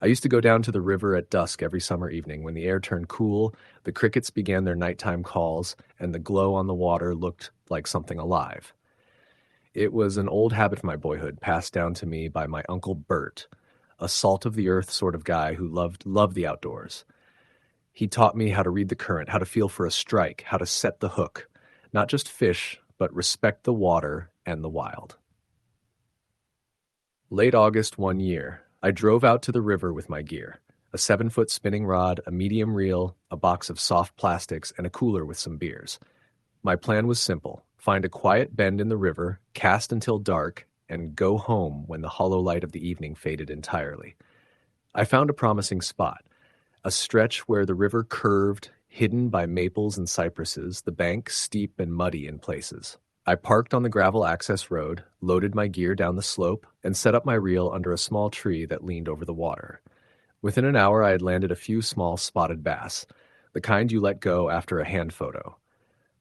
I used to go down to the river at dusk every summer evening. When the air turned cool, the crickets began their nighttime calls, and the glow on the water looked like something alive. It was an old habit from my boyhood, passed down to me by my Uncle Bert, a salt-of-the-earth sort of guy who loved the outdoors. He taught me how to read the current, how to feel for a strike, how to set the hook. Not just fish, but respect the water and the wild. Late August one year, I drove out to the river with my gear. A 7-foot spinning rod, a medium reel, a box of soft plastics, and a cooler with some beers. My plan was simple: find a quiet bend in the river, cast until dark, and go home when the hollow light of the evening faded entirely. I found a promising spot, a stretch where the river curved, hidden by maples and cypresses, the bank steep and muddy in places. I parked on the gravel access road, loaded my gear down the slope, and set up my reel under a small tree that leaned over the water. Within an hour, I had landed a few small spotted bass, the kind you let go after a hand photo.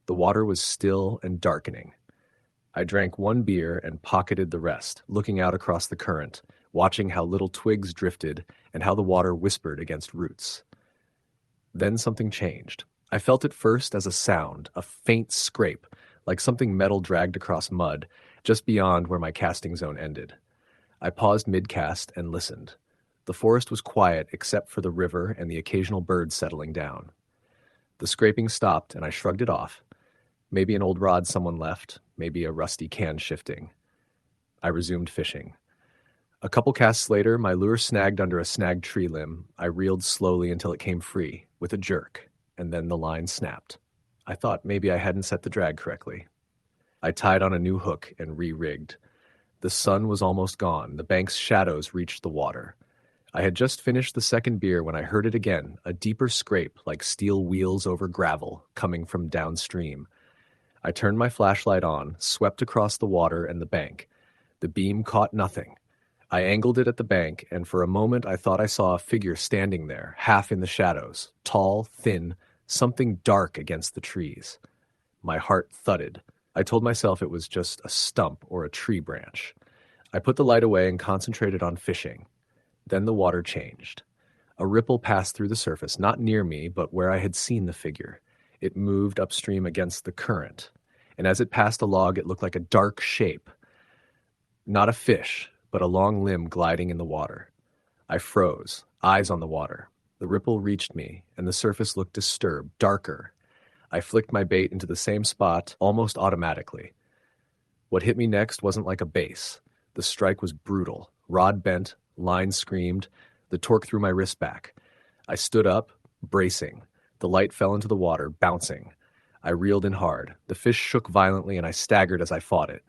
The water was still and darkening. I drank one beer and pocketed the rest, looking out across the current, watching how little twigs drifted and how the water whispered against roots. Then something changed. I felt it first as a sound, a faint scrape, like something metal dragged across mud, just beyond where my casting zone ended. I paused mid-cast and listened. The forest was quiet except for the river and the occasional bird settling down. The scraping stopped and I shrugged it off. Maybe an old rod someone left, maybe a rusty can shifting. I resumed fishing. A couple casts later, my lure snagged under a snagged tree limb. I reeled slowly until it came free, with a jerk, and then the line snapped. I thought maybe I hadn't set the drag correctly. I tied on a new hook and re-rigged. The sun was almost gone. The bank's shadows reached the water. I had just finished the second beer when I heard it again, a deeper scrape like steel wheels over gravel coming from downstream. I turned my flashlight on, swept across the water and the bank. The beam caught nothing. I angled it at the bank, and for a moment I thought I saw a figure standing there, half in the shadows, tall, thin, something dark against the trees. My heart thudded. I told myself it was just a stump or a tree branch. I put the light away and concentrated on fishing. Then the water changed. A ripple passed through the surface, not near me, but where I had seen the figure. It moved upstream against the current, and as it passed a log, it looked like a dark shape. Not a fish, but a long limb gliding in the water. I froze, eyes on the water. The ripple reached me, and the surface looked disturbed, darker. I flicked my bait into the same spot almost automatically. What hit me next wasn't like a base. The strike was brutal. Rod bent, line screamed. The torque threw my wrist back. I stood up, bracing. The light fell into the water, bouncing. I reeled in hard. The fish shook violently, and I staggered as I fought it.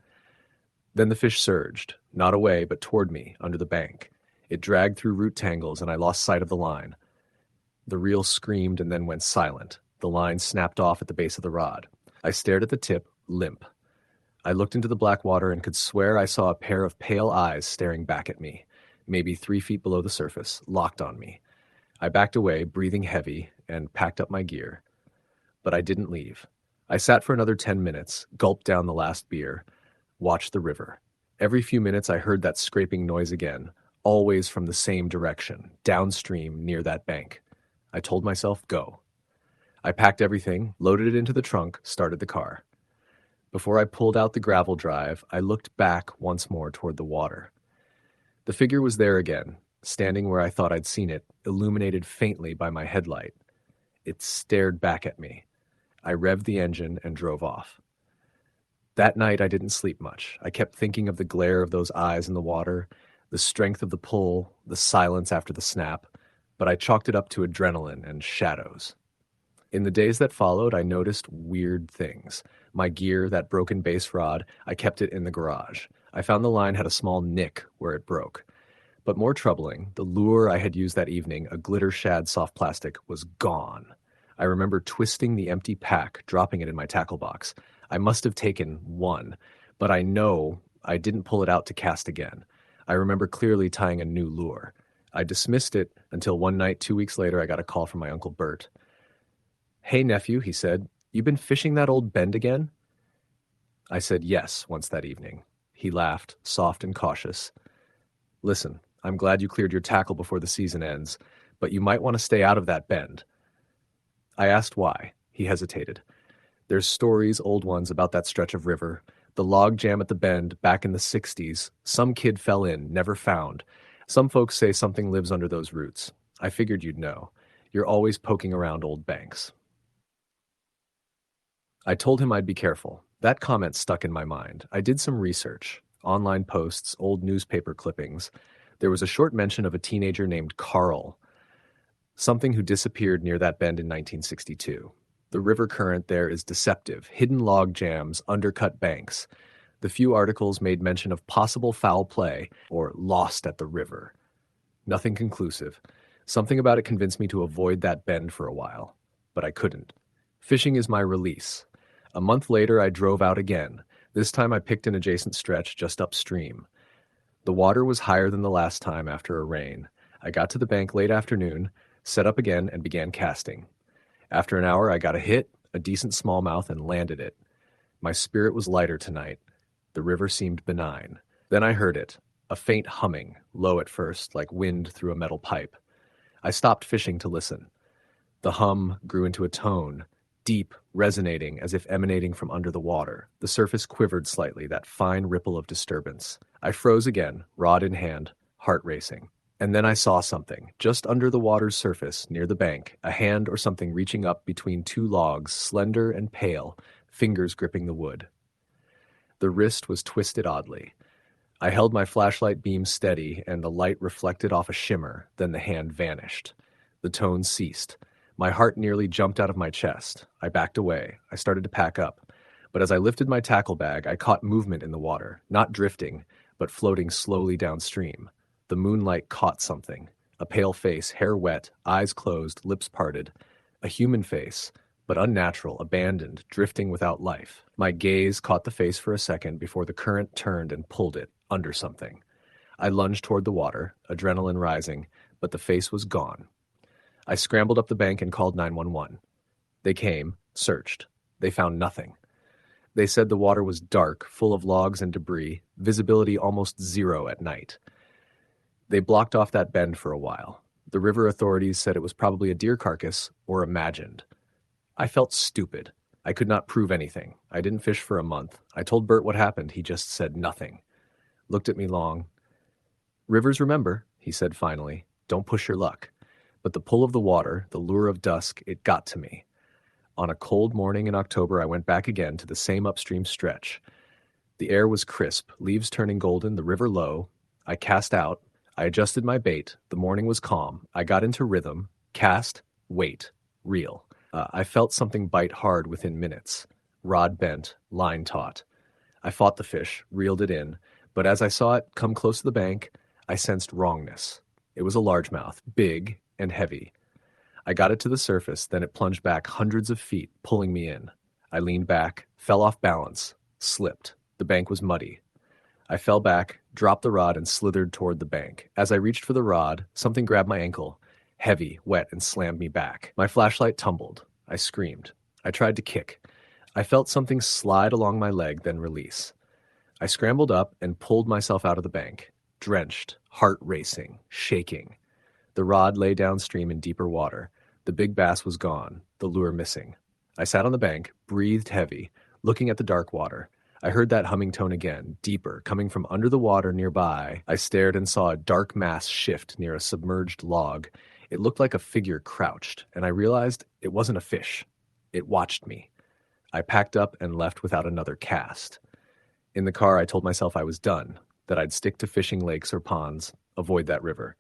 Then the fish surged, not away, but toward me, under the bank. It dragged through root tangles, and I lost sight of the line. The reel screamed and then went silent. The line snapped off at the base of the rod. I stared at the tip, limp. I looked into the black water and could swear I saw a pair of pale eyes staring back at me, maybe 3 feet below the surface, locked on me. I backed away, breathing heavy, and packed up my gear. But I didn't leave. I sat for another 10 minutes, gulped down the last beer, watched the river. Every few minutes I heard that scraping noise again, always from the same direction, downstream near that bank. I told myself, go. I packed everything, loaded it into the trunk, started the car. Before I pulled out the gravel drive, I looked back once more toward the water. The figure was there again, standing where I thought I'd seen it, illuminated faintly by my headlight. It stared back at me. I revved the engine and drove off. That night I didn't sleep much. I kept thinking of the glare of those eyes in the water, the strength of the pull, the silence after the snap, but I chalked it up to adrenaline and shadows. In the days that followed, I noticed weird things. My gear, that broken base rod, I kept it in the garage. I found the line had a small nick where it broke. But more troubling, the lure I had used that evening, a glitter shad soft plastic, was gone. I remember twisting the empty pack, dropping it in my tackle box. I must have taken one, but I know I didn't pull it out to cast again. I remember clearly tying a new lure. I dismissed it until one night 2 weeks later I got a call from my Uncle Bert. "Hey, nephew," he said, "you been fishing that old bend again?" I said yes once that evening. He laughed, soft and cautious. "Listen, I'm glad you cleared your tackle before the season ends, but you might want to stay out of that bend. I asked why. He hesitated. There's stories, old ones, about that stretch of river. The log jam at the bend back in the 60s. Some kid fell in, never found. Some folks say something lives under those roots. I figured you'd know. You're always poking around old banks. I told him I'd be careful. That comment stuck in my mind. I did some research. Online posts, old newspaper clippings. There was a short mention of a teenager named Carl, something who disappeared near that bend in 1962. The river current there is deceptive. Hidden log jams, undercut banks. The few articles made mention of possible foul play or lost at the river. Nothing conclusive. Something about it convinced me to avoid that bend for a while. But I couldn't. Fishing is my release. A month later, I drove out again. This time I picked an adjacent stretch just upstream. The water was higher than the last time after a rain. I got to the bank late afternoon, set up again, and began casting. After an hour, I got a hit, a decent smallmouth, and landed it. My spirit was lighter tonight. The river seemed benign. Then I heard it, a faint humming, low at first, like wind through a metal pipe. I stopped fishing to listen. The hum grew into a tone, deep, resonating as if emanating from under the water. The surface quivered slightly, that fine ripple of disturbance. I froze again, rod in hand, heart racing. And then I saw something, just under the water's surface, near the bank, a hand or something reaching up between two logs, slender and pale, fingers gripping the wood. The wrist was twisted oddly. I held my flashlight beam steady, and the light reflected off a shimmer, then the hand vanished. The tone ceased. My heart nearly jumped out of my chest. I backed away. I started to pack up. But as I lifted my tackle bag, I caught movement in the water, not drifting, but floating slowly downstream. The moonlight caught something. A pale face, hair wet, eyes closed, lips parted. A human face, but unnatural, abandoned, drifting without life. My gaze caught the face for a second before the current turned and pulled it, under something. I lunged toward the water, adrenaline rising, but the face was gone. I scrambled up the bank and called 911. They came, searched. They found nothing. They said the water was dark, full of logs and debris, visibility almost zero at night. They blocked off that bend for a while. The river authorities said it was probably a deer carcass or imagined. I felt stupid. I could not prove anything. I didn't fish for a month. I told Bert what happened. He just said nothing. Looked at me long. Rivers remember, he said finally. Don't push your luck. But the pull of the water, the lure of dusk, it got to me. On a cold morning in October, I went back again to the same upstream stretch. The air was crisp, leaves turning golden, the river low. I cast out. I adjusted my bait. The morning was calm. I got into rhythm. Cast, wait, reel. I felt something bite hard within minutes. Rod bent, line taut. I fought the fish, reeled it in, but as I saw it come close to the bank, I sensed wrongness. It was a largemouth, big and heavy. I got it to the surface, then it plunged back hundreds of feet, pulling me in. I leaned back, fell off balance, slipped. The bank was muddy. I fell back, dropped the rod, and slithered toward the bank. As I reached for the rod, something grabbed my ankle, heavy, wet, and slammed me back. My flashlight tumbled. I screamed. I tried to kick. I felt something slide along my leg, then release. I scrambled up and pulled myself out of the bank, drenched, heart racing, shaking. The rod lay downstream in deeper water. The big bass was gone, the lure missing. I sat on the bank, breathed heavy, looking at the dark water. I heard that humming tone again, deeper, coming from under the water nearby. I stared and saw a dark mass shift near a submerged log. It looked like a figure crouched, and I realized it wasn't a fish. It watched me. I packed up and left without another cast. In the car, I told myself I was done, that I'd stick to fishing lakes or ponds, avoid that river.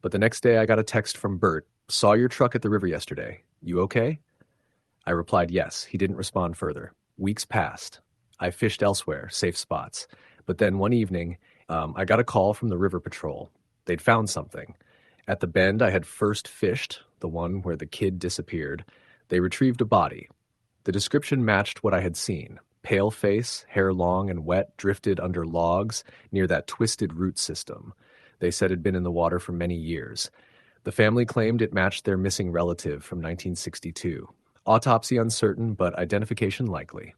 But the next day I got a text from Bert. Saw your truck at the river yesterday. You okay? I replied yes. He didn't respond further. Weeks passed. I fished elsewhere, safe spots. But then one evening, I got a call from the river patrol. They'd found something. At the bend I had first fished, the one where the kid disappeared, they retrieved a body. The description matched what I had seen. Pale face, hair long and wet, drifted under logs near that twisted root system. They said had been in the water for many years. The family claimed it matched their missing relative from 1962. Autopsy uncertain, but identification likely.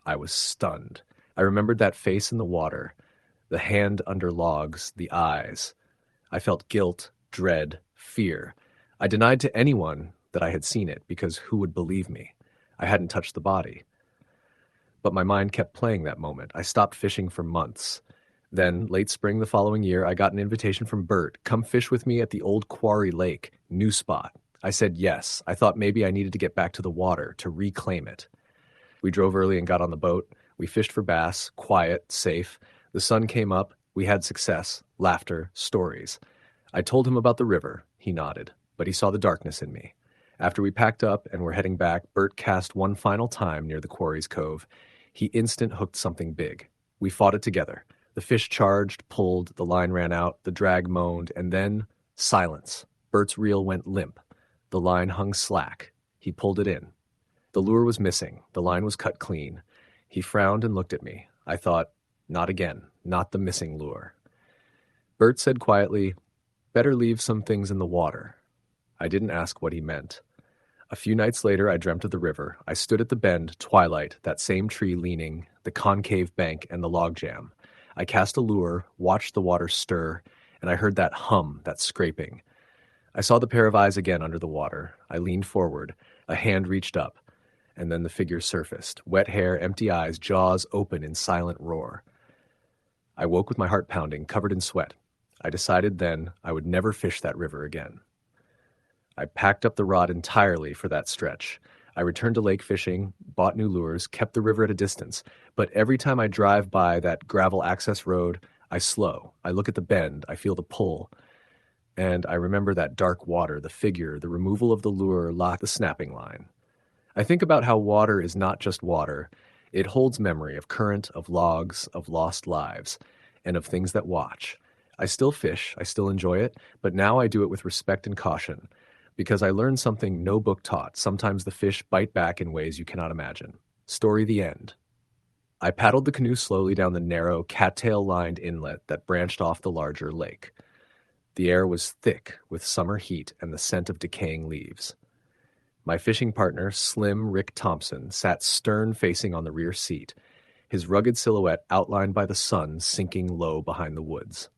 I was stunned. I remembered that face in the water, the hand under logs, the eyes. I felt guilt, dread, fear. I denied to anyone that I had seen it because who would believe me? I hadn't touched the body. But my mind kept playing that moment. I stopped fishing for months. Then, late spring the following year, I got an invitation from Bert. Come fish with me at the old quarry lake, new spot. I said yes. I thought maybe I needed to get back to the water, to reclaim it. We drove early and got on the boat. We fished for bass, quiet, safe. The sun came up. We had success, laughter, stories. I told him about the river. He nodded, but he saw the darkness in me. After we packed up and were heading back, Bert cast one final time near the quarry's cove. He instant hooked something big. We fought it together. The fish charged, pulled, the line ran out, the drag moaned, and then silence. Bert's reel went limp. The line hung slack. He pulled it in. The lure was missing. The line was cut clean. He frowned and looked at me. I thought, not again, not the missing lure. Bert said quietly, better leave some things in the water. I didn't ask what he meant. A few nights later, I dreamt of the river. I stood at the bend, twilight, that same tree leaning, the concave bank, and the logjam. I cast a lure, watched the water stir, and I heard that hum, that scraping. I saw the pair of eyes again under the water. I leaned forward. A hand reached up, and then the figure surfaced. Wet hair, empty eyes, jaws open in silent roar. I woke with my heart pounding, covered in sweat. I decided then I would never fish that river again. I packed up the rod entirely for that stretch. I returned to lake fishing, bought new lures, kept the river at a distance. But every time I drive by that gravel access road, I slow. I look at the bend. I feel the pull. And I remember that dark water, the figure, the removal of the lure, the snapping line. I think about how water is not just water. It holds memory of current, of logs, of lost lives, and of things that watch. I still fish. I still enjoy it. But now I do it with respect and caution. Because I learned something no book taught. Sometimes the fish bite back in ways you cannot imagine. Story the end. I paddled the canoe slowly down the narrow, cattail-lined inlet that branched off the larger lake. The air was thick with summer heat and the scent of decaying leaves. My fishing partner, slim Rick Thompson, sat stern-facing on the rear seat, his rugged silhouette outlined by the sun sinking low behind the woods.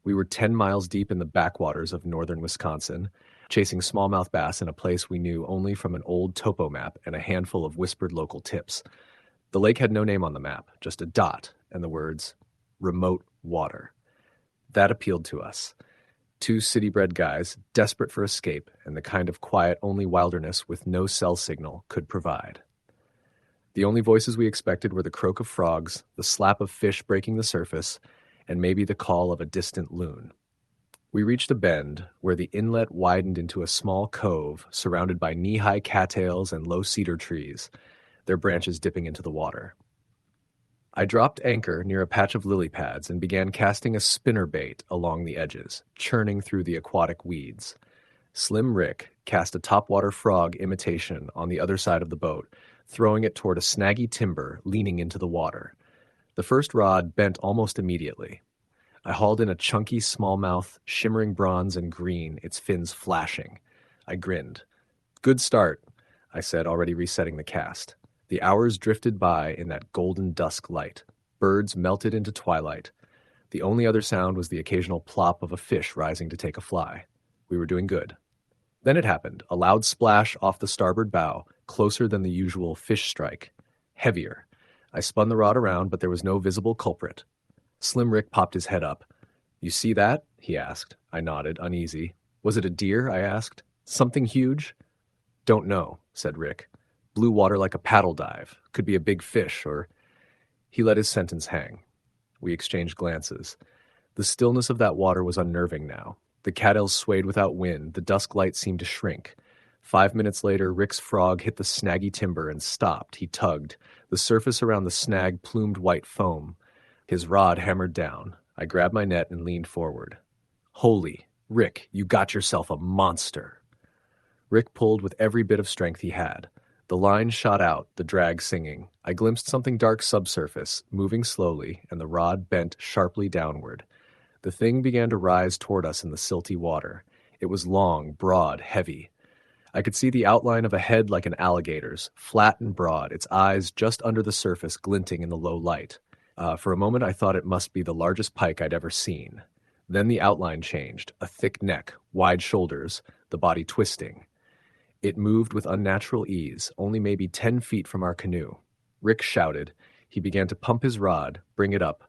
We were 10 miles deep in the backwaters of northern Wisconsin, chasing smallmouth bass in a place we knew only from an old topo map and a handful of whispered local tips. The lake had no name on the map, just a dot and the words, remote water. That appealed to us. Two city-bred guys, desperate for escape and the kind of quiet only wilderness with no cell signal could provide. The only voices we expected were the croak of frogs, the slap of fish breaking the surface, and maybe the call of a distant loon. We reached a bend where the inlet widened into a small cove surrounded by knee-high cattails and low cedar trees, their branches dipping into the water. I dropped anchor near a patch of lily pads and began casting a spinnerbait along the edges, churning through the aquatic weeds. Slim Rick cast a topwater frog imitation on the other side of the boat, throwing it toward a snaggy timber leaning into the water. The first rod bent almost immediately. I hauled in a chunky smallmouth, shimmering bronze and green, its fins flashing. I grinned. Good start, I said, already resetting the cast. The hours drifted by in that golden dusk light. Birds melted into twilight. The only other sound was the occasional plop of a fish rising to take a fly. We were doing good. Then it happened, a loud splash off the starboard bow, closer than the usual fish strike. Heavier. I spun the rod around, but there was no visible culprit. Slim Rick popped his head up. You see that? He asked. I nodded, uneasy. Was it a deer? I asked. Something huge? Don't know, said Rick. Blue water like a paddle dive. Could be a big fish, or... He let his sentence hang. We exchanged glances. The stillness of that water was unnerving now. The cattails swayed without wind. The dusk light seemed to shrink. 5 minutes later, Rick's frog hit the snaggy timber and stopped. He tugged. The surface around the snag plumed white foam. His rod hammered down. I grabbed my net and leaned forward. Holy, Rick, you got yourself a monster. Rick pulled with every bit of strength he had. The line shot out, the drag singing. I glimpsed something dark subsurface, moving slowly, and the rod bent sharply downward. The thing began to rise toward us in the silty water. It was long, broad, heavy. I could see the outline of a head like an alligator's, flat and broad, its eyes just under the surface glinting in the low light. For a moment I thought it must be the largest pike I'd ever seen. Then the outline changed, a thick neck, wide shoulders, the body twisting. It moved with unnatural ease, only maybe 10 feet from our canoe. Rick shouted. He began to pump his rod, bring it up.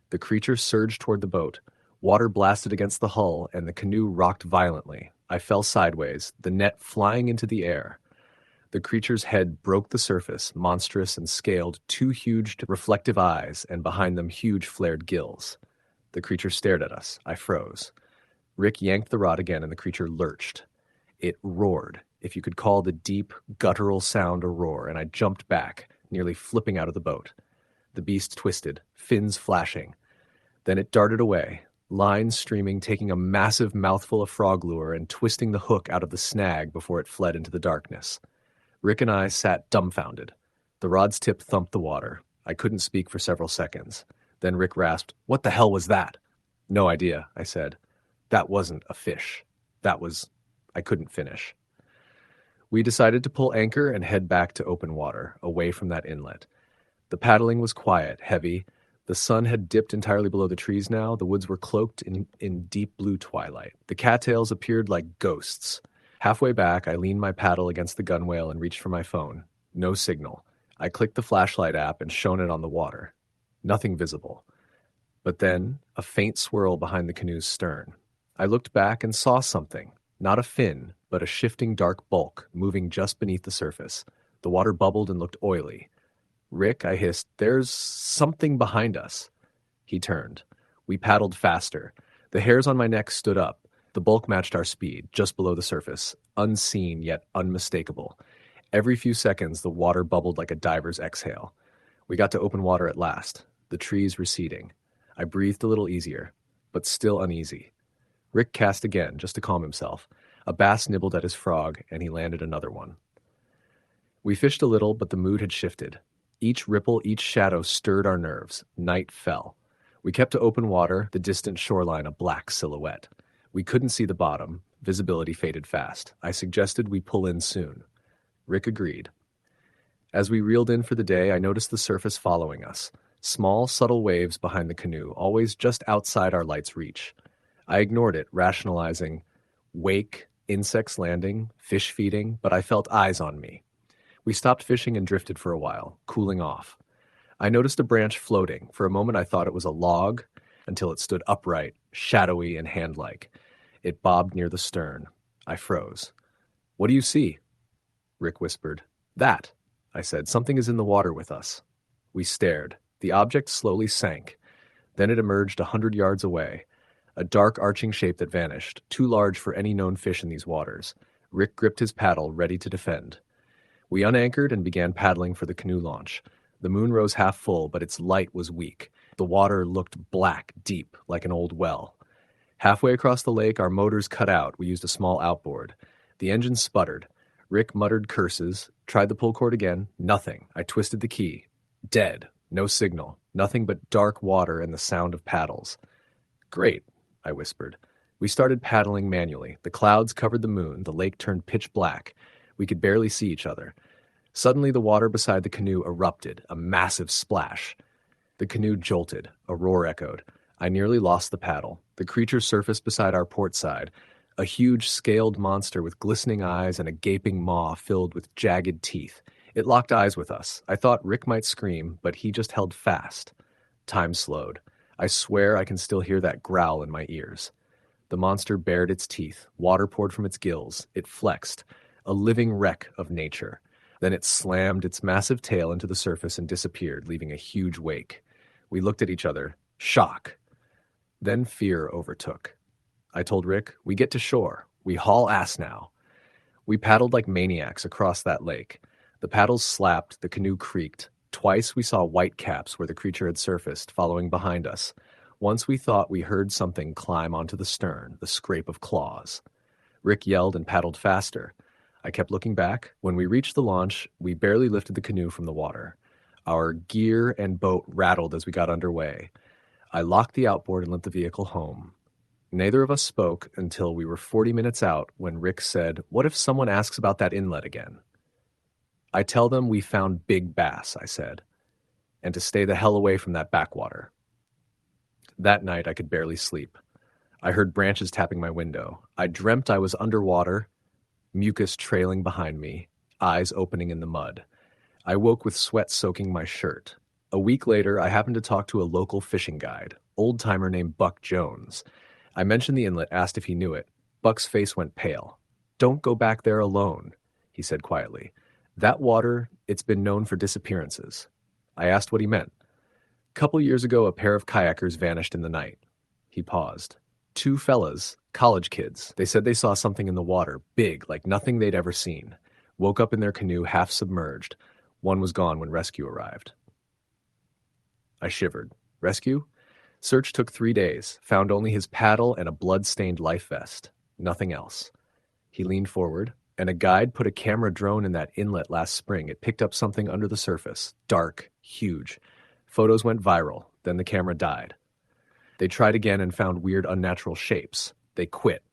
The creature surged toward the boat. Water blasted against the hull, and the canoe rocked violently. I fell sideways, the net flying into the air. The creature's head broke the surface, monstrous and scaled, 2 huge reflective eyes, and behind them huge flared gills. The creature stared at us. I froze. Rick yanked the rod again, and the creature lurched. It roared, if you could call the deep, guttural sound a roar, and I jumped back, nearly flipping out of the boat. The beast twisted, fins flashing. Then it darted away, lines streaming, taking a massive mouthful of frog lure and twisting the hook out of the snag before it fled into the darkness. Rick and I sat dumbfounded. The rod's tip thumped the water. I couldn't speak for several seconds. Then Rick rasped, "What the hell was that?" "No idea," I said. "That wasn't a fish. That was..." I couldn't finish. We decided to pull anchor and head back to open water, away from that inlet. The paddling was quiet, heavy. The sun had dipped entirely below the trees now. The woods were cloaked in deep blue twilight. The cattails appeared like ghosts. Halfway back, I leaned my paddle against the gunwale and reached for my phone. No signal. I clicked the flashlight app and shone it on the water. Nothing visible. But then, a faint swirl behind the canoe's stern. I looked back and saw something. Not a fin, but a shifting dark bulk moving just beneath the surface. The water bubbled and looked oily. "Rick," I hissed, "there's something behind us." He turned. We paddled faster. The hairs on my neck stood up. The bulk matched our speed, just below the surface, unseen yet unmistakable. Every few seconds, the water bubbled like a diver's exhale. We got to open water at last, the trees receding. I breathed a little easier, but still uneasy. Rick cast again, just to calm himself. A bass nibbled at his frog, and he landed another one. We fished a little, but the mood had shifted. Each ripple, each shadow stirred our nerves. Night fell. We kept to open water, the distant shoreline a black silhouette. We couldn't see the bottom. Visibility faded fast. I suggested we pull in soon. Rick agreed. As we reeled in for the day, I noticed the surface following us. Small, subtle waves behind the canoe, always just outside our light's reach. I ignored it, rationalizing wake, insects landing, fish feeding, but I felt eyes on me. We stopped fishing and drifted for a while, cooling off. I noticed a branch floating. For a moment I thought it was a log, until it stood upright, shadowy and hand-like. It bobbed near the stern. I froze. "What do you see?" Rick whispered. "That," I said. "Something is in the water with us." We stared. The object slowly sank. Then it emerged 100 yards away. A dark arching shape that vanished, too large for any known fish in these waters. Rick gripped his paddle, ready to defend. We unanchored and began paddling for the canoe launch. The moon rose half full, but its light was weak. The water looked black, deep, like an old well. Halfway across the lake, our motors cut out. We used a small outboard. The engine sputtered. Rick muttered curses, tried the pull cord again. Nothing. I twisted the key. Dead. No signal. Nothing but dark water and the sound of paddles. "Great," I whispered. We started paddling manually. The clouds covered the moon. The lake turned pitch black. We could barely see each other. Suddenly, the water beside the canoe erupted, a massive splash. The canoe jolted. A roar echoed. I nearly lost the paddle. The creature surfaced beside our port side, a huge scaled monster with glistening eyes and a gaping maw filled with jagged teeth. It locked eyes with us. I thought Rick might scream, but he just held fast. Time slowed. I swear I can still hear that growl in my ears. The monster bared its teeth. Water poured from its gills. It flexed, a living wreck of nature. Then it slammed its massive tail into the surface and disappeared, leaving a huge wake. We looked at each other. Shock. Then fear overtook. I told Rick, "We get to shore. We haul ass now." We paddled like maniacs across that lake. The paddles slapped, the canoe creaked. Twice we saw white caps where the creature had surfaced, following behind us. Once we thought we heard something climb onto the stern, the scrape of claws. Rick yelled and paddled faster. I kept looking back. When we reached the launch, we barely lifted the canoe from the water. Our gear and boat rattled as we got underway. I locked the outboard and let the vehicle home. Neither of us spoke until we were 40 minutes out when Rick said, "What if someone asks about that inlet again?" "I tell them we found big bass," I said, "and to stay the hell away from that backwater." That night I could barely sleep. I heard branches tapping my window. I dreamt I was underwater, mucus trailing behind me, eyes opening in the mud. I woke with sweat soaking my shirt. A week later, I happened to talk to a local fishing guide, old-timer named Buck Jones. I mentioned the inlet, asked if he knew it. Buck's face went pale. "Don't go back there alone," he said quietly. "That water, it's been known for disappearances." I asked what he meant. "Couple years ago, a pair of kayakers vanished in the night." He paused. "Two fellas, college kids. They said they saw something in the water, big, like nothing they'd ever seen. Woke up in their canoe half submerged. One was gone when rescue arrived." I shivered. Rescue? Search took 3 days, found only his paddle and a blood-stained life vest. Nothing else. He leaned forward, and a guide put a camera drone in that inlet last spring. It picked up something under the surface, dark, huge. Photos went viral, then the camera died. They tried again and found weird, unnatural shapes. They quit.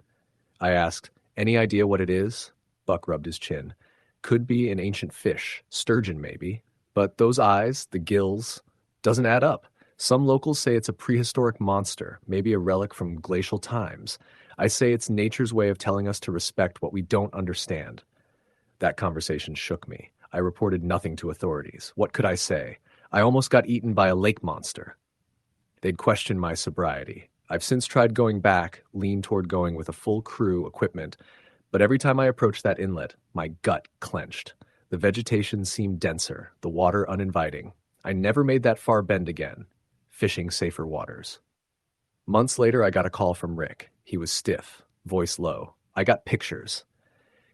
I asked, "Any idea what it is?" Buck rubbed his chin. "Could be an ancient fish, sturgeon maybe. But those eyes, the gills, doesn't add up. Some locals say it's a prehistoric monster, maybe a relic from glacial times. I say it's nature's way of telling us to respect what we don't understand." That conversation shook me. I reported nothing to authorities. What could I say? I almost got eaten by a lake monster. They'd questioned my sobriety. I've since tried going back, leaned toward going with a full crew, equipment, but every time I approached that inlet, my gut clenched. The vegetation seemed denser, the water uninviting. I never made that far bend again, fishing safer waters. Months later, I got a call from Rick. He was stiff, voice low. I got pictures.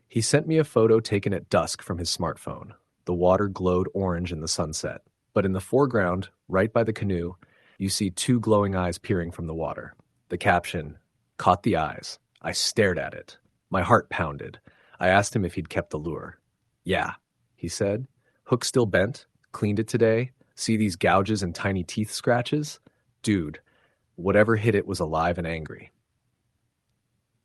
He sent me a photo taken at dusk from his smartphone. The water glowed orange in the sunset, but in the foreground, right by the canoe, you see two glowing eyes peering from the water. The caption, "Caught the eyes." I stared at it. My heart pounded. I asked him if he'd kept the lure. "Yeah," he said. "Hook still bent? Cleaned it today? See these gouges and tiny teeth scratches? Dude, whatever hit it was alive and angry."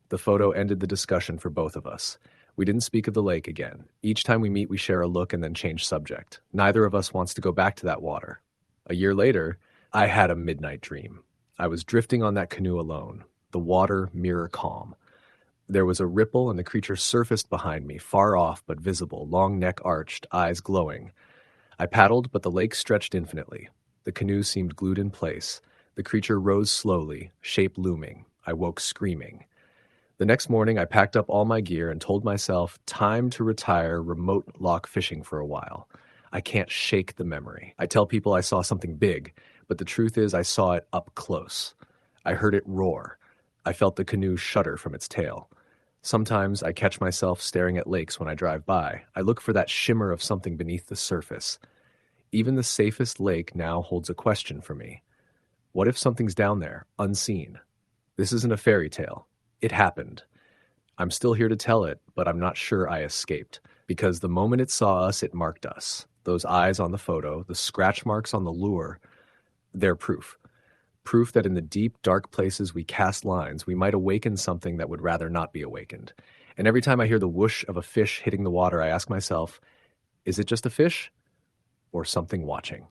The photo ended the discussion for both of us. We didn't speak of the lake again. Each time we meet, we share a look and then change subject. Neither of us wants to go back to that water. A year later, I had a midnight dream. I was drifting on that canoe alone, the water mirror calm. There was a ripple and the creature surfaced behind me, far off but visible, long neck arched, eyes glowing. I paddled, but the lake stretched infinitely. The canoe seemed glued in place. The creature rose slowly, shape looming. I woke screaming. The next morning, I packed up all my gear and told myself, time to retire remote lock fishing for a while. I can't shake the memory. I tell people I saw something big, but the truth is I saw it up close. I heard it roar. I felt the canoe shudder from its tail. Sometimes I catch myself staring at lakes when I drive by. I look for that shimmer of something beneath the surface. Even the safest lake now holds a question for me. What if something's down there, unseen? This isn't a fairy tale. It happened. I'm still here to tell it, but I'm not sure I escaped, because the moment it saw us, it marked us. Those eyes on the photo, the scratch marks on the lure, they're proof. Proof that in the deep, dark places we cast lines, we might awaken something that would rather not be awakened. And every time I hear the whoosh of a fish hitting the water, I ask myself, is it just a fish or something watching?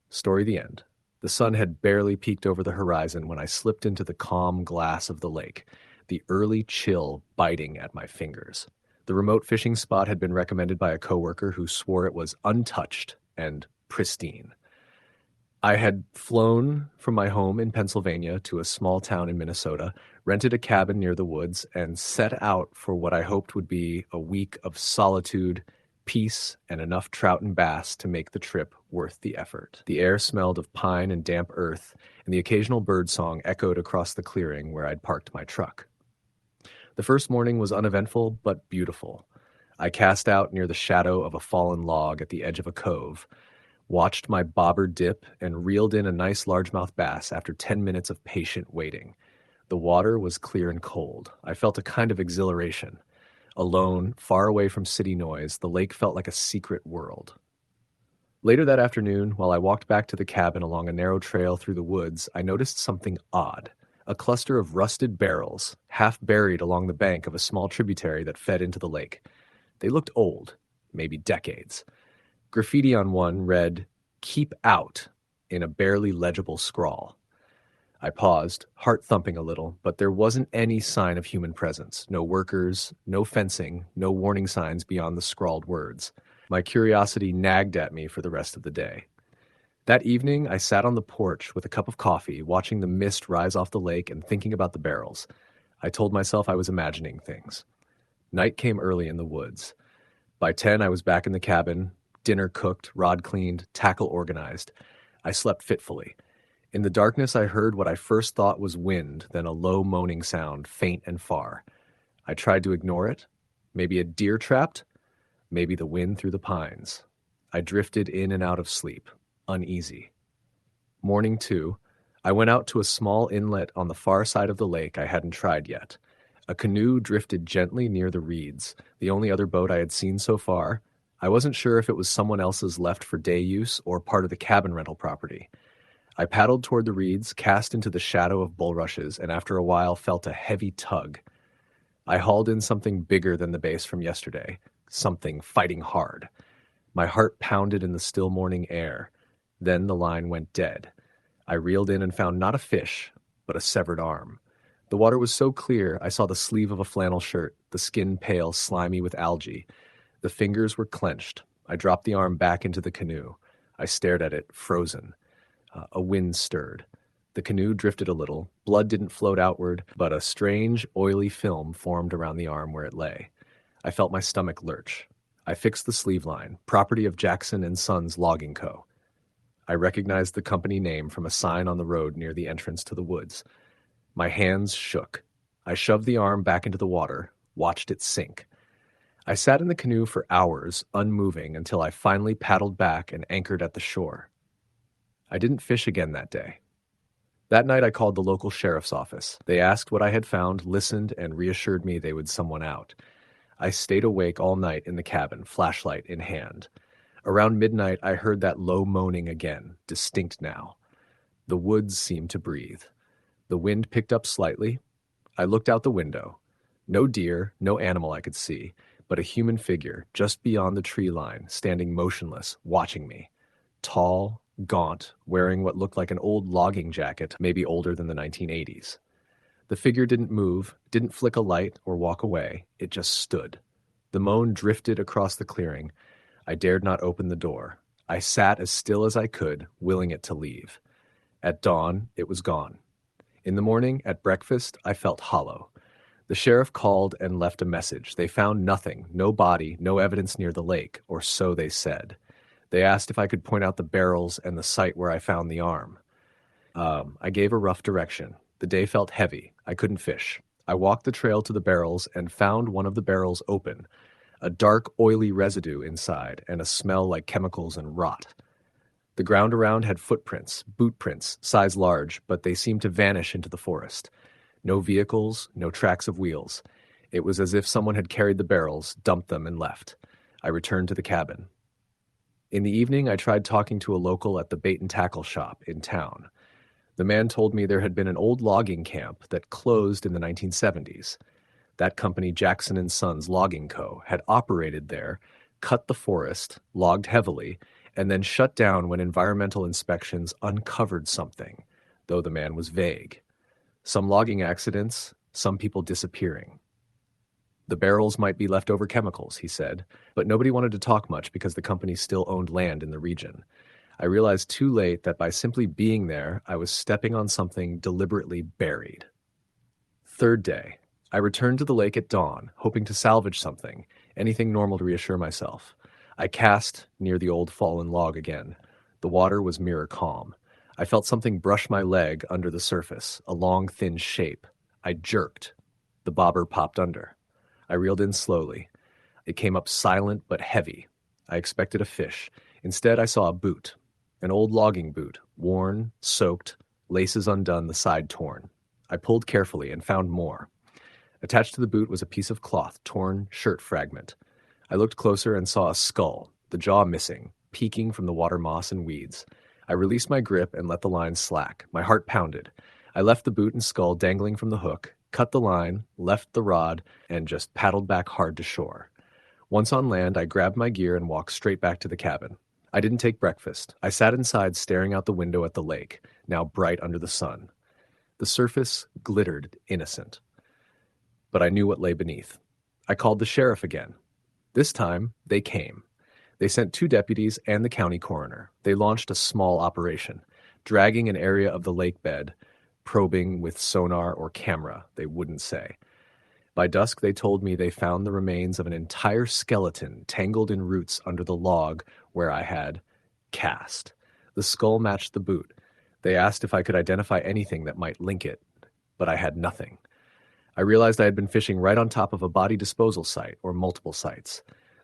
Story the end. The sun had barely peeked over the horizon when I slipped into the calm glass of the lake, the early chill biting at my fingers. The remote fishing spot had been recommended by a coworker who swore it was untouched and pristine. I had flown from my home in Pennsylvania to a small town in Minnesota, rented a cabin near the woods, and set out for what I hoped would be a week of solitude, peace, and enough trout and bass to make the trip worth the effort. The air smelled of pine and damp earth, and the occasional bird song echoed across the clearing where I'd parked my truck. The first morning was uneventful but beautiful. I cast out near the shadow of a fallen log at the edge of a cove, watched my bobber dip, and reeled in a nice largemouth bass after 10 minutes of patient waiting. The water was clear and cold. I felt a kind of exhilaration. Alone, far away from city noise, the lake felt like a secret world. Later that afternoon, while I walked back to the cabin along a narrow trail through the woods, I noticed something odd. A cluster of rusted barrels, half buried along the bank of a small tributary that fed into the lake. They looked old, maybe decades. Graffiti on one read, "Keep out," in a barely legible scrawl. I paused, heart thumping a little, but there wasn't any sign of human presence. No workers, no fencing, no warning signs beyond the scrawled words. My curiosity nagged at me for the rest of the day. That evening, I sat on the porch with a cup of coffee, watching the mist rise off the lake and thinking about the barrels. I told myself I was imagining things. Night came early in the woods. By 10, I was back in the cabin, dinner cooked, rod cleaned, tackle organized. I slept fitfully. In the darkness, I heard what I first thought was wind, then a low moaning sound, faint and far. I tried to ignore it. Maybe a deer trapped? Maybe the wind through the pines. I drifted in and out of sleep, uneasy. Morning 2, I went out to a small inlet on the far side of the lake I hadn't tried yet. A canoe drifted gently near the reeds, the only other boat I had seen so far. I wasn't sure if it was someone else's left for day use or part of the cabin rental property. I paddled toward the reeds, cast into the shadow of bulrushes, and after a while felt a heavy tug. I hauled in something bigger than the base from yesterday, something fighting hard. My heart pounded in the still morning air. Then the line went dead. I reeled in and found not a fish, but a severed arm. The water was so clear I saw the sleeve of a flannel shirt, the skin pale, slimy with algae. The fingers were clenched. I dropped the arm back into the canoe. I stared at it, frozen. A wind stirred. The canoe drifted a little. Blood didn't float outward, but a strange, oily film formed around the arm where it lay. I felt my stomach lurch. I fixed the sleeve line, property of Jackson and Sons Logging Co. I recognized the company name from a sign on the road near the entrance to the woods. My hands shook. I shoved the arm back into the water, watched it sink. I sat in the canoe for hours, unmoving, until I finally paddled back and anchored at the shore. I didn't fish again that day. That night I called the local sheriff's office. They asked what I had found, listened, and reassured me they would someone out. I stayed awake all night in the cabin, flashlight in hand. Around midnight I heard that low moaning again, distinct now. The woods seemed to breathe. The wind picked up slightly. I looked out the window. No deer, no animal I could see, but a human figure just beyond the tree line, standing motionless, watching me. Tall, gaunt, wearing what looked like an old logging jacket, maybe older than the 1980s. The figure didn't move, didn't flick a light or walk away. It just stood. The moan drifted across the clearing. I dared not open the door. I sat as still as I could, willing it to leave. At dawn, it was gone. In the morning, at breakfast, I felt hollow. The sheriff called and left a message. They found nothing, no body, no evidence near the lake, or so they said. They asked if I could point out the barrels and the site where I found the arm. I gave a rough direction. The day felt heavy. I couldn't fish. I walked the trail to the barrels and found one of the barrels open. A dark, oily residue inside and a smell like chemicals and rot. The ground around had footprints, boot prints, size large, but they seemed to vanish into the forest. No vehicles, no tracks of wheels. It was as if someone had carried the barrels, dumped them, and left. I returned to the cabin. In the evening, I tried talking to a local at the bait and tackle shop in town. The man told me there had been an old logging camp that closed in the 1970s. That company, Jackson and Sons Logging Co., had operated there, cut the forest, logged heavily, and then shut down when environmental inspections uncovered something, though the man was vague. Some logging accidents, some people disappearing. The barrels might be leftover chemicals, he said, but nobody wanted to talk much because the company still owned land in the region. I realized too late that by simply being there, I was stepping on something deliberately buried. Third day. I returned to the lake at dawn, hoping to salvage something, anything normal to reassure myself. I cast near the old fallen log again. The water was mirror calm. I felt something brush my leg under the surface, a long, thin shape. I jerked. The bobber popped under. I reeled in slowly. It came up silent but heavy. I expected a fish. Instead, I saw a boot. An old logging boot, worn, soaked, laces undone, the side torn. I pulled carefully and found more. Attached to the boot was a piece of cloth, torn shirt fragment. I looked closer and saw a skull, the jaw missing, peeking from the water moss and weeds. I released my grip and let the line slack. My heart pounded. I left the boot and skull dangling from the hook, cut the line, left the rod, and just paddled back hard to shore. Once on land, I grabbed my gear and walked straight back to the cabin. I didn't take breakfast. I sat inside staring out the window at the lake, now bright under the sun. The surface glittered innocent, but I knew what lay beneath. I called the sheriff again. This time, they came. They sent 2 deputies and the county coroner. They launched a small operation, dragging an area of the lake bed, probing with sonar or camera, they wouldn't say. By dusk, they told me they found the remains of an entire skeleton tangled in roots under the log where I had cast. The skull matched the boot. They asked if I could identify anything that might link it, but I had nothing. I realized I had been fishing right on top of a body disposal site, or multiple sites.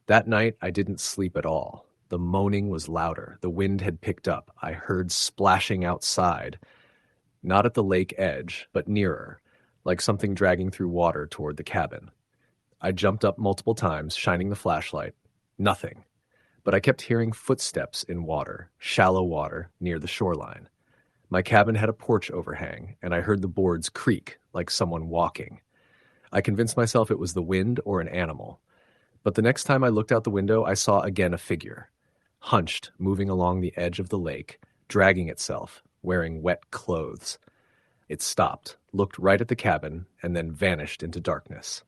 That night, I didn't sleep at all. The moaning was louder. The wind had picked up. I heard splashing outside. Not at the lake edge, but nearer, like something dragging through water toward the cabin. I jumped up multiple times, shining the flashlight. Nothing. But I kept hearing footsteps in water, shallow water, near the shoreline. My cabin had a porch overhang, and I heard the boards creak like someone walking. I convinced myself it was the wind or an animal. But the next time I looked out the window, I saw again a figure, hunched, moving along the edge of the lake, dragging itself, wearing wet clothes. It stopped, looked right at the cabin, and then vanished into darkness.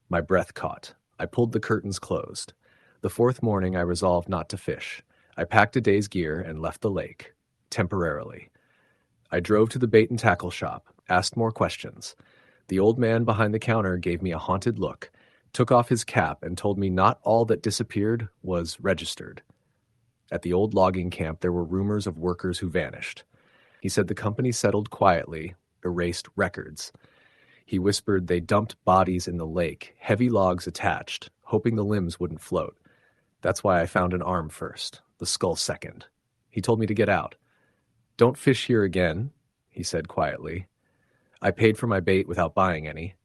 My breath caught. I pulled the curtains closed. The 4th morning, I resolved not to fish. I packed a day's gear and left the lake, temporarily. I drove to the bait and tackle shop, asked more questions. The old man behind the counter gave me a haunted look, took off his cap, and told me not all that disappeared was registered. At the old logging camp, there were rumors of workers who vanished. He said the company settled quietly, erased records. He whispered they dumped bodies in the lake, heavy logs attached, hoping the limbs wouldn't float. That's why I found an arm first, the skull second. He told me to get out. "Don't fish here again," he said quietly. I paid for my bait without buying any.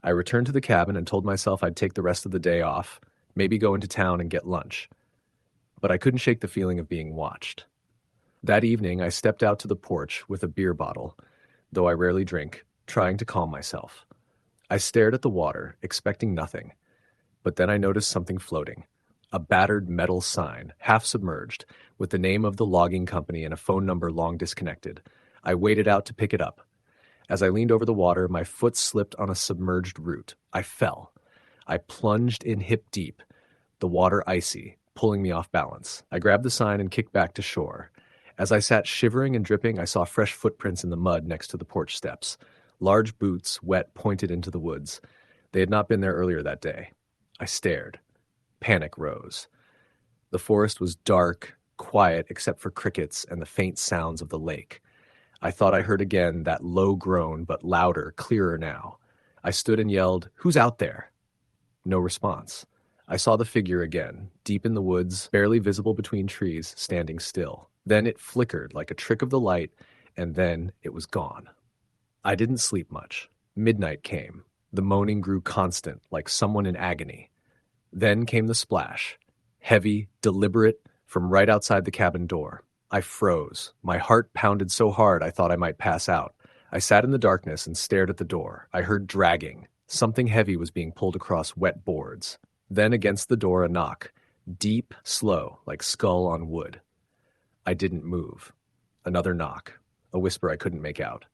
I returned to the cabin and told myself I'd take the rest of the day off, maybe go into town and get lunch. But I couldn't shake the feeling of being watched. That evening, I stepped out to the porch with a beer bottle, though I rarely drink, trying to calm myself. I stared at the water, expecting nothing. But then I noticed something floating. A battered metal sign, half submerged, with the name of the logging company and a phone number long disconnected. I waded out to pick it up. As I leaned over the water, my foot slipped on a submerged root. I fell. I plunged in hip deep, the water icy, pulling me off balance. I grabbed the sign and kicked back to shore. As I sat shivering and dripping, I saw fresh footprints in the mud next to the porch steps. Large boots, wet, pointed into the woods. They had not been there earlier that day. I stared. Panic rose. The forest was dark, quiet except for crickets and the faint sounds of the lake. I thought I heard again that low groan, but louder, clearer now. I stood and yelled, "Who's out there?" No response. I saw the figure again, deep in the woods, barely visible between trees, standing still. Then it flickered like a trick of the light, and then it was gone. I didn't sleep much. Midnight came. The moaning grew constant, like someone in agony. Then came the splash. Heavy, deliberate, from right outside the cabin door. I froze. My heart pounded so hard I thought I might pass out. I sat in the darkness and stared at the door. I heard dragging. Something heavy was being pulled across wet boards. Then against the door a knock. Deep, slow, like skull on wood. I didn't move. Another knock. A whisper I couldn't make out.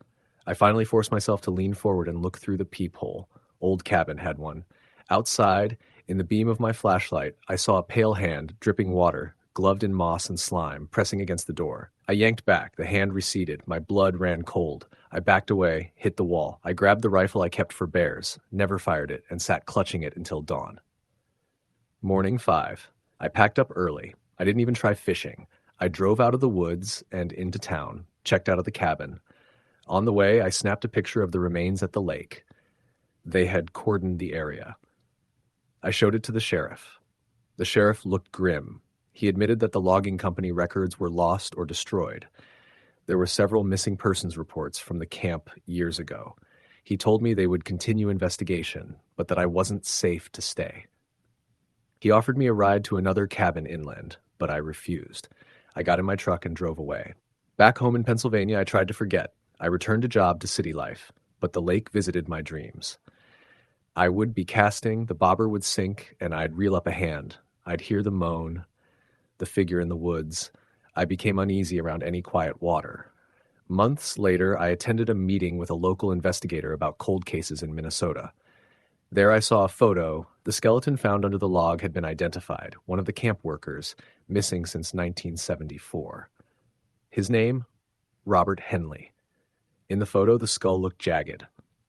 I finally forced myself to lean forward and look through the peephole. Old cabin had one. Outside, in the beam of my flashlight, I saw a pale hand, dripping water, gloved in moss and slime, pressing against the door. I yanked back. The hand receded. My blood ran cold. I backed away, hit the wall. I grabbed the rifle I kept for bears, never fired it, and sat clutching it until dawn. Morning 5. I packed up early. I didn't even try fishing. I drove out of the woods and into town, checked out of the cabin. On the way, I snapped a picture of the remains at the lake. They had cordoned the area. I showed it to the sheriff. The sheriff looked grim. He admitted that the logging company records were lost or destroyed. There were several missing persons reports from the camp years ago. He told me they would continue investigation, but that I wasn't safe to stay. He offered me a ride to another cabin inland, but I refused. I got in my truck and drove away. Back home in Pennsylvania, I tried to forget. I returned a job to city life, but the lake visited my dreams. I would be casting, the bobber would sink, and I'd reel up a hand. I'd hear the moan, the figure in the woods. I became uneasy around any quiet water. Months later, I attended a meeting with a local investigator about cold cases in Minnesota. There I saw a photo. The skeleton found under the log had been identified, one of the camp workers, missing since 1974. His name? Robert Henley. In the photo, the skull looked jagged.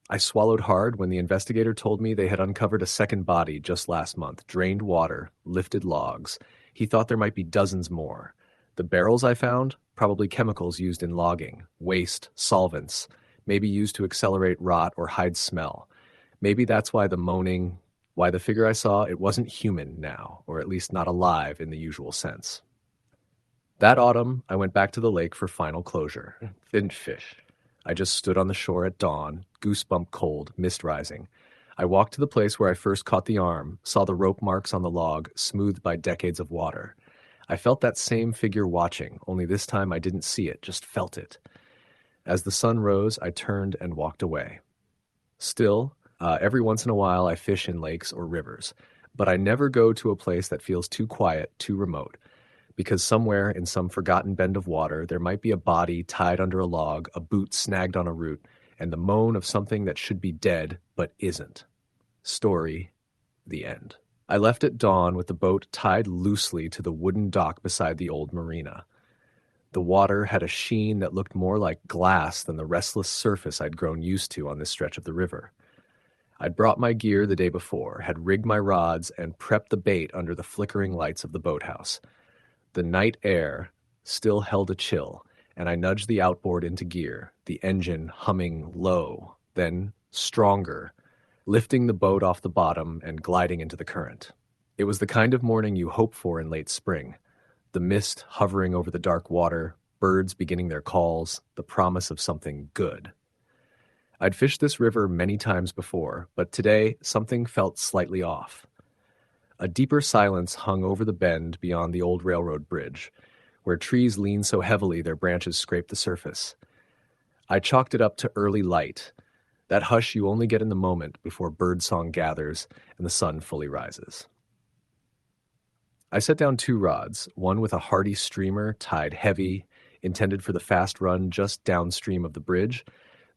I swallowed hard when the investigator told me they had uncovered a second body just last month, drained water, lifted logs. He thought there might be dozens more. The barrels I found? Probably chemicals used in logging, waste, solvents, maybe used to accelerate rot or hide smell. Maybe that's why the figure I saw, it wasn't human now, or at least not alive in the usual sense. That autumn, I went back to the lake for final closure. Didn't fish. I just stood on the shore at dawn, goosebump cold, mist rising. I walked to the place where I first caught the arm, saw the rope marks on the log, smoothed by decades of water. I felt that same figure watching, only this time I didn't see it, just felt it. As the sun rose, I turned and walked away. Still, every once in a while I fish in lakes or rivers, but I never go to a place that feels too quiet, too remote. Because somewhere in some forgotten bend of water, there might be a body tied under a log, a boot snagged on a root, and the moan of something that should be dead but isn't. Story, the end. I left at dawn with the boat tied loosely to the wooden dock beside the old marina. The water had a sheen that looked more like glass than the restless surface I'd grown used to on this stretch of the river. I'd brought my gear the day before, had rigged my rods, and prepped the bait under the flickering lights of the boathouse. The night air still held a chill, and I nudged the outboard into gear, the engine humming low, then stronger, lifting the boat off the bottom and gliding into the current. It was the kind of morning you hope for in late spring. The mist hovering over the dark water, birds beginning their calls, the promise of something good. I'd fished this river many times before, but today something felt slightly off. A deeper silence hung over the bend beyond the old railroad bridge, where trees leaned so heavily their branches scraped the surface. I chalked it up to early light, that hush you only get in the moment before birdsong gathers and the sun fully rises. I set down 2 rods, one with a hardy streamer tied heavy, intended for the fast run just downstream of the bridge,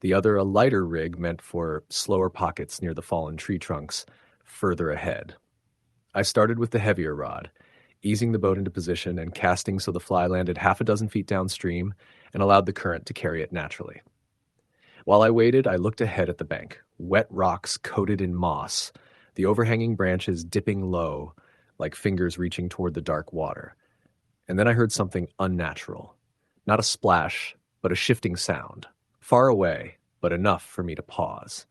the other a lighter rig meant for slower pockets near the fallen tree trunks, further ahead. I started with the heavier rod, easing the boat into position and casting so the fly landed half a dozen feet downstream and allowed the current to carry it naturally. While I waited, I looked ahead at the bank, wet rocks coated in moss, the overhanging branches dipping low, like fingers reaching toward the dark water. And then I heard something unnatural. Not a splash, but a shifting sound. Far away, but enough for me to pause.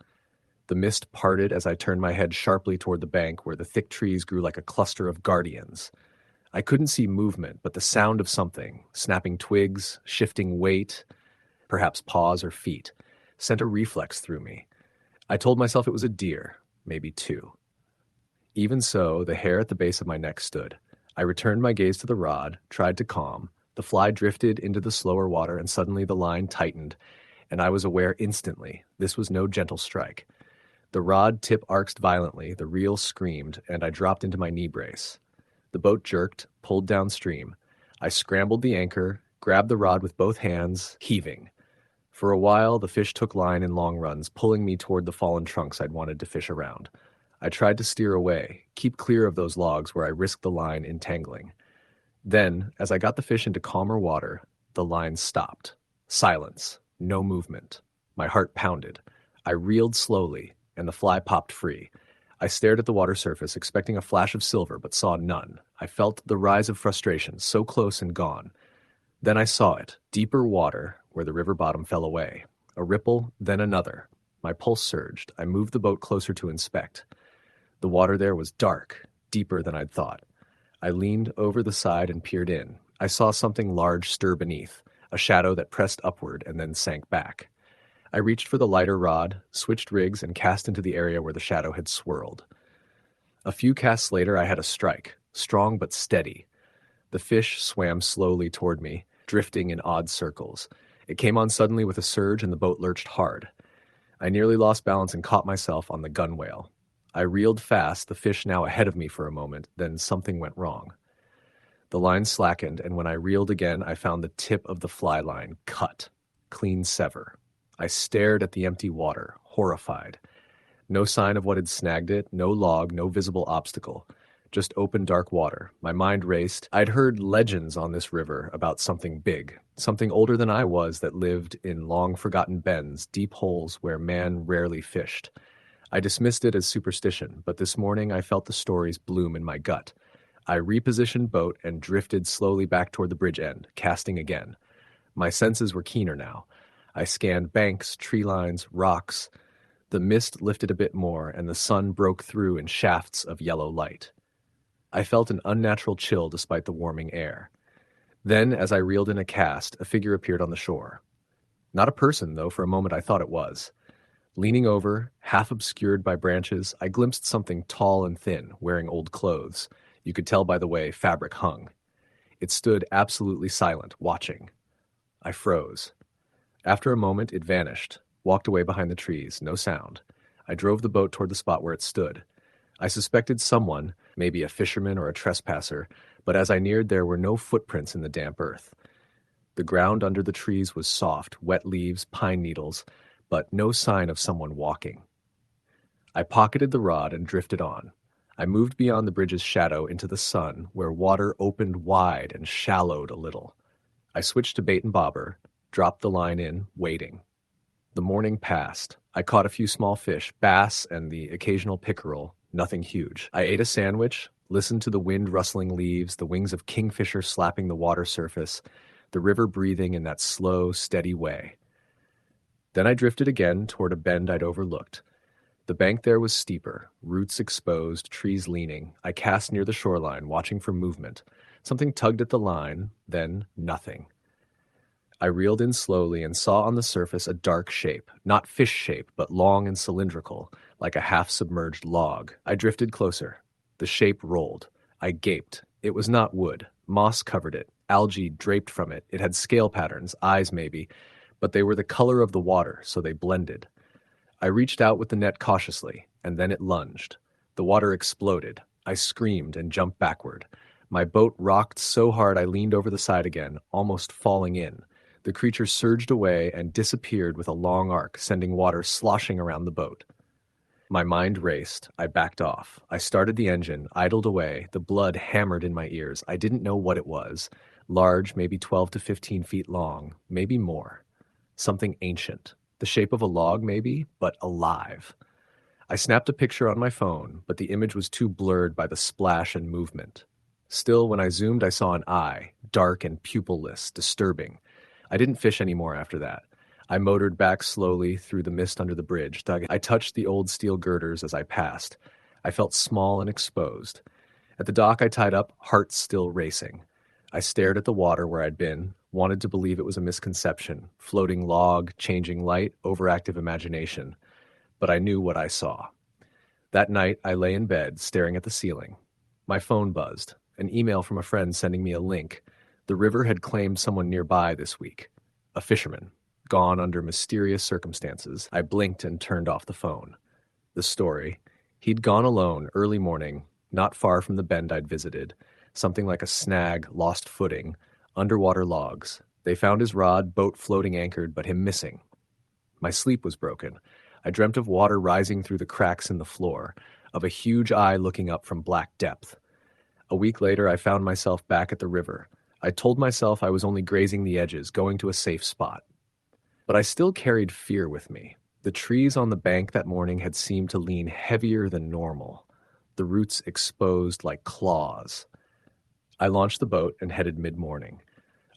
The mist parted as I turned my head sharply toward the bank where the thick trees grew like a cluster of guardians. I couldn't see movement, but the sound of something, snapping twigs, shifting weight, perhaps paws or feet, sent a reflex through me. I told myself it was a deer, maybe 2. Even so, the hair at the base of my neck stood. I returned my gaze to the rod, tried to calm. The fly drifted into the slower water and suddenly the line tightened, and I was aware instantly this was no gentle strike. The rod tip arced violently, the reel screamed, and I dropped into my knee brace. The boat jerked, pulled downstream. I scrambled the anchor, grabbed the rod with both hands, heaving. For a while, the fish took line in long runs, pulling me toward the fallen trunks I'd wanted to fish around. I tried to steer away, keep clear of those logs where I risked the line entangling. Then, as I got the fish into calmer water, the line stopped. Silence. No movement. My heart pounded. I reeled slowly, and the fly popped free. I stared at the water surface, expecting a flash of silver, but saw none. I felt the rise of frustration, so close and gone. Then I saw it, deeper water, where the river bottom fell away. A ripple, then another. My pulse surged. I moved the boat closer to inspect. The water there was dark, deeper than I'd thought. I leaned over the side and peered in. I saw something large stir beneath, a shadow that pressed upward and then sank back. I reached for the lighter rod, switched rigs, and cast into the area where the shadow had swirled. A few casts later, I had a strike, strong but steady. The fish swam slowly toward me, drifting in odd circles. It came on suddenly with a surge, and the boat lurched hard. I nearly lost balance and caught myself on the gunwale. I reeled fast, the fish now ahead of me for a moment, then something went wrong. The line slackened, and when I reeled again, I found the tip of the fly line cut. clean sever. I stared at the empty water, horrified. No sign of what had snagged it, no log, no visible obstacle. Just open, dark water. My mind raced. I'd heard legends on this river about something big, something older than I was that lived in long-forgotten bends, deep holes where man rarely fished. I dismissed it as superstition, but this morning I felt the stories bloom in my gut. I repositioned boat and drifted slowly back toward the bridge end, casting again. My senses were keener now. I scanned banks, tree lines, rocks. The mist lifted a bit more, and the sun broke through in shafts of yellow light. I felt an unnatural chill despite the warming air. Then, as I reeled in a cast, a figure appeared on the shore. Not a person, though for a moment I thought it was. Leaning over, half obscured by branches, I glimpsed something tall and thin, wearing old clothes. You could tell by the way fabric hung. It stood absolutely silent, watching. I froze. After a moment, it vanished, walked away behind the trees, no sound. I drove the boat toward the spot where it stood. I suspected someone, maybe a fisherman or a trespasser, but as I neared there were no footprints in the damp earth. The ground under the trees was soft, wet leaves, pine needles, but no sign of someone walking. I pocketed the rod and drifted on. I moved beyond the bridge's shadow into the sun, where water opened wide and shallowed a little. I switched to bait and bobber, dropped the line in, waiting. The morning passed. I caught a few small fish, bass and the occasional pickerel, nothing huge. I ate a sandwich, listened to the wind rustling leaves, the wings of kingfisher slapping the water surface, the river breathing in that slow, steady way. Then I drifted again toward a bend I'd overlooked. The bank there was steeper, roots exposed, trees leaning. I cast near the shoreline, watching for movement. Something tugged at the line, then nothing. I reeled in slowly and saw on the surface a dark shape, not fish shape, but long and cylindrical, like a half-submerged log. I drifted closer. The shape rolled. I gaped. It was not wood. Moss covered it. Algae draped from it. It had scale patterns, eyes maybe, but they were the color of the water, so they blended. I reached out with the net cautiously, and then it lunged. The water exploded. I screamed and jumped backward. My boat rocked so hard I leaned over the side again, almost falling in. The creature surged away and disappeared with a long arc, sending water sloshing around the boat. My mind raced. I backed off. I started the engine, idled away. The blood hammered in my ears. I didn't know what it was. Large, maybe 12 to 15 feet long, maybe more. Something ancient. The shape of a log, maybe, but alive. I snapped a picture on my phone, but the image was too blurred by the splash and movement. Still, when I zoomed, I saw an eye, dark and pupilless, disturbing. I didn't fish anymore after that. I motored back slowly through the mist under the bridge. I touched the old steel girders as I passed. I felt small and exposed. At the dock I tied up, heart still racing. I stared at the water where I'd been, wanted to believe it was a misconception, floating log, changing light, overactive imagination. But I knew what I saw. That night I lay in bed, staring at the ceiling. My phone buzzed, an email from a friend sending me a link. The river had claimed someone nearby this week. A fisherman, gone under mysterious circumstances. I blinked and turned off the phone. The story. He'd gone alone early morning, not far from the bend I'd visited. Something like a snag, lost footing, underwater logs. They found his rod, boat floating anchored, but him missing. My sleep was broken. I dreamt of water rising through the cracks in the floor, of a huge eye looking up from black depth. A week later, I found myself back at the river. I told myself I was only grazing the edges, going to a safe spot. But I still carried fear with me. The trees on the bank that morning had seemed to lean heavier than normal, the roots exposed like claws. I launched the boat and headed mid-morning.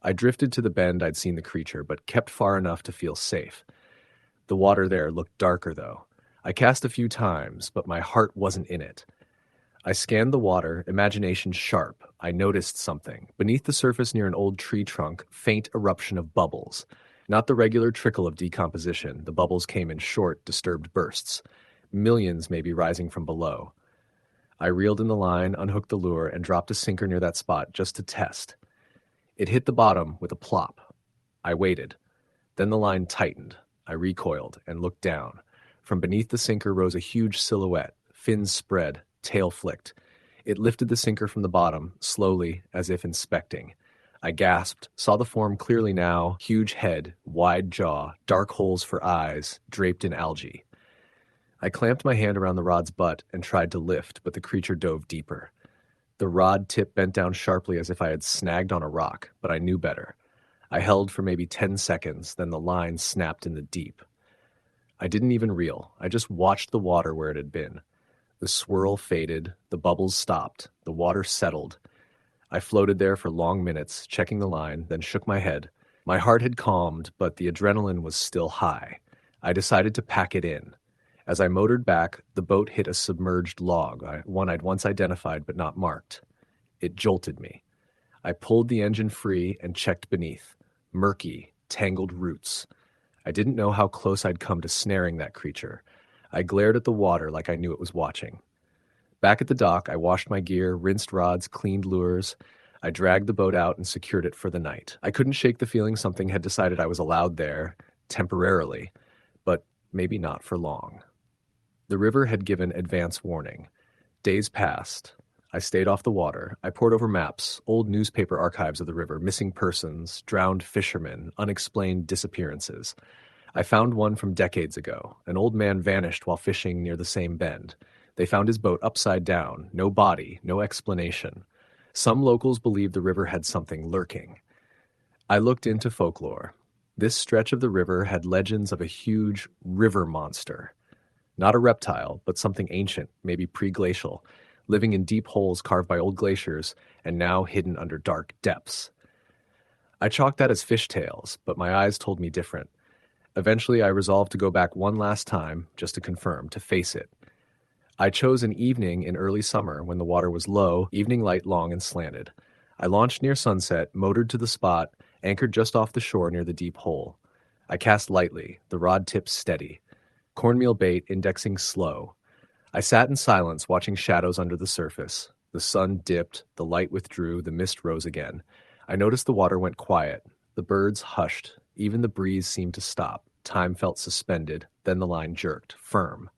I drifted to the bend I'd seen the creature, but kept far enough to feel safe. The water there looked darker, though. I cast a few times, but my heart wasn't in it. I scanned the water, imagination sharp. I noticed something. Beneath the surface near an old tree trunk, faint eruption of bubbles. Not the regular trickle of decomposition. The bubbles came in short, disturbed bursts. Millions maybe rising from below. I reeled in the line, unhooked the lure, and dropped a sinker near that spot just to test. It hit the bottom with a plop. I waited. Then the line tightened. I recoiled and looked down. From beneath the sinker rose a huge silhouette, fins spread, tail flicked. It lifted the sinker from the bottom, slowly, as if inspecting. I gasped, saw the form clearly now, huge head, wide jaw, dark holes for eyes, draped in algae. I clamped my hand around the rod's butt and tried to lift, but the creature dove deeper. The rod tip bent down sharply as if I had snagged on a rock, but I knew better. I held for maybe 10 seconds, then the line snapped in the deep. I didn't even reel. I just watched the water where it had been. The swirl faded, the bubbles stopped, the water settled. I floated there for long minutes, checking the line, then shook my head. My heart had calmed, but the adrenaline was still high. I decided to pack it in. As I motored back, the boat hit a submerged log, one I'd once identified but not marked. It jolted me. I pulled the engine free and checked beneath. Murky, tangled roots. I didn't know how close I'd come to snaring that creature. I glared at the water like I knew it was watching. Back at the dock, I washed my gear, rinsed rods, cleaned lures. I dragged the boat out and secured it for the night. I couldn't shake the feeling something had decided I was allowed there, temporarily, but maybe not for long. The river had given advance warning. Days passed. I stayed off the water. I pored over maps, old newspaper archives of the river, missing persons, drowned fishermen, unexplained disappearances. I found one from decades ago. An old man vanished while fishing near the same bend. They found his boat upside down, no body, no explanation. Some locals believed the river had something lurking. I looked into folklore. This stretch of the river had legends of a huge river monster. Not a reptile, but something ancient, maybe pre-glacial, living in deep holes carved by old glaciers and now hidden under dark depths. I chalked that as fishtails, but my eyes told me different. Eventually, I resolved to go back one last time, just to confirm, to face it. I chose an evening in early summer when the water was low, evening light long and slanted. I launched near sunset, motored to the spot, anchored just off the shore near the deep hole. I cast lightly, the rod tip steady. Cornmeal bait indexing slow. I sat in silence, watching shadows under the surface. The sun dipped, the light withdrew, the mist rose again. I noticed the water went quiet. The birds hushed. Even the breeze seemed to stop. Time felt suspended. Then the line jerked, firm.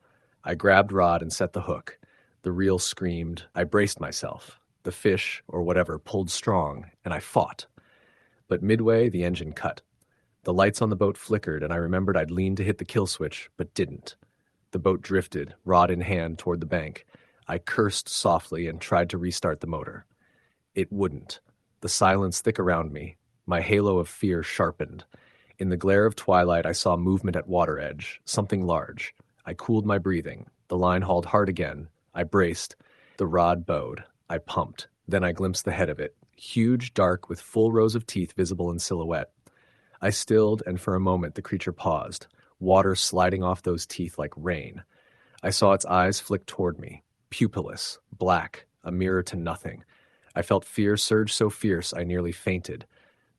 I grabbed rod and set the hook. The reel screamed. I braced myself. The fish, or whatever, pulled strong, and I fought. But midway, the engine cut. The lights on the boat flickered, and I remembered I'd leaned to hit the kill switch, but didn't. The boat drifted, rod in hand, toward the bank. I cursed softly and tried to restart the motor. It wouldn't. The silence thick around me. My halo of fear sharpened. In the glare of twilight, I saw movement at water edge, something large. I cooled my breathing. The line hauled hard again. I braced. The rod bowed. I pumped. Then I glimpsed the head of it, huge, dark, with full rows of teeth visible in silhouette. I stilled, and for a moment the creature paused, water sliding off those teeth like rain. I saw its eyes flick toward me, pupilless, black, a mirror to nothing. I felt fear surge so fierce I nearly fainted.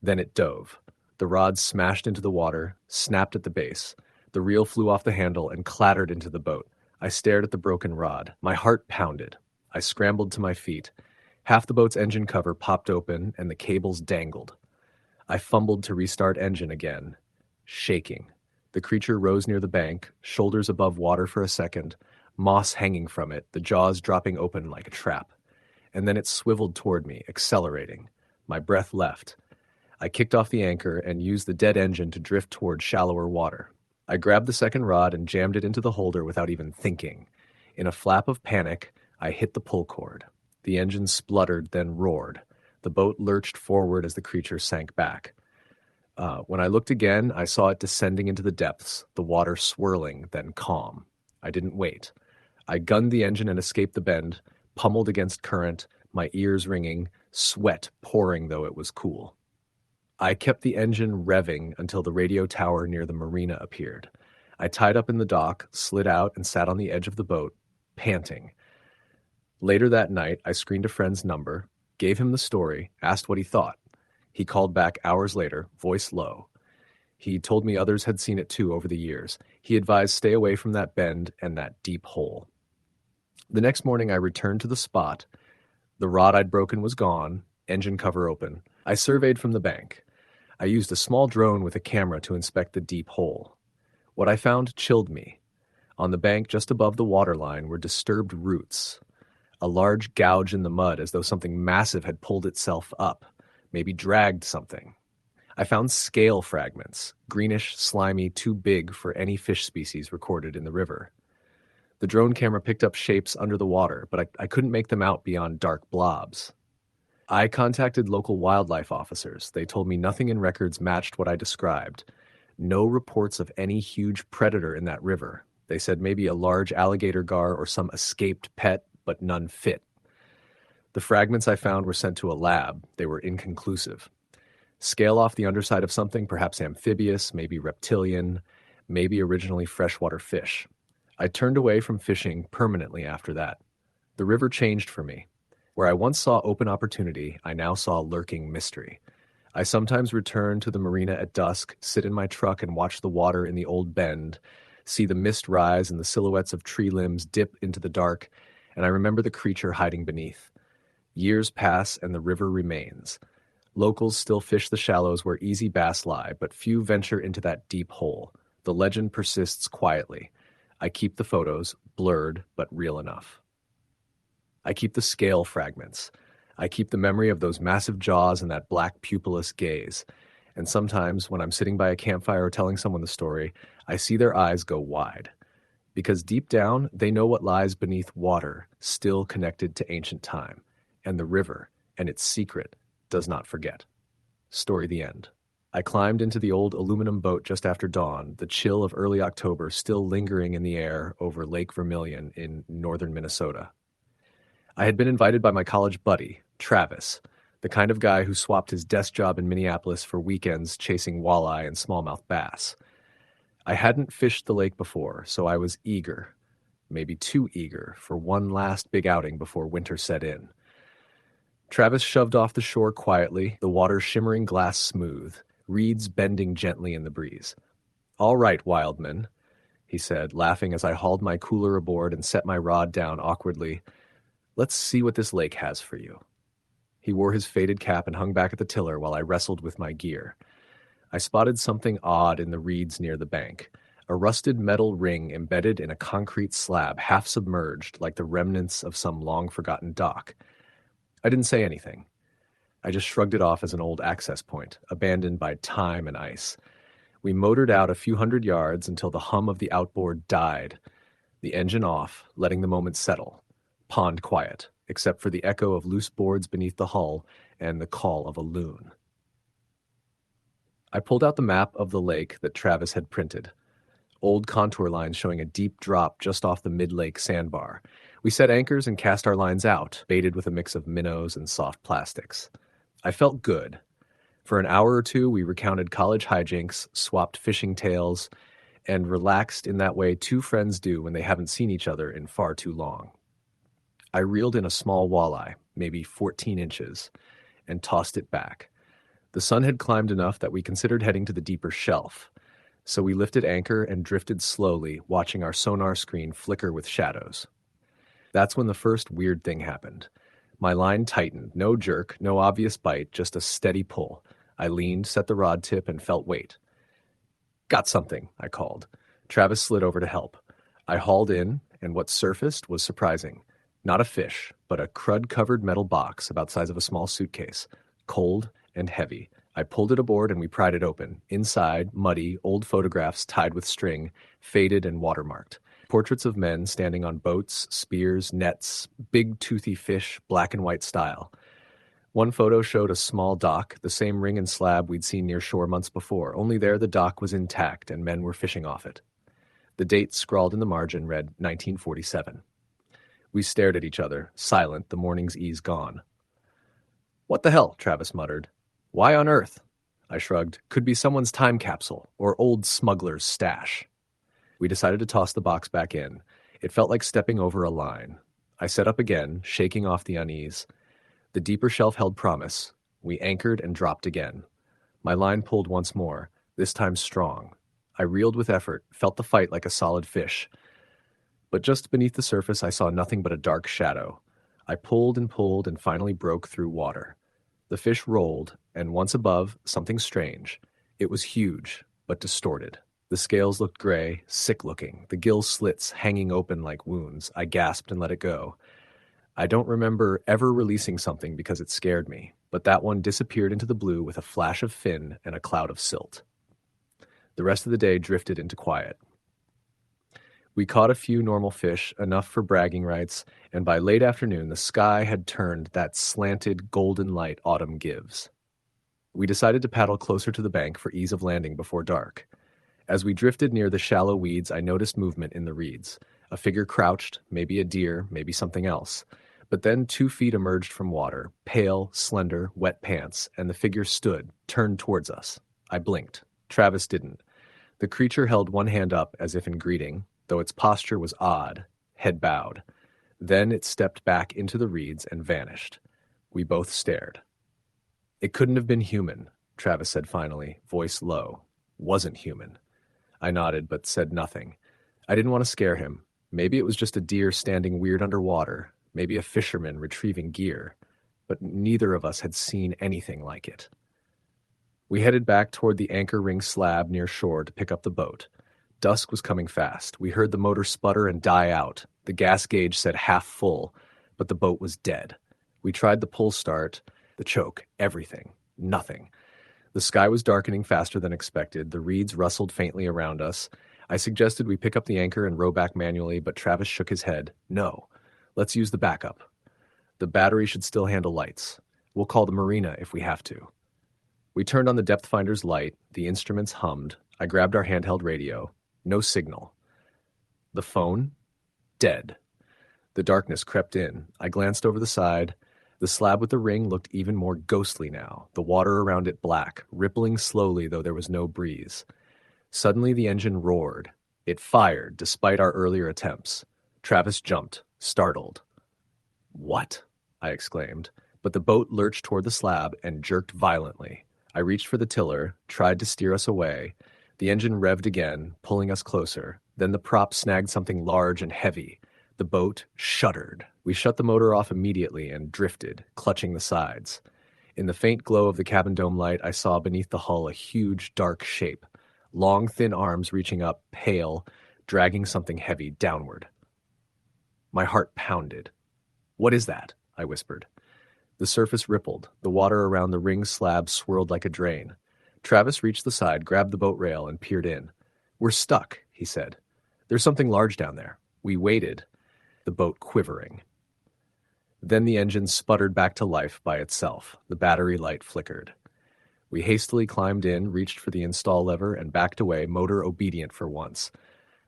Then it dove. The rod smashed into the water, snapped at the base. The reel flew off the handle and clattered into the boat. I stared at the broken rod. My heart pounded. I scrambled to my feet. Half the boat's engine cover popped open and the cables dangled. I fumbled to restart engine again, shaking. The creature rose near the bank, shoulders above water for a second, moss hanging from it, the jaws dropping open like a trap. And then it swiveled toward me, accelerating. My breath left. I kicked off the anchor and used the dead engine to drift toward shallower water. I grabbed the second rod and jammed it into the holder without even thinking. In a flap of panic, I hit the pull cord. The engine spluttered, then roared. The boat lurched forward as the creature sank back. When I looked again, I saw it descending into the depths, the water swirling, then calm. I didn't wait. I gunned the engine and escaped the bend, pummeled against current, my ears ringing, sweat pouring though it was cool. I kept the engine revving until the radio tower near the marina appeared. I tied up in the dock, slid out, and sat on the edge of the boat, panting. Later that night, I screened a friend's number, gave him the story, asked what he thought. He called back hours later, voice low. He told me others had seen it too over the years. He advised stay away from that bend and that deep hole. The next morning I returned to the spot. The rod I'd broken was gone, engine cover open. I surveyed from the bank. I used a small drone with a camera to inspect the deep hole. What I found chilled me. On the bank just above the waterline were disturbed roots. A large gouge in the mud as though something massive had pulled itself up. maybe dragged something. I found scale fragments, greenish, slimy, too big for any fish species recorded in the river. The drone camera picked up shapes under the water, but I couldn't make them out beyond dark blobs. I contacted local wildlife officers. They told me nothing in records matched what I described. No reports of any huge predator in that river. They said maybe a large alligator gar or some escaped pet, but none fit. The fragments I found were sent to a lab. They were inconclusive. Scale off the underside of something, perhaps amphibious, maybe reptilian, maybe originally freshwater fish. I turned away from fishing permanently after that. The river changed for me. Where I once saw open opportunity, I now saw lurking mystery. I sometimes return to the marina at dusk, sit in my truck and watch the water in the old bend, see the mist rise and the silhouettes of tree limbs dip into the dark, and I remember the creature hiding beneath. Years pass and the river remains. Locals still fish the shallows where easy bass lie, but few venture into that deep hole. The legend persists quietly. I keep the photos, blurred but real enough. I keep the scale fragments. I keep the memory of those massive jaws and that black pupilless gaze. And sometimes, when I'm sitting by a campfire or telling someone the story, I see their eyes go wide. Because deep down, they know what lies beneath water, still connected to ancient time. And the river, and its secret, does not forget. Story the end. I climbed into the old aluminum boat just after dawn, the chill of early October still lingering in the air over Lake Vermillion in northern Minnesota. I had been invited by my college buddy, Travis, the kind of guy who swapped his desk job in Minneapolis for weekends chasing walleye and smallmouth bass. I hadn't fished the lake before, so I was eager, maybe too eager, for one last big outing before winter set in. Travis shoved off the shore quietly, the water shimmering glass smooth, reeds bending gently in the breeze. "All right, Wildman," he said, laughing as I hauled my cooler aboard and set my rod down awkwardly. "Let's see what this lake has for you." He wore his faded cap and hung back at the tiller while I wrestled with my gear. I spotted something odd in the reeds near the bank, a rusted metal ring embedded in a concrete slab, half submerged like the remnants of some long-forgotten dock. I didn't say anything. I just shrugged it off as an old access point, abandoned by time and ice. We motored out a few hundred yards until the hum of the outboard died, the engine off, letting the moment settle. Pond quiet, except for the echo of loose boards beneath the hull and the call of a loon. I pulled out the map of the lake that Travis had printed. Old contour lines showing a deep drop just off the mid-lake sandbar. We set anchors and cast our lines out, baited with a mix of minnows and soft plastics. I felt good. For an hour or two, we recounted college hijinks, swapped fishing tales, and relaxed in that way two friends do when they haven't seen each other in far too long. I reeled in a small walleye, maybe 14 inches, and tossed it back. The sun had climbed enough that we considered heading to the deeper shelf, so we lifted anchor and drifted slowly, watching our sonar screen flicker with shadows. That's when the first weird thing happened. My line tightened, no jerk, no obvious bite, just a steady pull. I leaned, set the rod tip, and felt weight. "Got something," I called. Travis slid over to help. I hauled in, and what surfaced was surprising. Not a fish, but a crud-covered metal box about the size of a small suitcase, cold and heavy. I pulled it aboard and we pried it open. Inside, muddy, old photographs tied with string, faded and watermarked. Portraits of men standing on boats, spears, nets, big toothy fish, black and white style. One photo showed a small dock, the same ring and slab we'd seen near shore months before, only there the dock was intact and men were fishing off it. The date scrawled in the margin read 1947. We stared at each other, silent, the morning's ease gone. "What the hell?" Travis muttered. "Why on earth?" I shrugged. "Could be someone's time capsule, or old smuggler's stash." We decided to toss the box back in. It felt like stepping over a line. I set up again, shaking off the unease. The deeper shelf held promise. We anchored and dropped again. My line pulled once more, this time strong. I reeled with effort, felt the fight like a solid fish. But just beneath the surface, I saw nothing but a dark shadow. I pulled and finally broke through water. The fish rolled, and once above, something strange. It was huge, but distorted. The scales looked gray, sick-looking, the gill slits hanging open like wounds. I gasped and let it go. I don't remember ever releasing something because it scared me. but that one disappeared into the blue with a flash of fin and a cloud of silt. The rest of the day drifted into quiet. We caught a few normal fish, enough for bragging rights, and by late afternoon the sky had turned that slanted golden light autumn gives. We decided to paddle closer to the bank for ease of landing before dark. As we drifted near the shallow weeds, I noticed movement in the reeds. A figure crouched, maybe a deer, maybe something else. But then 2 feet emerged from water, pale, slender, wet pants, and the figure stood, turned towards us. I blinked. Travis didn't. The creature held one hand up as if in greeting, though its posture was odd, head bowed. Then it stepped back into the reeds and vanished. We both stared. It couldn't have been human, Travis said finally, voice low. Wasn't human. I nodded but said nothing. I didn't want to scare him. Maybe it was just a deer standing weird underwater, maybe a fisherman retrieving gear, but neither of us had seen anything like it. We headed back toward the anchor ring slab near shore to pick up the boat. Dusk was coming fast. We heard the motor sputter and die out. The gas gauge said half full, but the boat was dead. We tried the pull start, the choke, everything. Nothing. The sky was darkening faster than expected. The reeds rustled faintly around us. I suggested we pick up the anchor and row back manually, but Travis shook his head. No. Let's use the backup. The battery should still handle lights. We'll call the marina if we have to. We turned on the depth finder's light. The instruments hummed. I grabbed our handheld radio. No signal. The phone? Dead. The darkness crept in. I glanced over the side. The slab with the ring looked even more ghostly now, the water around it black, rippling slowly though there was no breeze. Suddenly the engine roared. It fired, despite our earlier attempts. Travis jumped, startled. "What?" I exclaimed, but the boat lurched toward the slab and jerked violently. I reached for the tiller, tried to steer us away. The engine revved again, pulling us closer. Then the prop snagged something large and heavy. The boat shuddered. We shut the motor off immediately and drifted, clutching the sides. In the faint glow of the cabin dome light, I saw beneath the hull a huge, dark shape. Long, thin arms reaching up, pale, dragging something heavy downward. My heart pounded. "What is that?" I whispered. The surface rippled. The water around the ring slab swirled like a drain. Travis reached the side, grabbed the boat rail, and peered in. "We're stuck," he said. "There's something large down there." We waited, the boat quivering. Then the engine sputtered back to life by itself. The battery light flickered. We hastily climbed in, reached for the install lever, and backed away, motor obedient for once.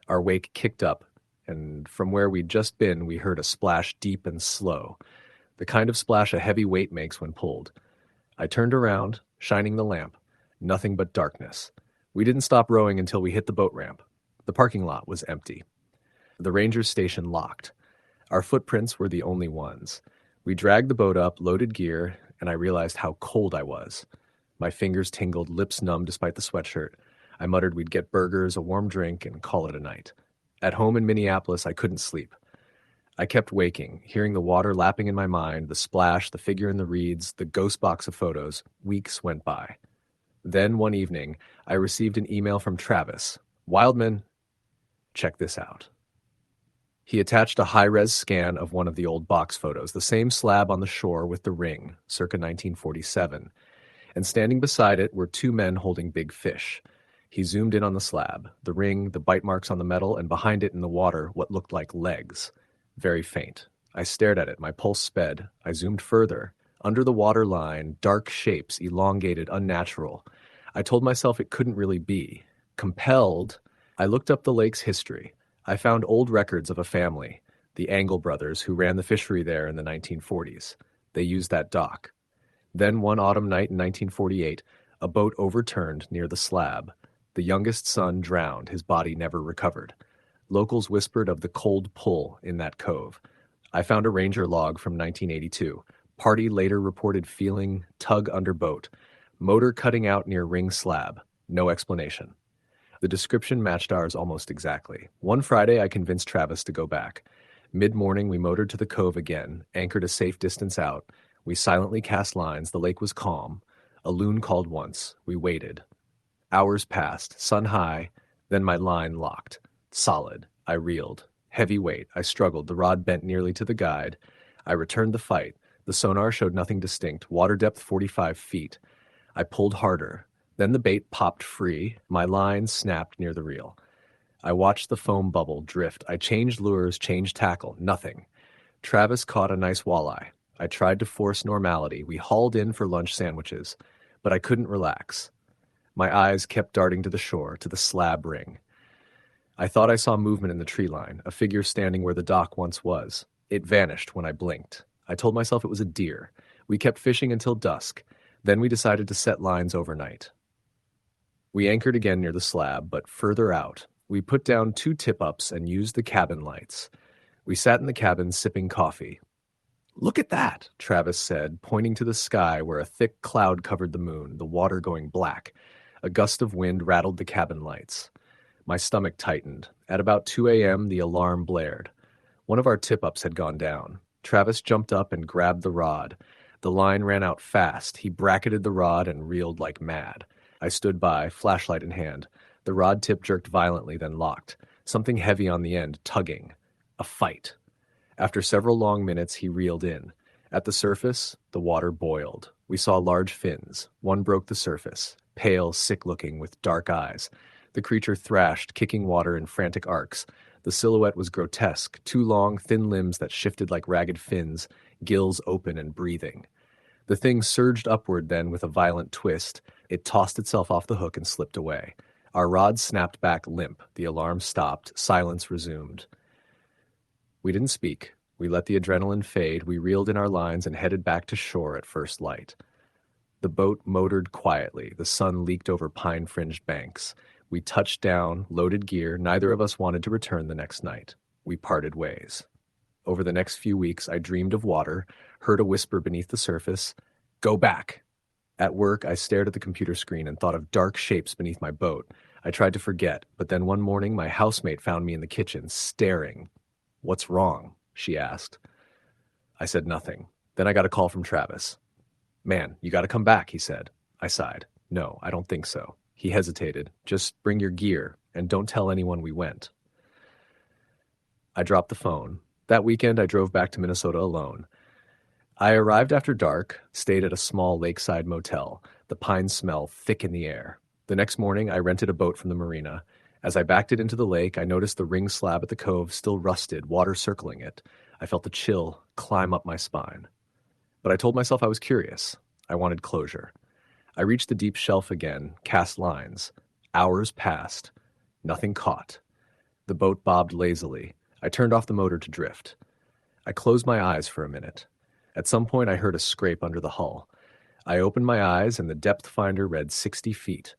Our wake kicked up, and from where we'd just been, we heard a splash deep and slow, the kind of splash a heavy weight makes when pulled. I turned around, shining the lamp. Nothing but darkness. We didn't stop rowing until we hit the boat ramp. The parking lot was empty. The ranger's station locked. Our footprints were the only ones. We dragged the boat up, loaded gear, and I realized how cold I was. My fingers tingled, lips numb despite the sweatshirt. I muttered we'd get burgers, a warm drink, and call it a night. At home in Minneapolis, I couldn't sleep. I kept waking, hearing the water lapping in my mind, the splash, the figure in the reeds, the ghost box of photos. Weeks went by. Then, one evening, I received an email from Travis. "Wildman, check this out." He attached a high-res scan of one of the old box photos, the same slab on the shore with the ring, circa 1947. And standing beside it were 2 men holding big fish. He zoomed in on the slab, the ring, the bite marks on the metal, and behind it in the water, what looked like legs. Very faint. I stared at it, my pulse sped. I zoomed further. Under the water line, dark shapes, elongated, unnatural. I told myself it couldn't really be. Compelled, I looked up the lake's history. I found old records of a family, the Angle brothers, who ran the fishery there in the 1940s. They used that dock. Then one autumn night in 1948, a boat overturned near the slab. The youngest son drowned, his body never recovered. Locals whispered of the cold pull in that cove. I found a ranger log from 1982. Party later reported feeling tug under boat. Motor cutting out near ring slab. No explanation. The description matched ours almost exactly. One Friday, I convinced Travis to go back. Mid-morning, we motored to the cove again, anchored a safe distance out. We silently cast lines. The lake was calm. A loon called once. We waited. Hours passed, sun high. Then my line locked. Solid. I reeled. Heavy weight. I struggled. The rod bent nearly to the guide. I returned the fight. The sonar showed nothing distinct, water depth 45 feet. I pulled harder. Then the bait popped free. My line snapped near the reel. I watched the foam bubble drift. I changed lures, changed tackle. Nothing. Travis caught a nice walleye. I tried to force normality. We hauled in for lunch sandwiches, but I couldn't relax. My eyes kept darting to the shore, to the slab ring. I thought I saw movement in the tree line, a figure standing where the dock once was. It vanished when I blinked. I told myself it was a deer. We kept fishing until dusk. Then we decided to set lines overnight. We anchored again near the slab, but further out. We put down 2 tip-ups and used the cabin lights. We sat in the cabin sipping coffee. "Look at that," Travis said, pointing to the sky where a thick cloud covered the moon, the water going black. A gust of wind rattled the cabin lights. My stomach tightened. At about 2 a.m., the alarm blared. One of our tip-ups had gone down. Travis jumped up and grabbed the rod. The line ran out fast. He bracketed the rod and reeled like mad. I stood by, flashlight in hand. The rod tip jerked violently, then locked. Something heavy on the end, tugging. A fight. After several long minutes, he reeled in. At the surface, the water boiled. We saw large fins. One broke the surface, pale, sick-looking, with dark eyes. The creature thrashed, kicking water in frantic arcs. The silhouette was grotesque, 2 long, thin limbs that shifted like ragged fins, gills open and breathing. The thing surged upward then with a violent twist. It tossed itself off the hook and slipped away. Our rod snapped back limp. The alarm stopped. Silence resumed. We didn't speak. We let the adrenaline fade. We reeled in our lines and headed back to shore at first light. The boat motored quietly. The sun leaked over pine-fringed banks. We touched down, loaded gear. Neither of us wanted to return the next night. We parted ways. Over the next few weeks, I dreamed of water, heard a whisper beneath the surface, "Go back." At work, I stared at the computer screen and thought of dark shapes beneath my boat. I tried to forget, but then one morning my housemate found me in the kitchen, staring. "What's wrong?" she asked. I said nothing. Then I got a call from Travis. "Man, you gotta come back," he said. I sighed. "No, I don't think so." He hesitated. "Just bring your gear, and don't tell anyone we went." I dropped the phone. That weekend, I drove back to Minnesota alone. I arrived after dark, stayed at a small lakeside motel, the pine smell thick in the air. The next morning, I rented a boat from the marina. As I backed it into the lake, I noticed the ring slab at the cove still rusted, water circling it. I felt a chill climb up my spine. But I told myself I was curious. I wanted closure. I reached the deep shelf again, cast lines. Hours passed. Nothing caught. The boat bobbed lazily. I turned off the motor to drift. I closed my eyes for a minute. At some point, I heard a scrape under the hull. I opened my eyes, and the depth finder read 60 feet.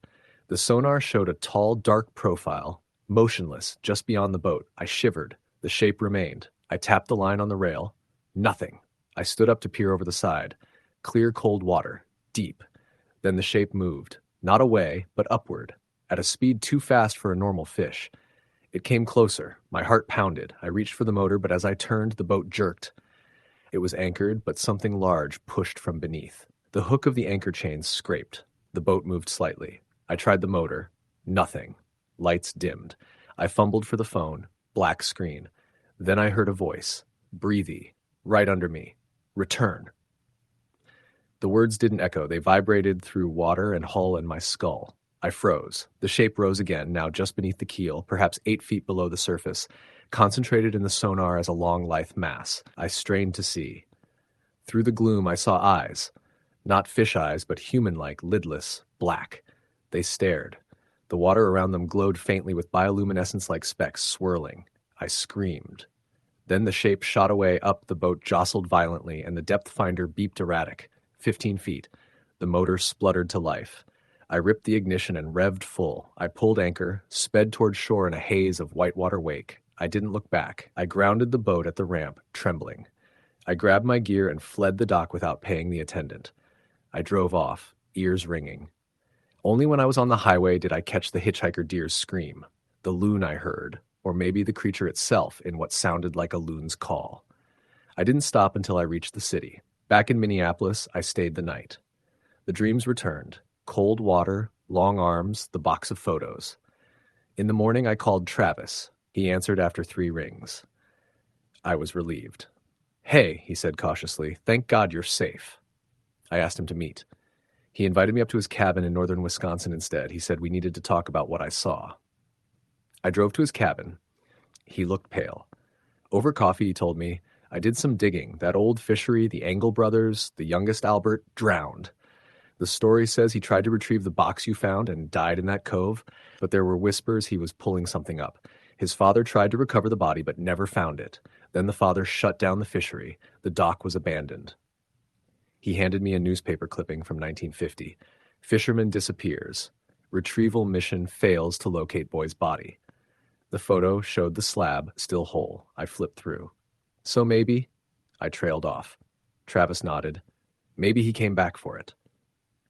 The sonar showed a tall, dark profile, motionless, just beyond the boat. I shivered. The shape remained. I tapped the line on the rail. Nothing. I stood up to peer over the side. Clear, cold water. Deep. Then the shape moved. Not away, but upward. At a speed too fast for a normal fish. It came closer. My heart pounded. I reached for the motor, but as I turned, the boat jerked. It was anchored, but something large pushed from beneath. The hook of the anchor chain scraped. The boat moved slightly. I tried the motor. Nothing. Lights dimmed. I fumbled for the phone. Black screen. Then I heard a voice. Breathy. Right under me. "Return." The words didn't echo. They vibrated through water and hull and my skull. I froze. The shape rose again, now just beneath the keel, perhaps 8 feet below the surface, concentrated in the sonar as a long, lithe mass. I strained to see. Through the gloom, I saw eyes. Not fish eyes, but human-like, lidless, black. They stared. The water around them glowed faintly with bioluminescence like specks swirling. I screamed. Then the shape shot away up, the boat jostled violently, and the depth finder beeped erratic. 15 feet. The motor spluttered to life. I ripped the ignition and revved full. I pulled anchor, sped toward shore in a haze of whitewater wake. I didn't look back. I grounded the boat at the ramp, trembling. I grabbed my gear and fled the dock without paying the attendant. I drove off, ears ringing. Only when I was on the highway did I catch the hitchhiker deer's scream, the loon I heard, or maybe the creature itself in what sounded like a loon's call. I didn't stop until I reached the city. Back in Minneapolis, I stayed the night. The dreams returned. Cold water, long arms, the box of photos. In the morning, I called Travis. He answered after 3 rings. I was relieved. "Hey," he said cautiously, "thank God you're safe." I asked him to meet. He invited me up to his cabin in northern Wisconsin instead. He said we needed to talk about what I saw. I drove to his cabin. He looked pale. Over coffee, he told me, "I did some digging. That old fishery, the Angle brothers, the youngest Albert, drowned. The story says he tried to retrieve the box you found and died in that cove, but there were whispers he was pulling something up. His father tried to recover the body but never found it. Then the father shut down the fishery. The dock was abandoned." He handed me a newspaper clipping from 1950. "Fisherman disappears. Retrieval mission fails to locate boy's body." The photo showed the slab still whole. I flipped through. "So maybe?" I trailed off. Travis nodded. "Maybe he came back for it."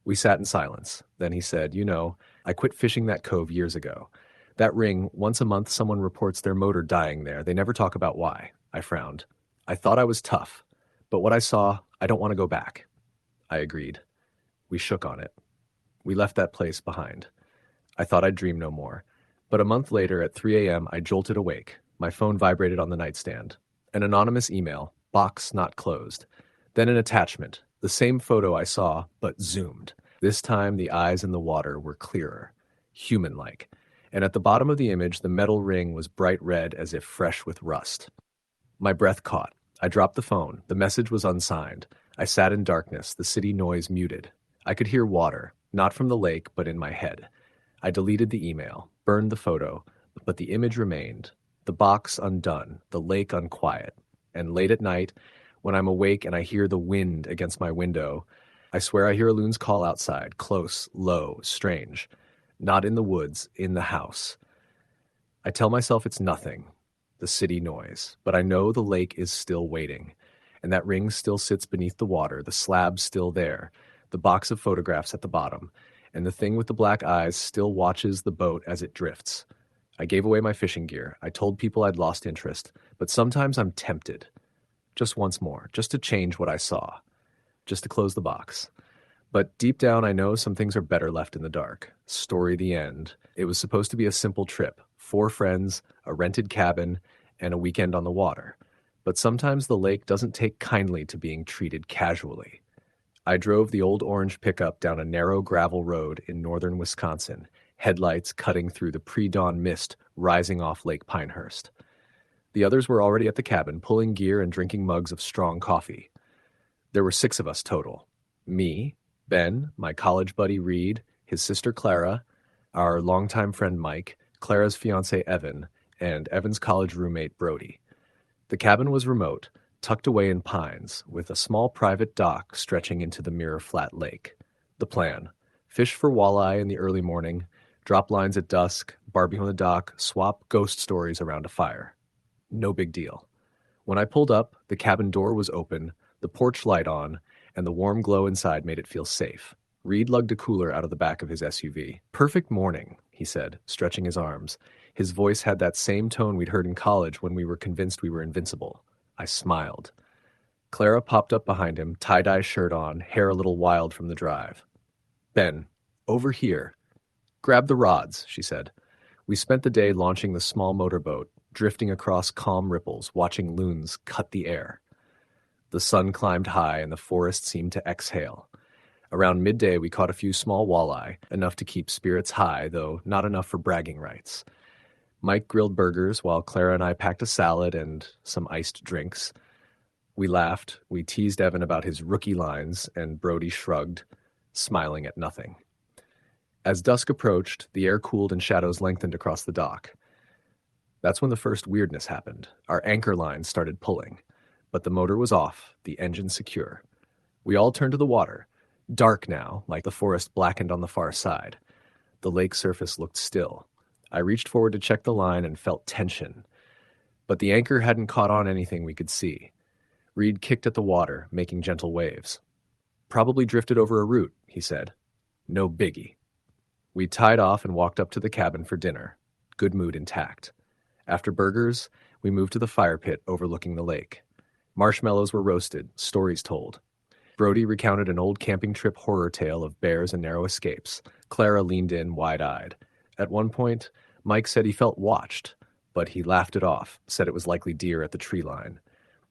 We sat in silence. Then he said, I quit fishing that cove years ago. That ring, once a month someone reports their motor dying there. They never talk about why." I frowned. "I thought I was tough, but what I saw, I don't want to go back." I agreed. We shook on it. We left that place behind. I thought I'd dream no more. But a month later at 3 a.m., I jolted awake. My phone vibrated on the nightstand. An anonymous email, box not closed. Then an attachment, the same photo I saw, but zoomed. This time the eyes in the water were clearer, human-like. And at the bottom of the image, the metal ring was bright red as if fresh with rust. My breath caught. I dropped the phone. The message was unsigned. I sat in darkness, the city noise muted. I could hear water, not from the lake, but in my head. I deleted the email, burned the photo, but the image remained. The box undone, the lake unquiet. And late at night, when I'm awake and I hear the wind against my window, I swear I hear a loon's call outside, close, low, strange. Not in the woods, in the house. I tell myself it's nothing, the city noise, but I know the lake is still waiting. And that ring still sits beneath the water, the slab still there, the box of photographs at the bottom, and the thing with the black eyes still watches the boat as it drifts. I gave away my fishing gear. I told people I'd lost interest, but sometimes I'm tempted. Just once more, just to change what I saw, just to close the box. But deep down, I know some things are better left in the dark. Story the end. It was supposed to be a simple trip. 4 friends, a rented cabin, and a weekend on the water. But sometimes the lake doesn't take kindly to being treated casually. I drove the old orange pickup down a narrow gravel road in northern Wisconsin, headlights cutting through the pre-dawn mist rising off Lake Pinehurst. The others were already at the cabin, pulling gear and drinking mugs of strong coffee. There were 6 of us total. Me, Ben, my college buddy Reed, his sister Clara, our longtime friend Mike, Clara's fiancé Evan, and Evan's college roommate Brody. The cabin was remote, tucked away in pines, with a small private dock stretching into the mirror flat lake. The plan: fish for walleye in the early morning, drop lines at dusk, barbecue on the dock, swap ghost stories around a fire. No big deal. When I pulled up, the cabin door was open, the porch light on, and the warm glow inside made it feel safe. Reed lugged a cooler out of the back of his SUV. "Perfect morning," he said, stretching his arms. His voice had that same tone we'd heard in college when we were convinced we were invincible. I smiled. Clara popped up behind him, tie-dye shirt on, hair a little wild from the drive. "Ben, over here." "Grab the rods," she said. We spent the day launching the small motorboat, drifting across calm ripples, watching loons cut the air. The sun climbed high and the forest seemed to exhale. Around midday, we caught a few small walleye, enough to keep spirits high, though not enough for bragging rights. Mike grilled burgers while Clara and I packed a salad and some iced drinks. We laughed, we teased Evan about his rookie lines, and Brody shrugged, smiling at nothing. As dusk approached, the air cooled and shadows lengthened across the dock. That's when the first weirdness happened. Our anchor line started pulling, but the motor was off, the engine secure. We all turned to the water. Dark now, like the forest blackened on the far side. The lake surface looked still. I reached forward to check the line and felt tension. But the anchor hadn't caught on anything we could see. Reed kicked at the water, making gentle waves. "Probably drifted over a root," he said. "No biggie." We tied off and walked up to the cabin for dinner, good mood intact. After burgers, we moved to the fire pit overlooking the lake. Marshmallows were roasted, stories told. Brody recounted an old camping trip horror tale of bears and narrow escapes. Clara leaned in, wide-eyed. At one point, Mike said he felt watched, but he laughed it off, said it was likely deer at the tree line.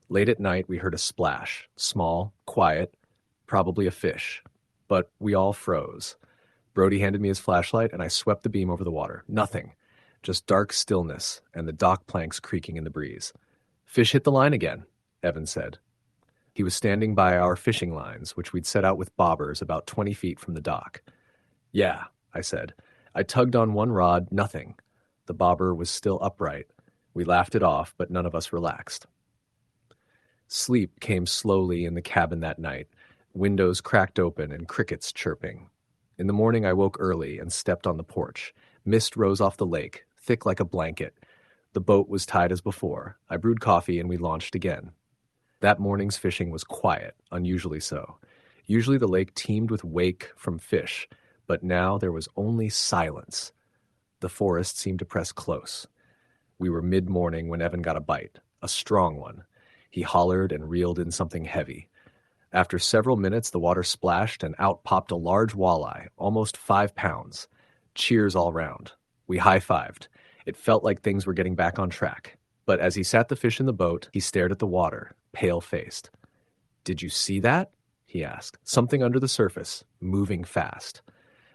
Late at night, we heard a splash. Small, quiet, probably a fish. But we all froze. Brody handed me his flashlight, and I swept the beam over the water. Nothing. Just dark stillness and the dock planks creaking in the breeze. Fish hit the line again, Evan said. He was standing by our fishing lines, which we'd set out with bobbers about 20 feet from the dock. Yeah, I said. I tugged on one rod, nothing. The bobber was still upright. We laughed it off, but none of us relaxed. Sleep came slowly in the cabin that night, windows cracked open and crickets chirping. In the morning I woke early and stepped on the porch. Mist rose off the lake, thick like a blanket. The boat was tied as before. I brewed coffee and we launched again. That morning's fishing was quiet, unusually so. Usually the lake teemed with wake from fish, but now there was only silence. The forest seemed to press close. We were mid-morning when Evan got a bite, a strong one. He hollered and reeled in something heavy. After several minutes, the water splashed and out popped a large walleye, almost 5 pounds. Cheers all round. We high-fived. It felt like things were getting back on track. But as he sat the fish in the boat, he stared at the water, pale-faced. "Did you see that?" he asked. Something under the surface, moving fast.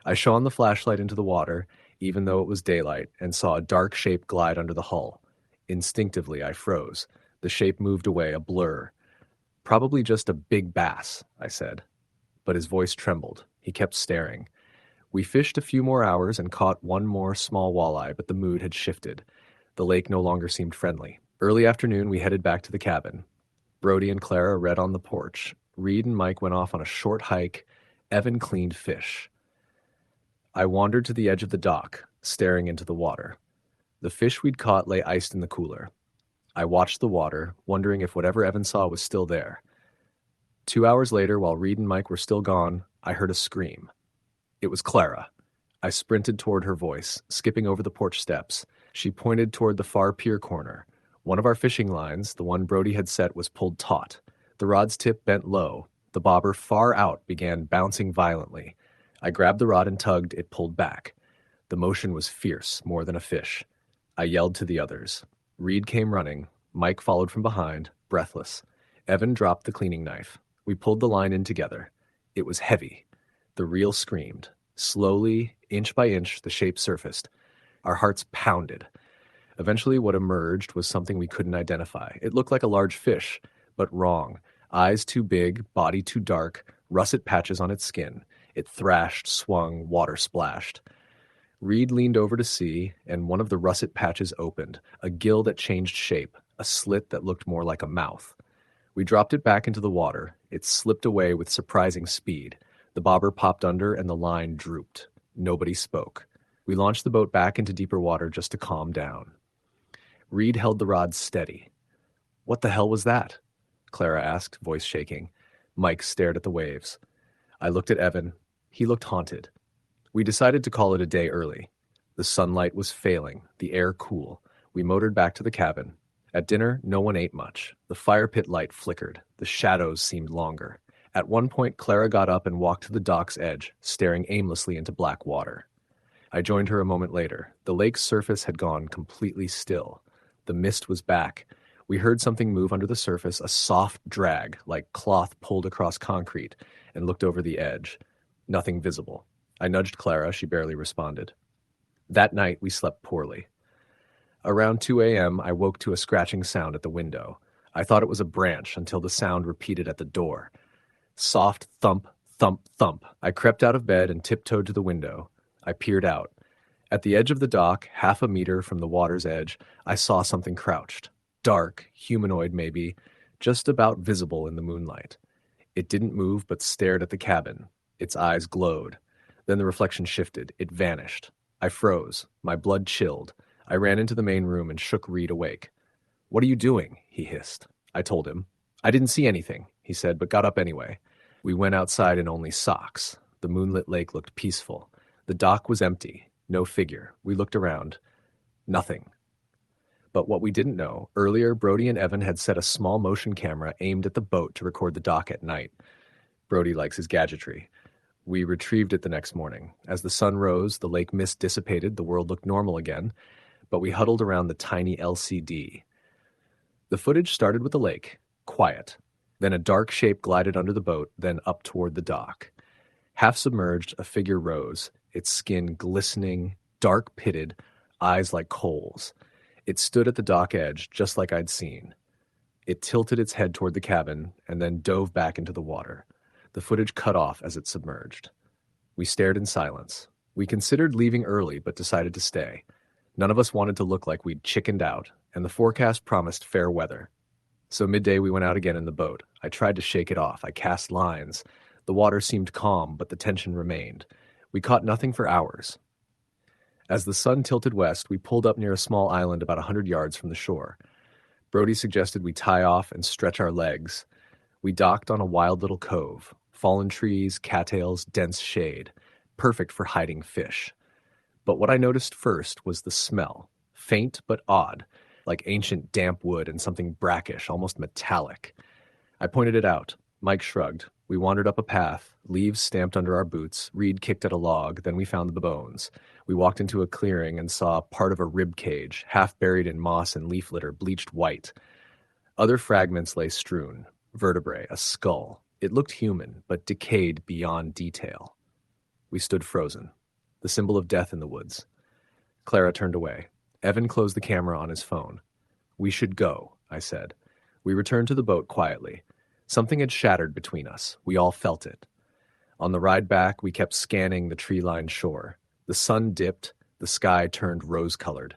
I shone the flashlight into the water, even though it was daylight, and saw a dark shape glide under the hull. Instinctively, I froze. The shape moved away, a blur. "Probably just a big bass," I said. But his voice trembled. He kept staring. We fished a few more hours and caught one more small walleye, but the mood had shifted. The lake no longer seemed friendly. Early afternoon, we headed back to the cabin. Brody and Clara read on the porch. Reed and Mike went off on a short hike. Evan cleaned fish. I wandered to the edge of the dock, staring into the water. The fish we'd caught lay iced in the cooler. I watched the water, wondering if whatever Evan saw was still there. 2 hours later, while Reed and Mike were still gone, I heard a scream. It was Clara. I sprinted toward her voice, skipping over the porch steps. She pointed toward the far pier corner. One of our fishing lines, the one Brody had set, was pulled taut. The rod's tip bent low. The bobber far out began bouncing violently. I grabbed the rod and tugged, it pulled back. The motion was fierce, more than a fish. I yelled to the others. Reed came running. Mike followed from behind, breathless. Evan dropped the cleaning knife. We pulled the line in together. It was heavy. The reel screamed. Slowly, inch by inch, the shape surfaced. Our hearts pounded. Eventually, what emerged was something we couldn't identify. It looked like a large fish, but wrong. Eyes too big, body too dark, russet patches on its skin. It thrashed, swung, water splashed. Reed leaned over to see, and one of the russet patches opened, a gill that changed shape, a slit that looked more like a mouth. We dropped it back into the water. It slipped away with surprising speed. The bobber popped under, and the line drooped. Nobody spoke. We launched the boat back into deeper water just to calm down. Reed held the rod steady. "What the hell was that?" Clara asked, voice shaking. Mike stared at the waves. I looked at Evan. He looked haunted. We decided to call it a day early. The sunlight was failing, the air cool. We motored back to the cabin. At dinner, no one ate much. The fire pit light flickered. The shadows seemed longer. At one point, Clara got up and walked to the dock's edge, staring aimlessly into black water. I joined her a moment later. The lake's surface had gone completely still. The mist was back. We heard something move under the surface, a soft drag, like cloth pulled across concrete, and looked over the edge. Nothing visible. I nudged Clara. She barely responded. That night, we slept poorly. Around 2 a.m., I woke to a scratching sound at the window. I thought it was a branch until the sound repeated at the door. Soft thump, thump, thump. I crept out of bed and tiptoed to the window. I peered out. At the edge of the dock, 1/2 meter from the water's edge, I saw something crouched. Dark, humanoid maybe, just about visible in the moonlight. It didn't move but stared at the cabin. Its eyes glowed. Then the reflection shifted. It vanished. I froze. My blood chilled. I ran into the main room and shook Reed awake. "What are you doing?" he hissed. I told him. "I didn't see anything," he said, but got up anyway. We went outside in only socks. The moonlit lake looked peaceful. The dock was empty. No figure. We looked around. Nothing. But what we didn't know, earlier Brody and Evan had set a small motion camera aimed at the boat to record the dock at night. Brody likes his gadgetry. We retrieved it the next morning. As the sun rose, the lake mist dissipated, the world looked normal again, but we huddled around the tiny LCD. The footage started with the lake, Quiet. Then a dark shape glided under the boat, then up toward the dock. Half submerged, a figure rose, its skin glistening, dark-pitted, eyes like coals. It stood at the dock edge, just like I'd seen. It tilted its head toward the cabin, and then dove back into the water. The footage cut off as it submerged. We stared in silence. We considered leaving early, but decided to stay. None of us wanted to look like we'd chickened out, and the forecast promised fair weather. So midday we went out again in the boat. I tried to shake it off. I cast lines. The water seemed calm, but the tension remained. We caught nothing for hours. As the sun tilted west, we pulled up near a small island about 100 yards from the shore. Brody suggested we tie off and stretch our legs. We docked on a wild little cove. Fallen trees, cattails, dense shade. Perfect for hiding fish. But what I noticed first was the smell. Faint but odd, like ancient damp wood and something brackish, almost metallic. I pointed it out. Mike shrugged. We wandered up a path, leaves stamped under our boots. Reed kicked at a log, then we found the bones. We walked into a clearing and saw part of a rib cage, half buried in moss and leaf litter, bleached white. Other fragments lay strewn. Vertebrae, a skull. It looked human, but decayed beyond detail. We stood frozen, the symbol of death in the woods. Clara turned away. Evan closed the camera on his phone. "We should go," I said. We returned to the boat quietly. Something had shattered between us. We all felt it. On the ride back, we kept scanning the tree-lined shore. The sun dipped, the sky turned rose-colored.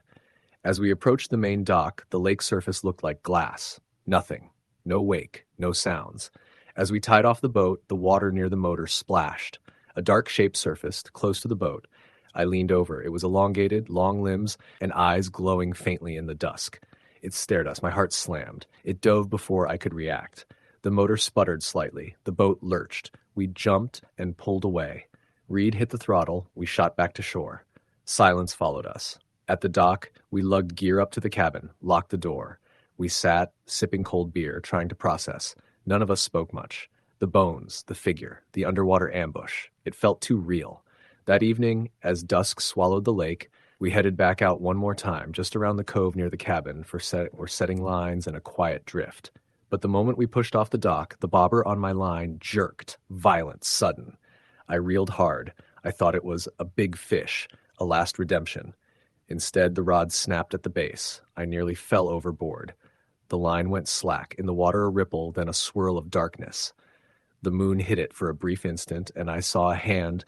As we approached the main dock, the lake surface looked like glass. Nothing. No wake, no sounds. As we tied off the boat, the water near the motor splashed. A dark shape surfaced, close to the boat. I leaned over. It was elongated, long limbs, and eyes glowing faintly in the dusk. It stared us. My heart slammed. It dove before I could react. The motor sputtered slightly. The boat lurched. We jumped and pulled away. Reed hit the throttle. We shot back to shore. Silence followed us. At the dock, we lugged gear up to the cabin, locked the door. We sat, sipping cold beer, trying to process. None of us spoke much. The bones, the figure, the underwater ambush. It felt too real. That evening, as dusk swallowed the lake, we headed back out one more time, just around the cove near the cabin, for setting lines and a quiet drift. But the moment we pushed off the dock, the bobber on my line jerked, violent, sudden. I reeled hard. I thought it was a big fish, a last redemption. Instead, the rod snapped at the base. I nearly fell overboard. The line went slack, in the water a ripple, then a swirl of darkness. The moon hit it for a brief instant, and I saw a hand,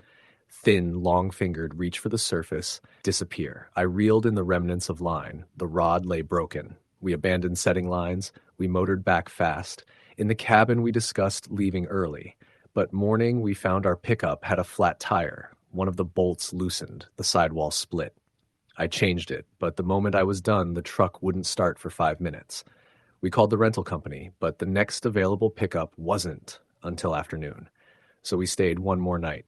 thin, long-fingered, reach for the surface, disappear. I reeled in the remnants of line. The rod lay broken. We abandoned setting lines. We motored back fast. In the cabin, we discussed leaving early. But morning, we found our pickup had a flat tire. One of the bolts loosened. The sidewall split. I changed it, but the moment I was done, the truck wouldn't start for 5 minutes. We called the rental company, but the next available pickup wasn't until afternoon. So we stayed one more night.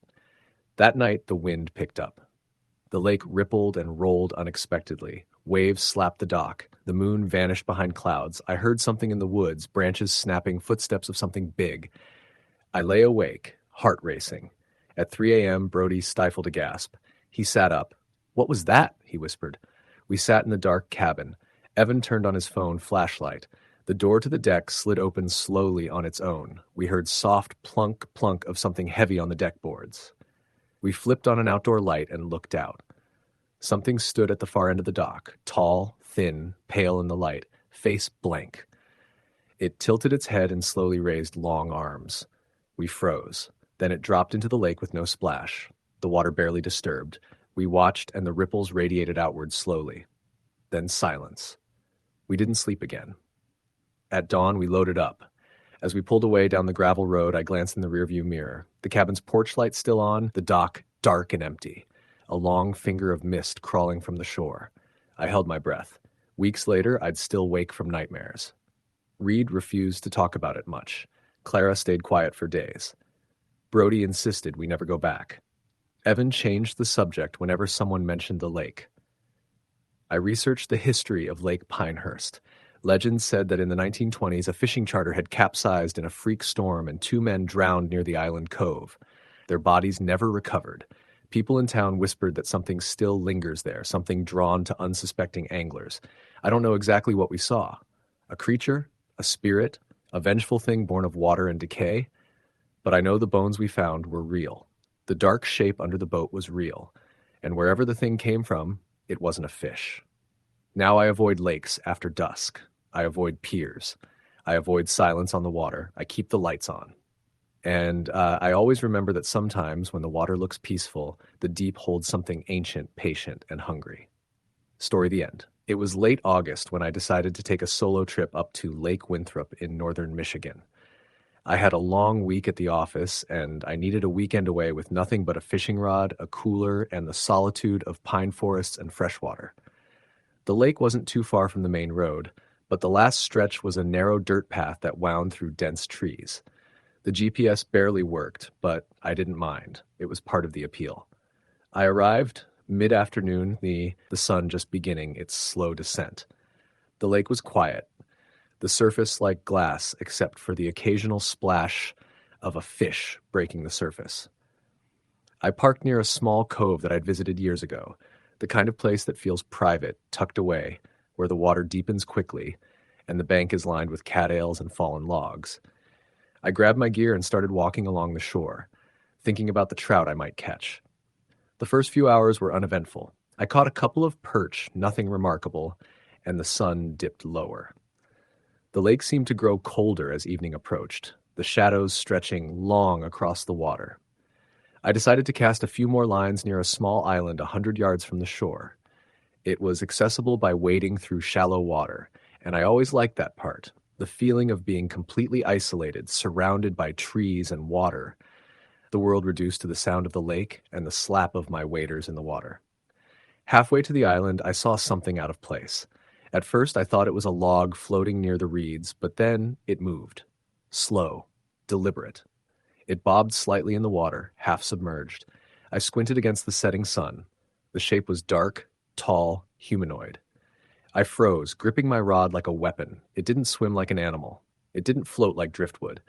That night, the wind picked up. The lake rippled and rolled unexpectedly. Waves slapped the dock. The moon vanished behind clouds. I heard something in the woods, branches snapping, footsteps of something big. I lay awake, heart racing. At 3 a.m., Brody stifled a gasp. He sat up. "What was that?" he whispered. We sat in the dark cabin. Evan turned on his phone flashlight. The door to the deck slid open slowly on its own. We heard soft plunk, plunk of something heavy on the deck boards. We flipped on an outdoor light and looked out. Something stood at the far end of the dock, tall, thin, pale in the light, face blank. It tilted its head and slowly raised long arms. We froze. Then it dropped into the lake with no splash. The water barely disturbed. We watched, and the ripples radiated outward slowly. Then silence. We didn't sleep again. At dawn, we loaded up. As we pulled away down the gravel road, I glanced in the rearview mirror. The cabin's porch light still on, the dock dark and empty. A long finger of mist crawling from the shore. I held my breath. Weeks later, I'd still wake from nightmares. Reed refused to talk about it much. Clara stayed quiet for days. Brody insisted we never go back. Evan changed the subject whenever someone mentioned the lake. I researched the history of Lake Pinehurst. Legend said that in the 1920s, a fishing charter had capsized in a freak storm and 2 men drowned near the island cove. Their bodies never recovered. People in town whispered that something still lingers there, something drawn to unsuspecting anglers. I don't know exactly what we saw. A creature? A spirit? A vengeful thing born of water and decay, but I know the bones we found were real. The dark shape under the boat was real, and wherever the thing came from, it wasn't a fish. Now I avoid lakes after dusk. I avoid piers. I avoid silence on the water. I keep the lights on. And I always remember that sometimes when the water looks peaceful, the deep holds something ancient, patient, and hungry. Story the end. It was late August when I decided to take a solo trip up to Lake Winthrop in northern Michigan. I had a long week at the office, and I needed a weekend away with nothing but a fishing rod, a cooler, and the solitude of pine forests and freshwater. The lake wasn't too far from the main road, but the last stretch was a narrow dirt path that wound through dense trees. The GPS barely worked, but I didn't mind. It was part of the appeal. I arrived mid-afternoon, the sun just beginning its slow descent. The lake was quiet, the surface like glass except for the occasional splash of a fish breaking the surface. I parked near a small cove that I'd visited years ago, the kind of place that feels private, tucked away, where the water deepens quickly, and the bank is lined with cattails and fallen logs. I grabbed my gear and started walking along the shore, thinking about the trout I might catch. The first few hours were uneventful. I caught a couple of perch, nothing remarkable, and the sun dipped lower. The lake seemed to grow colder as evening approached, the shadows stretching long across the water. I decided to cast a few more lines near a small island 100 yards from the shore. It was accessible by wading through shallow water, and I always liked that part, the feeling of being completely isolated, surrounded by trees and water, the world reduced to the sound of the lake and the slap of my waders in the water. Halfway to the island, I saw something out of place. At first, I thought it was a log floating near the reeds, but then it moved. Slow, deliberate. It bobbed slightly in the water, half submerged. I squinted against the setting sun. The shape was dark, tall, humanoid. I froze, gripping my rod like a weapon. It didn't swim like an animal. It didn't float like driftwood.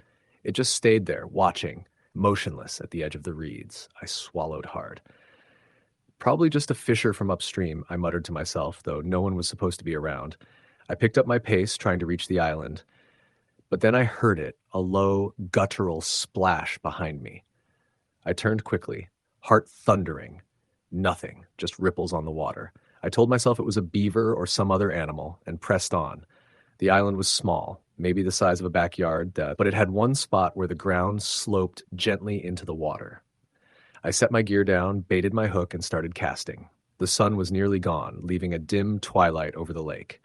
It just stayed there, watching, motionless at the edge of the reeds. I swallowed hard. Probably just a fisher from upstream, I muttered to myself, though no one was supposed to be around. I picked up my pace, trying to reach the island. But then I heard it, a low, guttural splash behind me. I turned quickly, heart thundering. Nothing, just ripples on the water. I told myself it was a beaver or some other animal, and pressed on. The island was small, maybe the size of a backyard, but it had one spot where the ground sloped gently into the water. I set my gear down, baited my hook, and started casting. The sun was nearly gone, leaving a dim twilight over the lake.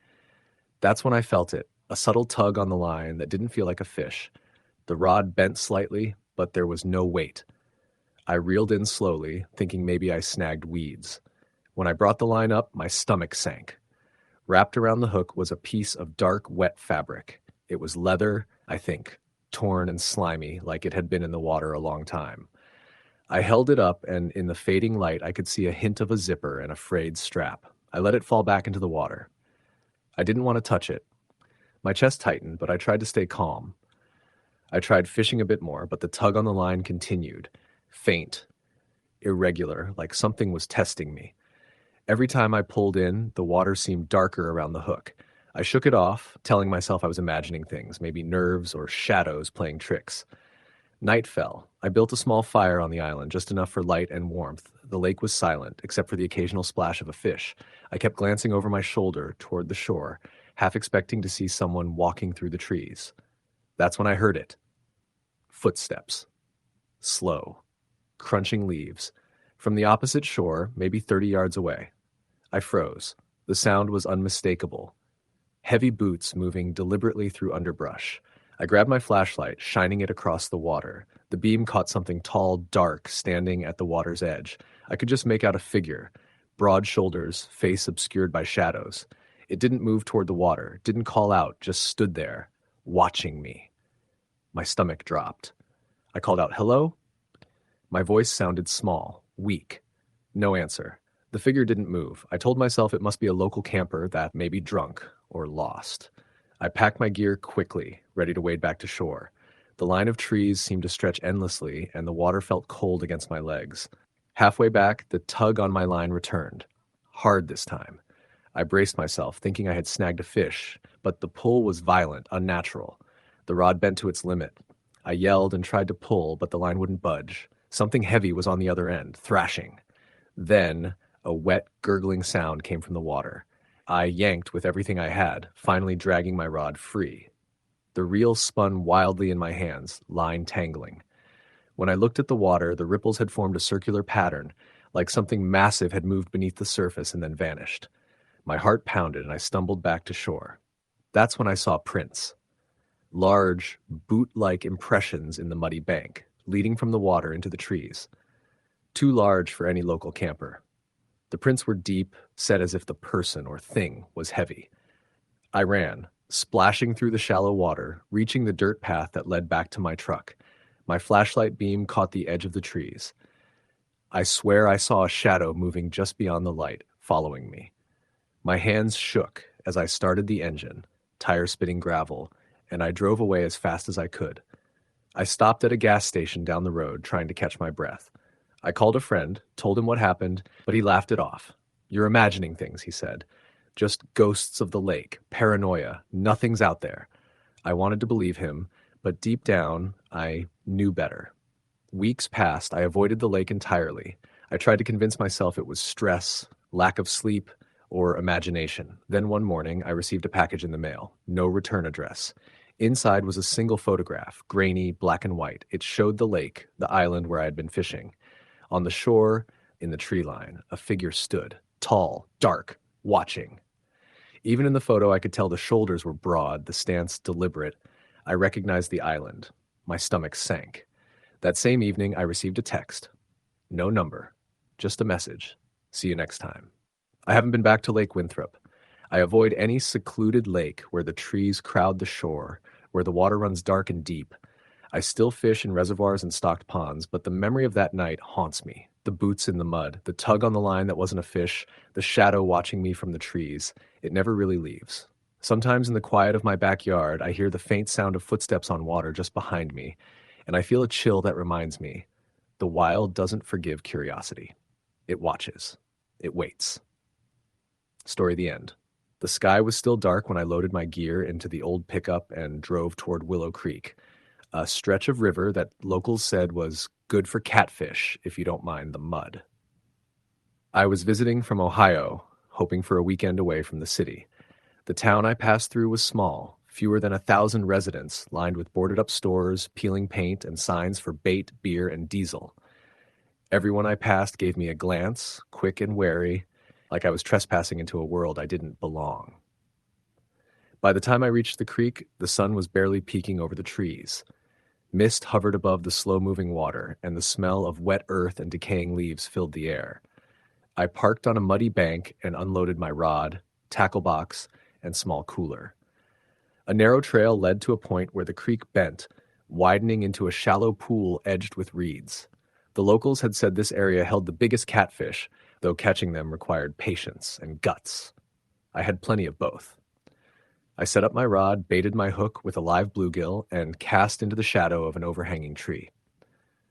That's when I felt it, a subtle tug on the line that didn't feel like a fish. The rod bent slightly, but there was no weight. I reeled in slowly, thinking maybe I snagged weeds. When I brought the line up, my stomach sank. Wrapped around the hook was a piece of dark, wet fabric. It was leather, I think, torn and slimy, like it had been in the water a long time. I held it up, and in the fading light, I could see a hint of a zipper and a frayed strap. I let it fall back into the water. I didn't want to touch it. My chest tightened, but I tried to stay calm. I tried fishing a bit more, but the tug on the line continued. Faint, irregular, like something was testing me. Every time I pulled in, the water seemed darker around the hook. I shook it off, telling myself I was imagining things, maybe nerves or shadows playing tricks. Night fell. I built a small fire on the island, just enough for light and warmth. The lake was silent, except for the occasional splash of a fish. I kept glancing over my shoulder toward the shore, half expecting to see someone walking through the trees. That's when I heard it. Footsteps. Slow. Crunching leaves. From the opposite shore, maybe 30 yards away. I froze. The sound was unmistakable. Heavy boots moving deliberately through underbrush. I grabbed my flashlight, shining it across the water. The beam caught something tall, dark, standing at the water's edge. I could just make out a figure. Broad shoulders, face obscured by shadows. It didn't move toward the water, didn't call out, just stood there, watching me. My stomach dropped. I called out, "Hello?" My voice sounded small, weak. No answer. The figure didn't move. I told myself it must be a local camper that may be drunk or lost. I packed my gear quickly, ready to wade back to shore. The line of trees seemed to stretch endlessly, and the water felt cold against my legs. Halfway back, the tug on my line returned. Hard this time. I braced myself, thinking I had snagged a fish, but the pull was violent, unnatural. The rod bent to its limit. I yelled and tried to pull, but the line wouldn't budge. Something heavy was on the other end, thrashing. Then, a wet, gurgling sound came from the water. I yanked with everything I had, finally dragging my rod free. The reel spun wildly in my hands, line tangling. When I looked at the water, the ripples had formed a circular pattern, like something massive had moved beneath the surface and then vanished. My heart pounded and I stumbled back to shore. That's when I saw prints. Large, boot-like impressions in the muddy bank, leading from the water into the trees. Too large for any local camper. The prints were deep, set as if the person or thing was heavy. I ran, splashing through the shallow water, reaching the dirt path that led back to my truck. My flashlight beam caught the edge of the trees. I swear I saw a shadow moving just beyond the light, following me. My hands shook as I started the engine, tires spitting gravel, and I drove away as fast as I could. I stopped at a gas station down the road, trying to catch my breath. I called a friend, told him what happened, but he laughed it off. "You're imagining things," he said. "Just ghosts of the lake, paranoia, nothing's out there." I wanted to believe him, but deep down, I knew better. Weeks passed, I avoided the lake entirely. I tried to convince myself it was stress, lack of sleep, or imagination. Then one morning, I received a package in the mail. No return address. Inside was a single photograph, grainy, black and white. It showed the lake, the island where I had been fishing. On the shore, in the tree line, a figure stood, tall, dark, watching. Even in the photo, I could tell the shoulders were broad, the stance deliberate. I recognized the island. My stomach sank. That same evening, I received a text. No number, just a message. "See you next time." I haven't been back to Lake Winthrop. I avoid any secluded lake where the trees crowd the shore, where the water runs dark and deep. I still fish in reservoirs and stocked ponds, but the memory of that night haunts me. The boots in the mud, the tug on the line that wasn't a fish, the shadow watching me from the trees. It never really leaves. Sometimes in the quiet of my backyard, I hear the faint sound of footsteps on water just behind me, and I feel a chill that reminds me, the wild doesn't forgive curiosity. It watches. It waits. Story the end. The sky was still dark when I loaded my gear into the old pickup and drove toward Willow Creek, a stretch of river that locals said was good for catfish if you don't mind the mud. I was visiting from Ohio, hoping for a weekend away from the city. The town I passed through was small, fewer than 1,000 residents, lined with boarded-up stores, peeling paint, and signs for bait, beer, and diesel. Everyone I passed gave me a glance, quick and wary, like I was trespassing into a world I didn't belong. By the time I reached the creek, the sun was barely peeking over the trees. Mist hovered above the slow-moving water, and the smell of wet earth and decaying leaves filled the air. I parked on a muddy bank and unloaded my rod, tackle box, and small cooler. A narrow trail led to a point where the creek bent, widening into a shallow pool edged with reeds. The locals had said this area held the biggest catfish, though catching them required patience and guts. I had plenty of both. I set up my rod, baited my hook with a live bluegill, and cast into the shadow of an overhanging tree.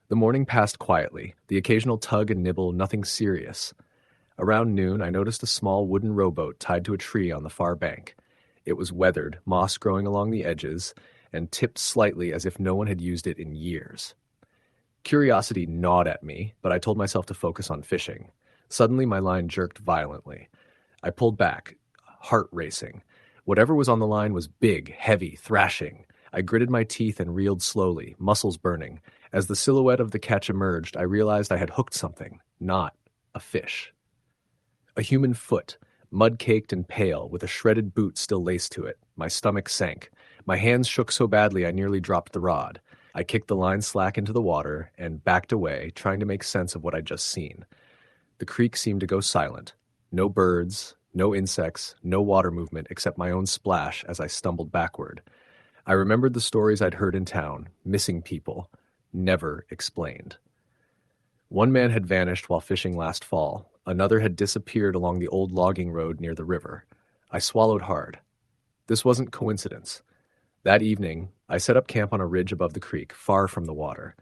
The morning passed quietly, the occasional tug and nibble, nothing serious. Around noon, I noticed a small wooden rowboat tied to a tree on the far bank. It was weathered, moss growing along the edges, and tipped slightly as if no one had used it in years. Curiosity gnawed at me, but I told myself to focus on fishing. Suddenly, my line jerked violently. I pulled back, heart racing. Whatever was on the line was big, heavy, thrashing. I gritted my teeth and reeled slowly, muscles burning. As the silhouette of the catch emerged, I realized I had hooked something, not a fish. A human foot, mud-caked and pale, with a shredded boot still laced to it. My stomach sank. My hands shook so badly I nearly dropped the rod. I kicked the line slack into the water and backed away, trying to make sense of what I'd just seen. The creek seemed to go silent. No birds, no insects, no water movement except my own splash as I stumbled backward. I remembered the stories I'd heard in town, missing people, never explained. One man had vanished while fishing last fall. Another had disappeared along the old logging road near the river. I swallowed hard. This wasn't coincidence. That evening, I set up camp on a ridge above the creek, far from the water.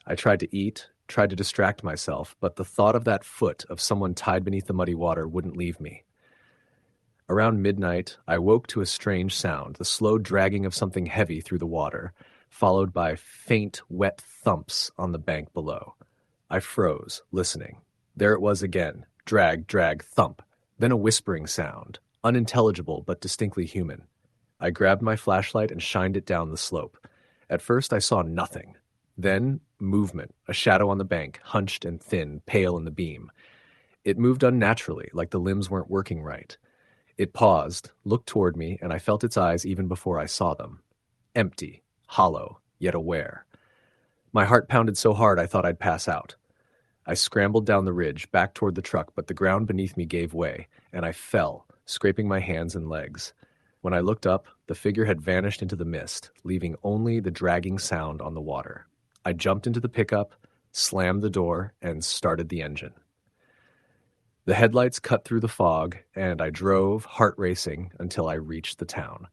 I tried to eat, tried to distract myself, but the thought of that foot of someone tied beneath the muddy water wouldn't leave me. Around midnight, I woke to a strange sound, the slow dragging of something heavy through the water, followed by faint, wet thumps on the bank below. I froze, listening. There it was again. Drag, drag, thump. Then a whispering sound, unintelligible but distinctly human. I grabbed my flashlight and shined it down the slope. At first I saw nothing. Then, movement, a shadow on the bank, hunched and thin, pale in the beam. It moved unnaturally, like the limbs weren't working right. It paused, looked toward me, and I felt its eyes even before I saw them. Empty, hollow, yet aware. My heart pounded so hard I thought I'd pass out. I scrambled down the ridge, back toward the truck, but the ground beneath me gave way, and I fell, scraping my hands and legs. When I looked up, the figure had vanished into the mist, leaving only the dragging sound on the water. I jumped into the pickup, slammed the door, and started the engine. The headlights cut through the fog, and I drove, heart racing, until I reached the town.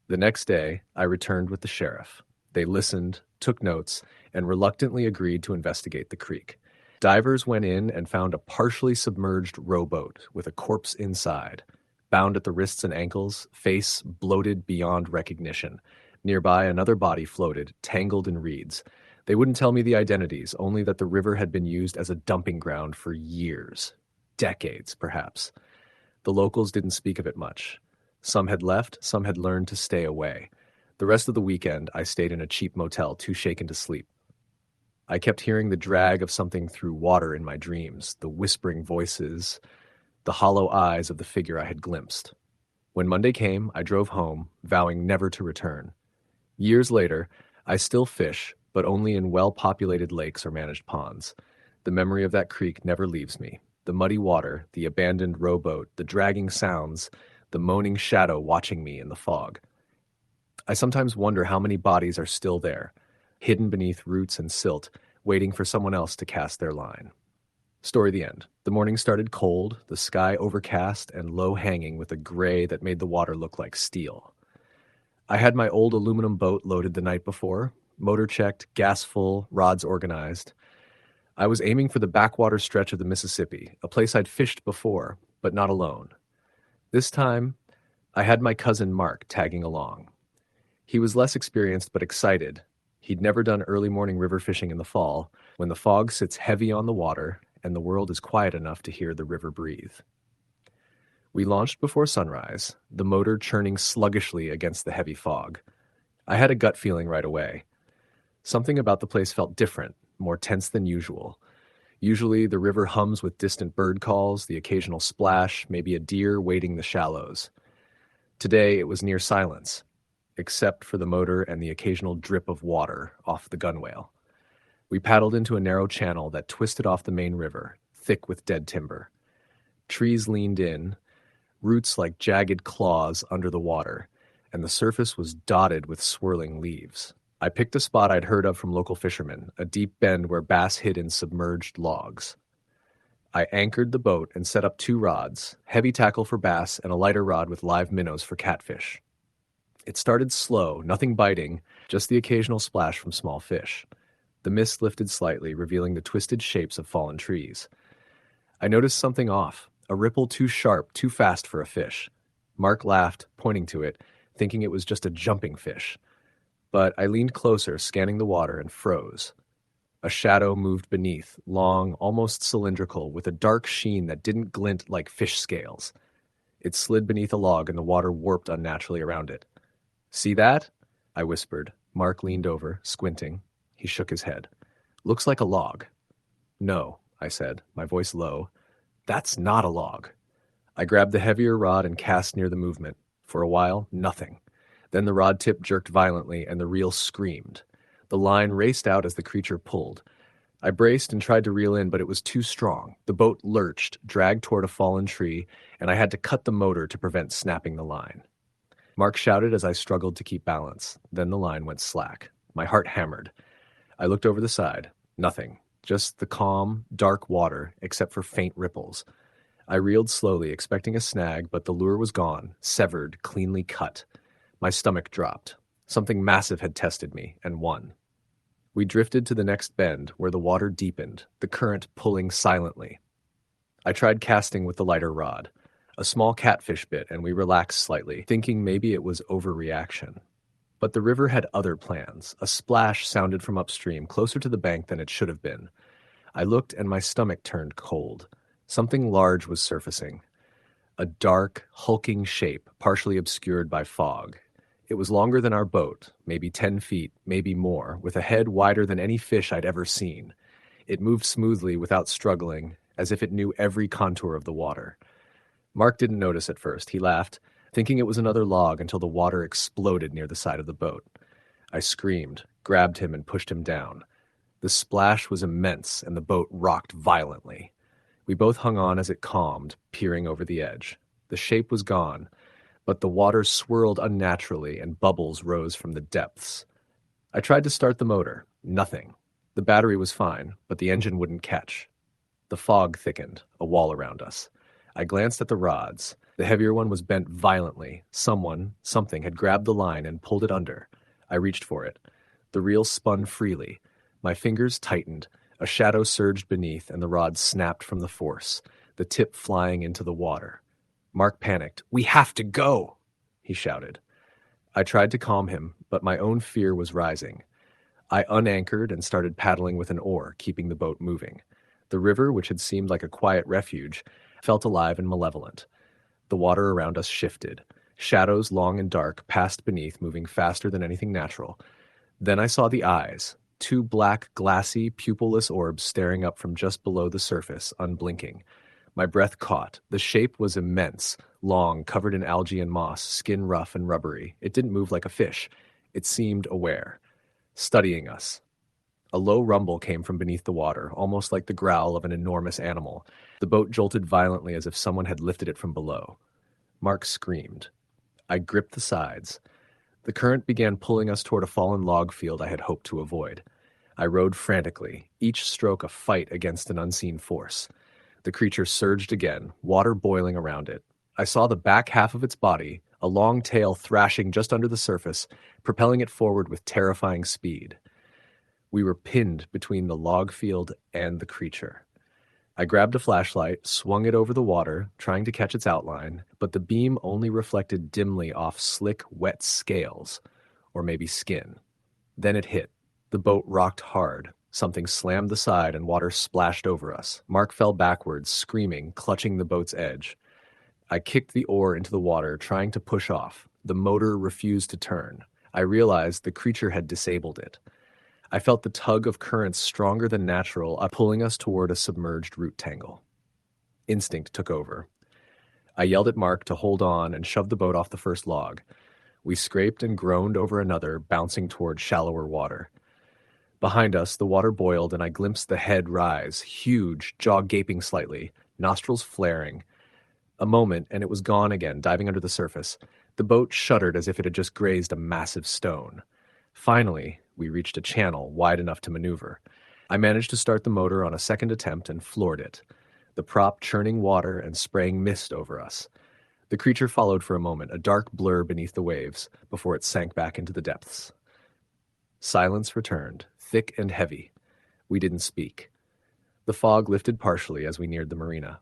The next day, I returned with the sheriff. They listened, took notes, and reluctantly agreed to investigate the creek. Divers went in and found a partially submerged rowboat with a corpse inside, bound at the wrists and ankles, face bloated beyond recognition. Nearby, another body floated, tangled in reeds. They wouldn't tell me the identities, only that the river had been used as a dumping ground for years. Decades, perhaps. The locals didn't speak of it much. Some had left, some had learned to stay away. The rest of the weekend, I stayed in a cheap motel, too shaken to sleep. I kept hearing the drag of something through water in my dreams, the whispering voices, the hollow eyes of the figure I had glimpsed. When Monday came, I drove home, vowing never to return. Years later, I still fish, but only in well-populated lakes or managed ponds. The memory of that creek never leaves me. The muddy water, the abandoned rowboat, the dragging sounds, the moaning shadow watching me in the fog. I sometimes wonder how many bodies are still there, hidden beneath roots and silt, waiting for someone else to cast their line. Story the end. The morning started cold, the sky overcast and low-hanging with a gray that made the water look like steel. I had my old aluminum boat loaded the night before, motor checked, gas full, rods organized. I was aiming for the backwater stretch of the Mississippi, a place I'd fished before, but not alone. This time, I had my cousin Mark tagging along. He was less experienced but excited. He'd never done early morning river fishing in the fall, when the fog sits heavy on the water and the world is quiet enough to hear the river breathe. We launched before sunrise, the motor churning sluggishly against the heavy fog. I had a gut feeling right away. Something about the place felt different, more tense than usual. Usually the river hums with distant bird calls, the occasional splash, maybe a deer wading the shallows. Today it was near silence, except for the motor and the occasional drip of water off the gunwale. We paddled into a narrow channel that twisted off the main river, thick with dead timber. Trees leaned in, roots like jagged claws under the water, and the surface was dotted with swirling leaves. I picked a spot I'd heard of from local fishermen, a deep bend where bass hid in submerged logs. I anchored the boat and set up 2 rods, heavy tackle for bass and a lighter rod with live minnows for catfish. It started slow, nothing biting, just the occasional splash from small fish. The mist lifted slightly, revealing the twisted shapes of fallen trees. I noticed something off, a ripple too sharp, too fast for a fish. Mark laughed, pointing to it, thinking it was just a jumping fish. But I leaned closer, scanning the water, and froze. A shadow moved beneath, long, almost cylindrical, with a dark sheen that didn't glint like fish scales. It slid beneath a log, and the water warped unnaturally around it. "See that?" I whispered. Mark leaned over, squinting. He shook his head. "Looks like a log." "No," I said, my voice low. "That's not a log." I grabbed the heavier rod and cast near the movement. For a while, nothing. Then the rod tip jerked violently, and the reel screamed. The line raced out as the creature pulled. I braced and tried to reel in, but it was too strong. The boat lurched, dragged toward a fallen tree, and I had to cut the motor to prevent snapping the line. Mark shouted as I struggled to keep balance. Then the line went slack. My heart hammered. I looked over the side. Nothing. Just the calm, dark water, except for faint ripples. I reeled slowly, expecting a snag, but the lure was gone, severed, cleanly cut. My stomach dropped. Something massive had tested me, and won. We drifted to the next bend, where the water deepened, the current pulling silently. I tried casting with the lighter rod. A small catfish bit, and we relaxed slightly, thinking maybe it was overreaction. But the river had other plans. A splash sounded from upstream, closer to the bank than it should have been. I looked, and my stomach turned cold. Something large was surfacing. A dark, hulking shape, partially obscured by fog. It was longer than our boat, maybe 10 feet, maybe more, with a head wider than any fish I'd ever seen. It moved smoothly without struggling, as if it knew every contour of the water. Mark didn't notice at first. He laughed, thinking it was another log until the water exploded near the side of the boat. I screamed, grabbed him, and pushed him down. The splash was immense, and the boat rocked violently. We both hung on as it calmed, peering over the edge. The shape was gone, but the water swirled unnaturally and bubbles rose from the depths. I tried to start the motor. Nothing. The battery was fine, but the engine wouldn't catch. The fog thickened, a wall around us. I glanced at the rods. The heavier one was bent violently. Something had grabbed the line and pulled it under. I reached for it. The reel spun freely. My fingers tightened. A shadow surged beneath, and the rod snapped from the force, the tip flying into the water. Mark panicked. "We have to go!" he shouted. I tried to calm him, but my own fear was rising. I unanchored and started paddling with an oar, keeping the boat moving. The river, which had seemed like a quiet refuge, felt alive and malevolent. The water around us shifted. Shadows, long and dark, passed beneath, moving faster than anything natural. Then I saw the eyes, two black, glassy, pupilless orbs staring up from just below the surface, unblinking. My breath caught. The shape was immense, long, covered in algae and moss, skin rough and rubbery. It didn't move like a fish. It seemed aware, studying us. A low rumble came from beneath the water, almost like the growl of an enormous animal. The boat jolted violently as if someone had lifted it from below. Mark screamed. I gripped the sides. The current began pulling us toward a fallen log field I had hoped to avoid. I rowed frantically, each stroke a fight against an unseen force. The creature surged again, water boiling around it. I saw the back half of its body, a long tail thrashing just under the surface, propelling it forward with terrifying speed. We were pinned between the log field and the creature. I grabbed a flashlight, swung it over the water, trying to catch its outline, but the beam only reflected dimly off slick, wet scales, or maybe skin. Then it hit. The boat rocked hard. Something slammed the side and water splashed over us. Mark fell backwards, screaming, clutching the boat's edge. I kicked the oar into the water, trying to push off. The motor refused to turn. I realized the creature had disabled it. I felt the tug of currents stronger than natural, pulling us toward a submerged root tangle. Instinct took over. I yelled at Mark to hold on and shoved the boat off the first log. We scraped and groaned over another, bouncing toward shallower water. Behind us, the water boiled, and I glimpsed the head rise, huge, jaw gaping slightly, nostrils flaring. A moment, and it was gone again, diving under the surface. The boat shuddered as if it had just grazed a massive stone. Finally, we reached a channel wide enough to maneuver. I managed to start the motor on a second attempt and floored it, the prop churning water and spraying mist over us. The creature followed for a moment, a dark blur beneath the waves, before it sank back into the depths. Silence returned, thick and heavy. We didn't speak. The fog lifted partially as we neared the marina.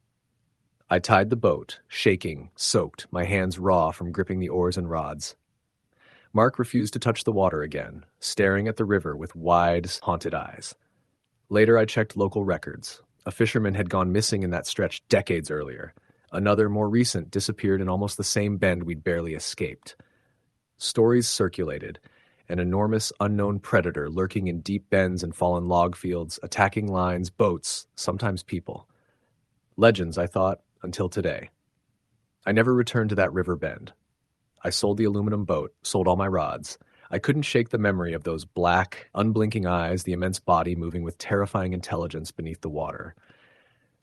I tied the boat, shaking, soaked, my hands raw from gripping the oars and rods. Mark refused to touch the water again, staring at the river with wide, haunted eyes. Later I checked local records. A fisherman had gone missing in that stretch decades earlier. Another, more recent, disappeared in almost the same bend we'd barely escaped. Stories circulated. An enormous, unknown predator lurking in deep bends and fallen log fields, attacking lines, boats, sometimes people. Legends, I thought, until today. I never returned to that river bend. I sold the aluminum boat, sold all my rods. I couldn't shake the memory of those black, unblinking eyes, the immense body moving with terrifying intelligence beneath the water.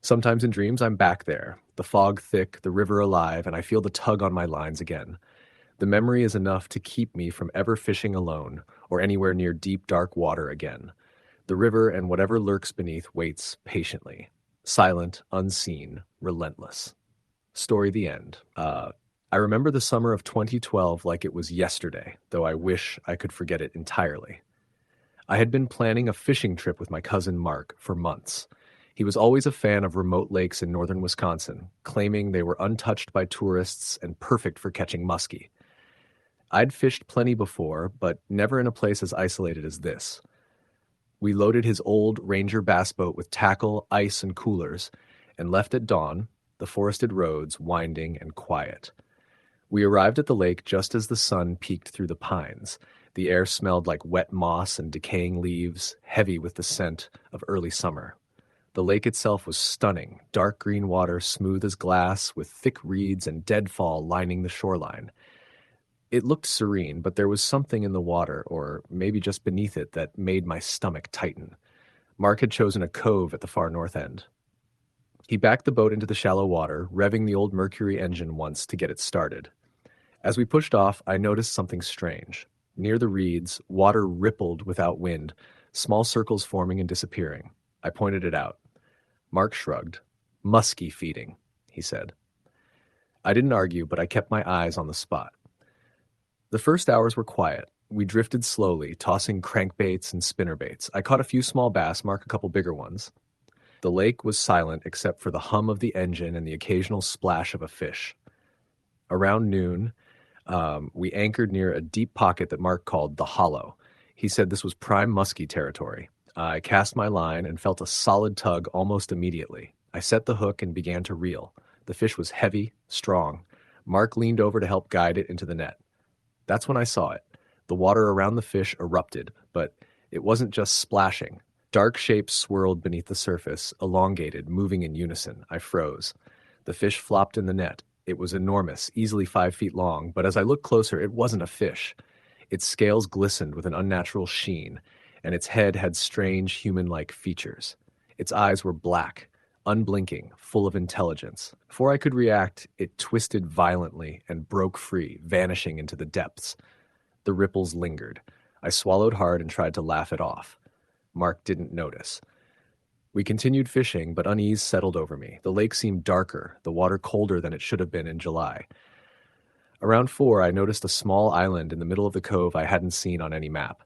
Sometimes in dreams I'm back there, the fog thick, the river alive, and I feel the tug on my lines again. The memory is enough to keep me from ever fishing alone or anywhere near deep, dark water again. The river and whatever lurks beneath waits patiently. Silent, unseen, relentless. Story the end. I remember the summer of 2012 like it was yesterday, though I wish I could forget it entirely. I had been planning a fishing trip with my cousin Mark for months. He was always a fan of remote lakes in northern Wisconsin, claiming they were untouched by tourists and perfect for catching musky. I'd fished plenty before, but never in a place as isolated as this. We loaded his old Ranger bass boat with tackle, ice, and coolers, and left at dawn, the forested roads winding and quiet. We arrived at the lake just as the sun peeked through the pines. The air smelled like wet moss and decaying leaves, heavy with the scent of early summer. The lake itself was stunning, dark green water smooth as glass, with thick reeds and deadfall lining the shoreline. It looked serene, but there was something in the water, or maybe just beneath it, that made my stomach tighten. Mark had chosen a cove at the far north end. He backed the boat into the shallow water, revving the old Mercury engine once to get it started. As we pushed off, I noticed something strange. Near the reeds, water rippled without wind, small circles forming and disappearing. I pointed it out. Mark shrugged. "Musky feeding," he said. I didn't argue, but I kept my eyes on the spot. The first hours were quiet. We drifted slowly, tossing crankbaits and spinnerbaits. I caught a few small bass, Mark a couple bigger ones. The lake was silent except for the hum of the engine and the occasional splash of a fish. Around noon, we anchored near a deep pocket that Mark called the Harlo. He said this was prime musky territory. I cast my line and felt a solid tug almost immediately. I set the hook and began to reel. The fish was heavy, strong. Mark leaned over to help guide it into the net. That's when I saw it. The water around the fish erupted, but it wasn't just splashing. Dark shapes swirled beneath the surface, elongated, moving in unison. I froze. The fish flopped in the net. It was enormous, easily 5 feet long, but as I looked closer, it wasn't a fish. Its scales glistened with an unnatural sheen, and its head had strange human-like features. Its eyes were black, unblinking, full of intelligence. Before I could react, it twisted violently and broke free, vanishing into the depths. The ripples lingered. I swallowed hard and tried to laugh it off. Mark didn't notice. We continued fishing, but unease settled over me. The lake seemed darker, the water colder than it should have been in July. Around 4, I noticed a small island in the middle of the cove I hadn't seen on any map.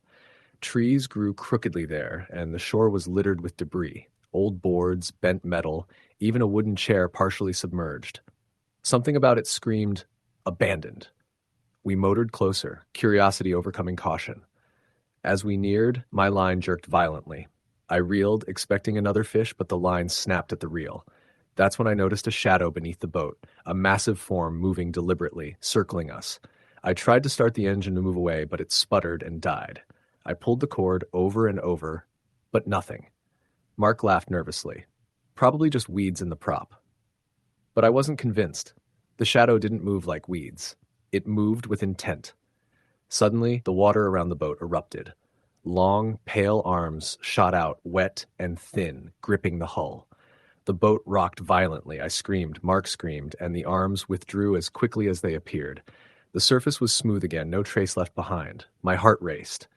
Trees grew crookedly there, and the shore was littered with debris. Old boards, bent metal, even a wooden chair partially submerged. Something about it screamed, abandoned. We motored closer, curiosity overcoming caution. As we neared, my line jerked violently. I reeled, expecting another fish, but the line snapped at the reel. That's when I noticed a shadow beneath the boat, a massive form moving deliberately, circling us. I tried to start the engine to move away, but it sputtered and died. I pulled the cord over and over, but nothing. Mark laughed nervously. Probably just weeds in the prop. But I wasn't convinced. The shadow didn't move like weeds. It moved with intent. Suddenly, the water around the boat erupted. Long, pale arms shot out, wet and thin, gripping the hull. The boat rocked violently. I screamed, Mark screamed, and the arms withdrew as quickly as they appeared. The surface was smooth again, no trace left behind. My heart raced.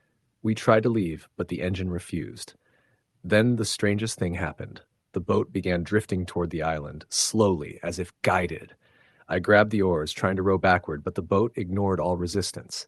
We tried to leave, but the engine refused. Then the strangest thing happened. The boat began drifting toward the island, slowly, as if guided. I grabbed the oars, trying to row backward, but the boat ignored all resistance.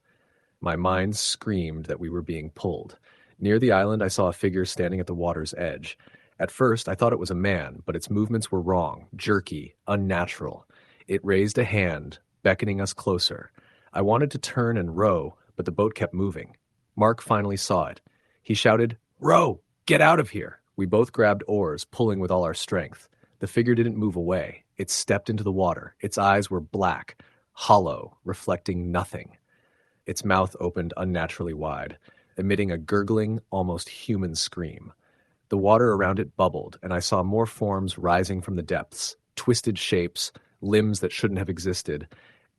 My mind screamed that we were being pulled. Near the island, I saw a figure standing at the water's edge. At first, I thought it was a man, but its movements were wrong, jerky, unnatural. It raised a hand, beckoning us closer. I wanted to turn and row, but the boat kept moving. Mark finally saw it. He shouted, "Row! Get out of here!" We both grabbed oars, pulling with all our strength. The figure didn't move away. It stepped into the water. Its eyes were black, hollow, reflecting nothing. Its mouth opened unnaturally wide, emitting a gurgling, almost human scream. The water around it bubbled, and I saw more forms rising from the depths, twisted shapes, limbs that shouldn't have existed,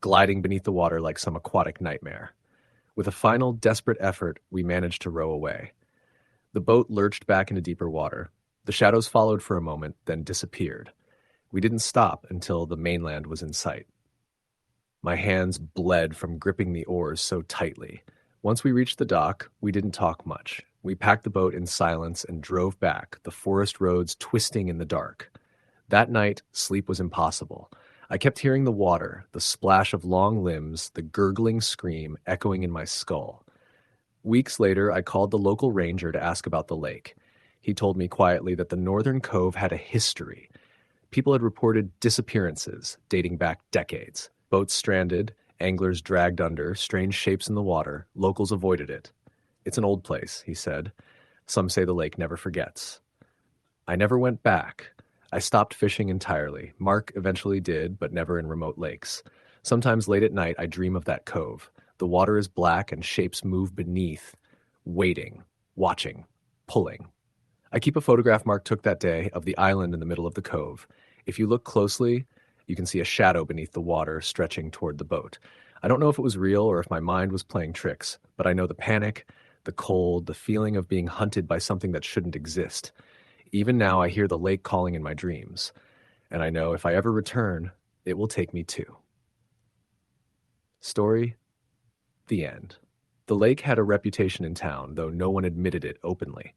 gliding beneath the water like some aquatic nightmare. With a final, desperate effort, we managed to row away. The boat lurched back into deeper water. The shadows followed for a moment, then disappeared. We didn't stop until the mainland was in sight. My hands bled from gripping the oars so tightly. Once we reached the dock, we didn't talk much. We packed the boat in silence and drove back, the forest roads twisting in the dark. That night, sleep was impossible. I kept hearing the water, the splash of long limbs, the gurgling scream echoing in my skull. Weeks later, I called the local ranger to ask about the lake. He told me quietly that the northern cove had a history. People had reported disappearances dating back decades. Boats stranded, anglers dragged under, strange shapes in the water. Locals avoided it. It's an old place, he said. Some say the lake never forgets. I never went back. I stopped fishing entirely. Mark eventually did, but never in remote lakes. Sometimes late at night, I dream of that cove. The water is black and shapes move beneath, waiting, watching, pulling. I keep a photograph Mark took that day of the island in the middle of the cove. If you look closely, you can see a shadow beneath the water stretching toward the boat. I don't know if it was real or if my mind was playing tricks, but I know the panic, the cold, the feeling of being hunted by something that shouldn't exist. Even now, I hear the lake calling in my dreams, and I know if I ever return, it will take me too. Story: the end. The lake had a reputation in town, though no one admitted it openly.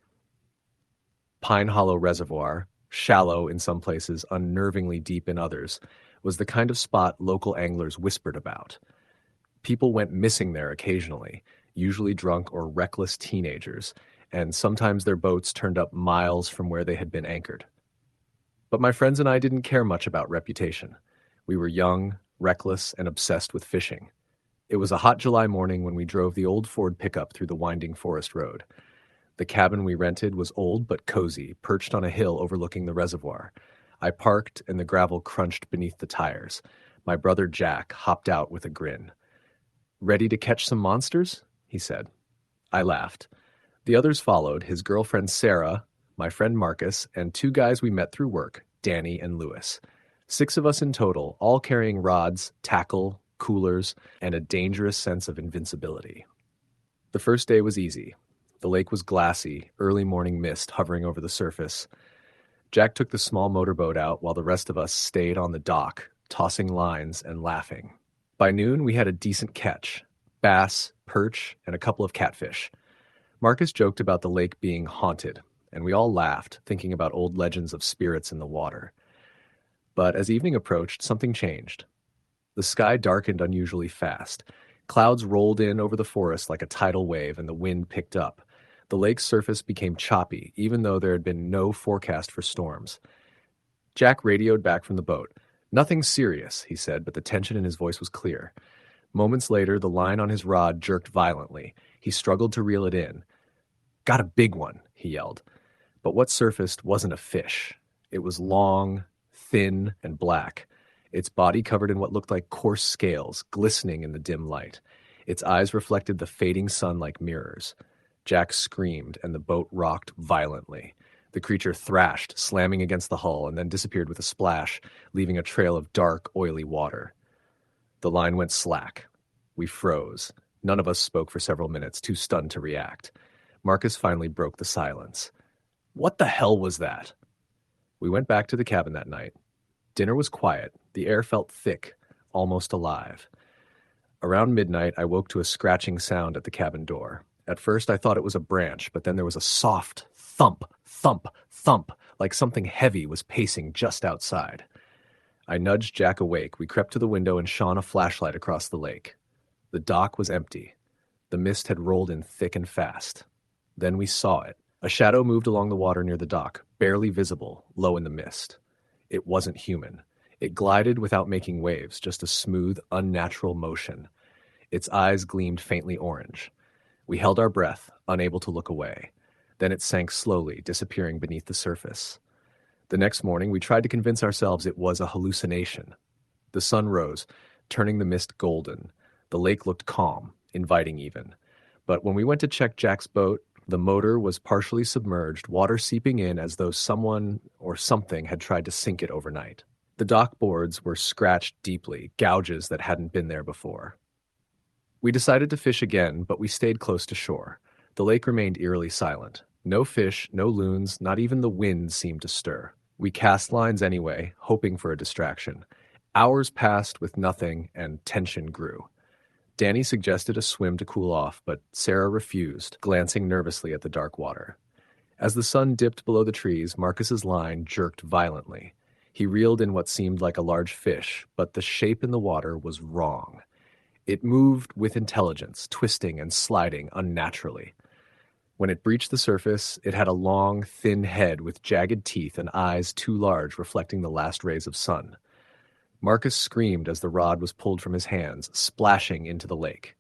Pine Hollow Reservoir, shallow in some places, unnervingly deep in others, was the kind of spot local anglers whispered about. People went missing there occasionally, usually drunk or reckless teenagers, and sometimes their boats turned up miles from where they had been anchored. But my friends and I didn't care much about reputation. We were young, reckless, and obsessed with fishing. It was a hot July morning when we drove the old Ford pickup through the winding forest road. The cabin we rented was old but cozy, perched on a hill overlooking the reservoir. I parked, and the gravel crunched beneath the tires. My brother Jack hopped out with a grin. "Ready to catch some monsters?" he said. I laughed. The others followed, his girlfriend Sarah, my friend Marcus, and two guys we met through work, Danny and Lewis. 6 of us in total, all carrying rods, tackle, coolers, and a dangerous sense of invincibility. The first day was easy. The lake was glassy, early morning mist hovering over the surface. Jack took the small motorboat out while the rest of us stayed on the dock, tossing lines and laughing. By noon, we had a decent catch: bass, perch, and a couple of catfish. Marcus joked about the lake being haunted, and we all laughed, thinking about old legends of spirits in the water. But as evening approached, something changed. The sky darkened unusually fast. Clouds rolled in over the forest like a tidal wave, and the wind picked up. The lake's surface became choppy, even though there had been no forecast for storms. Jack radioed back from the boat. "Nothing serious," he said, but the tension in his voice was clear. Moments later, the line on his rod jerked violently. He struggled to reel it in. "Got a big one," he yelled. But what surfaced wasn't a fish. It was long, thin, and black. Its body covered in what looked like coarse scales, glistening in the dim light. Its eyes reflected the fading sun like mirrors. Jack screamed, and the boat rocked violently. The creature thrashed, slamming against the hull, and then disappeared with a splash, leaving a trail of dark, oily water. The line went slack. We froze. None of us spoke for several minutes, too stunned to react. Marcus finally broke the silence. "What the hell was that?" We went back to the cabin that night. Dinner was quiet. The air felt thick, almost alive. Around midnight, I woke to a scratching sound at the cabin door. At first, I thought it was a branch, but then there was a soft thump, thump, thump, like something heavy was pacing just outside. I nudged Jack awake. We crept to the window and shone a flashlight across the lake. The dock was empty. The mist had rolled in thick and fast. Then we saw it. A shadow moved along the water near the dock, barely visible, low in the mist. It wasn't human. It glided without making waves, just a smooth, unnatural motion. Its eyes gleamed faintly orange. We held our breath, unable to look away. Then it sank slowly, disappearing beneath the surface. The next morning, we tried to convince ourselves it was a hallucination. The sun rose, turning the mist golden. The lake looked calm, inviting even. But when we went to check Jack's boat, the motor was partially submerged, water seeping in as though someone or something had tried to sink it overnight. The dock boards were scratched deeply, gouges that hadn't been there before. We decided to fish again, but we stayed close to shore. The lake remained eerily silent. No fish, no loons, not even the wind seemed to stir. We cast lines anyway, hoping for a distraction. Hours passed with nothing, and tension grew. Danny suggested a swim to cool off, but Sarah refused, glancing nervously at the dark water. As the sun dipped below the trees, Marcus's line jerked violently. He reeled in what seemed like a large fish, but the shape in the water was wrong. It moved with intelligence, twisting and sliding unnaturally. When it breached the surface, it had a long, thin head with jagged teeth and eyes too large, reflecting the last rays of sun. Marcus screamed as the rod was pulled from his hands, splashing into the lake.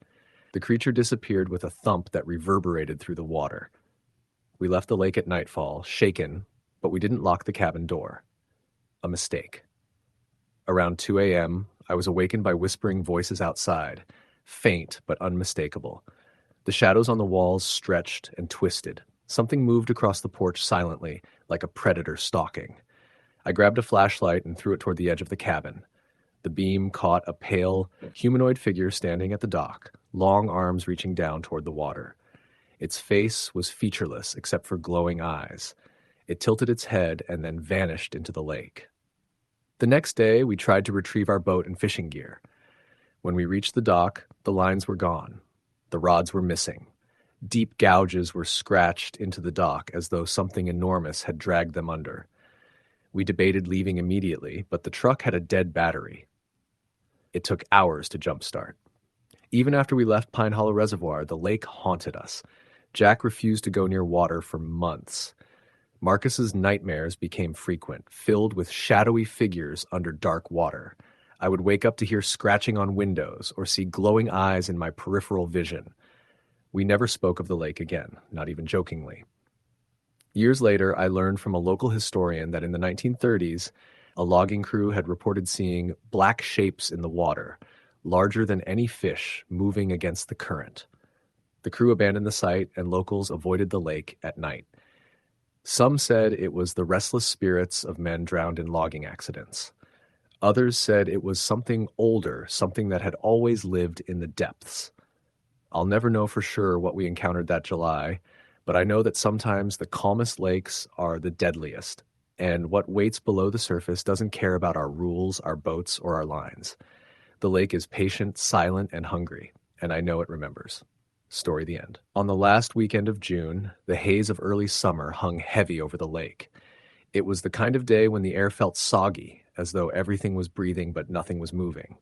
The creature disappeared with a thump that reverberated through the water. We left the lake at nightfall, shaken, but we didn't lock the cabin door. A mistake. Around 2 a.m., I was awakened by whispering voices outside, faint but unmistakable. The shadows on the walls stretched and twisted. Something moved across the porch silently, like a predator stalking. I grabbed a flashlight and threw it toward the edge of the cabin. The beam caught a pale, humanoid figure standing at the dock, long arms reaching down toward the water. Its face was featureless except for glowing eyes. It tilted its head and then vanished into the lake. The next day, we tried to retrieve our boat and fishing gear. When we reached the dock, the lines were gone. The rods were missing. Deep gouges were scratched into the dock as though something enormous had dragged them under. We debated leaving immediately, but the truck had a dead battery. It took hours to jumpstart. Even after we left Pine Hollow Reservoir, the lake haunted us. Jack refused to go near water for months. Marcus's nightmares became frequent, filled with shadowy figures under dark water. I would wake up to hear scratching on windows or see glowing eyes in my peripheral vision. We never spoke of the lake again, not even jokingly. Years later, I learned from a local historian that in the 1930s, a logging crew had reported seeing black shapes in the water, larger than any fish, moving against the current. The crew abandoned the site, and locals avoided the lake at night. Some said it was the restless spirits of men drowned in logging accidents. Others said it was something older, something that had always lived in the depths. I'll never know for sure what we encountered that July, but I know that sometimes the calmest lakes are the deadliest, and what waits below the surface doesn't care about our rules, our boats, or our lines. The lake is patient, silent, and hungry, and I know it remembers. Story the end. On the last weekend of June, the haze of early summer hung heavy over the lake. It was the kind of day when the air felt soggy, as though everything was breathing but nothing was moving.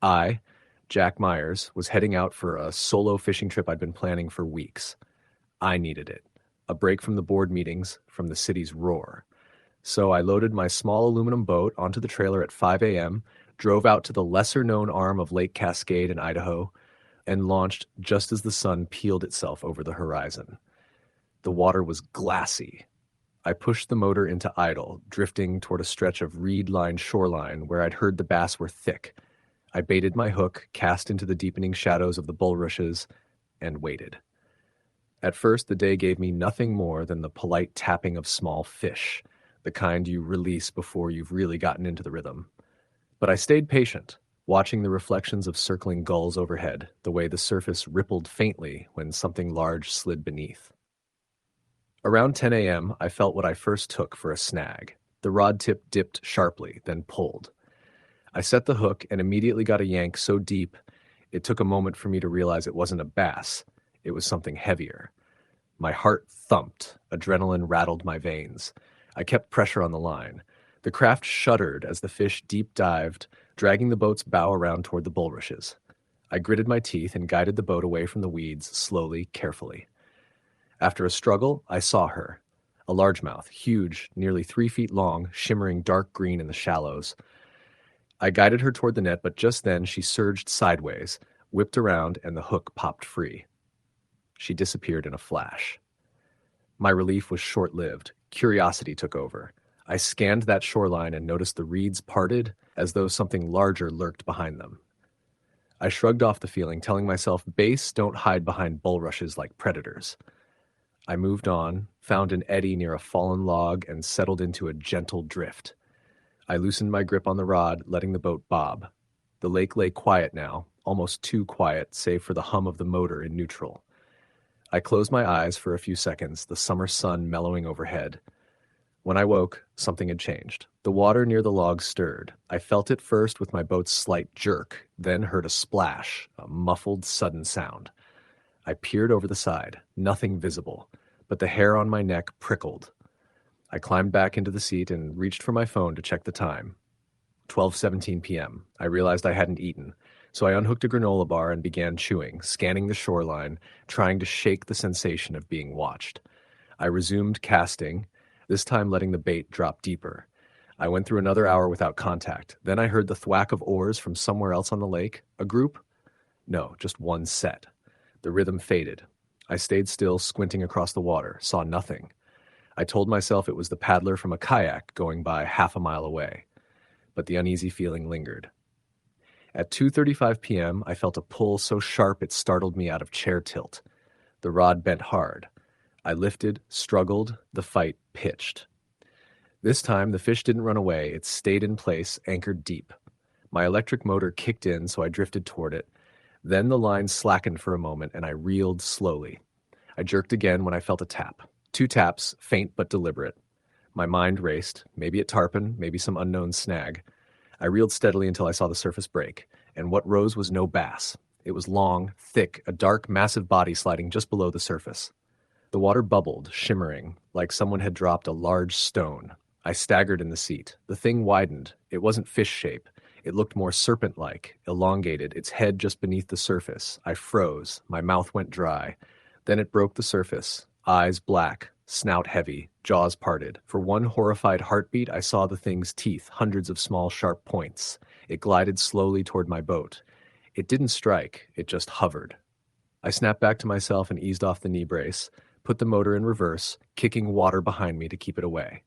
I, Jack Myers, was heading out for a solo fishing trip I'd been planning for weeks. I needed it. A break from the board meetings, from the city's roar. So I loaded my small aluminum boat onto the trailer at 5 a.m., drove out to the lesser-known arm of Lake Cascade in Idaho, and launched just as the sun peeled itself over the horizon. The water was glassy. I pushed the motor into idle, drifting toward a stretch of reed-lined shoreline where I'd heard the bass were thick. I baited my hook, cast into the deepening shadows of the bulrushes, and waited. At first, the day gave me nothing more than the polite tapping of small fish, the kind you release before you've really gotten into the rhythm. But I stayed patient, watching the reflections of circling gulls overhead, the way the surface rippled faintly when something large slid beneath. Around 10 a.m., I felt what I first took for a snag. The rod tip dipped sharply, then pulled. I set the hook and immediately got a yank so deep, it took a moment for me to realize it wasn't a bass. It was something heavier. My heart thumped. Adrenaline rattled my veins. I kept pressure on the line. The craft shuddered as the fish deep dived, dragging the boat's bow around toward the bulrushes. I gritted my teeth and guided the boat away from the weeds, slowly, carefully. After a struggle, I saw her. A largemouth, huge, nearly 3 feet long, shimmering dark green in the shallows. I guided her toward the net, but just then she surged sideways, whipped around, and the hook popped free. She disappeared in a flash. My relief was short-lived. Curiosity took over. I scanned that shoreline and noticed the reeds parted as though something larger lurked behind them. I shrugged off the feeling, telling myself bass don't hide behind bulrushes like predators. I moved on, found an eddy near a fallen log, and settled into a gentle drift. I loosened my grip on the rod, letting the boat bob. The lake lay quiet now, almost too quiet, save for the hum of the motor in neutral. I closed my eyes for a few seconds, the summer sun mellowing overhead. When I woke, something had changed. The water near the log stirred. I felt it first with my boat's slight jerk, then heard a splash, a muffled, sudden sound. I peered over the side, nothing visible, but the hair on my neck prickled. I climbed back into the seat and reached for my phone to check the time. 12:17 p.m. I realized I hadn't eaten, So I unhooked a granola bar and began chewing, scanning the shoreline, trying to shake the sensation of being watched. I resumed casting, this time letting the bait drop deeper. I went through another hour without contact. Then I heard the thwack of oars from somewhere else on the lake. A group? No, just one set. The rhythm faded. I stayed still, squinting across the water, saw nothing. I told myself it was the paddler from a kayak going by half a mile away. But the uneasy feeling lingered. At 2:35 p.m., I felt a pull so sharp it startled me out of chair tilt. The rod bent hard. I lifted, struggled, the fight pitched. This time, the fish didn't run away. It stayed in place, anchored deep. My electric motor kicked in, so I drifted toward it. Then the line slackened for a moment, and I reeled slowly. I jerked again when I felt a tap. 2 taps, faint but deliberate. My mind raced, maybe a tarpon, maybe some unknown snag. I reeled steadily until I saw the surface break, and what rose was no bass. It was long, thick, a dark, massive body sliding just below the surface. The water bubbled, shimmering, like someone had dropped a large stone. I staggered in the seat. The thing widened. It wasn't fish shape. It looked more serpent-like, elongated, its head just beneath the surface. I froze. My mouth went dry. Then it broke the surface. Eyes black, snout heavy, jaws parted. For one horrified heartbeat, I saw the thing's teeth, hundreds of small, sharp points. It glided slowly toward my boat. It didn't strike. It just hovered. I snapped back to myself and eased off the knee brace, put the motor in reverse, kicking water behind me to keep it away.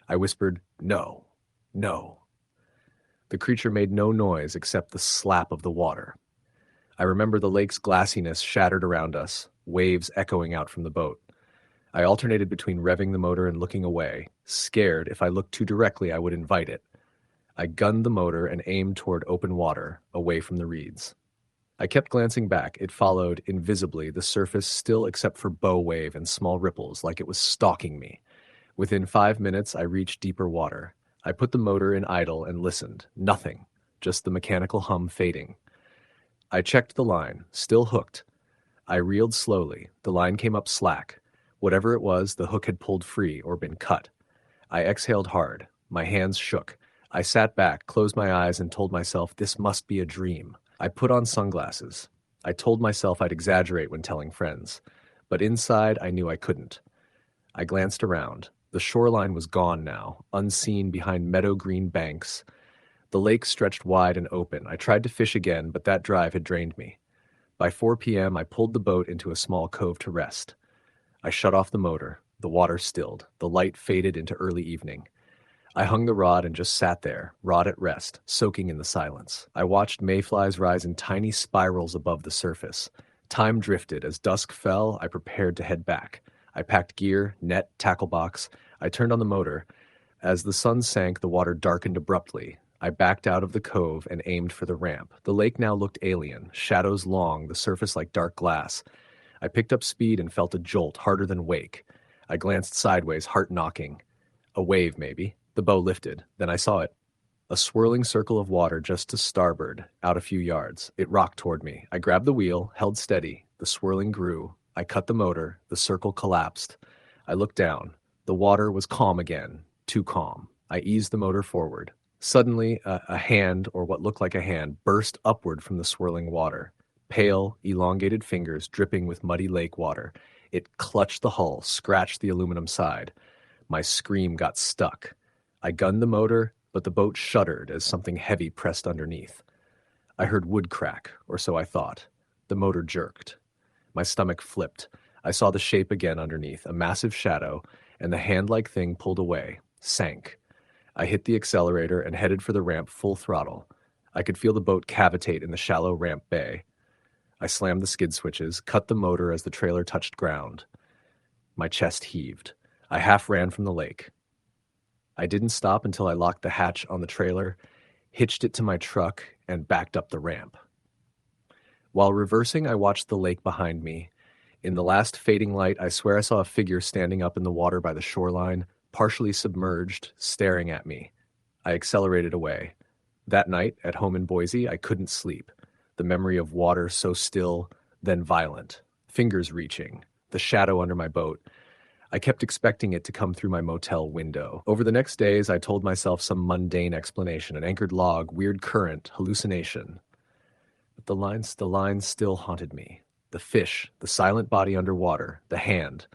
I whispered, "No, no." The creature made no noise except the slap of the water. I remember the lake's glassiness shattered around us, waves echoing out from the boat. I alternated between revving the motor and looking away, scared if I looked too directly I would invite it. I gunned the motor and aimed toward open water, away from the reeds. I kept glancing back. It followed, invisibly, the surface still except for bow wave and small ripples, like it was stalking me. Within 5 minutes, I reached deeper water. I put the motor in idle and listened. Nothing, just the mechanical hum fading. I checked the line, still hooked. I reeled slowly. The line came up slack. Whatever it was, the hook had pulled free or been cut. I exhaled hard. My hands shook. I sat back, closed my eyes, and told myself this must be a dream. I put on sunglasses. I told myself I'd exaggerate when telling friends. But inside, I knew I couldn't. I glanced around. The shoreline was gone now, unseen behind meadow-green banks. The lake stretched wide and open. I tried to fish again, but that drive had drained me. By 4 p.m., I pulled the boat into a small cove to rest. I shut off the motor. The water stilled. The light faded into early evening. I hung the rod and just sat there, rod at rest, soaking in the silence. I watched mayflies rise in tiny spirals above the surface. Time drifted. As dusk fell, I prepared to head back. I packed gear, net, tackle box. I turned on the motor. As the sun sank, the water darkened abruptly. I backed out of the cove and aimed for the ramp. The lake now looked alien, shadows long, the surface like dark glass. I picked up speed and felt a jolt, harder than wake. I glanced sideways, heart knocking. A wave, maybe. The bow lifted. Then I saw it. A swirling circle of water just to starboard, out a few yards. It rocked toward me. I grabbed the wheel, held steady. The swirling grew. I cut the motor. The circle collapsed. I looked down. The water was calm again. Too calm. I eased the motor forward. Suddenly, a hand, or what looked like a hand, burst upward from the swirling water. Pale, elongated fingers dripping with muddy lake water. It clutched the hull, scratched the aluminum side. My scream got stuck. I gunned the motor, but the boat shuddered as something heavy pressed underneath. I heard wood crack, or so I thought. The motor jerked. My stomach flipped. I saw the shape again underneath, a massive shadow, and the hand-like thing pulled away, sank. I hit the accelerator and headed for the ramp full throttle. I could feel the boat cavitate in the shallow ramp bay. I slammed the skid switches, cut the motor as the trailer touched ground. My chest heaved. I half ran from the lake. I didn't stop until I locked the hatch on the trailer, hitched it to my truck, and backed up the ramp. While reversing, I watched the lake behind me. In the last fading light, I swear I saw a figure standing up in the water by the shoreline, partially submerged, staring at me. I accelerated away. That night, at home in Boise, I couldn't sleep. The memory of water so still, then violent. Fingers reaching. The shadow under my boat. I kept expecting it to come through my motel window. Over the next days, I told myself some mundane explanation, an anchored log, weird current, hallucination. but the lines still haunted me. The fish, the silent body underwater, the hand.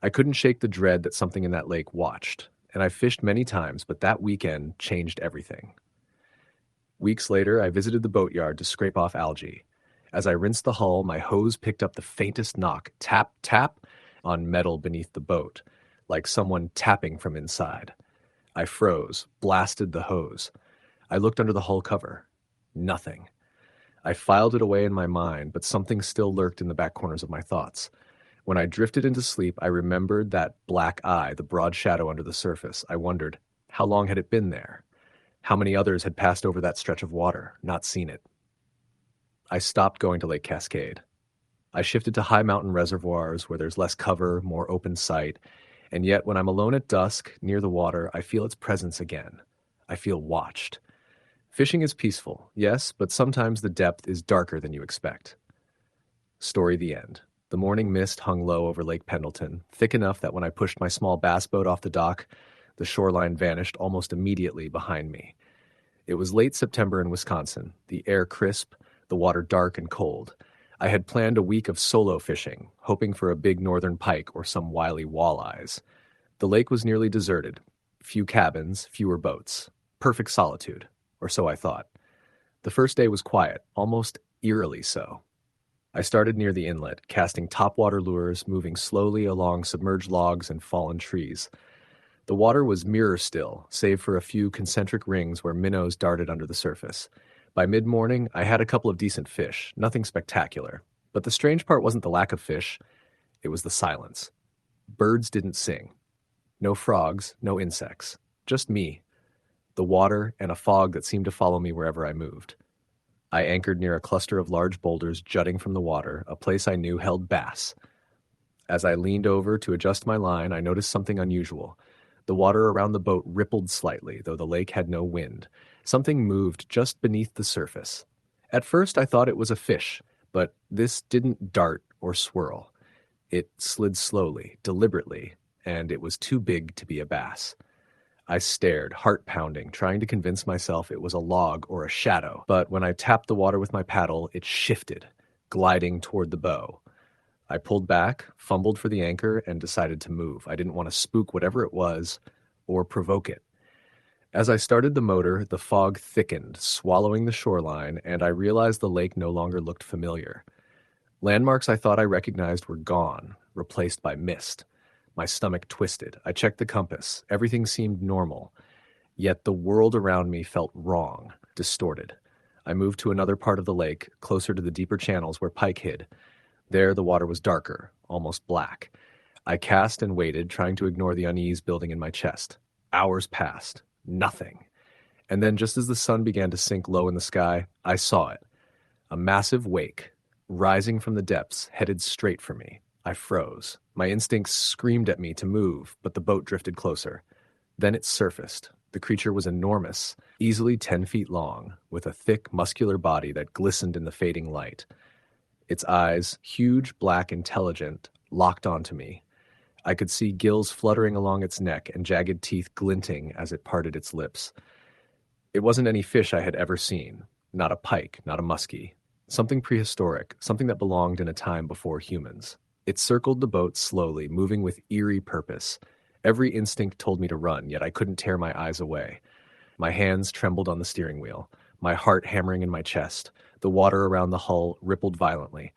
I couldn't shake the dread that something in that lake watched, and I fished many times, but that weekend changed everything. Weeks later, I visited the boatyard to scrape off algae. As I rinsed the hull, my hose picked up the faintest knock, tap, tap, on metal beneath the boat, like someone tapping from inside. I froze, blasted the hose. I looked under the hull cover. Nothing. I filed it away in my mind, but something still lurked in the back corners of my thoughts. When I drifted into sleep, I remembered that black eye, the broad shadow under the surface. I wondered, how long had it been there? How many others had passed over that stretch of water, not seen it? I stopped going to Lake Cascade. I shifted to high mountain reservoirs where there's less cover, more open sight, and yet when I'm alone at dusk, near the water, I feel its presence again. I feel watched. Fishing is peaceful, yes, but sometimes the depth is darker than you expect. Story the end. The morning mist hung low over Lake Pendleton, thick enough that when I pushed my small bass boat off the dock, the shoreline vanished almost immediately behind me. It was late September in Wisconsin, the air crisp, the water dark and cold. I had planned a week of solo fishing, hoping for a big northern pike or some wily walleyes. The lake was nearly deserted. Few cabins, fewer boats. Perfect solitude, or so I thought. The first day was quiet, almost eerily so. I started near the inlet, casting topwater lures, moving slowly along submerged logs and fallen trees. The water was mirror still, save for a few concentric rings where minnows darted under the surface. By mid-morning, I had a couple of decent fish, nothing spectacular. But the strange part wasn't the lack of fish, it was the silence. Birds didn't sing. No frogs, no insects. Just me, the water, and a fog that seemed to follow me wherever I moved. I anchored near a cluster of large boulders jutting from the water, a place I knew held bass. As I leaned over to adjust my line, I noticed something unusual. The water around the boat rippled slightly, though the lake had no wind. Something moved just beneath the surface. At first, I thought it was a fish, but this didn't dart or swirl. It slid slowly, deliberately, and it was too big to be a bass. I stared, heart pounding, trying to convince myself it was a log or a shadow, but when I tapped the water with my paddle, it shifted, gliding toward the bow. I pulled back, fumbled for the anchor, and decided to move. I didn't want to spook whatever it was or provoke it. As I started the motor, the fog thickened, swallowing the shoreline, and I realized the lake no longer looked familiar. Landmarks I thought I recognized were gone, replaced by mist. My stomach twisted. I checked the compass. Everything seemed normal. Yet the world around me felt wrong, distorted. I moved to another part of the lake, closer to the deeper channels where pike hid. There the water was darker, almost black. I cast and waited, trying to ignore the unease building in my chest. Hours passed. Nothing. And then just as the sun began to sink low in the sky, I saw it. A massive wake, rising from the depths, headed straight for me. I froze. My instincts screamed at me to move, but the boat drifted closer. Then it surfaced. The creature was enormous, easily 10 feet long, with a thick, muscular body that glistened in the fading light. Its eyes, huge, black, intelligent, locked onto me. I could see gills fluttering along its neck and jagged teeth glinting as it parted its lips. It wasn't any fish I had ever seen. Not a pike, not a musky. Something prehistoric, something that belonged in a time before humans. It circled the boat slowly, moving with eerie purpose. Every instinct told me to run, yet I couldn't tear my eyes away. My hands trembled on the steering wheel, my heart hammering in my chest. The water around the hull rippled violently.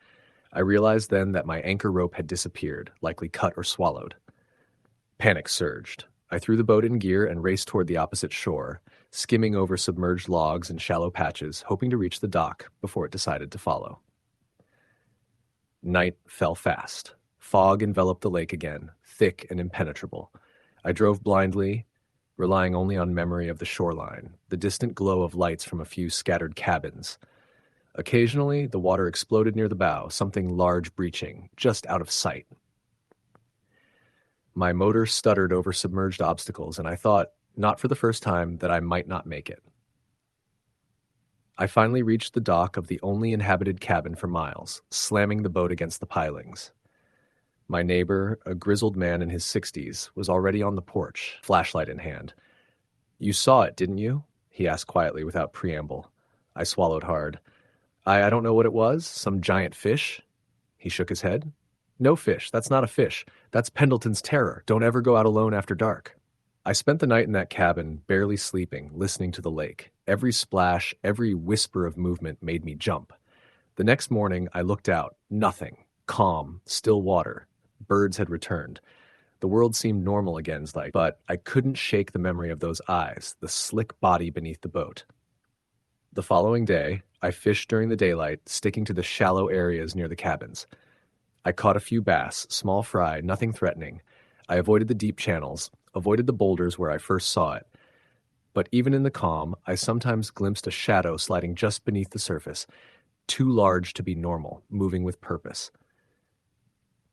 I realized then that my anchor rope had disappeared, likely cut or swallowed. Panic surged. I threw the boat in gear and raced toward the opposite shore, skimming over submerged logs and shallow patches, hoping to reach the dock before it decided to follow. Night fell fast. Fog enveloped the lake again, thick and impenetrable. I drove blindly, relying only on memory of the shoreline, the distant glow of lights from a few scattered cabins. Occasionally, the water exploded near the bow, something large breaching, just out of sight. My motor stuttered over submerged obstacles, and I thought, not for the first time, that I might not make it. I finally reached the dock of the only inhabited cabin for miles, slamming the boat against the pilings. My neighbor, a grizzled man in his 60s, was already on the porch, flashlight in hand. "You saw it, didn't you?" he asked quietly without preamble. I swallowed hard. I don't know what it was. Some giant fish? He shook his head. No fish. That's not a fish. That's Pendleton's terror. Don't ever go out alone after dark. I spent the night in that cabin, barely sleeping, listening to the lake. Every splash, every whisper of movement made me jump. The next morning, I looked out. Nothing. Calm, still water. Birds had returned. The world seemed normal again, but I couldn't shake the memory of those eyes, the slick body beneath the boat. The following day, I fished during the daylight, sticking to the shallow areas near the cabins. I caught a few bass, small fry, nothing threatening. I avoided the deep channels, avoided the boulders where I first saw it. But even in the calm, I sometimes glimpsed a shadow sliding just beneath the surface, too large to be normal, moving with purpose.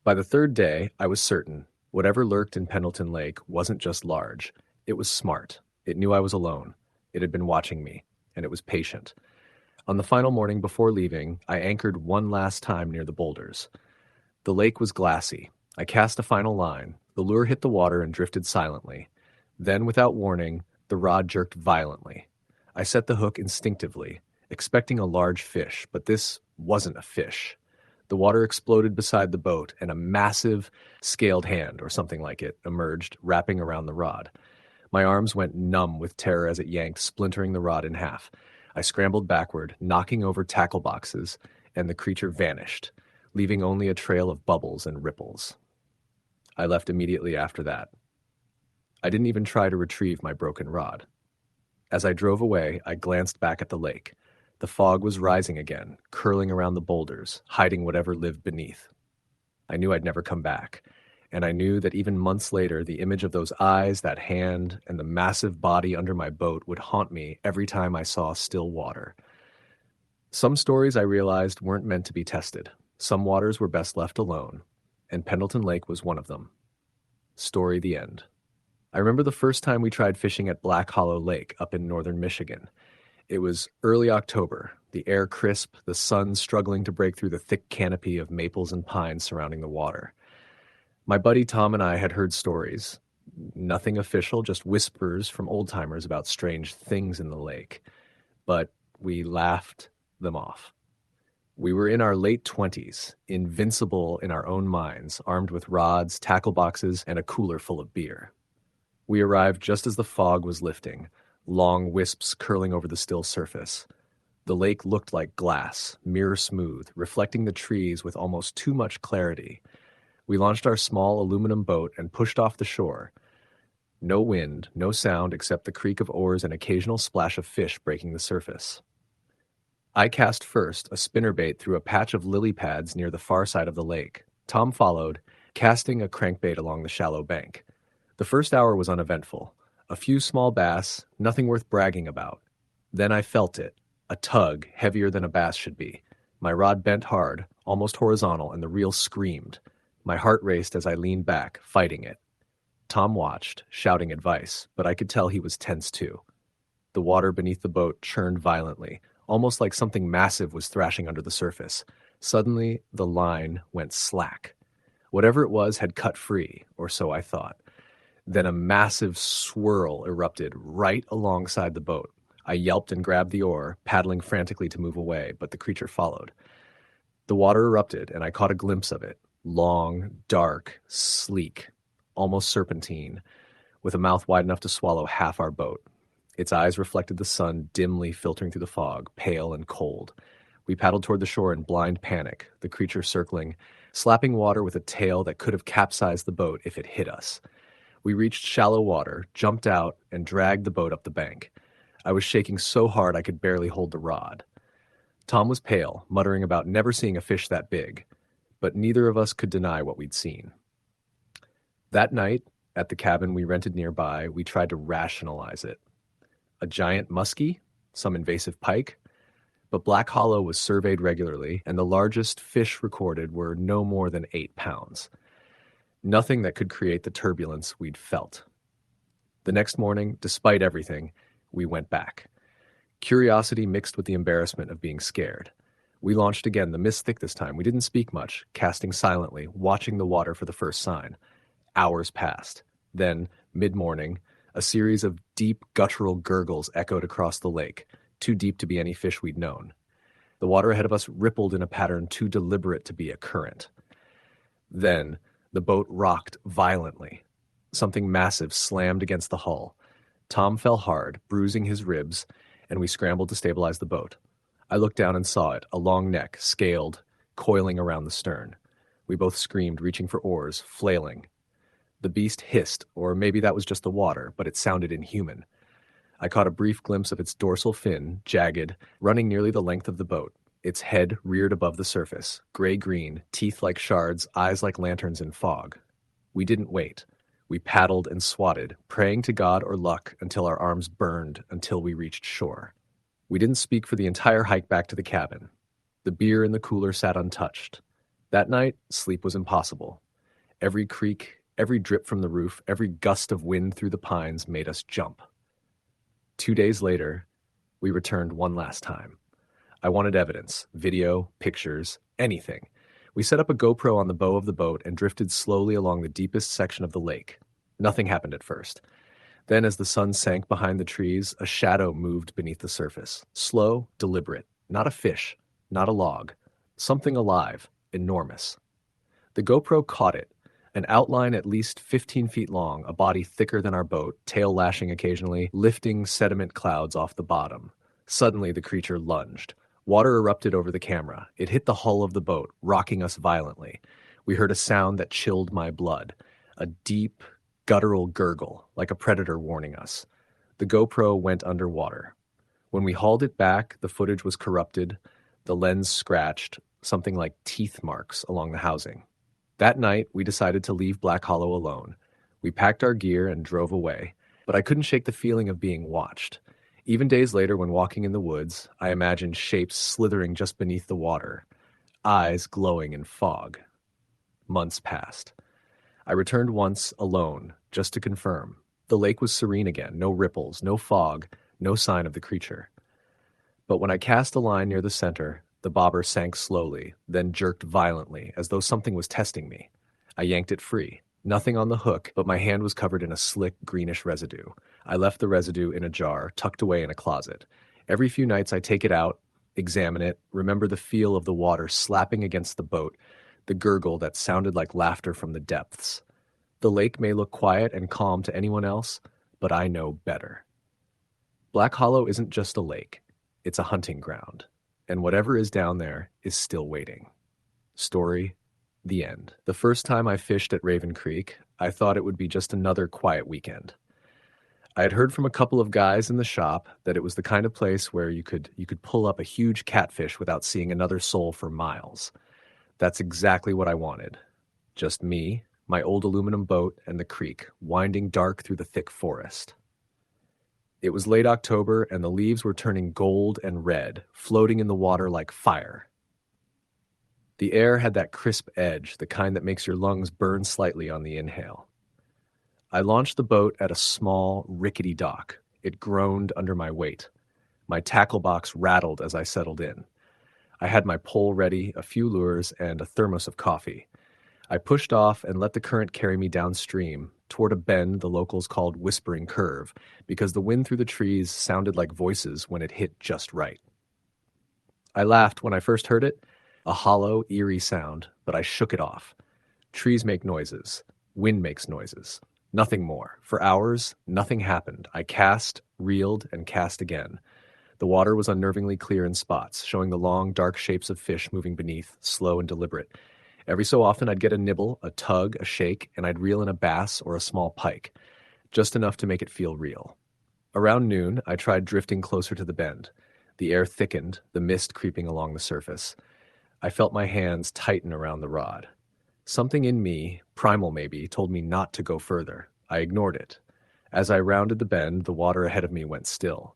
By the third day, I was certain whatever lurked in Pendleton Lake wasn't just large. It was smart. It knew I was alone. It had been watching me, and it was patient. On the final morning before leaving, I anchored one last time near the boulders. The lake was glassy. I cast a final line. The lure hit the water and drifted silently. Then, without warning, the rod jerked violently. I set the hook instinctively, expecting a large fish, but this wasn't a fish. The water exploded beside the boat, and a massive, scaled hand, or something like it, emerged, wrapping around the rod. My arms went numb with terror as it yanked, splintering the rod in half. I scrambled backward, knocking over tackle boxes, and the creature vanished, leaving only a trail of bubbles and ripples. I left immediately after that. I didn't even try to retrieve my broken rod. As I drove away, I glanced back at the lake. The fog was rising again, curling around the boulders, hiding whatever lived beneath. I knew I'd never come back, and I knew that even months later, the image of those eyes, that hand, and the massive body under my boat would haunt me every time I saw still water. Some stories, I realized, weren't meant to be tested. Some waters were best left alone, and Pendleton Lake was one of them. Story the end. I remember the first time we tried fishing at Black Hollow Lake up in northern Michigan. It was early October, the air crisp, the sun struggling to break through the thick canopy of maples and pines surrounding the water. My buddy Tom and I had heard stories, nothing official, just whispers from old-timers about strange things in the lake, but we laughed them off. We were in our late 20s, invincible in our own minds, armed with rods, tackle boxes, and a cooler full of beer. We arrived just as the fog was lifting, long wisps curling over the still surface. The lake looked like glass, mirror smooth, reflecting the trees with almost too much clarity. We launched our small aluminum boat and pushed off the shore. No wind, no sound except the creak of oars and occasional splash of fish breaking the surface. I cast first, a spinnerbait through a patch of lily pads near the far side of the lake. Tom followed, casting a crankbait along the shallow bank. The first hour was uneventful. A few small bass, nothing worth bragging about. Then I felt it, a tug heavier than a bass should be. My rod bent hard, almost horizontal, and the reel screamed. My heart raced as I leaned back, fighting it. Tom watched, shouting advice, but I could tell he was tense too. The water beneath the boat churned violently, almost like something massive was thrashing under the surface. Suddenly, the line went slack. Whatever it was had cut free, or so I thought. Then a massive swirl erupted right alongside the boat. I yelped and grabbed the oar, paddling frantically to move away, but the creature followed. The water erupted, and I caught a glimpse of it. Long, dark, sleek, almost serpentine, with a mouth wide enough to swallow half our boat. Its eyes reflected the sun dimly filtering through the fog, pale and cold. We paddled toward the shore in blind panic, the creature circling, slapping water with a tail that could have capsized the boat if it hit us. We reached shallow water, jumped out, and dragged the boat up the bank. I was shaking so hard I could barely hold the rod. Tom was pale, muttering about never seeing a fish that big, but neither of us could deny what we'd seen. That night, at the cabin we rented nearby, we tried to rationalize it. A giant musky, some invasive pike, but Black Hollow was surveyed regularly, and the largest fish recorded were no more than 8 pounds. Nothing that could create the turbulence we'd felt. The next morning, despite everything, we went back. Curiosity mixed with the embarrassment of being scared. We launched again, the mist thick this time. We didn't speak much, casting silently, watching the water for the first sign. Hours passed. Then, mid-morning, a series of deep guttural gurgles echoed across the lake, too deep to be any fish we'd known. The water ahead of us rippled in a pattern too deliberate to be a current. Then, the boat rocked violently. Something massive slammed against the hull. Tom fell hard, bruising his ribs, and we scrambled to stabilize the boat. I looked down and saw it, a long neck, scaled, coiling around the stern. We both screamed, reaching for oars, flailing. The beast hissed, or maybe that was just the water, but it sounded inhuman. I caught a brief glimpse of its dorsal fin, jagged, running nearly the length of the boat. Its head reared above the surface, gray-green, teeth like shards, eyes like lanterns in fog. We didn't wait. We paddled and swatted, praying to God or luck until our arms burned, until we reached shore. We didn't speak for the entire hike back to the cabin. The beer in the cooler sat untouched. That night, sleep was impossible. Every creak, every drip from the roof, every gust of wind through the pines made us jump. 2 days later, we returned one last time. I wanted evidence, video, pictures, anything. We set up a GoPro on the bow of the boat and drifted slowly along the deepest section of the lake. Nothing happened at first. Then, as the sun sank behind the trees, a shadow moved beneath the surface. Slow, deliberate. Not a fish, not a log. Something alive, enormous. The GoPro caught it. An outline at least 15 feet long, a body thicker than our boat, tail lashing occasionally, lifting sediment clouds off the bottom. Suddenly, the creature lunged. Water erupted over the camera. It hit the hull of the boat, rocking us violently. We heard a sound that chilled my blood. A deep, guttural gurgle, like a predator warning us. The GoPro went underwater. When we hauled it back, the footage was corrupted, the lens scratched, something like teeth marks along the housing. That night, we decided to leave Black Hollow alone. We packed our gear and drove away, but I couldn't shake the feeling of being watched. Even days later, when walking in the woods, I imagined shapes slithering just beneath the water, eyes glowing in fog. Months passed. I returned once, alone, just to confirm. The lake was serene again, no ripples, no fog, no sign of the creature. But when I cast a line near the center, the bobber sank slowly, then jerked violently, as though something was testing me. I yanked it free. Nothing on the hook, but my hand was covered in a slick, greenish residue. I left the residue in a jar, tucked away in a closet. Every few nights I take it out, examine it, remember the feel of the water slapping against the boat, the gurgle that sounded like laughter from the depths. The lake may look quiet and calm to anyone else, but I know better. Black Hollow isn't just a lake. It's a hunting ground. And whatever is down there is still waiting. Story, the end. The first time I fished at Raven Creek, I thought it would be just another quiet weekend. I had heard from a couple of guys in the shop that it was the kind of place where you could pull up a huge catfish without seeing another soul for miles. That's exactly what I wanted. Just me, my old aluminum boat, and the creek, winding dark through the thick forest. It was late October, and the leaves were turning gold and red, floating in the water like fire. The air had that crisp edge, the kind that makes your lungs burn slightly on the inhale. I launched the boat at a small, rickety dock. It groaned under my weight. My tackle box rattled as I settled in. I had my pole ready, a few lures, and a thermos of coffee. I pushed off and let the current carry me downstream, toward a bend the locals called Whispering Curve, because the wind through the trees sounded like voices when it hit just right. I laughed when I first heard it, a hollow, eerie sound, but I shook it off. Trees make noises. Wind makes noises. Nothing more. For hours, nothing happened. I cast, reeled, and cast again. The water was unnervingly clear in spots, showing the long, dark shapes of fish moving beneath, slow and deliberate. Every so often I'd get a nibble, a tug, a shake, and I'd reel in a bass or a small pike, just enough to make it feel real. Around noon, I tried drifting closer to the bend. The air thickened, the mist creeping along the surface. I felt my hands tighten around the rod. Something in me, primal maybe, told me not to go further. I ignored it. As I rounded the bend, the water ahead of me went still.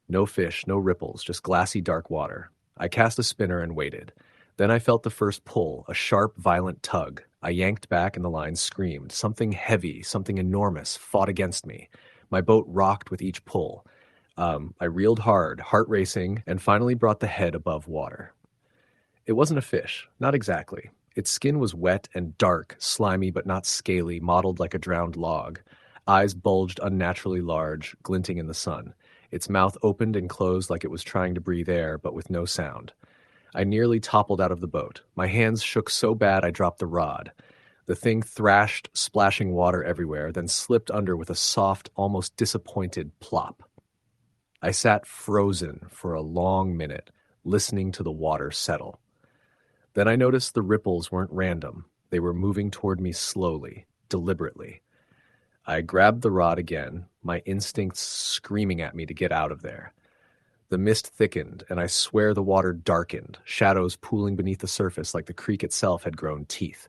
No fish, no ripples, just glassy dark water. I cast a spinner and waited. Then I felt the first pull, a sharp, violent tug. I yanked back and the line screamed. Something heavy, something enormous, fought against me. My boat rocked with each pull. I reeled hard, heart racing, and finally brought the head above water. It wasn't a fish, not exactly. Its skin was wet and dark, slimy but not scaly, mottled like a drowned log. Eyes bulged unnaturally large, glinting in the sun. Its mouth opened and closed like it was trying to breathe air, but with no sound. I nearly toppled out of the boat. My hands shook so bad I dropped the rod. The thing thrashed, splashing water everywhere, then slipped under with a soft, almost disappointed plop. I sat frozen for a long minute, listening to the water settle. Then I noticed the ripples weren't random. They were moving toward me slowly, deliberately. I grabbed the rod again, my instincts screaming at me to get out of there. The mist thickened, and I swear the water darkened, shadows pooling beneath the surface like the creek itself had grown teeth.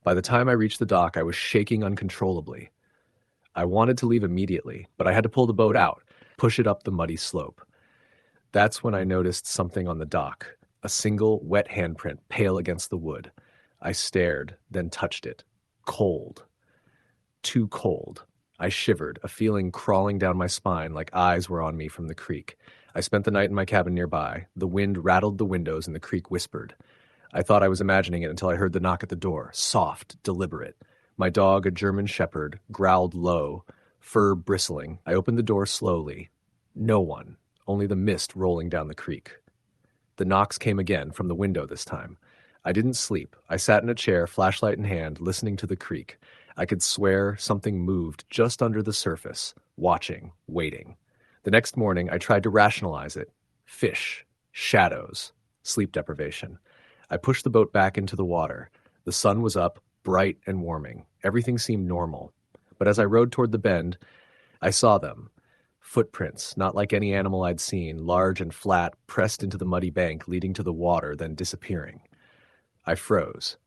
By the time I reached the dock, I was shaking uncontrollably. I wanted to leave immediately, but I had to pull the boat out, push it up the muddy slope. That's when I noticed something on the dock, a single wet handprint pale against the wood. I stared, then touched it. Cold. Too cold. I shivered, a feeling crawling down my spine like eyes were on me from the creek. I spent the night in my cabin nearby. The wind rattled the windows and the creek whispered. I thought I was imagining it until I heard the knock at the door, soft, deliberate. My dog, a German shepherd, growled low, fur bristling. I opened the door slowly. No one, only the mist rolling down the creek. The knocks came again, from the window this time. I didn't sleep. I sat in a chair, flashlight in hand, listening to the creek. I could swear something moved just under the surface, watching, waiting. The next morning, I tried to rationalize it. Fish, shadows, sleep deprivation. I pushed the boat back into the water. The sun was up, bright and warming. Everything seemed normal. But as I rowed toward the bend, I saw them. Footprints, not like any animal I'd seen, large and flat, pressed into the muddy bank leading to the water, then disappearing. I froze.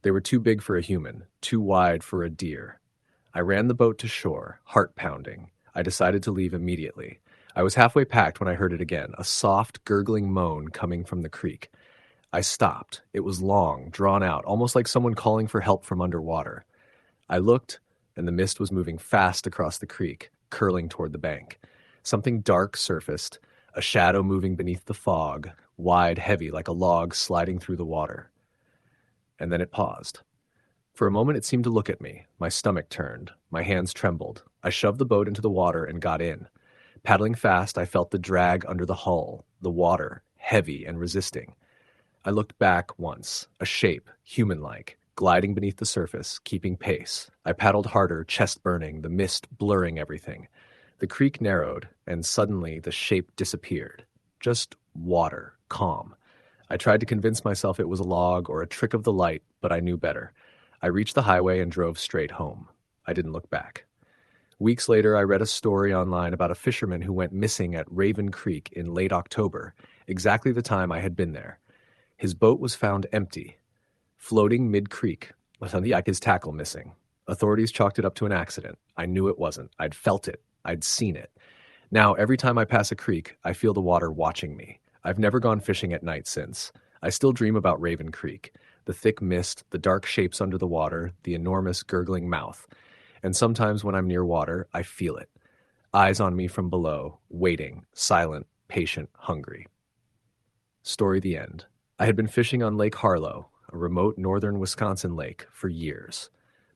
They were too big for a human, too wide for a deer. I ran the boat to shore, heart pounding. I decided to leave immediately. I was halfway packed when I heard it again, a soft, gurgling moan coming from the creek. I stopped. It was long, drawn out, almost like someone calling for help from underwater. I looked, and the mist was moving fast across the creek, curling toward the bank. Something dark surfaced, a shadow moving beneath the fog, wide, heavy, like a log sliding through the water. And then it paused. For a moment it seemed to look at me. My stomach turned. My hands trembled. I shoved the boat into the water and got in. Paddling fast, I felt the drag under the hull, the water, heavy and resisting. I looked back once, a shape, human-like, gliding beneath the surface, keeping pace. I paddled harder, chest burning, the mist blurring everything. The creek narrowed, and suddenly the shape disappeared. Just water, calm. I tried to convince myself it was a log or a trick of the light, but I knew better. I reached the highway and drove straight home. I didn't look back. Weeks later, I read a story online about a fisherman who went missing at Raven Creek in late October, exactly the time I had been there. His boat was found empty, floating mid-creek, with his tackle missing. Authorities chalked it up to an accident. I knew it wasn't. I'd felt it. I'd seen it. Now, every time I pass a creek, I feel the water watching me. I've never gone fishing at night since. I still dream about Raven Creek, the thick mist, the dark shapes under the water, the enormous gurgling mouth. And sometimes when I'm near water, I feel it. Eyes on me from below, waiting, silent, patient, hungry. Story the end. I had been fishing on Lake Harlo, a remote northern Wisconsin lake, for years.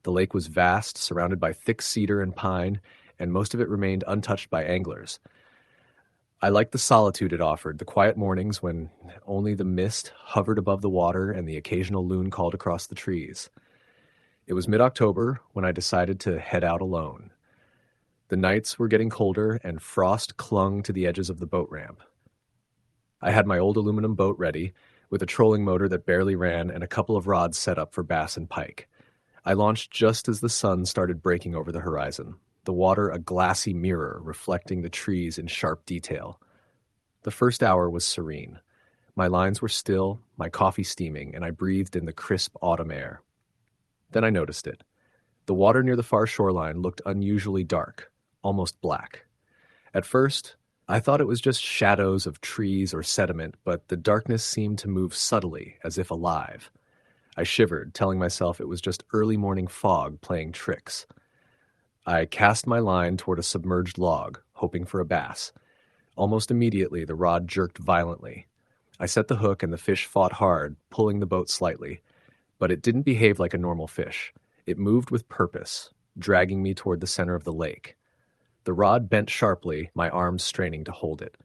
The lake was vast, surrounded by thick cedar and pine, and most of it remained untouched by anglers. I liked the solitude it offered, the quiet mornings when only the mist hovered above the water and the occasional loon called across the trees. It was mid-October when I decided to head out alone. The nights were getting colder, and frost clung to the edges of the boat ramp. I had my old aluminum boat ready, with a trolling motor that barely ran and a couple of rods set up for bass and pike. I launched just as the sun started breaking over the horizon, the water a glassy mirror reflecting the trees in sharp detail. The first hour was serene. My lines were still, my coffee steaming, and I breathed in the crisp autumn air. Then I noticed it. The water near the far shoreline looked unusually dark, almost black. At first, I thought it was just shadows of trees or sediment, but the darkness seemed to move subtly, as if alive. I shivered, telling myself it was just early morning fog playing tricks. I cast my line toward a submerged log, hoping for a bass. Almost immediately, the rod jerked violently. I set the hook and the fish fought hard, pulling the boat slightly. But it didn't behave like a normal fish. It moved with purpose, dragging me toward the center of the lake. The rod bent sharply, my arms straining to hold it.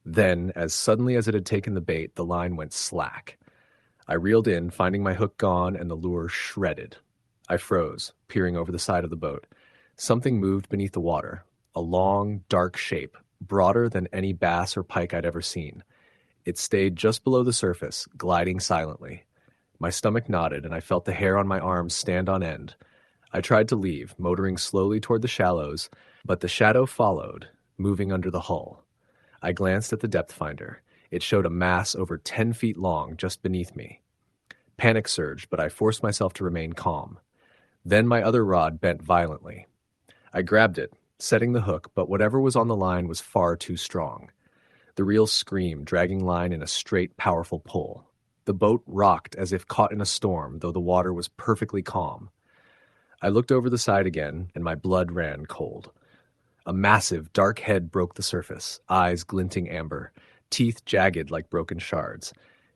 Then, as suddenly as it had taken the bait, the line went slack. I reeled in, finding my hook gone and the lure shredded. I froze, peering over the side of the boat. Something moved beneath the water, a long, dark shape, broader than any bass or pike I'd ever seen. It stayed just below the surface, gliding silently. My stomach knotted, and I felt the hair on my arms stand on end. I tried to leave, motoring slowly toward the shallows, but the shadow followed, moving under the hull. I glanced at the depth finder. It showed a mass over 10 feet long just beneath me. Panic surged, but I forced myself to remain calm. Then my other rod bent violently. I grabbed it, setting the hook, but whatever was on the line was far too strong. The reel screamed, dragging line in a straight, powerful pull. The boat rocked as if caught in a storm, though the water was perfectly calm. I looked over the side again, and my blood ran cold. A massive, dark head broke the surface, eyes glinting amber, teeth jagged like broken shards.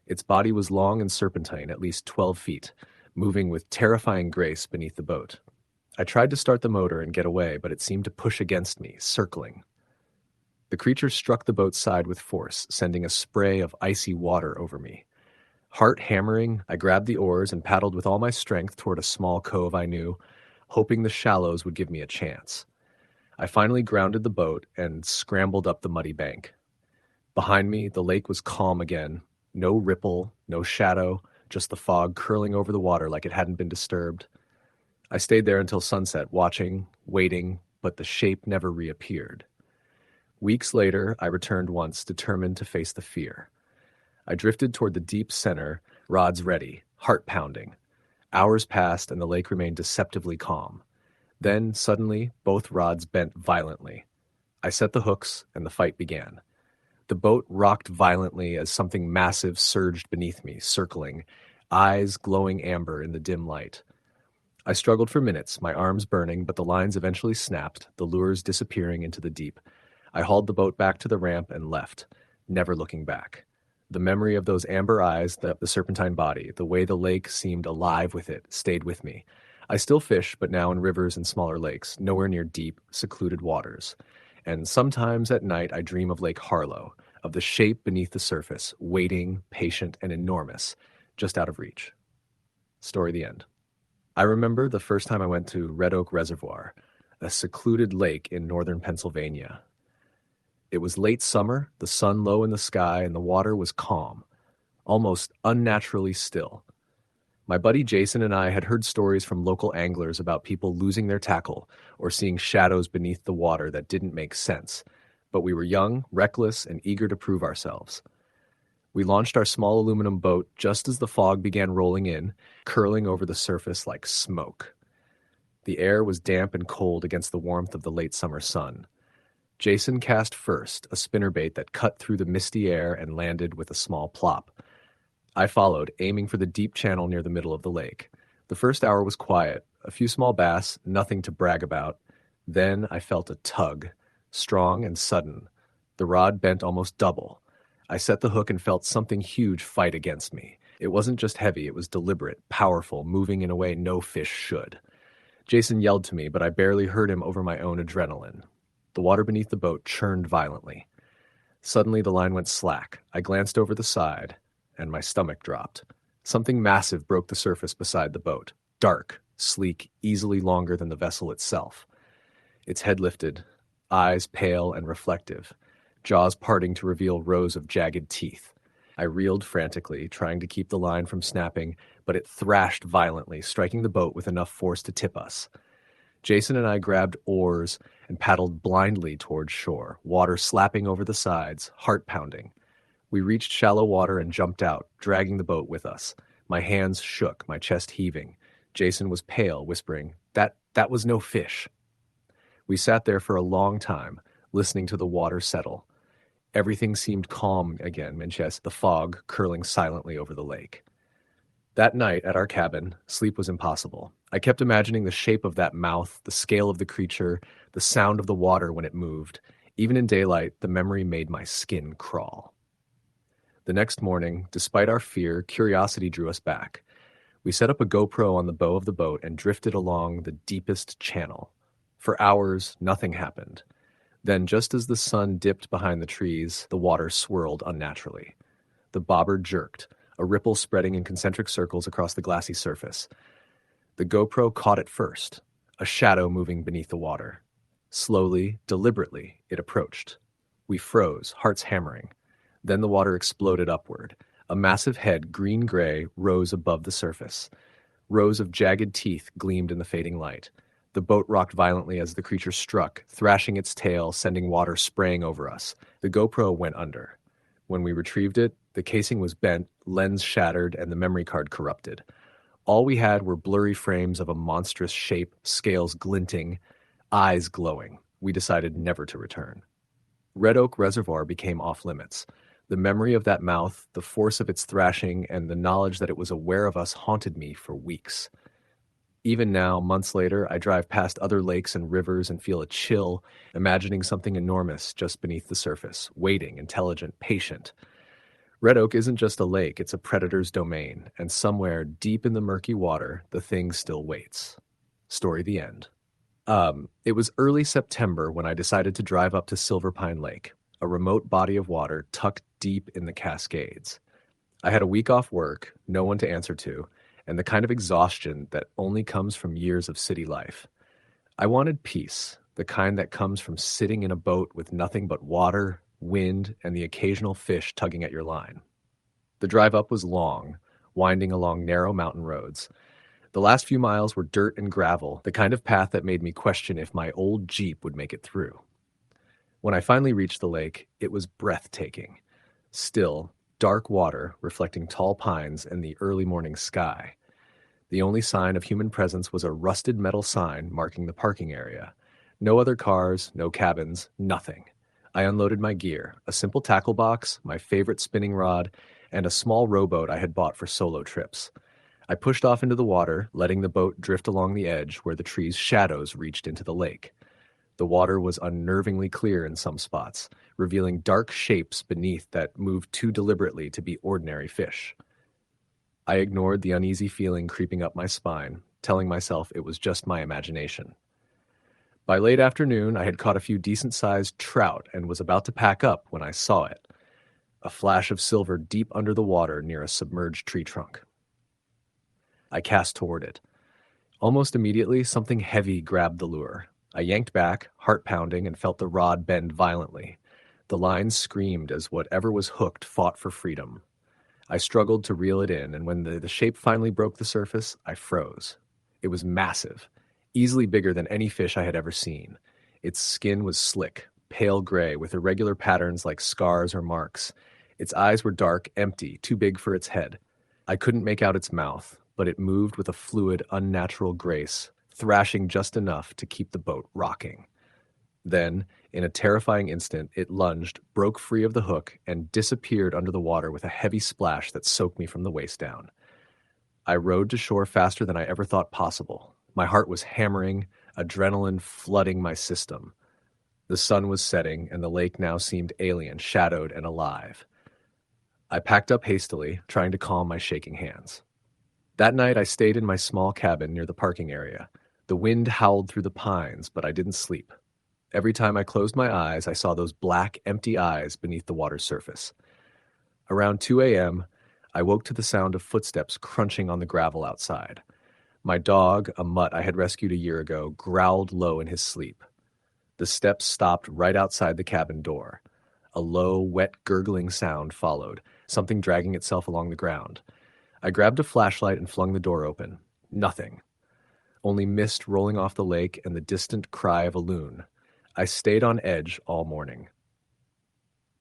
Its body was long and serpentine, at least 12 feet, moving with terrifying grace beneath the boat. I tried to start the motor and get away, but it seemed to push against me, circling. The creature struck the boat's side with force, sending a spray of icy water over me. Heart hammering, I grabbed the oars and paddled with all my strength toward a small cove I knew, hoping the shallows would give me a chance. I finally grounded the boat and scrambled up the muddy bank. Behind me, the lake was calm again. No ripple, no shadow, just the fog curling over the water like it hadn't been disturbed. I stayed there until sunset, watching, waiting, but the shape never reappeared. Weeks later, I returned once, determined to face the fear. I drifted toward the deep center, rods ready, heart pounding. Hours passed, and the lake remained deceptively calm. Then, suddenly, both rods bent violently. I set the hooks, and the fight began. The boat rocked violently as something massive surged beneath me, circling, eyes glowing amber in the dim light. I struggled for minutes, my arms burning, but the lines eventually snapped, the lures disappearing into the deep. I hauled the boat back to the ramp and left, never looking back. The memory of those amber eyes, the serpentine body, the way the lake seemed alive with it, stayed with me. I still fish, but now in rivers and smaller lakes, nowhere near deep, secluded waters. And sometimes at night I dream of Lake Harlo, of the shape beneath the surface, waiting, patient, and enormous, just out of reach. Story the end. I remember the first time I went to Red Oak Reservoir, a secluded lake in northern Pennsylvania. It was late summer, the sun low in the sky, and the water was calm, almost unnaturally still. My buddy Jason and I had heard stories from local anglers about people losing their tackle or seeing shadows beneath the water that didn't make sense, but we were young, reckless, and eager to prove ourselves. We launched our small aluminum boat just as the fog began rolling in, curling over the surface like smoke. The air was damp and cold against the warmth of the late summer sun. Jason cast first, a spinnerbait that cut through the misty air and landed with a small plop. I followed, aiming for the deep channel near the middle of the lake. The first hour was quiet, a few small bass, nothing to brag about. Then I felt a tug, strong and sudden. The rod bent almost double. I set the hook and felt something huge fight against me. It wasn't just heavy, it was deliberate, powerful, moving in a way no fish should. Jason yelled to me, but I barely heard him over my own adrenaline. The water beneath the boat churned violently. Suddenly the line went slack. I glanced over the side, and my stomach dropped. Something massive broke the surface beside the boat. Dark, sleek, easily longer than the vessel itself. Its head lifted, eyes pale and reflective, jaws parting to reveal rows of jagged teeth. I reeled frantically, trying to keep the line from snapping, but it thrashed violently, striking the boat with enough force to tip us. Jason and I grabbed oars and paddled blindly toward shore, water slapping over the sides, heart pounding. We reached shallow water and jumped out, dragging the boat with us. My hands shook, my chest heaving. Jason was pale, whispering, That was no fish." We sat there for a long time, listening to the water settle. Everything seemed calm again, Manchester, the fog curling silently over the lake. That night at our cabin, sleep was impossible. I kept imagining the shape of that mouth, the scale of the creature, the sound of the water when it moved. Even in daylight, the memory made my skin crawl. The next morning, despite our fear, curiosity drew us back. We set up a GoPro on the bow of the boat and drifted along the deepest channel. For hours, nothing happened. Then, just as the sun dipped behind the trees, the water swirled unnaturally. The bobber jerked, a ripple spreading in concentric circles across the glassy surface. The GoPro caught it first, a shadow moving beneath the water. Slowly, deliberately, it approached. We froze, hearts hammering. Then the water exploded upward. A massive head, green-gray, rose above the surface. Rows of jagged teeth gleamed in the fading light. The boat rocked violently as the creature struck, thrashing its tail, sending water spraying over us. The GoPro went under. When we retrieved it, the casing was bent, lens shattered, and the memory card corrupted. All we had were blurry frames of a monstrous shape, scales glinting, eyes glowing. We decided never to return. Red Oak Reservoir became off-limits. The memory of that mouth, the force of its thrashing, and the knowledge that it was aware of us haunted me for weeks. Even now, months later, I drive past other lakes and rivers and feel a chill, imagining something enormous just beneath the surface, waiting, intelligent, patient. Red Oak isn't just a lake, it's a predator's domain, and somewhere deep in the murky water, the thing still waits. Story the end. It was early September when I decided to drive up to Silver Pine Lake, a remote body of water tucked deep in the Cascades. I had a week off work, no one to answer to, and the kind of exhaustion that only comes from years of city life. I wanted peace, the kind that comes from sitting in a boat with nothing but water, wind, and the occasional fish tugging at your line. The drive up was long, winding along narrow mountain roads. The last few miles were dirt and gravel, the kind of path that made me question if my old Jeep would make it through. When I finally reached the lake, it was breathtaking. Still, dark water reflecting tall pines and the early morning sky. The only sign of human presence was a rusted metal sign marking the parking area. No other cars, no cabins, nothing. I unloaded my gear, a simple tackle box, my favorite spinning rod, and a small rowboat I had bought for solo trips. I pushed off into the water, letting the boat drift along the edge where the trees' shadows reached into the lake. The water was unnervingly clear in some spots, revealing dark shapes beneath that moved too deliberately to be ordinary fish. I ignored the uneasy feeling creeping up my spine, telling myself it was just my imagination. By late afternoon, I had caught a few decent-sized trout and was about to pack up when I saw it, a flash of silver deep under the water near a submerged tree trunk. I cast toward it. Almost immediately, something heavy grabbed the lure. I yanked back, heart pounding, and felt the rod bend violently. The line screamed as whatever was hooked fought for freedom. I struggled to reel it in, and when the shape finally broke the surface, I froze. It was massive, easily bigger than any fish I had ever seen. Its skin was slick, pale gray, with irregular patterns like scars or marks. Its eyes were dark, empty, too big for its head. I couldn't make out its mouth, but it moved with a fluid, unnatural grace, thrashing just enough to keep the boat rocking. Then, in a terrifying instant, it lunged, broke free of the hook, and disappeared under the water with a heavy splash that soaked me from the waist down. I rowed to shore faster than I ever thought possible. My heart was hammering, adrenaline flooding my system. The sun was setting, and the lake now seemed alien, shadowed, and alive. I packed up hastily, trying to calm my shaking hands. That night, I stayed in my small cabin near the parking area. The wind howled through the pines, but I didn't sleep. Every time I closed my eyes, I saw those black, empty eyes beneath the water's surface. Around 2 a.m., I woke to the sound of footsteps crunching on the gravel outside. My dog, a mutt I had rescued a year ago, growled low in his sleep. The steps stopped right outside the cabin door. A low, wet, gurgling sound followed, something dragging itself along the ground. I grabbed a flashlight and flung the door open. Nothing. Only mist rolling off the lake and the distant cry of a loon. I stayed on edge all morning.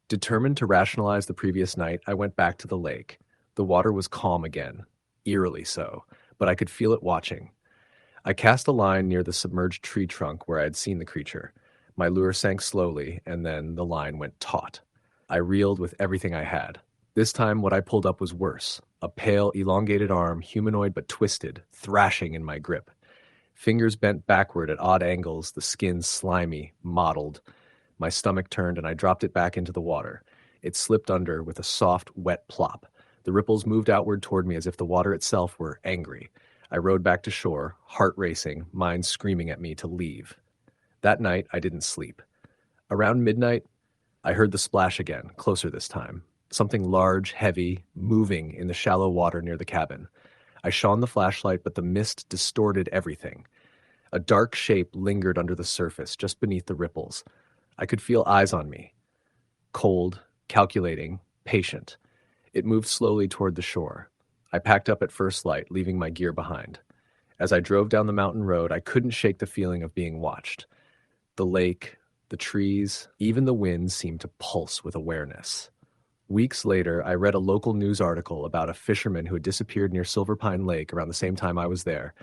Determined to rationalize the previous night, I went back to the lake. The water was calm again, eerily so, but I could feel it watching. I cast a line near the submerged tree trunk where I had seen the creature. My lure sank slowly, and then the line went taut. I reeled with everything I had. This time, what I pulled up was worse. A pale, elongated arm, humanoid but twisted, thrashing in my grip. Fingers bent backward at odd angles, the skin slimy, mottled. My stomach turned and I dropped it back into the water. It slipped under with a soft, wet plop. The ripples moved outward toward me as if the water itself were angry. I rowed back to shore, heart racing, mind screaming at me to leave. That night, I didn't sleep. Around midnight, I heard the splash again, closer this time. Something large, heavy, moving in the shallow water near the cabin. I shone the flashlight, but the mist distorted everything. A dark shape lingered under the surface, just beneath the ripples. I could feel eyes on me. Cold, calculating, patient. It moved slowly toward the shore. I packed up at first light, leaving my gear behind. As I drove down the mountain road, I couldn't shake the feeling of being watched. The lake, the trees, even the wind seemed to pulse with awareness. Weeks later, I read a local news article about a fisherman who had disappeared near Silverpine Lake around the same time I was there.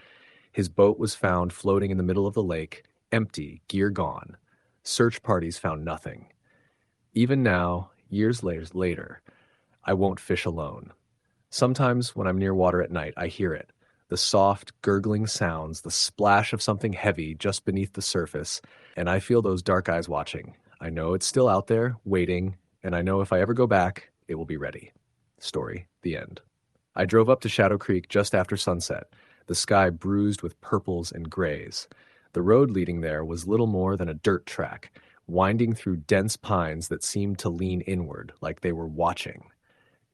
His boat was found floating in the middle of the lake, empty, gear gone. Search parties found nothing. Even now, years later, I won't fish alone. Sometimes when I'm near water at night, I hear it. The soft, gurgling sounds, the splash of something heavy just beneath the surface, and I feel those dark eyes watching. I know it's still out there, waiting, and I know if I ever go back, it will be ready. Story, the end. I drove up to Shadow Creek just after sunset, the sky bruised with purples and grays. The road leading there was little more than a dirt track, winding through dense pines that seemed to lean inward, like they were watching.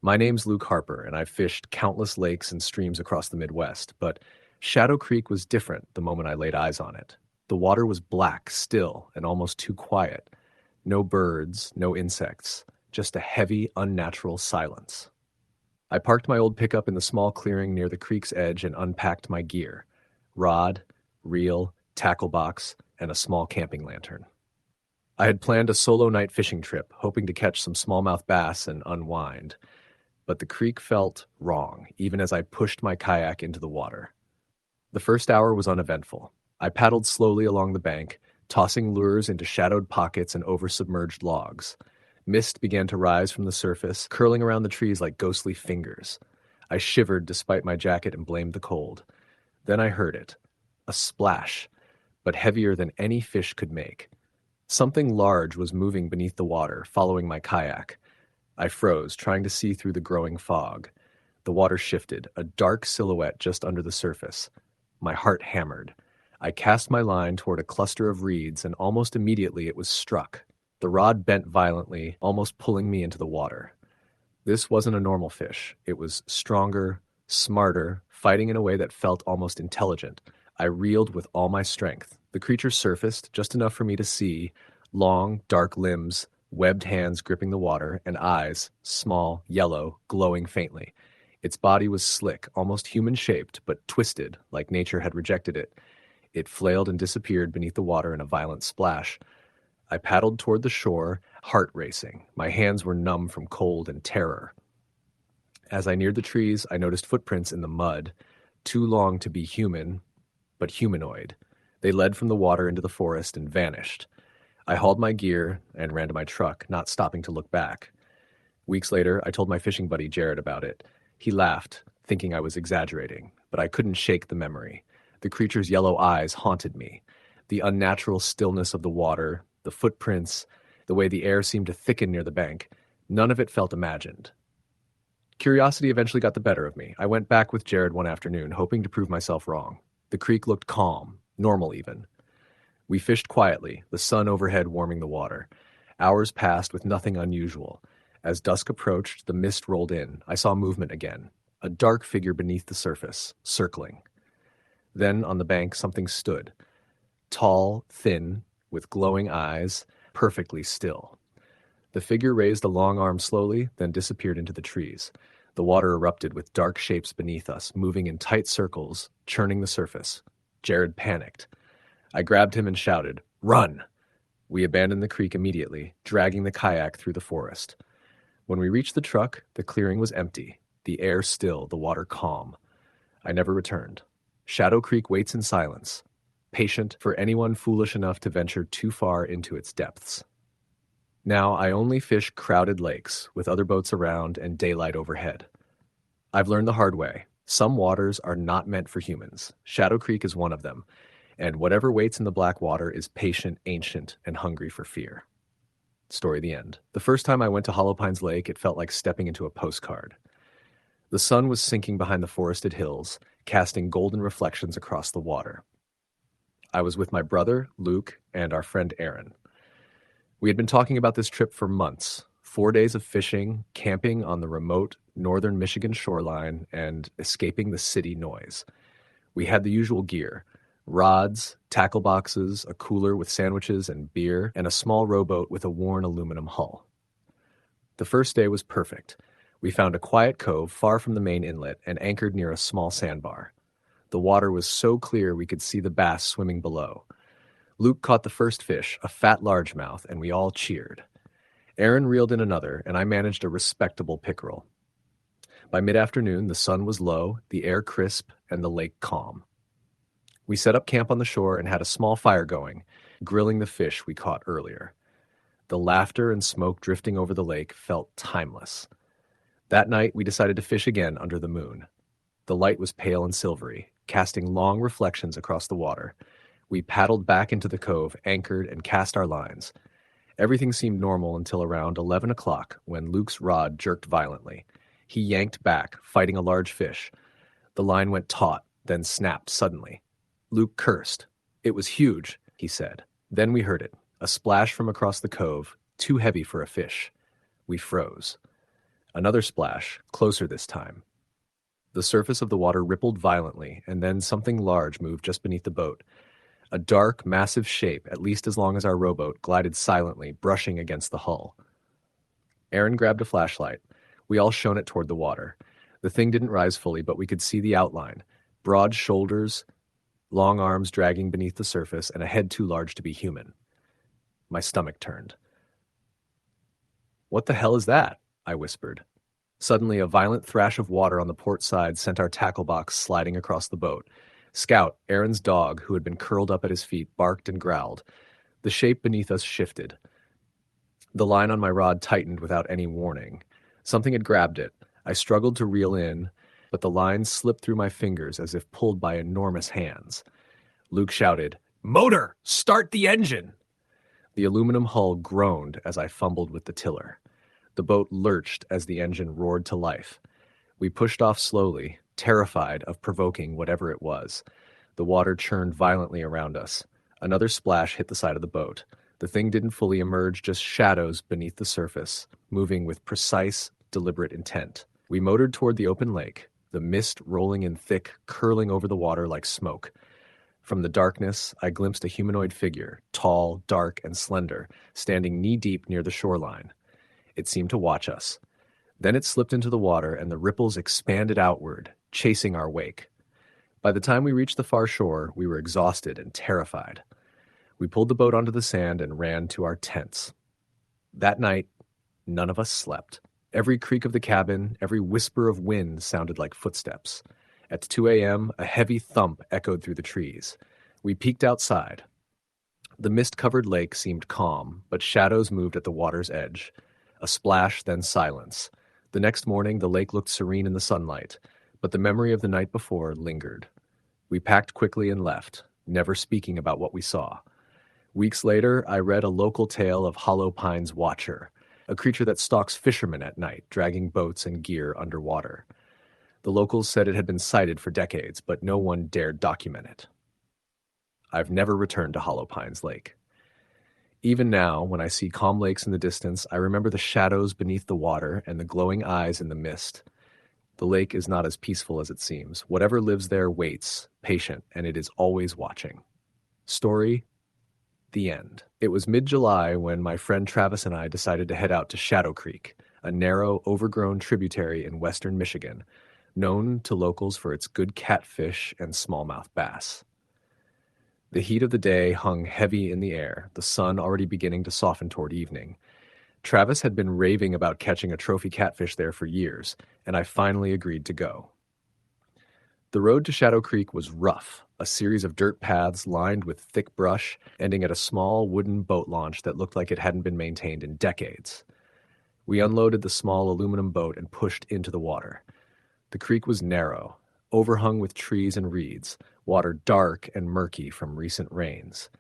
My name's Luke Harper, and I've fished countless lakes and streams across the Midwest, but Shadow Creek was different the moment I laid eyes on it. The water was black, still, and almost too quiet. No birds, no insects, just a heavy, unnatural silence. I parked my old pickup in the small clearing near the creek's edge and unpacked my gear: rod, reel, tackle box, and a small camping lantern. I had planned a solo night fishing trip, hoping to catch some smallmouth bass and unwind. But the creek felt wrong, even as I pushed my kayak into the water. The first hour was uneventful. I paddled slowly along the bank, tossing lures into shadowed pockets and over submerged logs. Mist began to rise from the surface, curling around the trees like ghostly fingers. I shivered despite my jacket and blamed the cold. Then I heard it. A splash, but heavier than any fish could make. Something large was moving beneath the water, following my kayak. I froze, trying to see through the growing fog. The water shifted, a dark silhouette just under the surface. My heart hammered. I cast my line toward a cluster of reeds, and almost immediately it was struck. The rod bent violently, almost pulling me into the water. This wasn't a normal fish. It was stronger, smarter, fighting in a way that felt almost intelligent. I reeled with all my strength. The creature surfaced, just enough for me to see: long, dark limbs, webbed hands gripping the water, and eyes, small, yellow, glowing faintly. Its body was slick, almost human-shaped, but twisted, like nature had rejected it. It flailed and disappeared beneath the water in a violent splash. I paddled toward the shore, heart racing. My hands were numb from cold and terror. As I neared the trees, I noticed footprints in the mud, too long to be human, but humanoid. They led from the water into the forest and vanished. I hauled my gear and ran to my truck, not stopping to look back. Weeks later, I told my fishing buddy Jared about it. He laughed, thinking I was exaggerating, but I couldn't shake the memory. The creature's yellow eyes haunted me. The unnatural stillness of the water, the footprints, the way the air seemed to thicken near the bank, none of it felt imagined. Curiosity eventually got the better of me. I went back with Jared one afternoon, hoping to prove myself wrong. The creek looked calm, normal even. We fished quietly, the sun overhead warming the water. Hours passed with nothing unusual. As dusk approached, the mist rolled in. I saw movement again. A dark figure beneath the surface, circling. Then, on the bank, something stood. Tall, thin, with glowing eyes, perfectly still. The figure raised a long arm slowly, then disappeared into the trees. The water erupted with dark shapes beneath us, moving in tight circles, churning the surface. Jared panicked. I grabbed him and shouted, "Run!" We abandoned the creek immediately, dragging the kayak through the forest. When we reached the truck, the clearing was empty, the air still, the water calm. I never returned. Shadow Creek waits in silence, patient for anyone foolish enough to venture too far into its depths. Now I only fish crowded lakes, with other boats around and daylight overhead. I've learned the hard way. Some waters are not meant for humans. Shadow Creek is one of them. And whatever waits in the black water is patient, ancient, and hungry for fear. Story the end. The first time I went to Hollow Pines Lake, it felt like stepping into a postcard. The sun was sinking behind the forested hills, casting golden reflections across the water. I was with my brother, Luke, and our friend Aaron. We had been talking about this trip for months. 4 days of fishing, camping on the remote northern Michigan shoreline, and escaping the city noise. We had the usual gear: rods, tackle boxes, a cooler with sandwiches and beer, and a small rowboat with a worn aluminum hull. The first day was perfect. We found a quiet cove far from the main inlet and anchored near a small sandbar. The water was so clear we could see the bass swimming below. Luke caught the first fish, a fat largemouth, and we all cheered. Aaron reeled in another, and I managed a respectable pickerel. By mid-afternoon, the sun was low, the air crisp, and the lake calm. We set up camp on the shore and had a small fire going, grilling the fish we caught earlier. The laughter and smoke drifting over the lake felt timeless. That night, we decided to fish again under the moon. The light was pale and silvery, casting long reflections across the water. We paddled back into the cove, anchored, and cast our lines. Everything seemed normal until around 11 o'clock, when Luke's rod jerked violently. He yanked back, fighting a large fish. The line went taut, then snapped suddenly. Luke cursed. "It was huge," he said. Then we heard it, a splash from across the cove, too heavy for a fish. We froze. Another splash, closer this time. The surface of the water rippled violently, and then something large moved just beneath the boat. A dark, massive shape, at least as long as our rowboat, glided silently, brushing against the hull. Aaron grabbed a flashlight. We all shone it toward the water. The thing didn't rise fully, but we could see the outline. Broad shoulders, long arms dragging beneath the surface, and a head too large to be human. My stomach turned. "What the hell is that?" I whispered. Suddenly, a violent thrash of water on the port side sent our tackle box sliding across the boat. Scout, Aaron's dog, who had been curled up at his feet, barked and growled. The shape beneath us shifted. The line on my rod tightened without any warning. Something had grabbed it. I struggled to reel in, but the line slipped through my fingers as if pulled by enormous hands. Luke shouted, "Motor! Start the engine!" The aluminum hull groaned as I fumbled with the tiller. The boat lurched as the engine roared to life. We pushed off slowly, terrified of provoking whatever it was. The water churned violently around us. Another splash hit the side of the boat. The thing didn't fully emerge, just shadows beneath the surface, moving with precise, deliberate intent. We motored toward the open lake, the mist rolling in thick, curling over the water like smoke. From the darkness, I glimpsed a humanoid figure, tall, dark, and slender, standing knee-deep near the shoreline. It seemed to watch us. Then it slipped into the water, and the ripples expanded outward, chasing our wake. By the time we reached the far shore, we were exhausted and terrified. We pulled the boat onto the sand and ran to our tents. That night, none of us slept. Every creak of the cabin, every whisper of wind sounded like footsteps. At 2 a.m., a heavy thump echoed through the trees. We peeked outside. The mist-covered lake seemed calm, but shadows moved at the water's edge. A splash, then silence. The next morning, the lake looked serene in the sunlight, but the memory of the night before lingered. We packed quickly and left, never speaking about what we saw. Weeks later, I read a local tale of Hollow Pine's Watcher, a creature that stalks fishermen at night, dragging boats and gear underwater. The locals said it had been sighted for decades, but no one dared document it. I've never returned to Hollow Pines Lake. Even now, when I see calm lakes in the distance, I remember the shadows beneath the water and the glowing eyes in the mist. The lake is not as peaceful as it seems. Whatever lives there waits, patient, and it is always watching. Story: the end. It was mid-July when my friend Travis and I decided to head out to Shadow Creek, a narrow, overgrown tributary in western Michigan, known to locals for its good catfish and smallmouth bass. The heat of the day hung heavy in the air, the sun already beginning to soften toward evening. Travis had been raving about catching a trophy catfish there for years, and I finally agreed to go. The road to Shadow Creek was rough, a series of dirt paths lined with thick brush, ending at a small wooden boat launch that looked like it hadn't been maintained in decades. We unloaded the small aluminum boat and pushed into the water. The creek was narrow, overhung with trees and reeds, water dark and murky from recent rains.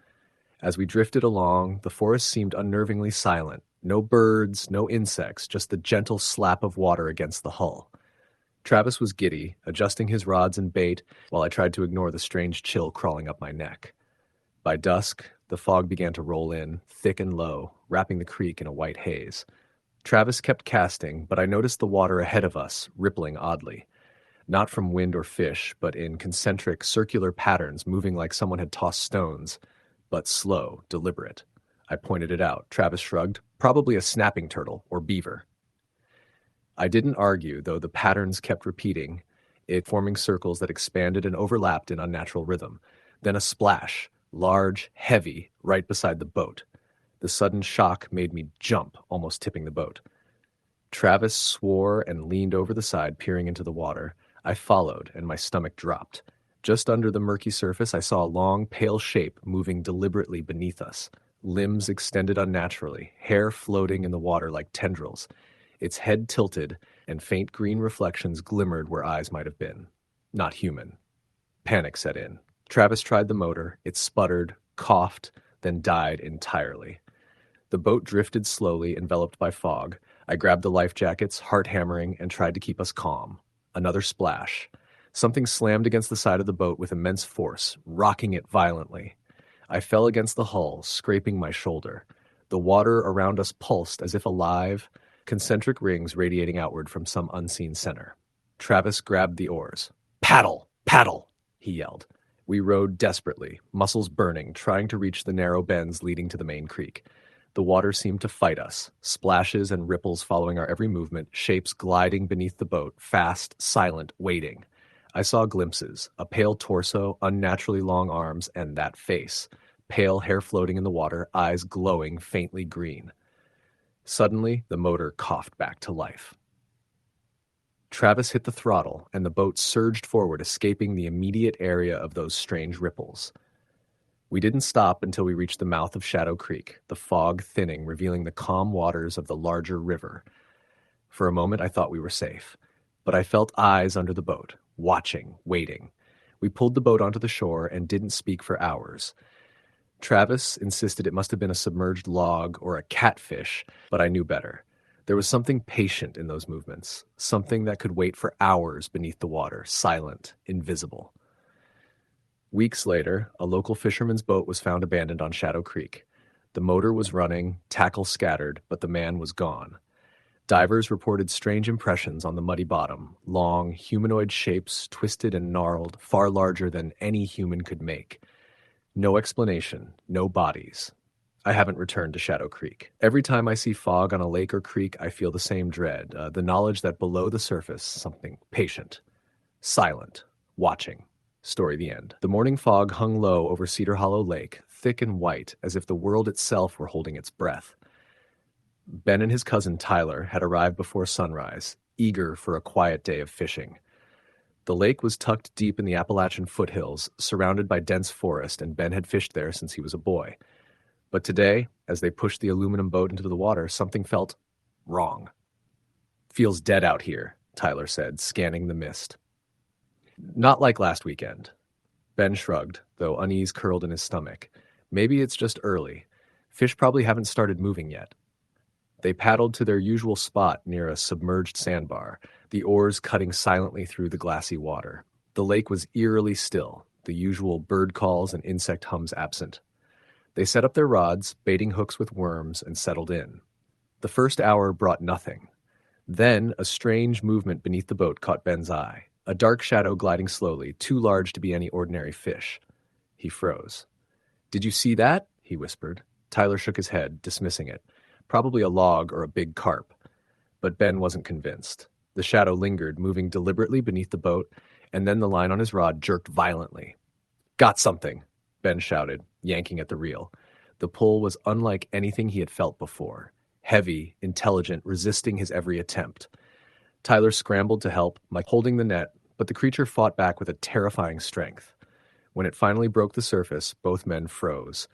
As we drifted along, the forest seemed unnervingly silent. No birds, no insects, just the gentle slap of water against the hull. Travis was giddy, adjusting his rods and bait, while I tried to ignore the strange chill crawling up my neck. By dusk, The fog began to roll in, thick and low, wrapping the creek in a white haze. Travis kept casting, but I noticed the water ahead of us, rippling oddly. Not from wind or fish, but in concentric, circular patterns moving like someone had tossed stones, but slow, deliberate. I pointed it out. Travis shrugged. Probably a snapping turtle or beaver. I didn't argue, though the patterns kept repeating, it forming circles that expanded and overlapped in unnatural rhythm. Then a splash, large, heavy, right beside the boat. The sudden shock made me jump, almost tipping the boat. Travis swore and leaned over the side, peering into the water. I followed, and my stomach dropped. Just under the murky surface, I saw a long, pale shape moving deliberately beneath us. Limbs extended unnaturally, hair floating in the water like tendrils. Its head tilted, and faint green reflections glimmered where eyes might have been. Not human. Panic set in. Travis tried the motor. It sputtered, coughed, then died entirely. The boat drifted slowly, enveloped by fog. I grabbed the life jackets, heart hammering, and tried to keep us calm. Another splash. Something slammed against the side of the boat with immense force, rocking it violently. I fell against the hull, scraping my shoulder. The water around us pulsed as if alive, concentric rings radiating outward from some unseen center. Travis grabbed the oars. "Paddle! Paddle!" he yelled. We rowed desperately, muscles burning, trying to reach the narrow bends leading to the main creek. The water seemed to fight us, splashes and ripples following our every movement, shapes gliding beneath the boat, fast, silent, waiting. I saw glimpses, a pale torso, unnaturally long arms, and that face, pale hair floating in the water, eyes glowing faintly green. Suddenly, the motor coughed back to life. Travis hit the throttle, and the boat surged forward, escaping the immediate area of those strange ripples. We didn't stop until we reached the mouth of Shadow Creek, the fog thinning, revealing the calm waters of the larger river. For a moment, I thought we were safe, but I felt eyes under the boat, watching, waiting. We pulled the boat onto the shore and didn't speak for hours. Travis insisted it must have been a submerged log or a catfish, but I knew better. There was something patient in those movements, something that could wait for hours beneath the water, silent, invisible. Weeks later, a local fisherman's boat was found abandoned on Shadow Creek. The motor was running, tackle scattered, but the man was gone. Divers reported strange impressions on the muddy bottom, long, humanoid shapes, twisted and gnarled, far larger than any human could make. No explanation, no bodies. I haven't returned to Shadow Creek. Every time I see fog on a lake or creek, I feel the same dread, the knowledge that below the surface, something patient, silent, watching. Story the end. The morning fog hung low over Cedar Hollow Lake, thick and white, as if the world itself were holding its breath. Ben and his cousin Tyler had arrived before sunrise, eager for a quiet day of fishing. The lake was tucked deep in the Appalachian foothills, surrounded by dense forest, and Ben had fished there since he was a boy. But today, as they pushed the aluminum boat into the water, something felt wrong. "Feels dead out here," Tyler said, scanning the mist. "Not like last weekend." Ben shrugged, though unease curled in his stomach. "Maybe it's just early. Fish probably haven't started moving yet." They paddled to their usual spot near a submerged sandbar, the oars cutting silently through the glassy water. The lake was eerily still, the usual bird calls and insect hums absent. They set up their rods, baiting hooks with worms, and settled in. The first hour brought nothing. Then a strange movement beneath the boat caught Ben's eye. A dark shadow gliding slowly, too large to be any ordinary fish. He froze. "Did you see that?" he whispered. Tyler shook his head, dismissing it. Probably a log or a big carp. But Ben wasn't convinced. The shadow lingered, moving deliberately beneath the boat, and then the line on his rod jerked violently. "Got something," Ben shouted, yanking at the reel. The pull was unlike anything he had felt before. Heavy, intelligent, resisting his every attempt. Tyler scrambled to help, holding the net, but the creature fought back with a terrifying strength. When it finally broke the surface, both men froze.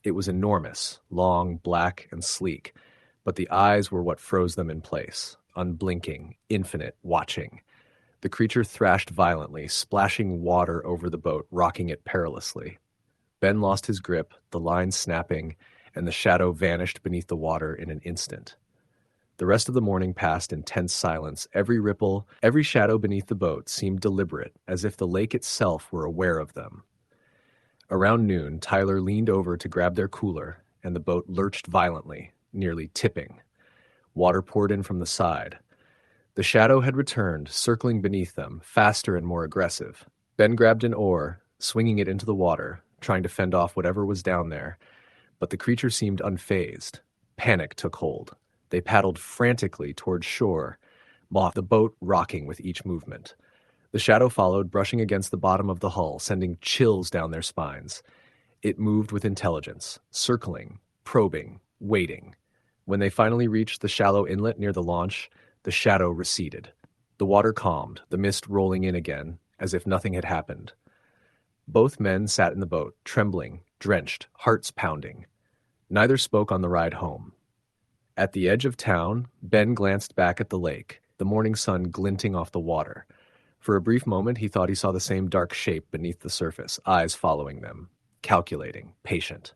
It was enormous, long, black, and sleek, but the eyes were what froze them in place, unblinking, infinite, watching. The creature thrashed violently, splashing water over the boat, rocking it perilously. Ben lost his grip, the line snapping, and the shadow vanished beneath the water in an instant. The rest of the morning passed in tense silence. Every ripple, every shadow beneath the boat seemed deliberate, as if the lake itself were aware of them. Around noon, Tyler leaned over to grab their cooler, and the boat lurched violently, nearly tipping. Water poured in from the side. The shadow had returned, circling beneath them, faster and more aggressive. Ben grabbed an oar, swinging it into the water, trying to fend off whatever was down there, but the creature seemed unfazed. Panic took hold. They paddled frantically toward shore, the boat rocking with each movement. The shadow followed, brushing against the bottom of the hull, sending chills down their spines. It moved with intelligence, circling, probing, waiting. When they finally reached the shallow inlet near the launch, the shadow receded. The water calmed, the mist rolling in again, as if nothing had happened. Both men sat in the boat, trembling, drenched, hearts pounding. Neither spoke on the ride home. At the edge of town, Ben glanced back at the lake, the morning sun glinting off the water. For a brief moment, he thought he saw the same dark shape beneath the surface, eyes following them, calculating, patient.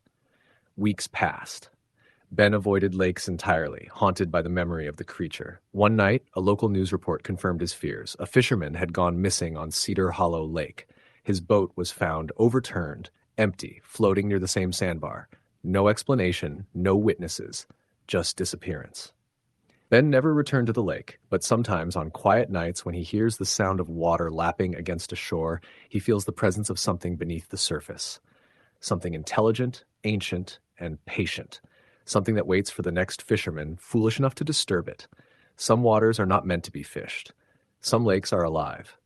Weeks passed. Ben avoided lakes entirely, haunted by the memory of the creature. One night, a local news report confirmed his fears. A fisherman had gone missing on Cedar Hollow Lake. His boat was found overturned, empty, floating near the same sandbar. No explanation, no witnesses, just disappearance. Ben never returned to the lake, but sometimes on quiet nights when he hears the sound of water lapping against a shore, he feels the presence of something beneath the surface. Something intelligent, ancient, and patient. Something that waits for the next fisherman, foolish enough to disturb it. Some waters are not meant to be fished. Some lakes are alive.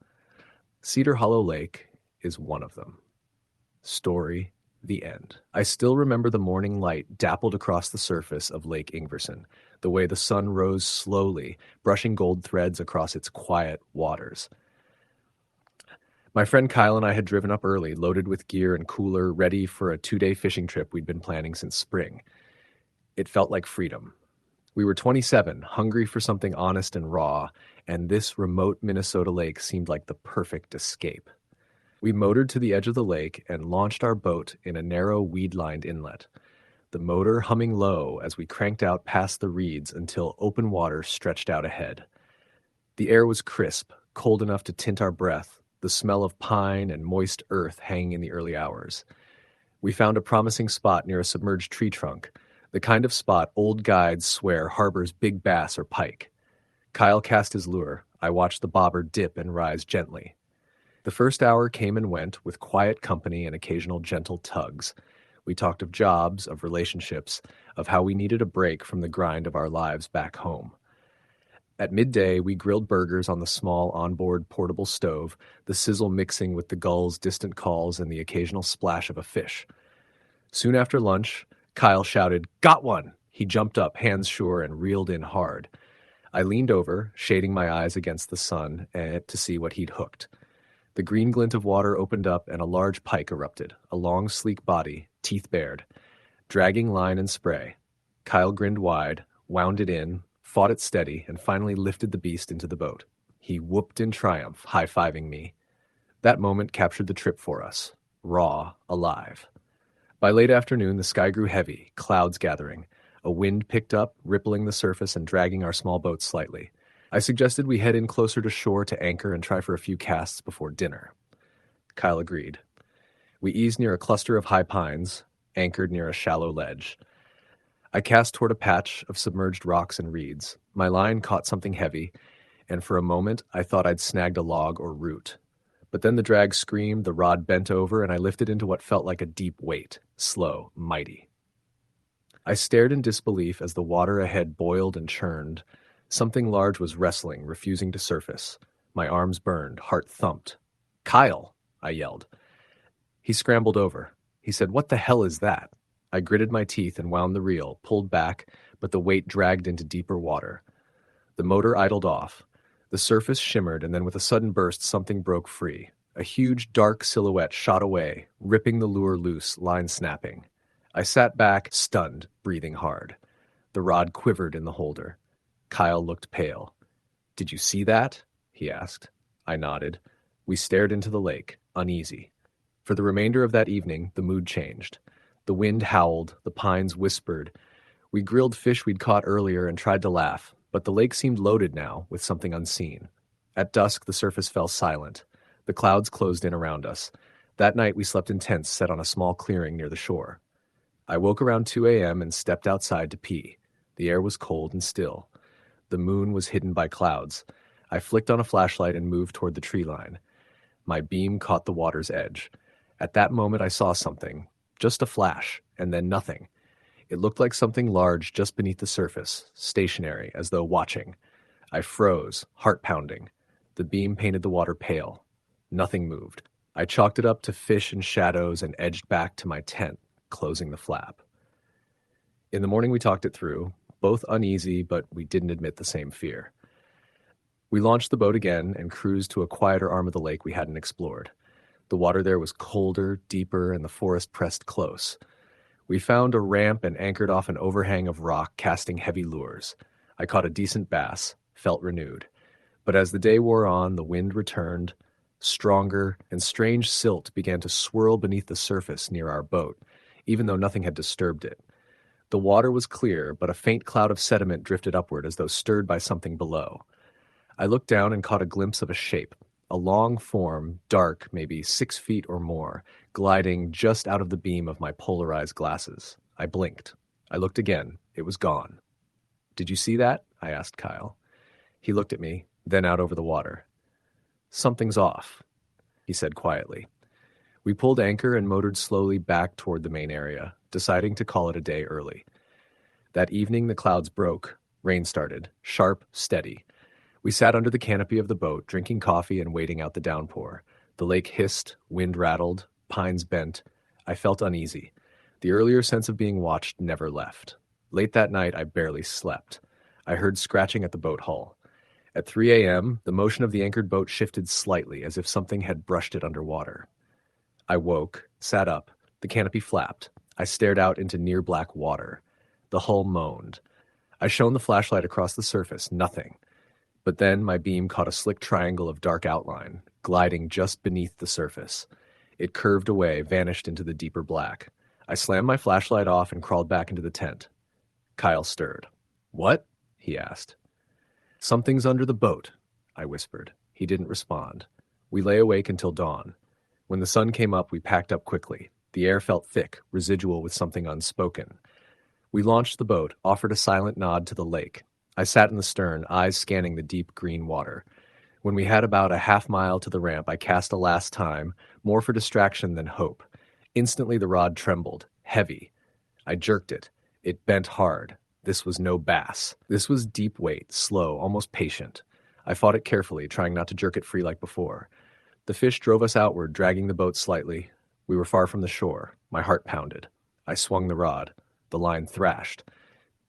Cedar Hollow Lake is one of them. Story, the end. I still remember the morning light dappled across the surface of Lake Ingverson, the way the sun rose slowly, brushing gold threads across its quiet waters. My friend Kyle and I had driven up early, loaded with gear and cooler, ready for a 2-day fishing trip we'd been planning since spring. It felt like freedom. We were 27, hungry for something honest and raw, and this remote Minnesota lake seemed like the perfect escape. We motored to the edge of the lake and launched our boat in a narrow, weed-lined inlet, the motor humming low as we cranked out past the reeds until open water stretched out ahead. The air was crisp, cold enough to tint our breath, the smell of pine and moist earth hanging in the early hours. We found a promising spot near a submerged tree trunk, the kind of spot old guides swear harbors big bass or pike. Kyle cast his lure. I watched the bobber dip and rise gently. The first hour came and went with quiet company and occasional gentle tugs. We talked of jobs, of relationships, of how we needed a break from the grind of our lives back home. At midday, we grilled burgers on the small onboard portable stove, the sizzle mixing with the gulls' distant calls and the occasional splash of a fish. Soon after lunch, Kyle shouted, "Got one!" He jumped up, hands sure, and reeled in hard. I leaned over, shading my eyes against the sun, to see what he'd hooked. The green glint of water opened up and a large pike erupted, a long, sleek body, teeth bared. Dragging line and spray. Kyle grinned wide, wound it in, fought it steady, and finally lifted the beast into the boat. He whooped in triumph, high-fiving me. That moment captured the trip for us. Raw, alive. By late afternoon, the sky grew heavy, clouds gathering. A wind picked up, rippling the surface and dragging our small boat slightly. I suggested we head in closer to shore to anchor and try for a few casts before dinner. Kyle agreed. We eased near a cluster of high pines, anchored near a shallow ledge. I cast toward a patch of submerged rocks and reeds. My line caught something heavy, and for a moment I thought I'd snagged a log or root. But then the drag screamed, the rod bent over, and I lifted into what felt like a deep weight, slow, mighty. I stared in disbelief as the water ahead boiled and churned. Something large was wrestling, refusing to surface. My arms burned, heart thumped. "Kyle!" I yelled. He scrambled over. He said, "What the hell is that?" I gritted my teeth and wound the reel, pulled back, but the weight dragged into deeper water. The motor idled off. The surface shimmered, and then with a sudden burst, something broke free. A huge, dark silhouette shot away, ripping the lure loose, line snapping. I sat back, stunned, breathing hard. The rod quivered in the holder. Kyle looked pale. "Did you see that?" he asked. I nodded. We stared into the lake, uneasy. For the remainder of that evening, the mood changed. The wind howled, the pines whispered. We grilled fish we'd caught earlier and tried to laugh, but the lake seemed loaded now with something unseen. At dusk, the surface fell silent. The clouds closed in around us. That night, we slept in tents set on a small clearing near the shore. I woke around 2 a.m. and stepped outside to pee. The air was cold and still. The moon was hidden by clouds. I flicked on a flashlight and moved toward the tree line. My beam caught the water's edge. At that moment, I saw something. Just a flash, and then nothing. It looked like something large just beneath the surface, stationary, as though watching. I froze, heart pounding. The beam painted the water pale. Nothing moved. I chalked it up to fish and shadows and edged back to my tent, closing the flap. In the morning, we talked it through, both uneasy, but we didn't admit the same fear. We launched the boat again and cruised to a quieter arm of the lake we hadn't explored. The water there was colder, deeper, and the forest pressed close. We found a ramp and anchored off an overhang of rock, casting heavy lures. I caught a decent bass, felt renewed. But as the day wore on, the wind returned, stronger, and strange silt began to swirl beneath the surface near our boat, even though nothing had disturbed it. The water was clear, but a faint cloud of sediment drifted upward as though stirred by something below. I looked down and caught a glimpse of a shape, a long form, dark, maybe 6 feet or more, gliding just out of the beam of my polarized glasses. I blinked. I looked again. It was gone. "Did you see that?" I asked Kyle. He looked at me, then out over the water. "Something's off," he said quietly. We pulled anchor and motored slowly back toward the main area, deciding to call it a day early. That evening the clouds broke. Rain started, sharp, steady. We sat under the canopy of the boat, drinking coffee and waiting out the downpour. The lake hissed, wind rattled, pines bent. I felt uneasy. The earlier sense of being watched never left. Late that night, I barely slept. I heard scratching at the boat hull. At 3 a.m., the motion of the anchored boat shifted slightly, as if something had brushed it underwater. I woke, sat up. The canopy flapped. I stared out into near-black water. The hull moaned. I shone the flashlight across the surface. Nothing. But then my beam caught a slick triangle of dark outline, gliding just beneath the surface. It curved away, vanished into the deeper black. I slammed my flashlight off and crawled back into the tent. Kyle stirred. "What?" he asked. "Something's under the boat," I whispered. He didn't respond. We lay awake until dawn. When the sun came up, we packed up quickly. The air felt thick, residual with something unspoken. We launched the boat, offered a silent nod to the lake. I sat in the stern, eyes scanning the deep green water. When we had about a half-mile to the ramp, I cast a last time, more for distraction than hope. Instantly the rod trembled, heavy. I jerked it. It bent hard. This was no bass. This was deep weight, slow, almost patient. I fought it carefully, trying not to jerk it free like before. The fish drove us outward, dragging the boat slightly. We were far from the shore. My heart pounded. I swung the rod. The line thrashed.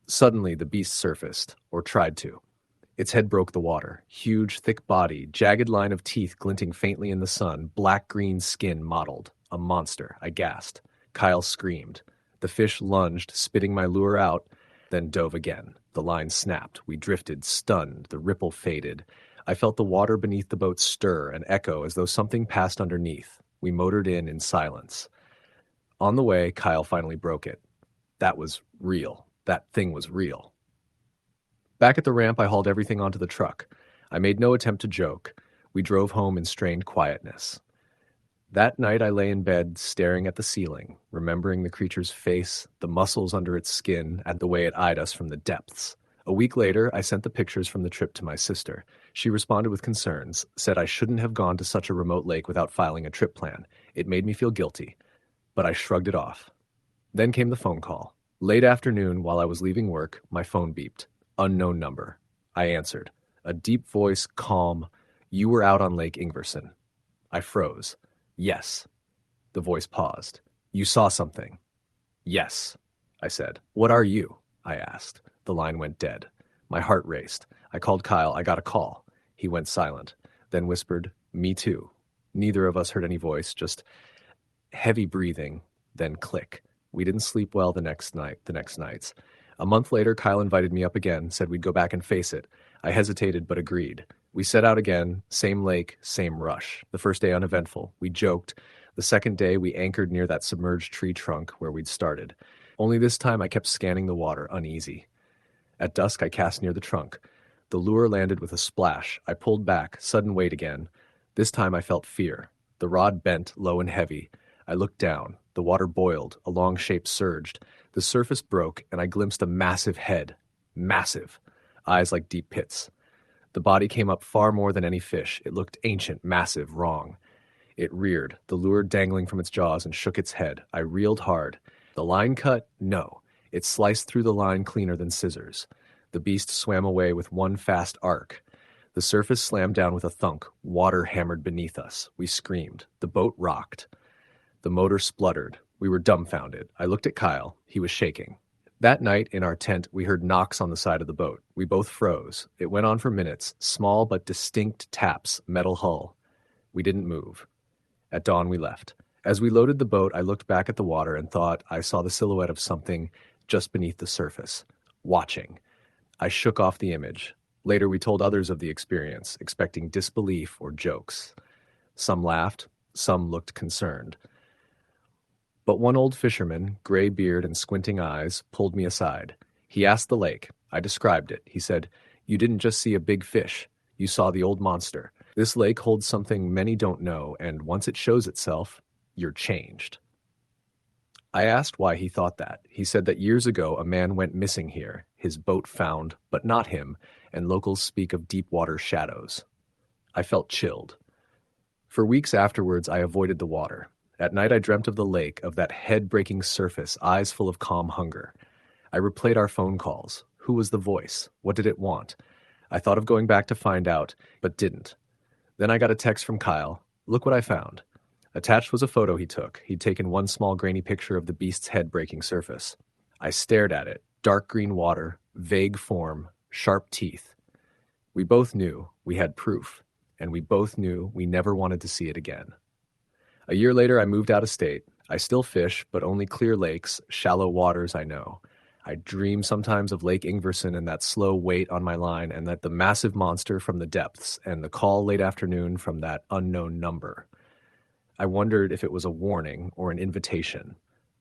Suddenly, the beast surfaced, or tried to. Its head broke the water. Huge, thick body, jagged line of teeth glinting faintly in the sun, black-green skin mottled. A monster, I gasped. Kyle screamed. The fish lunged, spitting my lure out, then dove again. The line snapped. We drifted, stunned. The ripple faded. I felt the water beneath the boat stir and echo as though something passed underneath. We motored in silence. On the way, Kyle finally broke it. That was real. That thing was real. Back at the ramp, I hauled everything onto the truck. I made no attempt to joke. We drove home in strained quietness. That night I lay in bed, staring at the ceiling, remembering the creature's face, the muscles under its skin, and the way it eyed us from the depths. A week later, I sent the pictures from the trip to my sister. She responded with concerns, said I shouldn't have gone to such a remote lake without filing a trip plan. It made me feel guilty, but I shrugged it off. Then came the phone call. Late afternoon, while I was leaving work, my phone beeped. Unknown number. I answered. A deep voice, calm. "You were out on Lake Ingverson." I froze. "Yes." The voice paused. "You saw something?" "Yes," I said. "What are you?" I asked. The line went dead. My heart raced. I called Kyle. "I got a call." He went silent, then whispered, "Me too." Neither of us heard any voice, just heavy breathing, then click. We didn't sleep well the next nights. A month later, Kyle invited me up again, said we'd go back and face it. I hesitated, but agreed. We set out again, same lake, same rush. The first day uneventful. We joked. The second day, we anchored near that submerged tree trunk where we'd started. Only this time, I kept scanning the water, uneasy. At dusk, I cast near the trunk. The lure landed with a splash. I pulled back, sudden weight again. This time, I felt fear. The The rod bent, low and heavy. I looked down. The water boiled. A long shape surged. The surface broke, and I glimpsed a massive head. Massive. Eyes like deep pits. The body came up far more than any fish. It looked ancient, massive, wrong. It reared, the lure dangling from its jaws, and shook its head. I reeled hard. The line cut? No. It sliced through the line cleaner than scissors. The beast swam away with one fast arc. The surface slammed down with a thunk. Water hammered beneath us. We screamed. The boat rocked. The motor spluttered. We were dumbfounded. I looked at Kyle. He was shaking. That night, in our tent, we heard knocks on the side of the boat. We both froze. It went on for minutes, small but distinct taps, metal hull. We didn't move. At dawn, we left. As we loaded the boat, I looked back at the water and thought I saw the silhouette of something just beneath the surface, watching. I shook off the image. Later, we told others of the experience, expecting disbelief or jokes. Some laughed, some looked concerned. But one old fisherman, gray beard and squinting eyes, pulled me aside. He asked the lake. I described it. He said, "You didn't just see a big fish. You saw the old monster. This lake holds something many don't know, and once it shows itself, you're changed." I asked why he thought that. He said that years ago a man went missing here, his boat found, but not him, and locals speak of deep water shadows. I felt chilled. For weeks afterwards, I avoided the water. At night I dreamt of the lake, of that head-breaking surface, eyes full of calm hunger. I replayed our phone calls. Who was the voice? What did it want? I thought of going back to find out, but didn't. Then I got a text from Kyle. Look what I found. Attached was a photo he took. He'd taken one small grainy picture of the beast's head-breaking surface. I stared at it. Dark green water, vague form, sharp teeth. We both knew we had proof, and we both knew we never wanted to see it again. A year later, I moved out of state. I still fish, but only clear lakes, shallow waters I know. I dream sometimes of Lake Ingverson and that slow wait on my line, and that the massive monster from the depths, and the call late afternoon from that unknown number. I wondered if it was a warning or an invitation.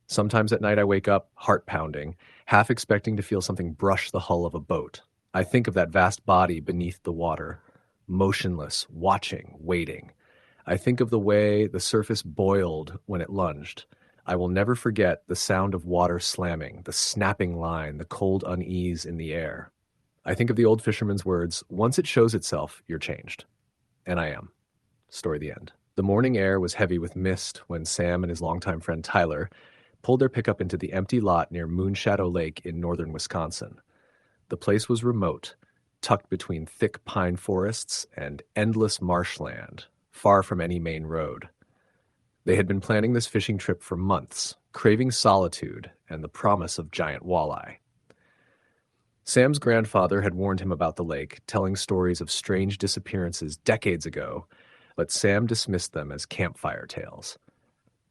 Sometimes at night I wake up, heart pounding, half expecting to feel something brush the hull of a boat. I think of that vast body beneath the water, motionless, watching, waiting. I think of the way the surface boiled when it lunged. I will never forget the sound of water slamming, the snapping line, the cold unease in the air. I think of the old fisherman's words, "Once it shows itself, you're changed." And I am. Story the end. The morning air was heavy with mist when Sam and his longtime friend Tyler pulled their pickup into the empty lot near Moonshadow Lake in northern Wisconsin. The place was remote, tucked between thick pine forests and endless marshland, far from any main road. They had been planning this fishing trip for months, craving solitude and the promise of giant walleye. Sam's grandfather had warned him about the lake, telling stories of strange disappearances decades ago, but Sam dismissed them as campfire tales.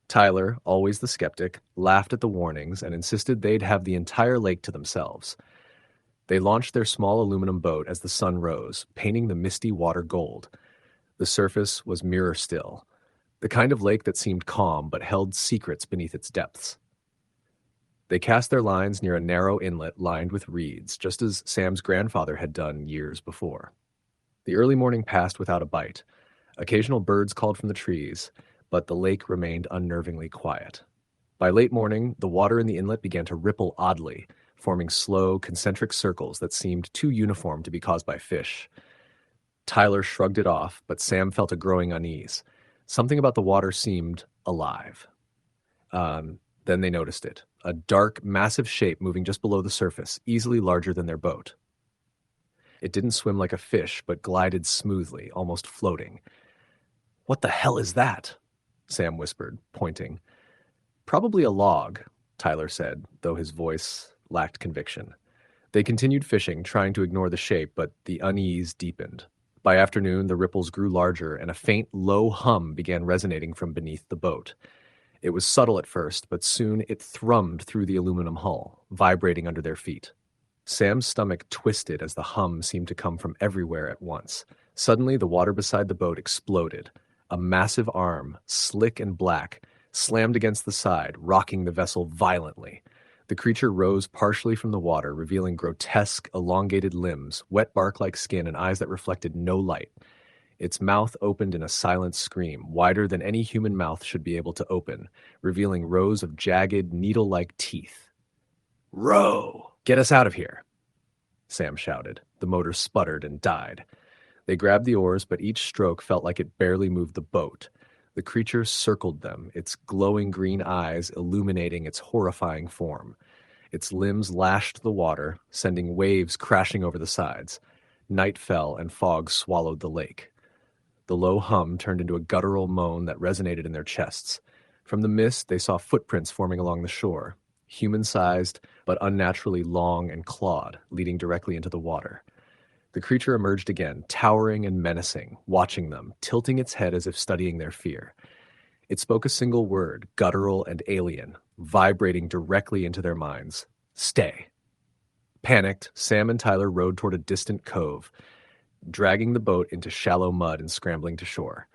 Tyler, always the skeptic, laughed at the warnings and insisted they'd have the entire lake to themselves. They launched their small aluminum boat as the sun rose, painting the misty water gold. The surface was mirror still, the kind of lake that seemed calm but held secrets beneath its depths. They cast their lines near a narrow inlet lined with reeds, just as Sam's grandfather had done years before. The early morning passed without a bite. Occasional birds called from the trees, but the lake remained unnervingly quiet. By late morning, the water in the inlet began to ripple oddly, forming slow, concentric circles that seemed too uniform to be caused by fish. Tyler shrugged it off, but Sam felt a growing unease. Something about the water seemed alive. Then they noticed it. A dark, massive shape moving just below the surface, easily larger than their boat. It didn't swim like a fish, but glided smoothly, almost floating. "What the hell is that?" Sam whispered, pointing. "Probably a log," Tyler said, though his voice lacked conviction. They continued fishing, trying to ignore the shape, but the unease deepened. By afternoon, the ripples grew larger, and a faint, low hum began resonating from beneath the boat. It was subtle at first, but soon it thrummed through the aluminum hull, vibrating under their feet. Sam's stomach twisted as the hum seemed to come from everywhere at once. Suddenly, the water beside the boat exploded. A massive arm, slick and black, slammed against the side, rocking the vessel violently. The creature rose partially from the water, revealing grotesque, elongated limbs, wet bark-like skin, and eyes that reflected no light. Its mouth opened in a silent scream, wider than any human mouth should be able to open, revealing rows of jagged, needle-like teeth. "Row! Get us out of here!" Sam shouted. The motor sputtered and died. They grabbed the oars, but each stroke felt like it barely moved the boat. The creature circled them, its glowing green eyes illuminating its horrifying form. Its limbs lashed the water, sending waves crashing over the sides. Night fell and fog swallowed the lake. The low hum turned into a guttural moan that resonated in their chests. From the mist, they saw footprints forming along the shore, human-sized but unnaturally long and clawed, leading directly into the water. The creature emerged again, towering and menacing, watching them, tilting its head as if studying their fear. It spoke a single word, guttural and alien, vibrating directly into their minds. "Stay." Panicked, Sam and Tyler rowed toward a distant cove, dragging the boat into shallow mud and scrambling to shore.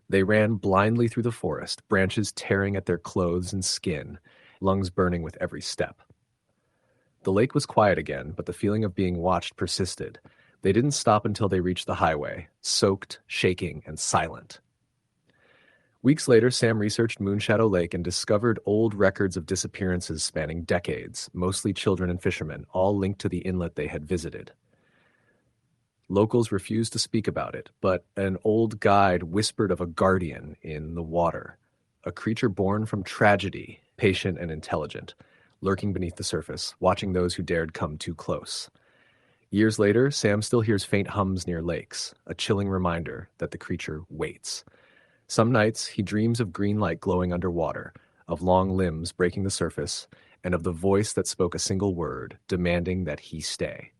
They ran blindly through the forest, branches tearing at their clothes and skin, lungs burning with every step. The lake was quiet again, but the feeling of being watched persisted. They didn't stop until they reached the highway, soaked, shaking, and silent. Weeks later, Sam researched Moonshadow Lake and discovered old records of disappearances spanning decades, mostly children and fishermen, all linked to the inlet they had visited. Locals refused to speak about it, but an old guide whispered of a guardian in the water, a creature born from tragedy, patient and intelligent, lurking beneath the surface, watching those who dared come too close. Years later, Sam still hears faint hums near lakes, a chilling reminder that the creature waits. Some nights, he dreams of green light glowing underwater, of long limbs breaking the surface, and of the voice that spoke a single word, demanding that he stay.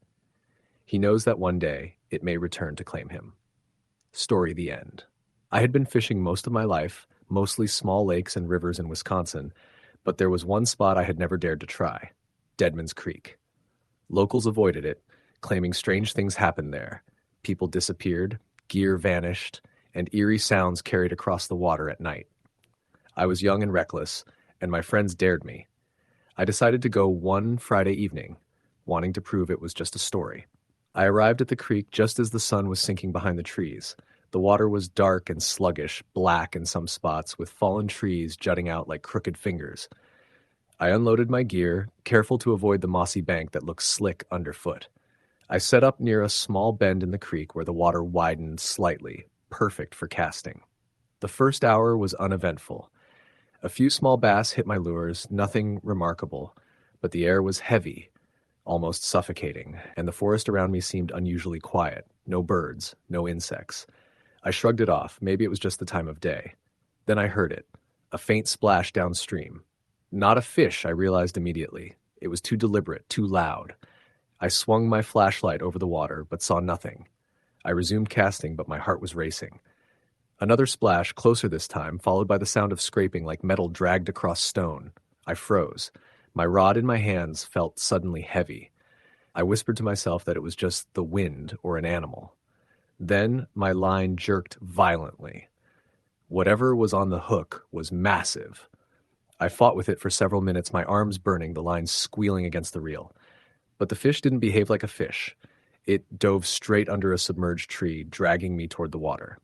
He knows that one day, it may return to claim him. Story the end. I had been fishing most of my life, mostly small lakes and rivers in Wisconsin, but there was one spot I had never dared to try, Deadman's Creek. Locals avoided it, claiming strange things happened there. People disappeared, gear vanished, and eerie sounds carried across the water at night. I was young and reckless, and my friends dared me. I decided to go one Friday evening, wanting to prove it was just a story. I arrived at the creek just as the sun was sinking behind the trees. The water was dark and sluggish, black in some spots, with fallen trees jutting out like crooked fingers. I unloaded my gear, careful to avoid the mossy bank that looked slick underfoot. I set up near a small bend in the creek where the water widened slightly, perfect for casting. The first hour was uneventful. A few small bass hit my lures, nothing remarkable, but the air was heavy, almost suffocating, and the forest around me seemed unusually quiet. No birds, no insects. I shrugged it off. Maybe it was just the time of day. Then I heard it, a faint splash downstream. Not a fish, I realized immediately. It was too deliberate, too loud. I swung my flashlight over the water, but saw nothing. I resumed casting, but my heart was racing. Another splash, closer this time, followed by the sound of scraping like metal dragged across stone. I froze. My rod in my hands felt suddenly heavy. I whispered to myself that it was just the wind or an animal. Then my line jerked violently. Whatever was on the hook was massive. I fought with it for several minutes, my arms burning, the line squealing against the reel. But the fish didn't behave like a fish. It dove straight under a submerged tree, dragging me toward the water.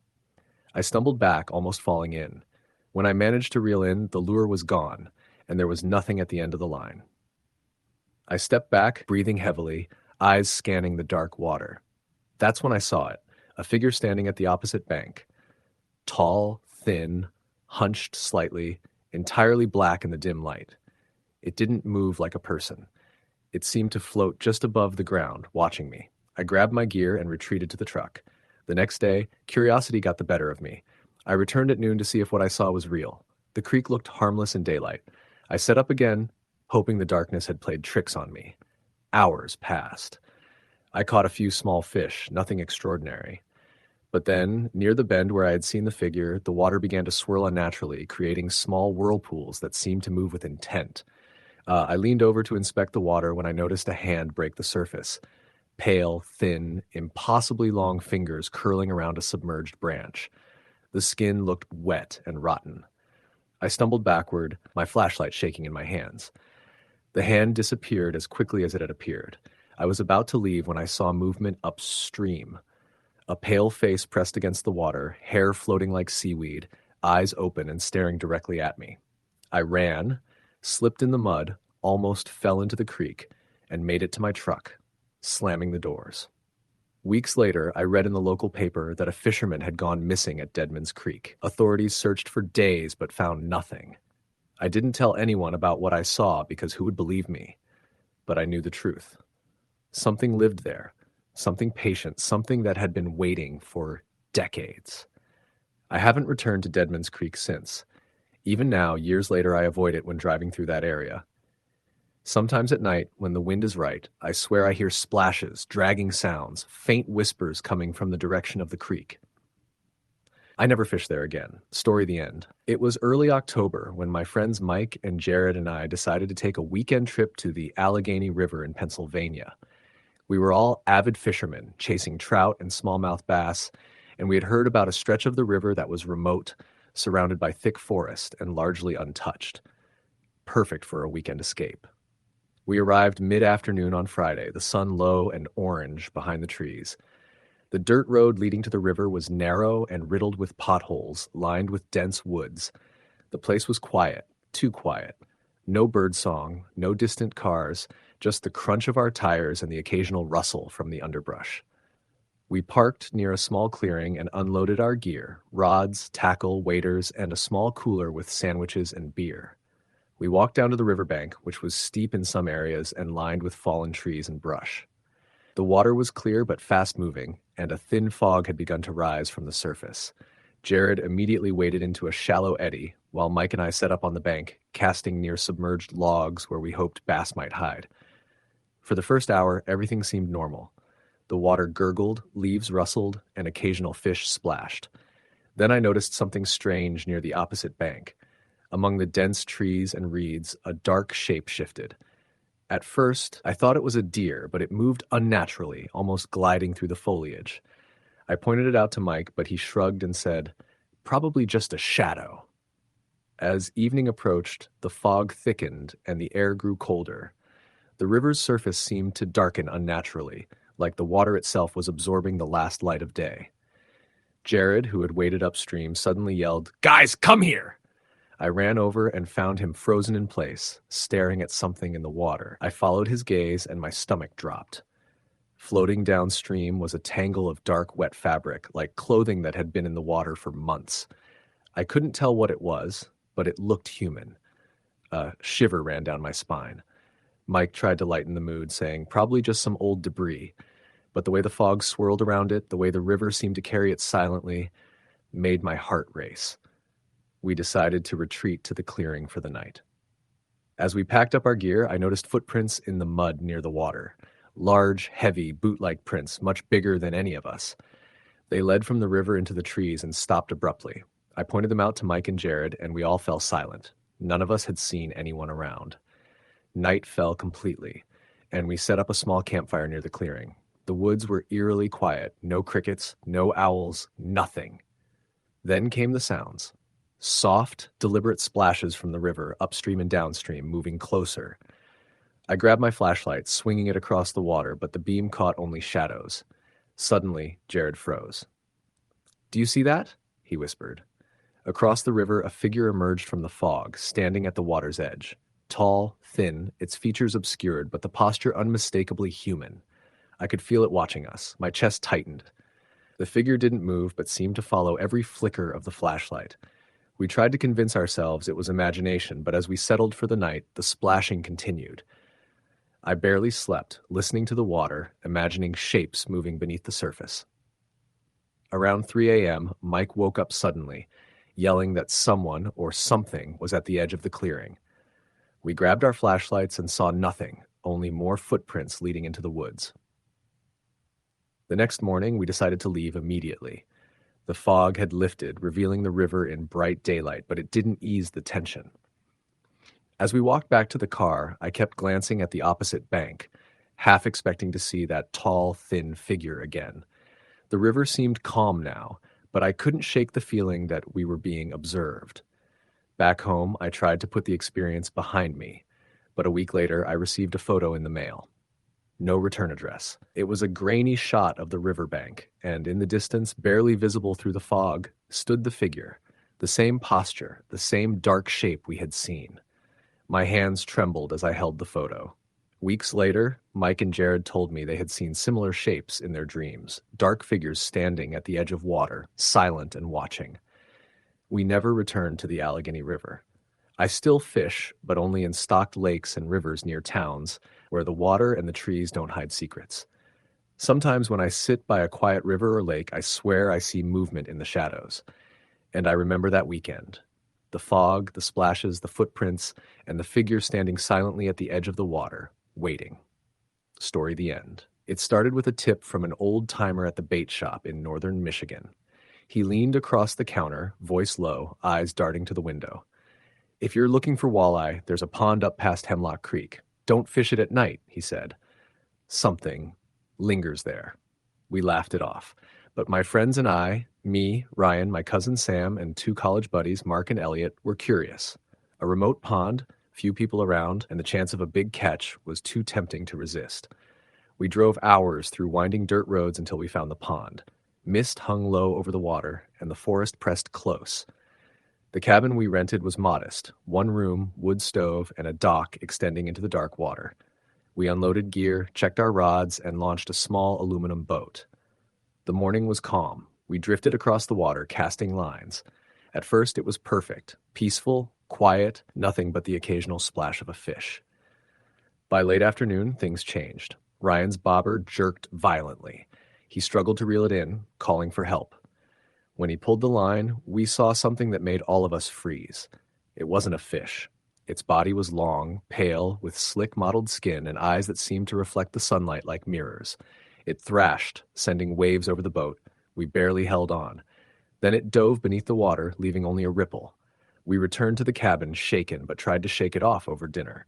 I stumbled back, almost falling in. When I managed to reel in, the lure was gone, and there was nothing at the end of the line. I stepped back, breathing heavily, eyes scanning the dark water. That's when I saw it, a figure standing at the opposite bank. Tall, thin, hunched slightly, entirely black in the dim light. It didn't move like a person. It seemed to float just above the ground, watching me. I grabbed my gear and retreated to the truck. The next day, curiosity got the better of me. I returned at noon to see if what I saw was real. The creek looked harmless in daylight. I set up again, hoping the darkness had played tricks on me. Hours passed. I caught a few small fish, nothing extraordinary. But then, near the bend where I had seen the figure, the water began to swirl unnaturally, creating small whirlpools that seemed to move with intent. I leaned over to inspect the water when I noticed a hand break the surface. Pale, thin, impossibly long fingers curling around a submerged branch. The skin looked wet and rotten. I stumbled backward, my flashlight shaking in my hands. The hand disappeared as quickly as it had appeared. I was about to leave when I saw movement upstream. A pale face pressed against the water, hair floating like seaweed, eyes open and staring directly at me. I ran, slipped in the mud, almost fell into the creek, and made it to my truck, slamming the doors. Weeks later, I read in the local paper that a fisherman had gone missing at Deadman's Creek. Authorities searched for days but found nothing. I didn't tell anyone about what I saw because who would believe me? But I knew the truth. Something lived there, something patient, something that had been waiting for decades. I haven't returned to Deadman's Creek since. Even now, years later, I avoid it when driving through that area. Sometimes at night, when the wind is right, I swear I hear splashes, dragging sounds, faint whispers coming from the direction of the creek. I never fished there again. Story the end. It was early October when my friends Mike and Jared and I decided to take a weekend trip to the Allegheny River in Pennsylvania. We were all avid fishermen, chasing trout and smallmouth bass, and we had heard about a stretch of the river that was remote, surrounded by thick forest and largely untouched. Perfect for a weekend escape. We arrived mid-afternoon on Friday, the sun low and orange behind the trees. The dirt road leading to the river was narrow and riddled with potholes, lined with dense woods. The place was quiet, too quiet. No birdsong, no distant cars, just the crunch of our tires and the occasional rustle from the underbrush. We parked near a small clearing and unloaded our gear, rods, tackle, waders, and a small cooler with sandwiches and beer. We walked down to the riverbank, which was steep in some areas and lined with fallen trees and brush. The water was clear but fast-moving, and a thin fog had begun to rise from the surface. Jared immediately waded into a shallow eddy, while Mike and I set up on the bank, casting near submerged logs where we hoped bass might hide. For the first hour, everything seemed normal. The water gurgled, leaves rustled, and occasional fish splashed. Then I noticed something strange near the opposite bank. Among the dense trees and reeds, a dark shape shifted. At first, I thought it was a deer, but it moved unnaturally, almost gliding through the foliage. I pointed it out to Mike, but he shrugged and said, "Probably just a shadow." As evening approached, the fog thickened and the air grew colder. The river's surface seemed to darken unnaturally, like the water itself was absorbing the last light of day. Jared, who had waded upstream, suddenly yelled, "Guys, come here!" I ran over and found him frozen in place, staring at something in the water. I followed his gaze and my stomach dropped. Floating downstream was a tangle of dark, wet fabric, like clothing that had been in the water for months. I couldn't tell what it was, but it looked human. A shiver ran down my spine. Mike tried to lighten the mood, saying, "Probably just some old debris." But the way the fog swirled around it, the way the river seemed to carry it silently, made my heart race. We decided to retreat to the clearing for the night. As we packed up our gear, I noticed footprints in the mud near the water. Large, heavy, boot-like prints, much bigger than any of us. They led from the river into the trees and stopped abruptly. I pointed them out to Mike and Jared, and we all fell silent. None of us had seen anyone around. Night fell completely, and we set up a small campfire near the clearing. The woods were eerily quiet. No crickets, no owls, nothing. Then came the sounds. Soft, deliberate splashes from the river, upstream and downstream, moving closer. I grabbed my flashlight, swinging it across the water, but the beam caught only shadows. Suddenly, Jared froze. "Do you see that?" he whispered. Across the river, a figure emerged from the fog, standing at the water's edge. Tall, thin, its features obscured, but the posture unmistakably human. I could feel it watching us. My chest tightened. The figure didn't move, but seemed to follow every flicker of the flashlight. We tried to convince ourselves it was imagination, but as we settled for the night, the splashing continued. I barely slept, listening to the water, imagining shapes moving beneath the surface. Around 3 a.m., Mike woke up suddenly, yelling that someone or something was at the edge of the clearing. We grabbed our flashlights and saw nothing, only more footprints leading into the woods. The next morning, we decided to leave immediately. The fog had lifted, revealing the river in bright daylight, but it didn't ease the tension. As we walked back to the car, I kept glancing at the opposite bank, half expecting to see that tall, thin figure again. The river seemed calm now, but I couldn't shake the feeling that we were being observed. Back home, I tried to put the experience behind me, but a week later, I received a photo in the mail. no return address. It was a grainy shot of the riverbank, and in the distance, barely visible through the fog, stood the figure. The same posture, the same dark shape we had seen. My hands trembled as I held the photo. Weeks later, Mike and Jared told me they had seen similar shapes in their dreams, dark figures standing at the edge of water, silent and watching. We never returned to the Allegheny River. I still fish, but only in stocked lakes and rivers near towns, where the water and the trees don't hide secrets. Sometimes when I sit by a quiet river or lake, I swear I see movement in the shadows. And I remember that weekend. The fog, the splashes, the footprints, and the figure standing silently at the edge of the water, waiting. Story the end. It started with a tip from an old-timer at the bait shop in northern Michigan. He leaned across the counter, voice low, eyes darting to the window. "If you're looking for walleye, there's a pond up past Hemlock Creek. Don't fish it at night," he said. Something lingers there. We laughed it off. But my friends and I, me, Ryan, my cousin Sam, and two college buddies, Mark and Elliot, were curious. A remote pond, few people around, and the chance of a big catch was too tempting to resist. We drove hours through winding dirt roads until we found the pond. Mist hung low over the water, and the forest pressed close. The cabin we rented was modest, one room, wood stove, and a dock extending into the dark water. We unloaded gear, checked our rods, and launched a small aluminum boat. The morning was calm. We drifted across the water, casting lines. At first it was perfect, peaceful, quiet, nothing but the occasional splash of a fish. By late afternoon, things changed. Ryan's bobber jerked violently. He struggled to reel it in, calling for help. When he pulled the line, we saw something that made all of us freeze. It wasn't a fish. Its body was long, pale, with slick mottled skin and eyes that seemed to reflect the sunlight like mirrors. It thrashed, sending waves over the boat. We barely held on. Then it dove beneath the water, leaving only a ripple. We returned to the cabin, shaken, but tried to shake it off over dinner.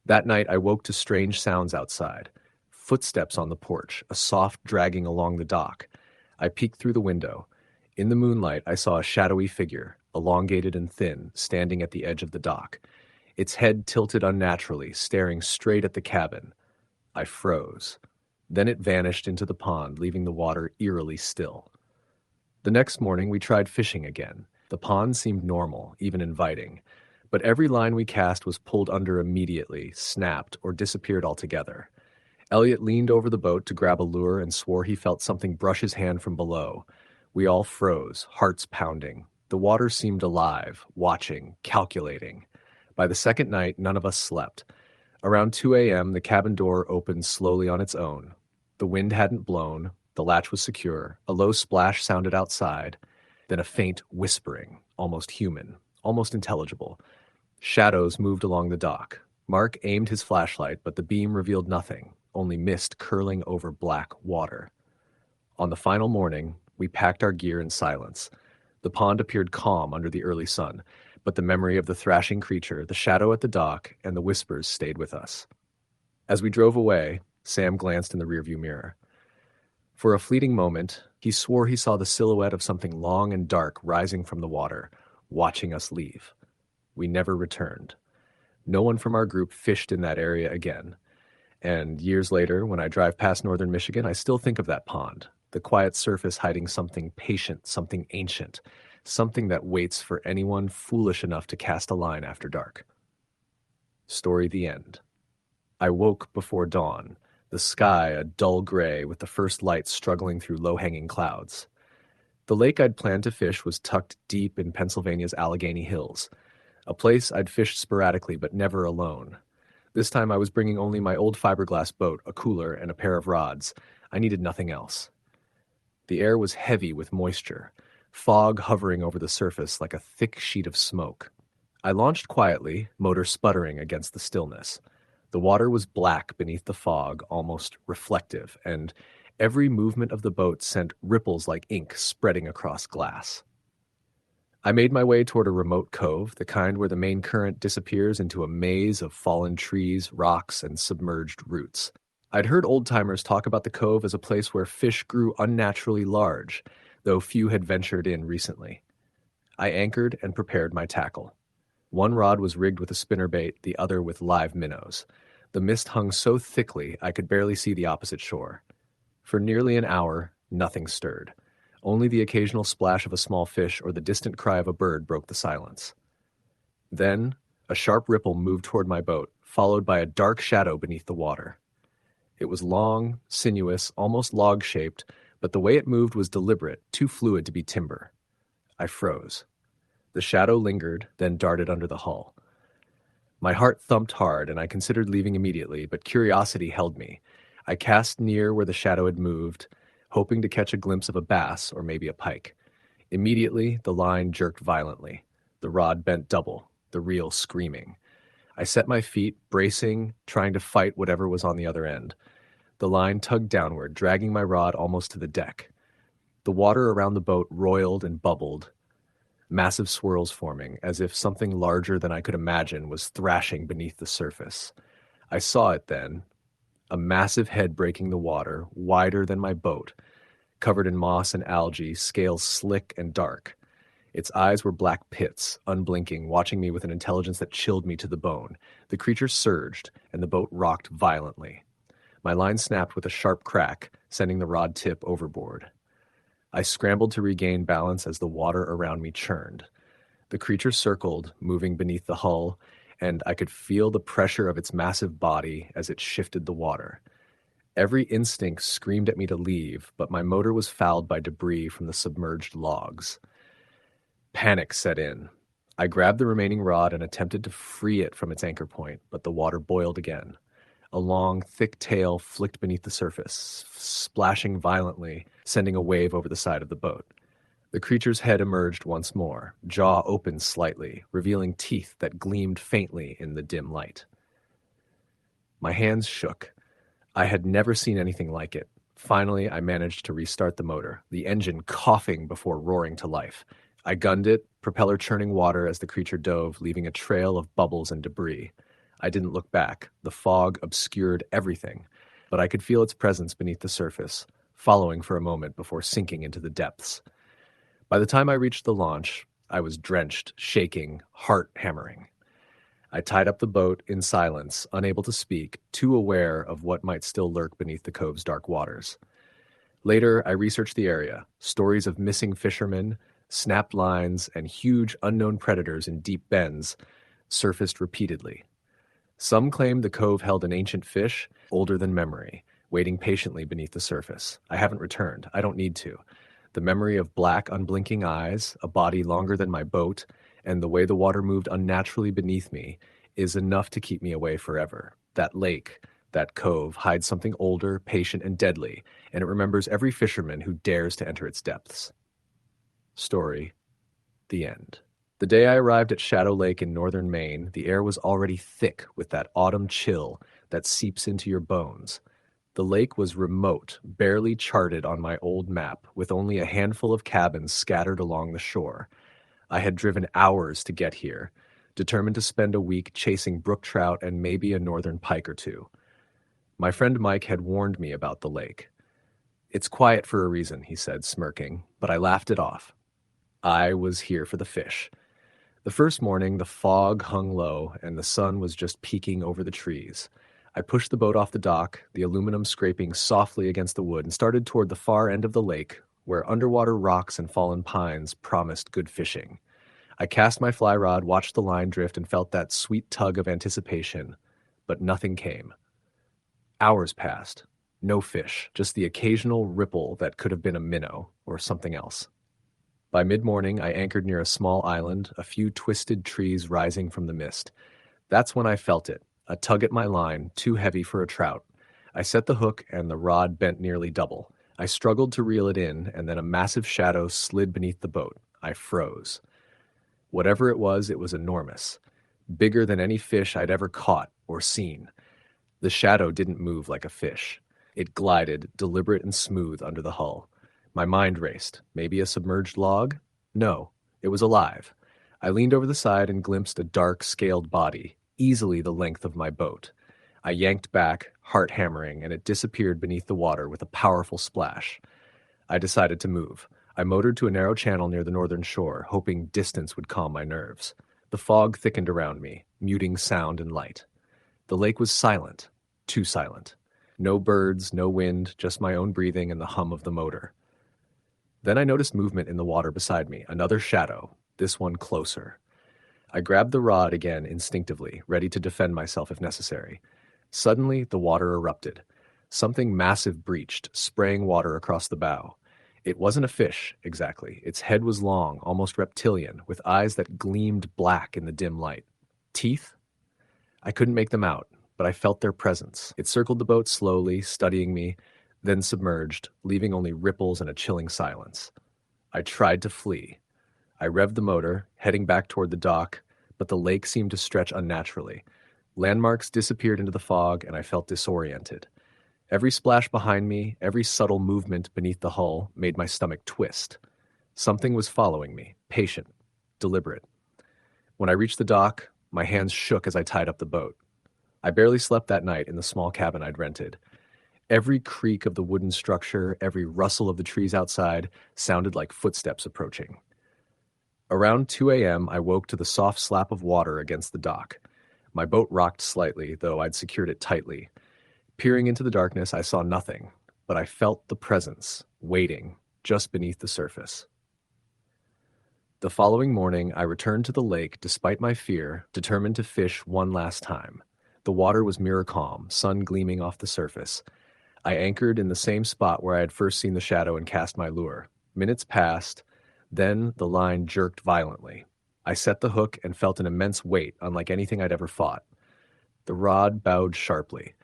That night I woke to strange sounds outside. Footsteps on the porch, a soft dragging along the dock. I peeked through the window. In the moonlight, I saw a shadowy figure, elongated and thin, standing at the edge of the dock. Its head tilted unnaturally, staring straight at the cabin. I froze. Then it vanished into the pond, leaving the water eerily still. The next morning, we tried fishing again. The pond seemed normal, even inviting. But every line we cast was pulled under immediately, snapped, or disappeared altogether. Elliot leaned over the boat to grab a lure and swore he felt something brush his hand from below. We all froze, hearts pounding. The water seemed alive, watching, calculating. By the second night, none of us slept. Around 2 a.m., the cabin door opened slowly on its own. The wind hadn't blown, the latch was secure, a low splash sounded outside, then a faint whispering, almost human, almost intelligible. Shadows moved along the dock. Mark aimed his flashlight, but the beam revealed nothing, only mist curling over black water. On the final morning, we packed our gear in silence. The pond appeared calm under the early sun, but the memory of the thrashing creature, the shadow at the dock, and the whispers stayed with us. As we drove away, Sam glanced in the rearview mirror. For a fleeting moment, he swore he saw the silhouette of something long and dark rising from the water, watching us leave. We never returned. No one from our group fished in that area again. And years later, when I drive past northern Michigan, I still think of that pond, the quiet surface hiding something patient, something ancient, something that waits for anyone foolish enough to cast a line after dark. Story the end. I woke before dawn, the sky a dull gray with the first light struggling through low-hanging clouds. The lake I'd planned to fish was tucked deep in Pennsylvania's Allegheny Hills, a place I'd fished sporadically but never alone. This time I was bringing only my old fiberglass boat, a cooler, and a pair of rods. I needed nothing else. The air was heavy with moisture, fog hovering over the surface like a thick sheet of smoke. I launched quietly, motor sputtering against the stillness. The water was black beneath the fog, almost reflective, and every movement of the boat sent ripples like ink spreading across glass. I made my way toward a remote cove, the kind where the main current disappears into a maze of fallen trees, rocks, and submerged roots. I'd heard old-timers talk about the cove as a place where fish grew unnaturally large, though few had ventured in recently. I anchored and prepared my tackle. One rod was rigged with a spinnerbait, the other with live minnows. The mist hung so thickly I could barely see the opposite shore. For nearly an hour, nothing stirred. Only the occasional splash of a small fish or the distant cry of a bird broke the silence. Then, a sharp ripple moved toward my boat, followed by a dark shadow beneath the water. It was long, sinuous, almost log-shaped, but the way it moved was deliberate, too fluid to be timber. I froze. The shadow lingered, then darted under the hull. My heart thumped hard, and I considered leaving immediately, but curiosity held me. I cast near where the shadow had moved, hoping to catch a glimpse of a bass or maybe a pike. Immediately, the line jerked violently. The rod bent double, the reel screaming. I set my feet, bracing, trying to fight whatever was on the other end. The line tugged downward, dragging my rod almost to the deck. The water around the boat roiled and bubbled, massive swirls forming, as if something larger than I could imagine was thrashing beneath the surface. I saw it then, a massive head breaking the water, wider than my boat, covered in moss and algae, scales slick and dark. Its eyes were black pits, unblinking, watching me with an intelligence that chilled me to the bone. The creature surged, and the boat rocked violently. My line snapped with a sharp crack, sending the rod tip overboard. I scrambled to regain balance as the water around me churned. The creature circled, moving beneath the hull, and I could feel the pressure of its massive body as it shifted the water. Every instinct screamed at me to leave, but my motor was fouled by debris from the submerged logs. Panic set in. I grabbed the remaining rod and attempted to free it from its anchor point, but the water boiled again. A long, thick tail flicked beneath the surface, splashing violently, sending a wave over the side of the boat. The creature's head emerged once more, jaw opened slightly, revealing teeth that gleamed faintly in the dim light. My hands shook. I had never seen anything like it. Finally, I managed to restart the motor, the engine coughing before roaring to life. I gunned it, propeller churning water as the creature dove, leaving a trail of bubbles and debris. I didn't look back. The fog obscured everything, but I could feel its presence beneath the surface, following for a moment before sinking into the depths. By the time I reached the launch, I was drenched, shaking, heart hammering. I tied up the boat in silence, unable to speak, too aware of what might still lurk beneath the cove's dark waters. Later, I researched the area. Stories of missing fishermen, snapped lines, and huge unknown predators in deep bends surfaced repeatedly. Some claimed the cove held an ancient fish, older than memory, waiting patiently beneath the surface. I haven't returned. I don't need to. The memory of black, unblinking eyes, a body longer than my boat, and the way the water moved unnaturally beneath me is enough to keep me away forever. That lake, that cove, hides something older, patient, and deadly, and it remembers every fisherman who dares to enter its depths. Story, the end. The day I arrived at Shadow Lake in northern Maine, the air was already thick with that autumn chill that seeps into your bones. The lake was remote, barely charted on my old map, with only a handful of cabins scattered along the shore. I had driven hours to get here, determined to spend a week chasing brook trout and maybe a northern pike or two. My friend Mike had warned me about the lake. "It's quiet for a reason," he said, smirking, but I laughed it off. I was here for the fish. The first morning, the fog hung low, and the sun was just peeking over the trees. I pushed the boat off the dock, the aluminum scraping softly against the wood, and started toward the far end of the lake, where underwater rocks and fallen pines promised good fishing. I cast my fly rod, watched the line drift, and felt that sweet tug of anticipation, but nothing came. Hours passed. No fish, just the occasional ripple that could have been a minnow or something else. By mid-morning, I anchored near a small island, a few twisted trees rising from the mist. That's when I felt it, a tug at my line, too heavy for a trout. I set the hook, and the rod bent nearly double. I struggled to reel it in, and then a massive shadow slid beneath the boat. I froze. Whatever it was enormous, bigger than any fish I'd ever caught or seen. The shadow didn't move like a fish. It glided, deliberate and smooth, under the hull. My mind raced. Maybe a submerged log? No, it was alive. I leaned over the side and glimpsed a dark, scaled body, easily the length of my boat. I yanked back, heart hammering, and it disappeared beneath the water with a powerful splash. I decided to move. I motored to a narrow channel near the northern shore, hoping distance would calm my nerves. The fog thickened around me, muting sound and light. The lake was silent, too silent. No birds, no wind, just my own breathing and the hum of the motor. Then I noticed movement in the water beside me, another shadow, this one closer. I grabbed the rod again instinctively, ready to defend myself if necessary. Suddenly, the water erupted. Something massive breached, spraying water across the bow. It wasn't a fish, exactly. Its head was long, almost reptilian, with eyes that gleamed black in the dim light. Teeth? I couldn't make them out, but I felt their presence. It circled the boat slowly, studying me, then submerged, leaving only ripples and a chilling silence. I tried to flee. I revved the motor, heading back toward the dock, but the lake seemed to stretch unnaturally. Landmarks disappeared into the fog, and I felt disoriented. Every splash behind me, every subtle movement beneath the hull made my stomach twist. Something was following me, patient, deliberate. When I reached the dock, my hands shook as I tied up the boat. I barely slept that night in the small cabin I'd rented. Every creak of the wooden structure, every rustle of the trees outside sounded like footsteps approaching. Around 2 a.m., I woke to the soft slap of water against the dock. My boat rocked slightly, though I'd secured it tightly. Peering into the darkness, I saw nothing, but I felt the presence, waiting, just beneath the surface. The following morning, I returned to the lake despite my fear, determined to fish one last time. The water was mirror calm, sun gleaming off the surface. I anchored in the same spot where I had first seen the shadow and cast my lure. Minutes passed, then the line jerked violently. I set the hook and felt an immense weight, unlike anything I'd ever fought. The rod bowed sharply.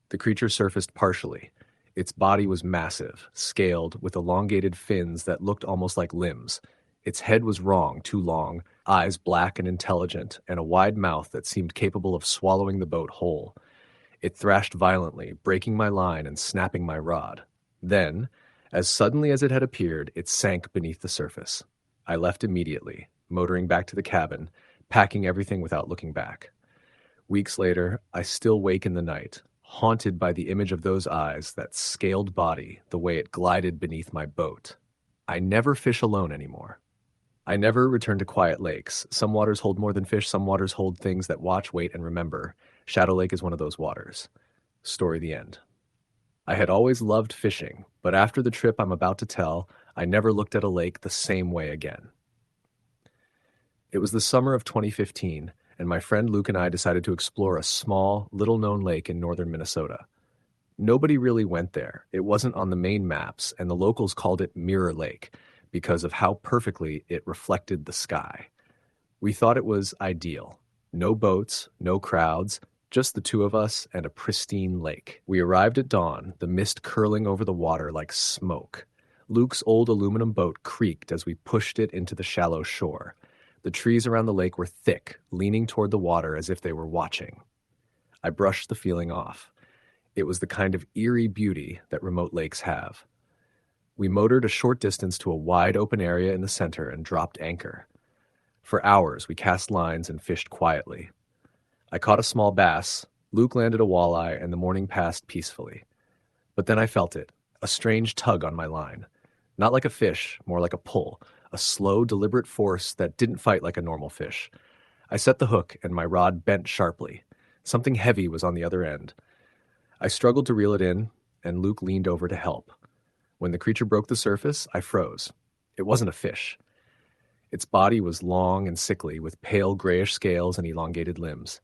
The creature surfaced partially. Its body was massive, scaled, with elongated fins that looked almost like limbs. Its head was wrong, too long, eyes black and intelligent, and a wide mouth that seemed capable of swallowing the boat whole. It thrashed violently, breaking my line and snapping my rod. Then, as suddenly as it had appeared, it sank beneath the surface. I left immediately, motoring back to the cabin, packing everything without looking back. Weeks later, I still wake in the night, haunted by the image of those eyes, that scaled body, the way it glided beneath my boat. I never fish alone anymore. I never return to quiet lakes. Some waters hold more than fish, some waters hold things that watch, wait, and remember. Shadow Lake is one of those waters. Story the end. I had always loved fishing, but after the trip I'm about to tell, I never looked at a lake the same way again. It was the summer of 2015, and my friend Luke and I decided to explore a small, little-known lake in northern Minnesota. Nobody really went there. It wasn't on the main maps, and the locals called it Mirror Lake because of how perfectly it reflected the sky. We thought it was ideal. No boats, no crowds, just the two of us and a pristine lake. We arrived at dawn, the mist curling over the water like smoke. Luke's old aluminum boat creaked as we pushed it into the shallow shore. The trees around the lake were thick, leaning toward the water as if they were watching. I brushed the feeling off. It was the kind of eerie beauty that remote lakes have. We motored a short distance to a wide open area in the center and dropped anchor. For hours, we cast lines and fished quietly. I caught a small bass, Luke landed a walleye, and the morning passed peacefully. But then I felt it, a strange tug on my line. Not like a fish, more like a pull, a slow, deliberate force that didn't fight like a normal fish. I set the hook, and my rod bent sharply. Something heavy was on the other end. I struggled to reel it in, and Luke leaned over to help. When the creature broke the surface, I froze. It wasn't a fish. Its body was long and sickly, with pale grayish scales and elongated limbs.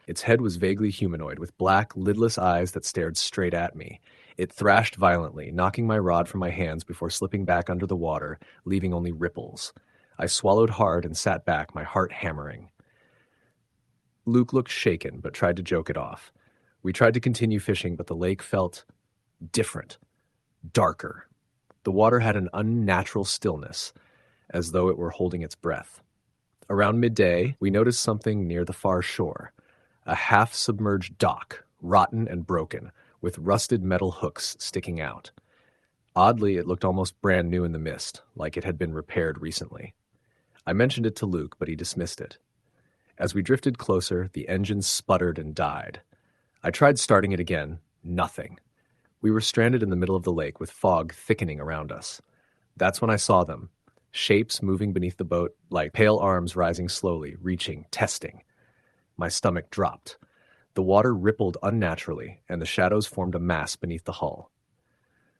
Its head was vaguely humanoid, with black, lidless eyes that stared straight at me. It thrashed violently, knocking my rod from my hands before slipping back under the water, leaving only ripples. I swallowed hard and sat back, my heart hammering. Luke looked shaken, but tried to joke it off. We tried to continue fishing, but the lake felt different, darker. The water had an unnatural stillness, as though it were holding its breath. Around midday, we noticed something near the far shore. A half-submerged dock, rotten and broken, with rusted metal hooks sticking out. Oddly, it looked almost brand new in the mist, like it had been repaired recently. I mentioned it to Luke, but he dismissed it. As we drifted closer, the engine sputtered and died. I tried starting it again. Nothing. We were stranded in the middle of the lake with fog thickening around us. That's when I saw them. Shapes moving beneath the boat, like pale arms rising slowly, reaching, testing. My stomach dropped. The water rippled unnaturally, and the shadows formed a mass beneath the hull.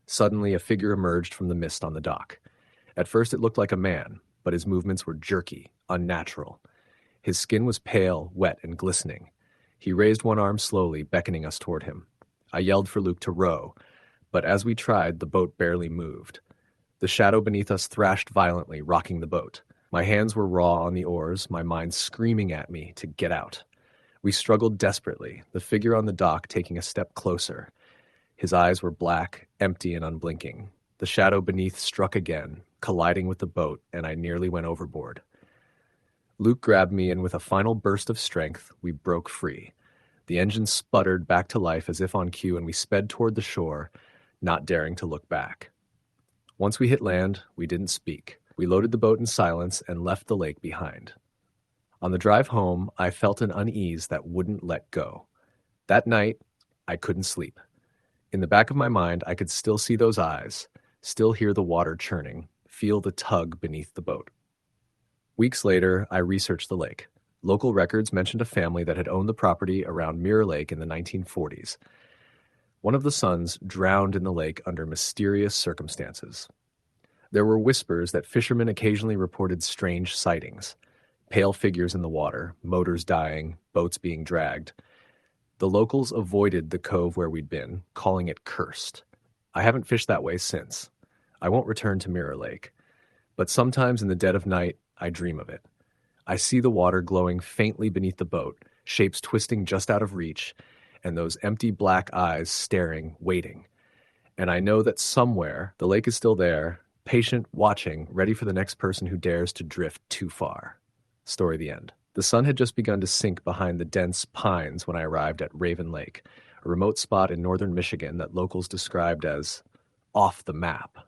Suddenly, a figure emerged from the mist on the dock. At first, it looked like a man, but his movements were jerky, unnatural. His skin was pale, wet, and glistening. He raised one arm slowly, beckoning us toward him. I yelled for Luke to row, but as we tried, the boat barely moved. The shadow beneath us thrashed violently, rocking the boat. My hands were raw on the oars, my mind screaming at me to get out. We struggled desperately, the figure on the dock taking a step closer. His eyes were black, empty, and unblinking. The shadow beneath struck again, colliding with the boat, and I nearly went overboard. Luke grabbed me, and with a final burst of strength, we broke free. The engine sputtered back to life as if on cue, and we sped toward the shore, not daring to look back. Once we hit land, we didn't speak. We loaded the boat in silence and left the lake behind. On the drive home, I felt an unease that wouldn't let go. That night, I couldn't sleep. In the back of my mind, I could still see those eyes, still hear the water churning, feel the tug beneath the boat. Weeks later, I researched the lake. Local records mentioned a family that had owned the property around Mirror Lake in the 1940s. One of the sons drowned in the lake under mysterious circumstances. There were whispers that fishermen occasionally reported strange sightings, pale figures in the water, motors dying, boats being dragged. The locals avoided the cove where we'd been, calling it cursed. I haven't fished that way since. I won't return to Mirror Lake. But sometimes in the dead of night, I dream of it. I see the water glowing faintly beneath the boat, shapes twisting just out of reach, and those empty black eyes staring, waiting. And I know that somewhere the lake is still there, patient, watching, ready for the next person who dares to drift too far. Story the end. The sun had just begun to sink behind the dense pines when I arrived at Raven Lake, a remote spot in northern Michigan that locals described as off the map.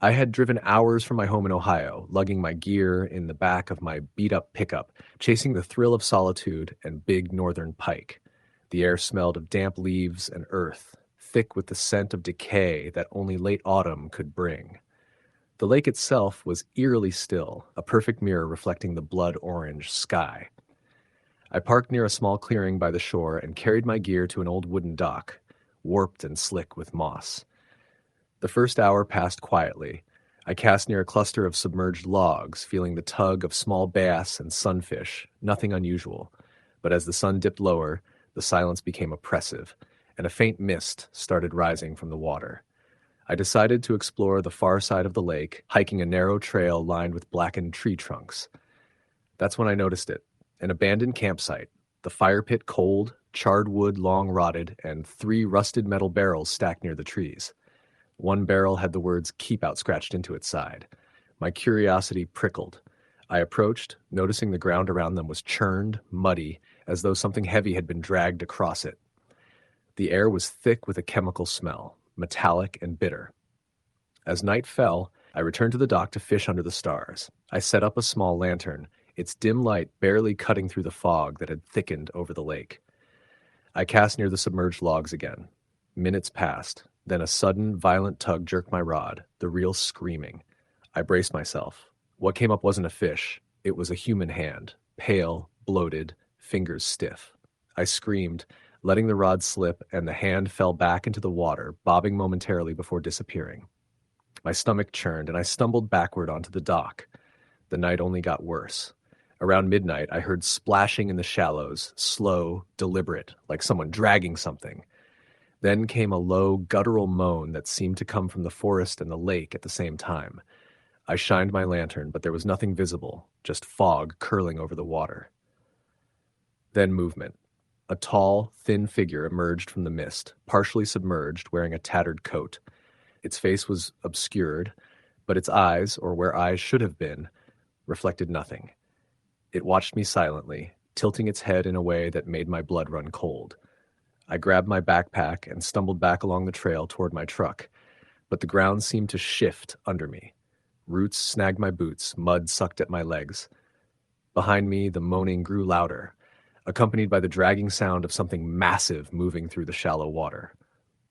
I had driven hours from my home in Ohio, lugging my gear in the back of my beat-up pickup, chasing the thrill of solitude and big northern pike. The air smelled of damp leaves and earth, thick with the scent of decay that only late autumn could bring. The lake itself was eerily still, a perfect mirror reflecting the blood-orange sky. I parked near a small clearing by the shore and carried my gear to an old wooden dock, warped and slick with moss. The first hour passed quietly. I cast near a cluster of submerged logs, feeling the tug of small bass and sunfish, nothing unusual. But as the sun dipped lower, the silence became oppressive, and a faint mist started rising from the water. I decided to explore the far side of the lake, hiking a narrow trail lined with blackened tree trunks. That's when I noticed it, an abandoned campsite, the fire pit cold, charred wood long rotted, and 3 rusted metal barrels stacked near the trees. One barrel had the words "keep out" scratched into its side. My curiosity prickled. I approached, noticing the ground around them was churned, muddy, as though something heavy had been dragged across it. The air was thick with a chemical smell, metallic and bitter. As night fell, I returned to the dock to fish under the stars. I set up a small lantern, its dim light barely cutting through the fog that had thickened over the lake. I cast near the submerged logs again. Minutes passed. Then a sudden, violent tug jerked my rod, the reel screaming. I braced myself. What came up wasn't a fish. It was a human hand, pale, bloated, fingers stiff. I screamed, letting the rod slip, and the hand fell back into the water, bobbing momentarily before disappearing. My stomach churned, and I stumbled backward onto the dock. The night only got worse. Around midnight, I heard splashing in the shallows, slow, deliberate, like someone dragging something. Then came a low, guttural moan that seemed to come from the forest and the lake at the same time. I shined my lantern, but there was nothing visible, just fog curling over the water. Then movement. A tall, thin figure emerged from the mist, partially submerged, wearing a tattered coat. Its face was obscured, but its eyes, or where eyes should have been, reflected nothing. It watched me silently, tilting its head in a way that made my blood run cold. I grabbed my backpack and stumbled back along the trail toward my truck, but the ground seemed to shift under me. Roots snagged my boots, mud sucked at my legs. Behind me, the moaning grew louder, accompanied by the dragging sound of something massive moving through the shallow water.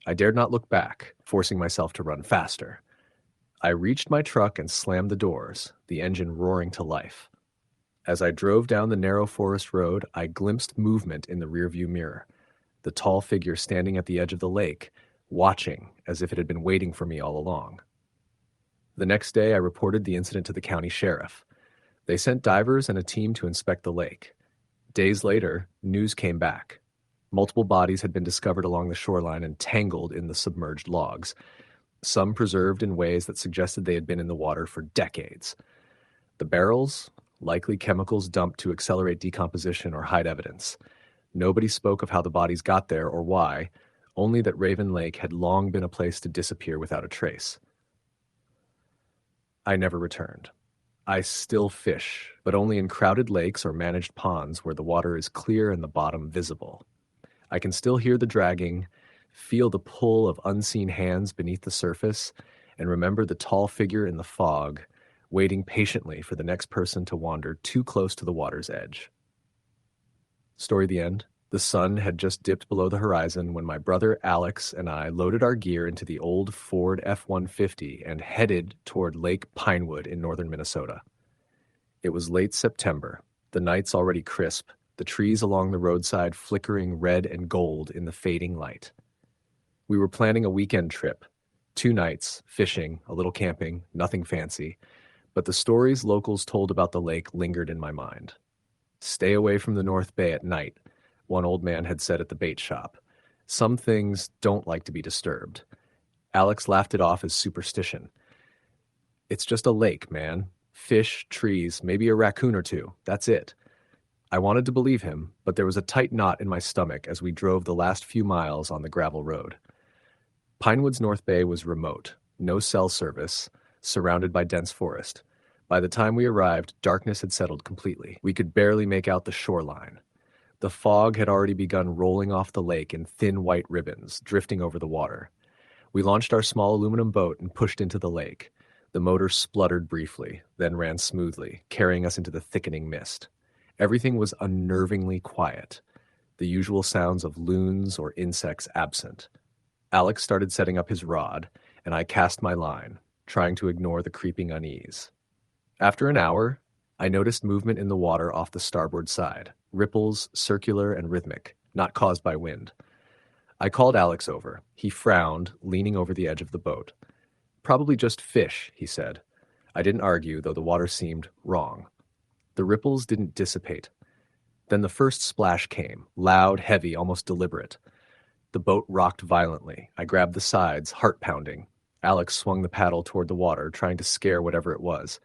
I dared not look back, forcing myself to run faster. I reached my truck and slammed the doors, the engine roaring to life. As I drove down the narrow forest road, I glimpsed movement in the rearview mirror. The tall figure standing at the edge of the lake, watching as if it had been waiting for me all along. The next day, I reported the incident to the county sheriff. They sent divers and a team to inspect the lake. Days later, news came back. Multiple bodies had been discovered along the shoreline and tangled in the submerged logs, some preserved in ways that suggested they had been in the water for decades. The barrels, likely chemicals dumped to accelerate decomposition or hide evidence. Nobody spoke of how the bodies got there or why, only that Raven Lake had long been a place to disappear without a trace. I never returned. I still fish, but only in crowded lakes or managed ponds where the water is clear and the bottom visible. I can still hear the dragging, feel the pull of unseen hands beneath the surface, and remember the tall figure in the fog, waiting patiently for the next person to wander too close to the water's edge. Story the end. The sun had just dipped below the horizon when my brother Alex and I loaded our gear into the old Ford F-150 and headed toward Lake Pinewood in northern Minnesota. It was late September, the nights already crisp, the trees along the roadside flickering red and gold in the fading light. We were planning a weekend trip, 2 nights, fishing, a little camping, nothing fancy, but the stories locals told about the lake lingered in my mind. Stay away from the North Bay at night, one old man had said at the bait shop. Some things don't like to be disturbed. Alex laughed it off as superstition. It's just a lake, man. Fish, trees, maybe a raccoon or two. That's it. I wanted to believe him, but there was a tight knot in my stomach as we drove the last few miles on the gravel road. Pinewood's North Bay was remote, no cell service, surrounded by dense forest. By the time we arrived, darkness had settled completely. We could barely make out the shoreline. The fog had already begun rolling off the lake in thin white ribbons, drifting over the water. We launched our small aluminum boat and pushed into the lake. The motor spluttered briefly, then ran smoothly, carrying us into the thickening mist. Everything was unnervingly quiet, the usual sounds of loons or insects absent. Alex started setting up his rod, and I cast my line, trying to ignore the creeping unease. After an hour, I noticed movement in the water off the starboard side, ripples circular and rhythmic, not caused by wind. I called Alex over. He frowned, leaning over the edge of the boat. Probably just fish, he said. I didn't argue, though the water seemed wrong. The ripples didn't dissipate. Then the first splash came, loud, heavy, almost deliberate. The boat rocked violently. I grabbed the sides, heart pounding. Alex swung the paddle toward the water, trying to scare whatever it was.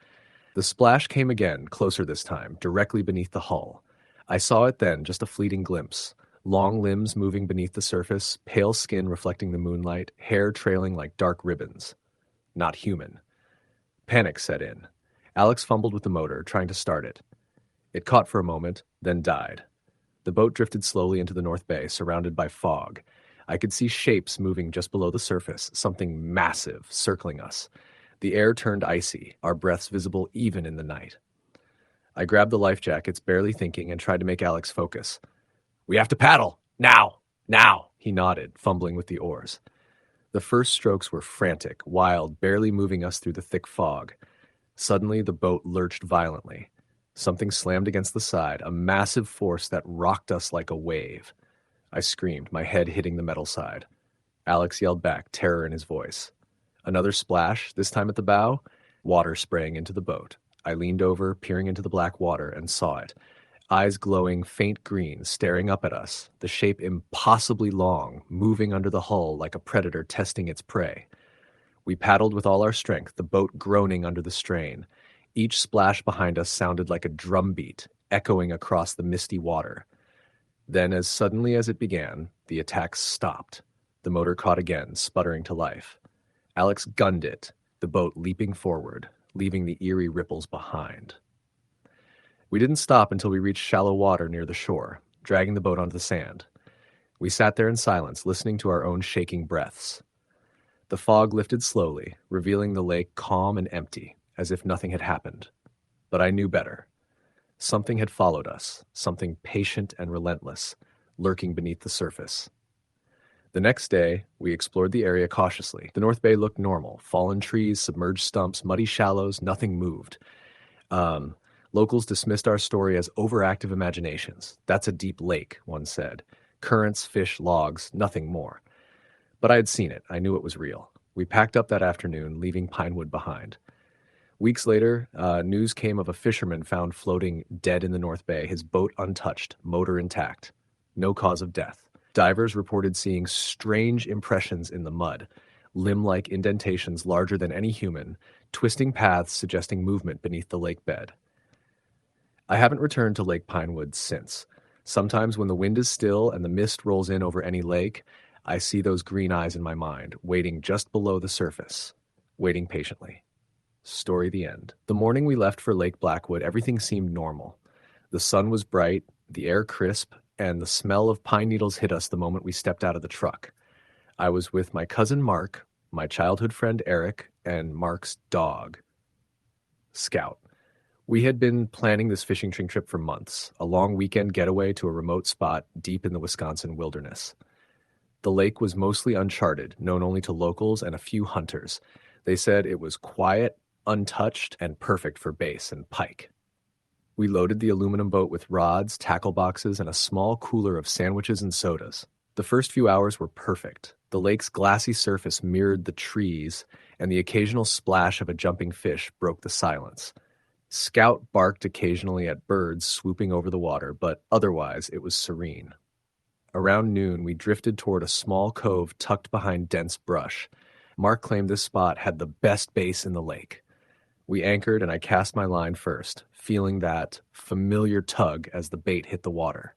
The splash came again, closer this time, directly beneath the hull. I saw it then, just a fleeting glimpse. Long limbs moving beneath the surface, pale skin reflecting the moonlight, hair trailing like dark ribbons. Not human. Panic set in. Alex fumbled with the motor, trying to start it. It caught for a moment, then died. The boat drifted slowly into the North Bay, surrounded by fog. I could see shapes moving just below the surface, something massive circling us. The air turned icy, our breaths visible even in the night. I grabbed the life jackets, barely thinking, and tried to make Alex focus. "We have to paddle! Now! Now!" He nodded, fumbling with the oars. The first strokes were frantic, wild, barely moving us through the thick fog. Suddenly, the boat lurched violently. Something slammed against the side, a massive force that rocked us like a wave. I screamed, my head hitting the metal side. Alex yelled back, terror in his voice. Another splash, this time at the bow, water spraying into the boat. I leaned over, peering into the black water, and saw it. Eyes glowing faint green, staring up at us, the shape impossibly long, moving under the hull like a predator testing its prey. We paddled with all our strength, the boat groaning under the strain. Each splash behind us sounded like a drumbeat, echoing across the misty water. Then, as suddenly as it began, the attack stopped. The motor caught again, sputtering to life. Alex gunned it, the boat leaping forward, leaving the eerie ripples behind. We didn't stop until we reached shallow water near the shore, dragging the boat onto the sand. We sat there in silence, listening to our own shaking breaths. The fog lifted slowly, revealing the lake calm and empty, as if nothing had happened. But I knew better. Something had followed us, something patient and relentless, lurking beneath the surface. The next day, we explored the area cautiously. The North Bay looked normal. Fallen trees, submerged stumps, muddy shallows, nothing moved. Locals dismissed our story as overactive imaginations. That's a deep lake, one said. Currents, fish, logs, nothing more. But I had seen it. I knew it was real. We packed up that afternoon, leaving Pinewood behind. Weeks later, news came of a fisherman found floating dead in the North Bay, his boat untouched, motor intact. No cause of death. Divers reported seeing strange impressions in the mud, limb-like indentations larger than any human, twisting paths suggesting movement beneath the lake bed. I haven't returned to Lake Pinewood since. Sometimes when the wind is still and the mist rolls in over any lake, I see those green eyes in my mind, waiting just below the surface, waiting patiently. Story the end. The morning we left for Lake Blackwood, everything seemed normal. The sun was bright, the air crisp, and the smell of pine needles hit us the moment we stepped out of the truck. I was with my cousin Mark, my childhood friend Eric, and Mark's dog, Scout. We had been planning this fishing trip for months, a long weekend getaway to a remote spot deep in the Wisconsin wilderness. The lake was mostly uncharted, known only to locals and a few hunters. They said it was quiet, untouched, and perfect for bass and pike. We loaded the aluminum boat with rods, tackle boxes, and a small cooler of sandwiches and sodas. The first few hours were perfect. The lake's glassy surface mirrored the trees, and the occasional splash of a jumping fish broke the silence. Scout barked occasionally at birds swooping over the water, but otherwise it was serene. Around noon, we drifted toward a small cove tucked behind dense brush. Mark claimed this spot had the best bass in the lake. We anchored and I cast my line first, feeling that familiar tug as the bait hit the water.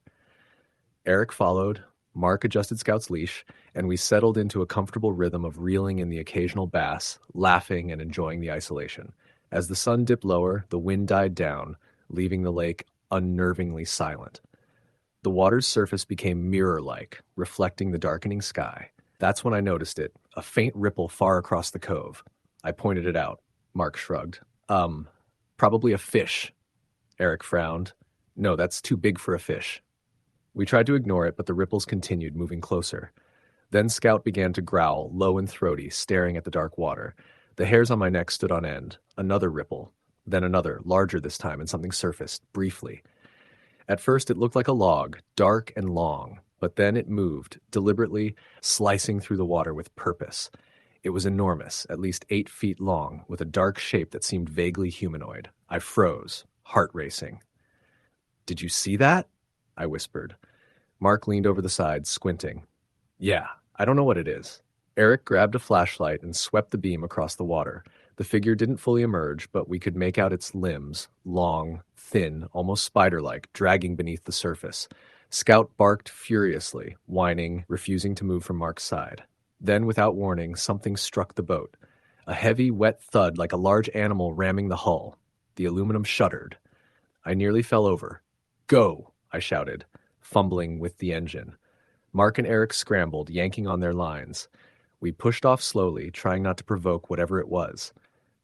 Eric followed, Mark adjusted Scout's leash, and we settled into a comfortable rhythm of reeling in the occasional bass, laughing and enjoying the isolation. As the sun dipped lower, the wind died down, leaving the lake unnervingly silent. The water's surface became mirror-like, reflecting the darkening sky. That's when I noticed it, a faint ripple far across the cove. I pointed it out. Mark shrugged. Probably a fish. Eric frowned. No, that's too big for a fish. We tried to ignore it, but the ripples continued, moving closer. Then Scout began to growl, low and throaty, staring at the dark water. The hairs on my neck stood on end. Another ripple. Then another, larger this time, and something surfaced, briefly. At first it looked like a log, dark and long, but then it moved, deliberately slicing through the water with purpose. It was enormous, at least 8 feet long, with a dark shape that seemed vaguely humanoid. I froze, heart racing. "Did you see that?" I whispered. Mark leaned over the side, squinting. "Yeah, I don't know what it is." Eric grabbed a flashlight and swept the beam across the water. The figure didn't fully emerge, but we could make out its limbs, long, thin, almost spider-like, dragging beneath the surface. Scout barked furiously, whining, refusing to move from Mark's side. Then, without warning, something struck the boat. A heavy, wet thud like a large animal ramming the hull. The aluminum shuddered. I nearly fell over. "Go!" I shouted, fumbling with the engine. Mark and Eric scrambled, yanking on their lines. We pushed off slowly, trying not to provoke whatever it was.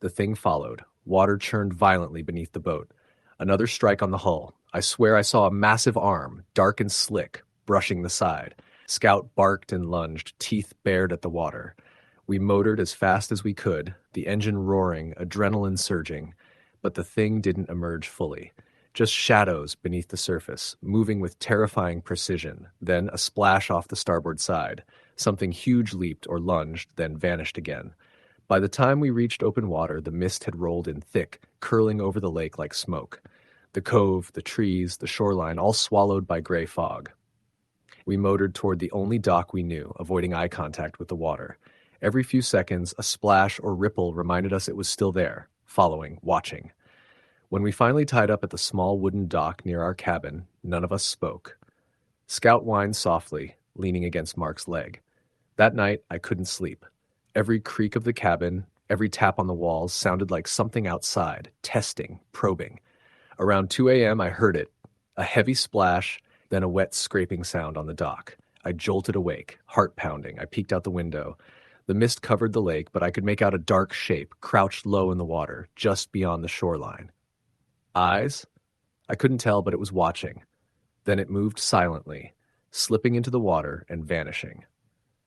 The thing followed. Water churned violently beneath the boat. Another strike on the hull. I swear I saw a massive arm, dark and slick, brushing the side. Scout barked and lunged, teeth bared at the water. We motored as fast as we could, the engine roaring, adrenaline surging. But the thing didn't emerge fully. Just shadows beneath the surface, moving with terrifying precision, then a splash off the starboard side. Something huge leaped or lunged, then vanished again. By the time we reached open water, the mist had rolled in thick, curling over the lake like smoke. The cove, the trees, the shoreline, all swallowed by gray fog. We motored toward the only dock we knew, avoiding eye contact with the water. Every few seconds, a splash or ripple reminded us it was still there, following, watching. When we finally tied up at the small wooden dock near our cabin, none of us spoke. Scout whined softly, leaning against Mark's leg. That night, I couldn't sleep. Every creak of the cabin, every tap on the walls sounded like something outside, testing, probing. Around 2 a.m., I heard it, a heavy splash, then a wet scraping sound on the dock. I jolted awake, heart pounding. I peeked out the window. The mist covered the lake, but I could make out a dark shape, crouched low in the water, just beyond the shoreline. Eyes? I couldn't tell, but it was watching. Then it moved silently, slipping into the water and vanishing.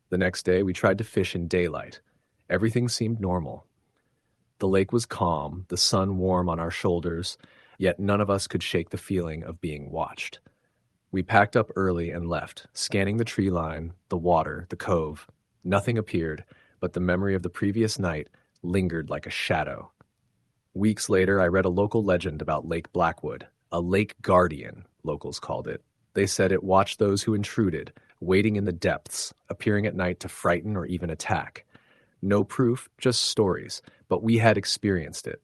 The next day, we tried to fish in daylight. Everything seemed normal. The lake was calm, the sun warm on our shoulders, yet none of us could shake the feeling of being watched. We packed up early and left, scanning the tree line, the water, the cove. Nothing appeared, but the memory of the previous night lingered like a shadow. Weeks later, I read a local legend about Lake Blackwood, a lake guardian, locals called it. They said it watched those who intruded, waiting in the depths, appearing at night to frighten or even attack. No proof, just stories, but we had experienced it.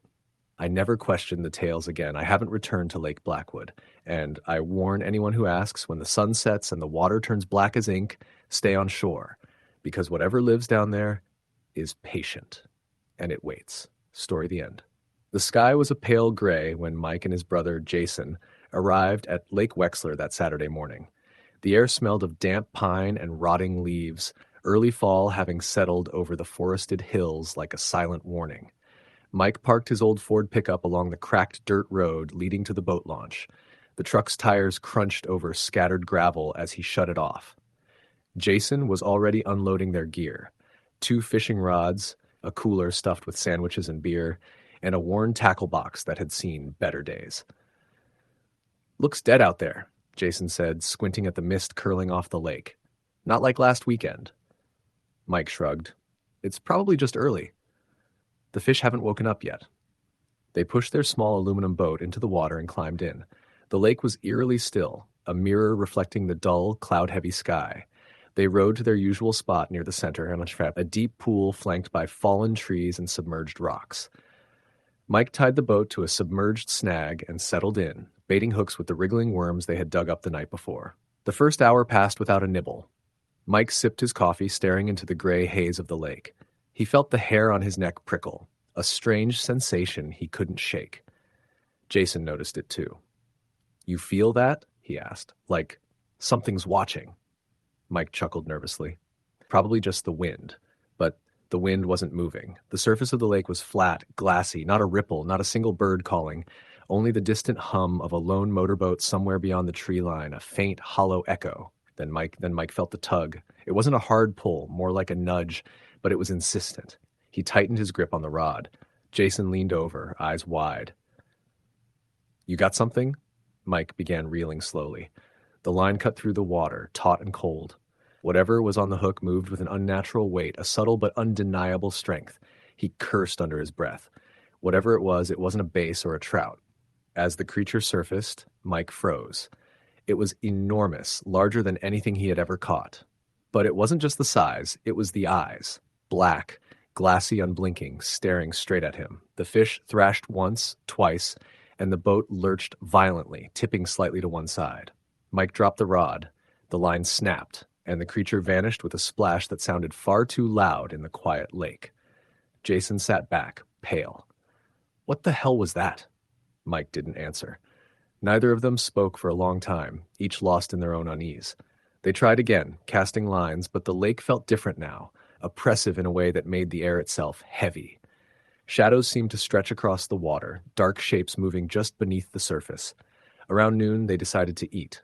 I never questioned the tales again. I haven't returned to Lake Blackwood, and I warn anyone who asks, when the sun sets and the water turns black as ink, stay on shore, because whatever lives down there is patient, and it waits. Story the end. The sky was a pale gray when Mike and his brother, Jason, arrived at Lake Wexler that Saturday morning. The air smelled of damp pine and rotting leaves, early fall having settled over the forested hills like a silent warning. Mike parked his old Ford pickup along the cracked dirt road leading to the boat launch. The truck's tires crunched over scattered gravel as he shut it off. Jason was already unloading their gear. 2 fishing rods, a cooler stuffed with sandwiches and beer, and a worn tackle box that had seen better days. "Looks dead out there," Jason said, squinting at the mist curling off the lake. "Not like last weekend." Mike shrugged. "It's probably just early. The fish haven't woken up yet." They pushed their small aluminum boat into the water and climbed in. The lake was eerily still, a mirror reflecting the dull, cloud-heavy sky. They rowed to their usual spot near the center and a deep pool flanked by fallen trees and submerged rocks. Mike tied the boat to a submerged snag and settled in, baiting hooks with the wriggling worms they had dug up the night before. The first hour passed without a nibble. Mike sipped his coffee, staring into the gray haze of the lake. He felt the hair on his neck prickle, a strange sensation he couldn't shake. Jason noticed it too. "You feel that?" he asked. "Like something's watching." Mike chuckled nervously. "Probably just the wind." But the wind wasn't moving. The surface of the lake was flat, glassy, not a ripple, not a single bird calling, only the distant hum of a lone motorboat somewhere beyond the tree line, a faint, hollow echo. Then Mike felt the tug. It wasn't a hard pull, more like a nudge, but it was insistent. He tightened his grip on the rod. Jason leaned over, eyes wide. "You got something?" Mike began reeling slowly. The line cut through the water, taut and cold. Whatever was on the hook moved with an unnatural weight, a subtle but undeniable strength. He cursed under his breath. Whatever it wasn't a bass or a trout. As the creature surfaced, Mike froze. It was enormous, larger than anything he had ever caught. But it wasn't just the size, it was the eyes. Black, glassy, unblinking, staring straight at him. The fish thrashed once, twice, and the boat lurched violently, tipping slightly to one side. Mike dropped the rod. The line snapped, and the creature vanished with a splash that sounded far too loud in the quiet lake. Jason sat back, pale. "What the hell was that?" Mike didn't answer. Neither of them spoke for a long time, each lost in their own unease. They tried again, casting lines, but the lake felt different now, oppressive in a way that made the air itself heavy. Shadows seemed to stretch across the water, dark shapes moving just beneath the surface. Around noon, they decided to eat.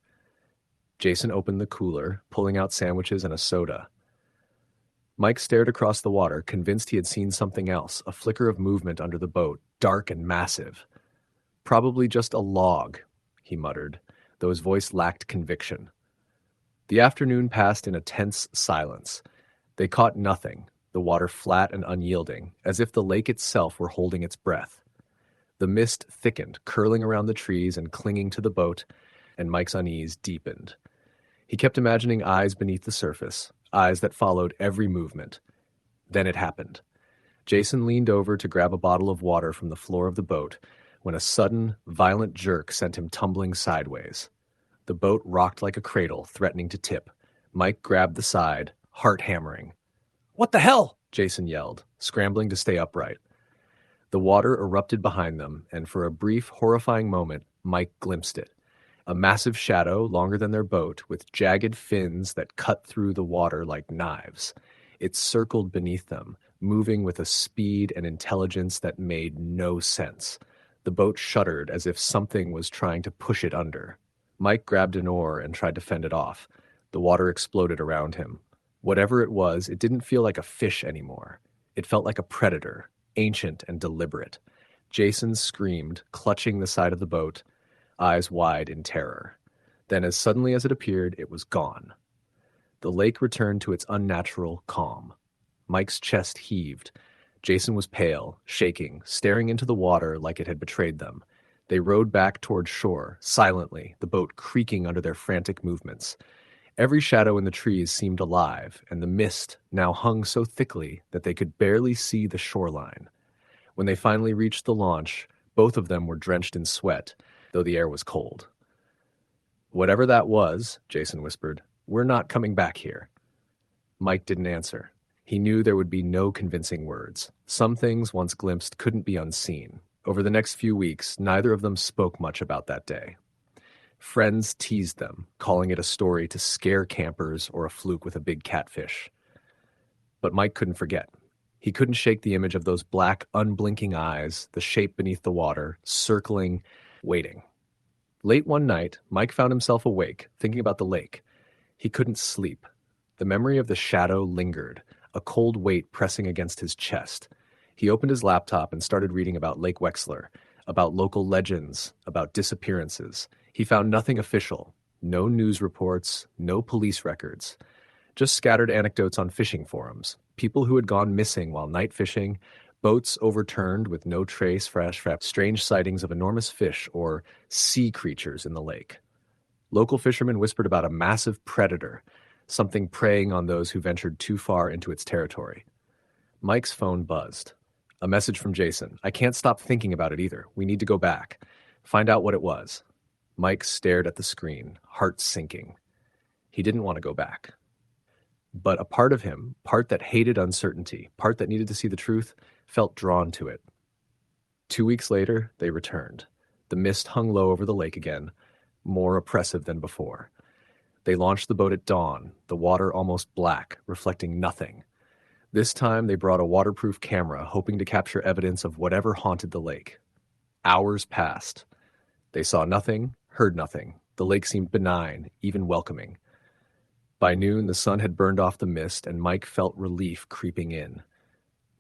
Jason opened the cooler, pulling out sandwiches and a soda. Mike stared across the water, convinced he had seen something else, a flicker of movement under the boat, dark and massive. "Probably just a log," he muttered, though his voice lacked conviction. The afternoon passed in a tense silence. They caught nothing, the water flat and unyielding, as if the lake itself were holding its breath. The mist thickened, curling around the trees and clinging to the boat, and Mike's unease deepened. He kept imagining eyes beneath the surface, eyes that followed every movement. Then it happened. Jason leaned over to grab a bottle of water from the floor of the boat when a sudden, violent jerk sent him tumbling sideways. The boat rocked like a cradle, threatening to tip. Mike grabbed the side, heart hammering. "What the hell?" Jason yelled, scrambling to stay upright. The water erupted behind them, and for a brief, horrifying moment, Mike glimpsed it. A massive shadow, longer than their boat, with jagged fins that cut through the water like knives. It circled beneath them, moving with a speed and intelligence that made no sense. The boat shuddered as if something was trying to push it under. Mike grabbed an oar and tried to fend it off. The water exploded around him. Whatever it was, it didn't feel like a fish anymore. It felt like a predator, ancient and deliberate. Jason screamed, clutching the side of the boat, eyes wide in terror. Then, as suddenly as it appeared, it was gone. The lake returned to its unnatural calm. Mike's chest heaved. Jason was pale, shaking, staring into the water like it had betrayed them. They rowed back toward shore, silently, the boat creaking under their frantic movements. Every shadow in the trees seemed alive, and the mist now hung so thickly that they could barely see the shoreline. When they finally reached the launch, both of them were drenched in sweat, though the air was cold. "Whatever that was," Jason whispered, "we're not coming back here." Mike didn't answer. He knew there would be no convincing words. Some things, once glimpsed, couldn't be unseen. Over the next few weeks, neither of them spoke much about that day. Friends teased them, calling it a story to scare campers or a fluke with a big catfish. But Mike couldn't forget. He couldn't shake the image of those black, unblinking eyes, the shape beneath the water, circling, waiting. Late one night, Mike found himself awake, thinking about the lake. He couldn't sleep. The memory of the shadow lingered, a cold weight pressing against his chest. He opened his laptop and started reading about Lake Wexler, about local legends, about disappearances. He found nothing official, no news reports, no police records, just scattered anecdotes on fishing forums, people who had gone missing while night fishing, boats overturned with no trace, strange sightings of enormous fish or sea creatures in the lake. Local fishermen whispered about a massive predator, something preying on those who ventured too far into its territory. Mike's phone buzzed. A message from Jason. "I can't stop thinking about it either. We need to go back. Find out what it was." Mike stared at the screen, heart sinking. He didn't want to go back. But a part of him, part that hated uncertainty, part that needed to see the truth, felt drawn to it. 2 weeks later, they returned. The mist hung low over the lake again, more oppressive than before. They launched the boat at dawn, the water almost black, reflecting nothing. This time they brought a waterproof camera, hoping to capture evidence of whatever haunted the lake. Hours passed. They saw nothing, heard nothing. The lake seemed benign, even welcoming. By noon, the sun had burned off the mist, and Mike felt relief creeping in.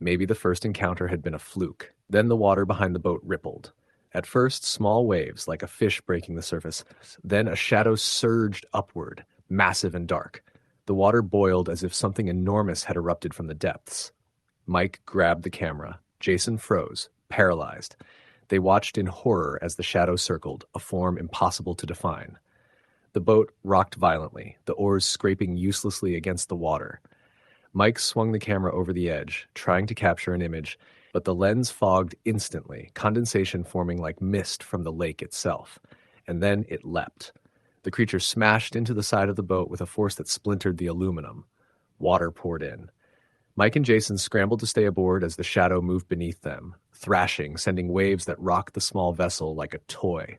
Maybe the first encounter had been a fluke. Then the water behind the boat rippled. At first, small waves, like a fish breaking the surface. Then a shadow surged upward, massive and dark. The water boiled as if something enormous had erupted from the depths. Mike grabbed the camera. Jason froze, paralyzed. They watched in horror as the shadow circled, a form impossible to define. The boat rocked violently, the oars scraping uselessly against the water. Mike swung the camera over the edge, trying to capture an image, but the lens fogged instantly, condensation forming like mist from the lake itself. And then it leapt. The creature smashed into the side of the boat with a force that splintered the aluminum. Water poured in. Mike and Jason scrambled to stay aboard as the shadow moved beneath them, thrashing, sending waves that rocked the small vessel like a toy.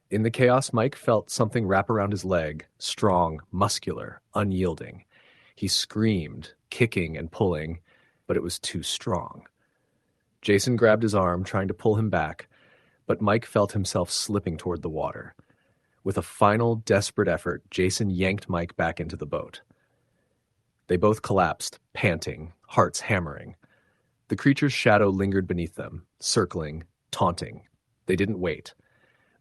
In the chaos, Mike felt something wrap around his leg, strong, muscular, unyielding. He screamed, kicking and pulling, but it was too strong. Jason grabbed his arm, trying to pull him back, but Mike felt himself slipping toward the water. With a final, desperate effort, Jason yanked Mike back into the boat. They both collapsed, panting, hearts hammering. The creature's shadow lingered beneath them, circling, taunting. They didn't wait.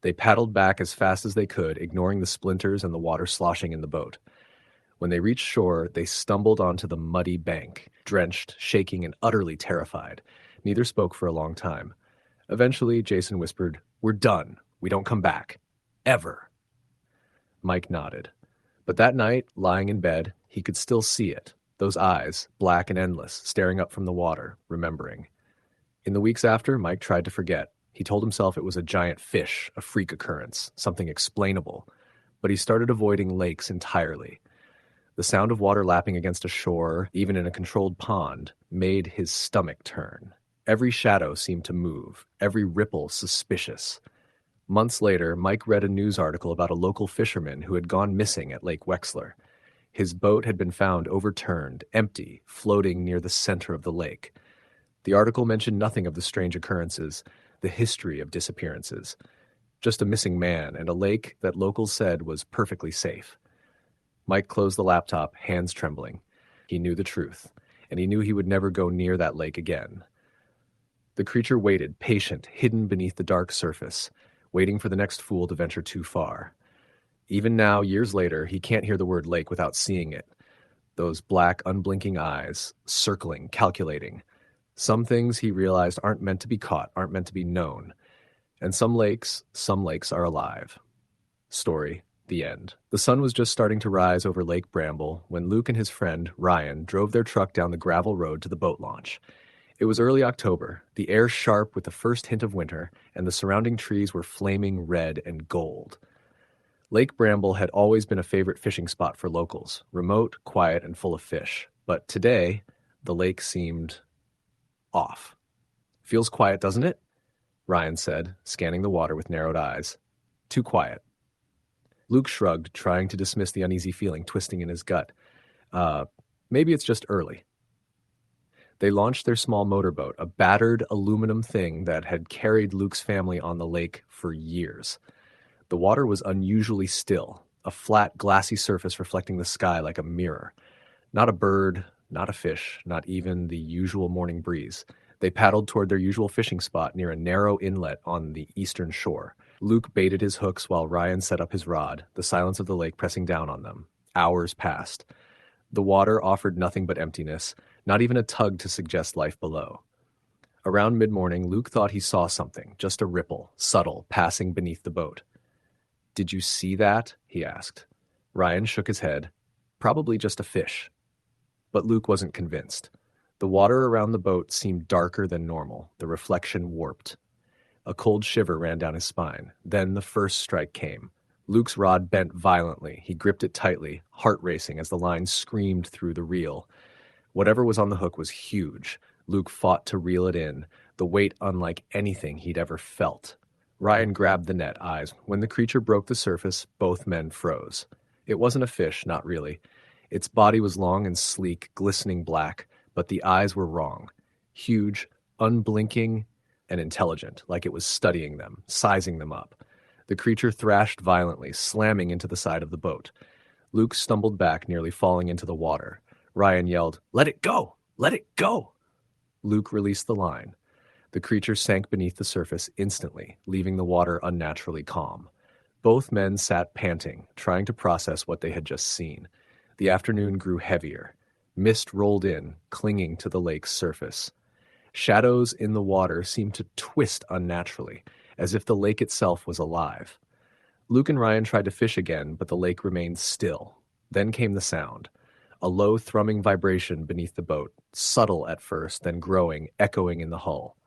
They paddled back as fast as they could, ignoring the splinters and the water sloshing in the boat. When they reached shore, they stumbled onto the muddy bank, drenched, shaking, and utterly terrified. Neither spoke for a long time. Eventually, Jason whispered, "We're done. We don't come back. Ever." Mike nodded. But that night, lying in bed, he could still see it. Those eyes, black and endless, staring up from the water, remembering. In the weeks after, Mike tried to forget. He told himself it was a giant fish, a freak occurrence, something explainable. But he started avoiding lakes entirely. The sound of water lapping against a shore, even in a controlled pond, made his stomach turn. Every shadow seemed to move, every ripple suspicious. Months later, Mike read a news article about a local fisherman who had gone missing at Lake Wexler. His boat had been found overturned, empty, floating near the center of the lake. The article mentioned nothing of the strange occurrences, the history of disappearances. Just a missing man and a lake that locals said was perfectly safe. Mike closed the laptop, hands trembling. He knew the truth, and he knew he would never go near that lake again. The creature waited, patient, hidden beneath the dark surface, waiting for the next fool to venture too far. Even now, years later, he can't hear the word lake without seeing it. Those black, unblinking eyes, circling, calculating. Some things he realized aren't meant to be caught, aren't meant to be known. And some lakes are alive. Story, the end. The sun was just starting to rise over Lake Bramble when Luke and his friend, Ryan, drove their truck down the gravel road to the boat launch. It was early October, the air sharp with the first hint of winter, and the surrounding trees were flaming red and gold. Lake Bramble had always been a favorite fishing spot for locals, remote, quiet, and full of fish. But today, the lake seemed off. "Feels quiet, doesn't it?" Ryan said, scanning the water with narrowed eyes. "Too quiet." Luke shrugged, trying to dismiss the uneasy feeling twisting in his gut. Maybe it's just early." They launched their small motorboat, a battered aluminum thing that had carried Luke's family on the lake for years. The water was unusually still, a flat, glassy surface reflecting the sky like a mirror. Not a bird, not a fish, not even the usual morning breeze. They paddled toward their usual fishing spot near a narrow inlet on the eastern shore. Luke baited his hooks while Ryan set up his rod, the silence of the lake pressing down on them. Hours passed. The water offered nothing but emptiness, not even a tug to suggest life below. Around mid-morning, Luke thought he saw something, just a ripple, subtle, passing beneath the boat. "Did you see that?" he asked. Ryan shook his head. "Probably just a fish." But Luke wasn't convinced. The water around the boat seemed darker than normal, the reflection warped. A cold shiver ran down his spine. Then the first strike came. Luke's rod bent violently. He gripped it tightly, heart racing as the line screamed through the reel. Whatever was on the hook was huge. Luke fought to reel it in, the weight unlike anything he'd ever felt. Ryan grabbed the net, eyes. When the creature broke the surface, both men froze. It wasn't a fish, not really. Its body was long and sleek, glistening black, but the eyes were wrong. Huge, unblinking, and intelligent, like it was studying them, sizing them up. The creature thrashed violently, slamming into the side of the boat. Luke stumbled back, nearly falling into the water. Ryan yelled, "Let it go! Let it go!" Luke released the line. The creature sank beneath the surface instantly, leaving the water unnaturally calm. Both men sat panting, trying to process what they had just seen. The afternoon grew heavier. Mist rolled in, clinging to the lake's surface. Shadows in the water seemed to twist unnaturally, as if the lake itself was alive. Luke and Ryan tried to fish again, but the lake remained still. Then came the sound. A low thrumming vibration beneath the boat, subtle at first, then growing, echoing in the hull.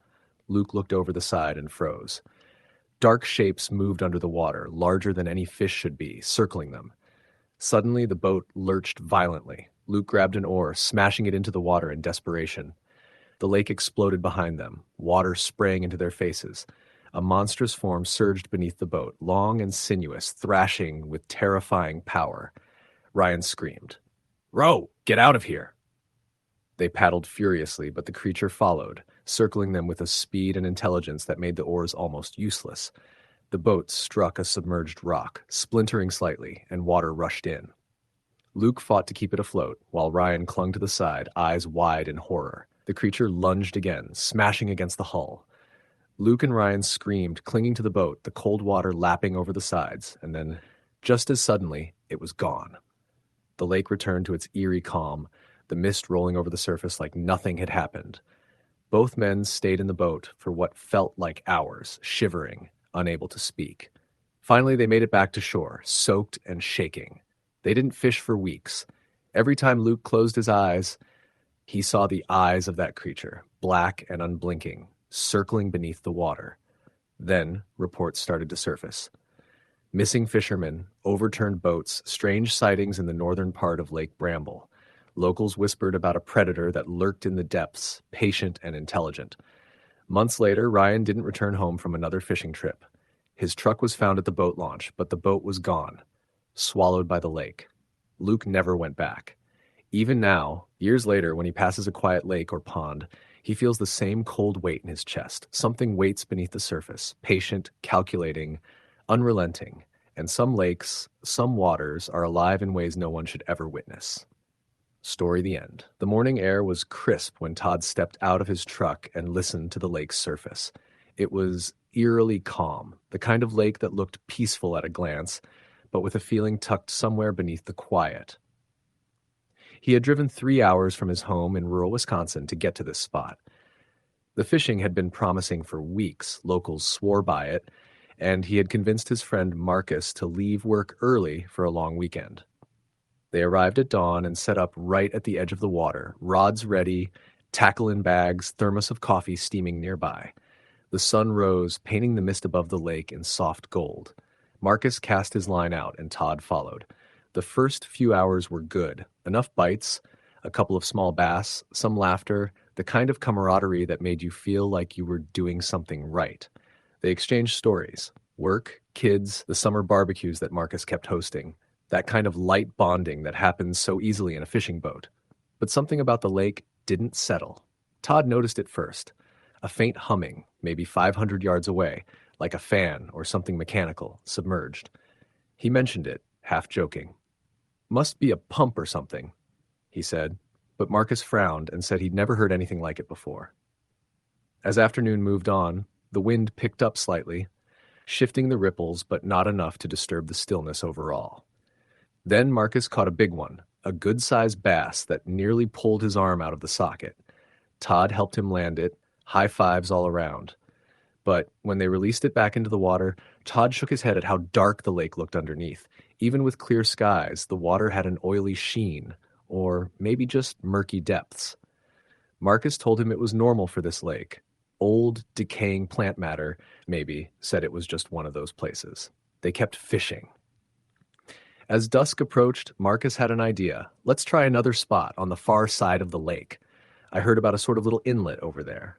Luke looked over the side and froze. Dark shapes moved under the water, larger than any fish should be, circling them. Suddenly, the boat lurched violently. Luke grabbed an oar, smashing it into the water in desperation. The lake exploded behind them, water spraying into their faces. A monstrous form surged beneath the boat, long and sinuous, thrashing with terrifying power. Ryan screamed, "Row! Get out of here!" They paddled furiously, but the creature followed, circling them with a speed and intelligence that made the oars almost useless. The boat struck a submerged rock, splintering slightly, and water rushed in. Luke fought to keep it afloat, while Ryan clung to the side, eyes wide in horror. The creature lunged again, smashing against the hull. Luke and Ryan screamed, clinging to the boat, the cold water lapping over the sides, and then, just as suddenly, it was gone. The lake returned to its eerie calm, the mist rolling over the surface like nothing had happened. Both men stayed in the boat for what felt like hours, shivering, unable to speak. Finally, they made it back to shore, soaked and shaking. They didn't fish for weeks. Every time Luke closed his eyes, he saw the eyes of that creature, black and unblinking, circling beneath the water. Then, reports started to surface. Missing fishermen, overturned boats, strange sightings in the northern part of Lake Bramble. Locals whispered about a predator that lurked in the depths, patient and intelligent. Months later, Ryan didn't return home from another fishing trip. His truck was found at the boat launch, but the boat was gone, swallowed by the lake. Luke never went back. Even now, years later, when he passes a quiet lake or pond, he feels the same cold weight in his chest. Something waits beneath the surface, patient, calculating, unrelenting. And some lakes, some waters are alive in ways no one should ever witness. Story the end. The morning air was crisp when Todd stepped out of his truck and listened to the lake's surface. It was eerily calm, the kind of lake that looked peaceful at a glance, but with a feeling tucked somewhere beneath the quiet. He had driven 3 hours from his home in rural Wisconsin to get to this spot. The fishing had been promising for weeks, locals swore by it, and he had convinced his friend Marcus to leave work early for a long weekend. They arrived at dawn and set up right at the edge of the water, rods ready, tackle in bags, thermos of coffee steaming nearby. The sun rose, painting the mist above the lake in soft gold. Marcus cast his line out, and Todd followed. The first few hours were good. Enough bites, a couple of small bass, some laughter, the kind of camaraderie that made you feel like you were doing something right. They exchanged stories. Work, kids, the summer barbecues that Marcus kept hosting. That kind of light bonding that happens so easily in a fishing boat. But something about the lake didn't settle. Todd noticed it first. A faint humming, maybe 500 yards away, like a fan or something mechanical, submerged. He mentioned it, half joking. "Must be a pump or something," he said, but Marcus frowned and said he'd never heard anything like it before. As afternoon moved on, the wind picked up slightly, shifting the ripples but not enough to disturb the stillness overall. Then Marcus caught a big one, a good-sized bass that nearly pulled his arm out of the socket. Todd helped him land it, high fives all around. But when they released it back into the water, Todd shook his head at how dark the lake looked underneath. Even with clear skies, the water had an oily sheen, or maybe just murky depths. Marcus told him it was normal for this lake. Old, decaying plant matter, maybe, said it was just one of those places. They kept fishing. As dusk approached, Marcus had an idea. "Let's try another spot on the far side of the lake. I heard about a sort of little inlet over there."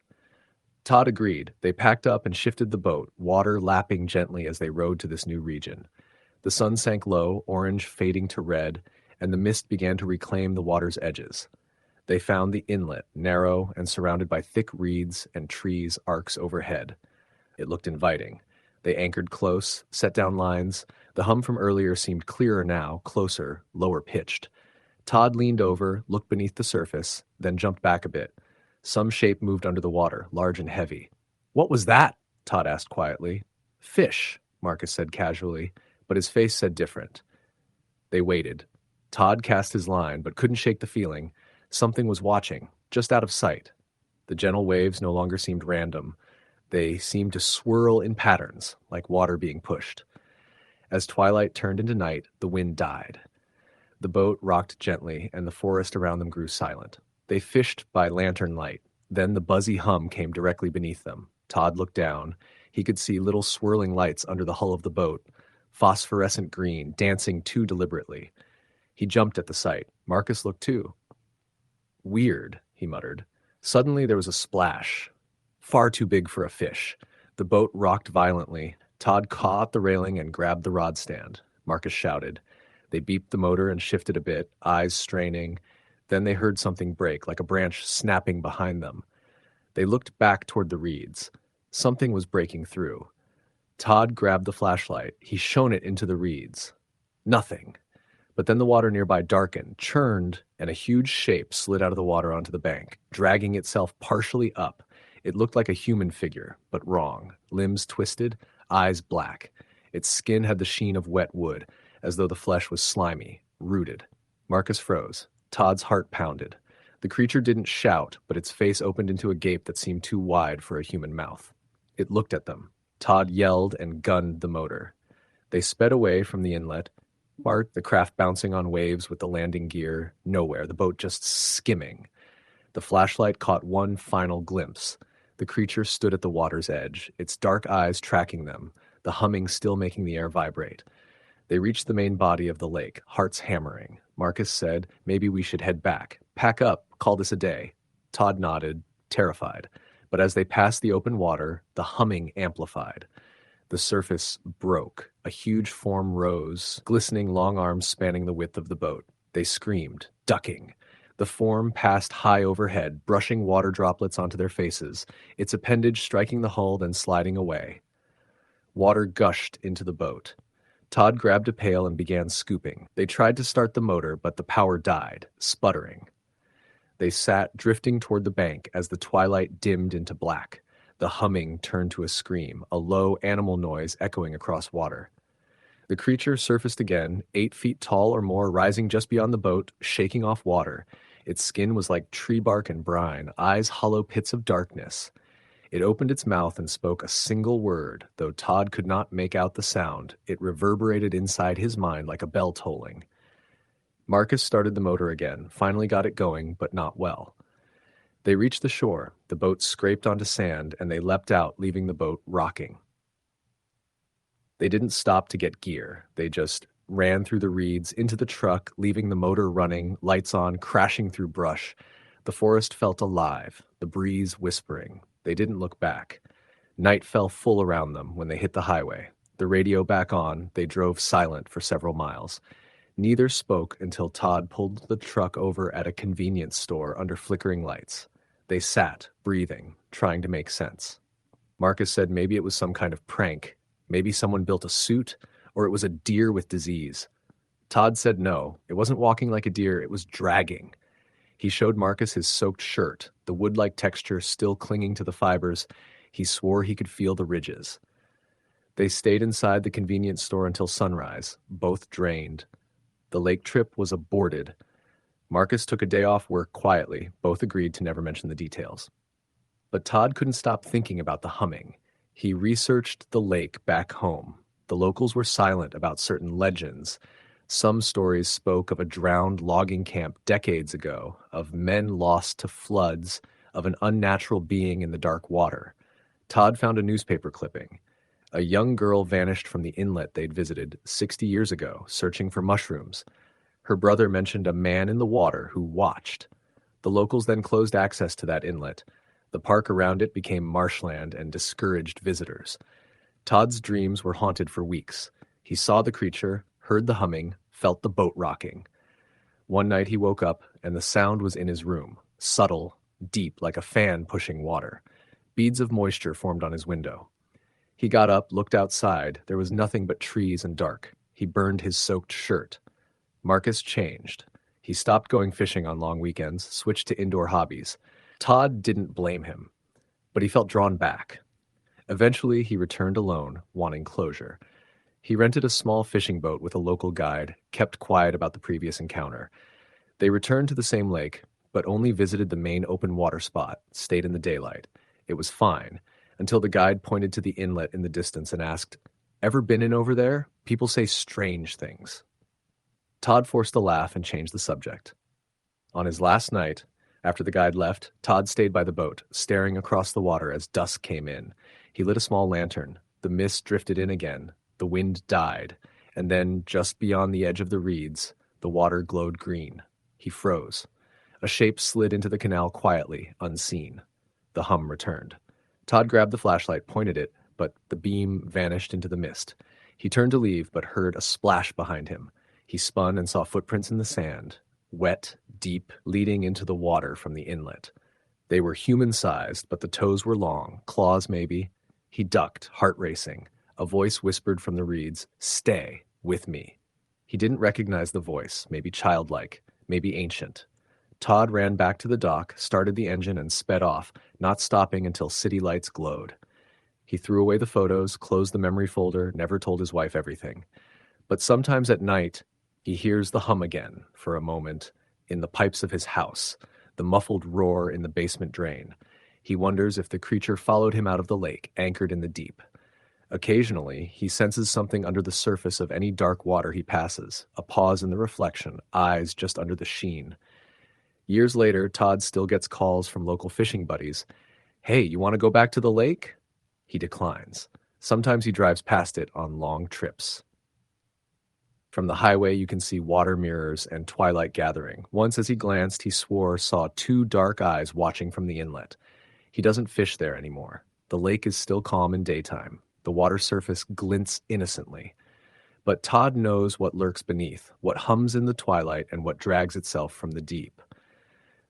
Todd agreed. They packed up and shifted the boat, water lapping gently as they rowed to this new region. The sun sank low, orange fading to red, and the mist began to reclaim the water's edges. They found the inlet, narrow and surrounded by thick reeds and trees arcs overhead. It looked inviting. They anchored close, set down lines. The hum from earlier seemed clearer now, closer, lower pitched. Todd leaned over, looked beneath the surface, then jumped back a bit. Some shape moved under the water, large and heavy. "What was that?" Todd asked quietly. "Fish," Marcus said casually, but his face said different. They waited. Todd cast his line, but couldn't shake the feeling. Something was watching, just out of sight. The gentle waves no longer seemed random. They seemed to swirl in patterns, like water being pushed. As twilight turned into night, the wind died. The boat rocked gently, and the forest around them grew silent. They fished by lantern light. Then the buzzy hum came directly beneath them. Todd looked down. He could see little swirling lights under the hull of the boat, phosphorescent green, dancing too deliberately. He jumped at the sight. Marcus looked too. "Weird," he muttered. Suddenly there was a splash. Far too big for a fish. The boat rocked violently. Todd caught the railing and grabbed the rod stand. Marcus shouted. They beeped the motor and shifted a bit, eyes straining. Then they heard something break, like a branch snapping behind them. They looked back toward the reeds. Something was breaking through. Todd grabbed the flashlight. He shone it into the reeds. Nothing. But then the water nearby darkened, churned, and a huge shape slid out of the water onto the bank, dragging itself partially up. It looked like a human figure, but wrong. Limbs twisted, eyes black. Its skin had the sheen of wet wood, as though the flesh was slimy, rooted. Marcus froze. Todd's heart pounded. The creature didn't shout, but its face opened into a gape that seemed too wide for a human mouth. It looked at them. Todd yelled and gunned the motor. They sped away from the inlet. The craft bouncing on waves with the landing gear, nowhere, the boat just skimming. The flashlight caught one final glimpse. The creature stood at the water's edge, its dark eyes tracking them, the humming still making the air vibrate. They reached the main body of the lake, hearts hammering. Marcus said, "Maybe we should head back. Pack up, call this a day." Todd nodded, terrified. But as they passed the open water, the humming amplified. The surface broke. A huge form rose, glistening long arms spanning the width of the boat. They screamed, ducking. The form passed high overhead, brushing water droplets onto their faces, its appendage striking the hull then sliding away. Water gushed into the boat. Todd grabbed a pail and began scooping. They tried to start the motor, but the power died, sputtering. They sat, drifting toward the bank as the twilight dimmed into black. The humming turned to a scream, a low animal noise echoing across water. The creature surfaced again, 8 feet tall or more, rising just beyond the boat, shaking off water. Its skin was like tree bark and brine, eyes hollow pits of darkness. It opened its mouth and spoke a single word. Though Todd could not make out the sound, it reverberated inside his mind like a bell tolling. Marcus started the motor again, finally got it going, but not well. They reached the shore. The boat scraped onto sand, and they leapt out, leaving the boat rocking. They didn't stop to get gear. They just ran through the reeds, into the truck, leaving the motor running, lights on, crashing through brush. The forest felt alive, the breeze whispering. They didn't look back. Night fell full around them when they hit the highway. The radio back on, they drove silent for several miles. Neither spoke until Todd pulled the truck over at a convenience store under flickering lights. They sat, breathing, trying to make sense. Marcus said maybe it was some kind of prank. Maybe someone built a suit, or it was a deer with disease. Todd said no, it wasn't walking like a deer, it was dragging. He showed Marcus his soaked shirt, the wood-like texture still clinging to the fibers. He swore he could feel the ridges. They stayed inside the convenience store until sunrise, both drained. The lake trip was aborted. Marcus took a day off work quietly. Both agreed to never mention the details. But Todd couldn't stop thinking about the humming. He researched the lake back home. The locals were silent about certain legends. Some stories spoke of a drowned logging camp decades ago, of men lost to floods, of an unnatural being in the dark water. Todd found a newspaper clipping. A young girl vanished from the inlet they'd visited 60 years ago, searching for mushrooms. Her brother mentioned a man in the water who watched. The locals then closed access to that inlet. The park around it became marshland and discouraged visitors. Todd's dreams were haunted for weeks. He saw the creature, heard the humming, felt the boat rocking. One night he woke up, and the sound was in his room, subtle, deep, like a fan pushing water. Beads of moisture formed on his window. He got up, looked outside. There was nothing but trees and dark. He burned his soaked shirt. Marcus changed. He stopped going fishing on long weekends, switched to indoor hobbies. Todd didn't blame him, but he felt drawn back. Eventually, he returned alone, wanting closure. He rented a small fishing boat with a local guide, kept quiet about the previous encounter. They returned to the same lake, but only visited the main open water spot, stayed in the daylight. It was fine, until the guide pointed to the inlet in the distance and asked, "Ever been in over there? People say strange things." Todd forced a laugh and changed the subject. On his last night, after the guide left, Todd stayed by the boat, staring across the water as dusk came in. He lit a small lantern. The mist drifted in again. The wind died. And then, just beyond the edge of the reeds, the water glowed green. He froze. A shape slid into the canal quietly, unseen. The hum returned. Todd grabbed the flashlight, pointed it, but the beam vanished into the mist. He turned to leave, but heard a splash behind him. He spun and saw footprints in the sand, wet, deep, leading into the water from the inlet. They were human-sized, but the toes were long, claws maybe. He ducked, heart racing. A voice whispered from the reeds, "Stay with me." He didn't recognize the voice, maybe childlike, maybe ancient. Todd ran back to the dock, started the engine, and sped off, not stopping until city lights glowed. He threw away the photos, closed the memory folder, never told his wife everything. But sometimes at night, he hears the hum again, for a moment, in the pipes of his house, the muffled roar in the basement drain. He wonders if the creature followed him out of the lake, anchored in the deep. Occasionally, he senses something under the surface of any dark water he passes, a pause in the reflection, eyes just under the sheen. Years later, Todd still gets calls from local fishing buddies. "Hey, you want to go back to the lake?" He declines. Sometimes he drives past it on long trips. From the highway, you can see water mirrors and twilight gathering. Once, as he glanced, he swore saw 2 dark eyes watching from the inlet. He doesn't fish there anymore. The lake is still calm in daytime. The water surface glints innocently. But Todd knows what lurks beneath, what hums in the twilight, and what drags itself from the deep.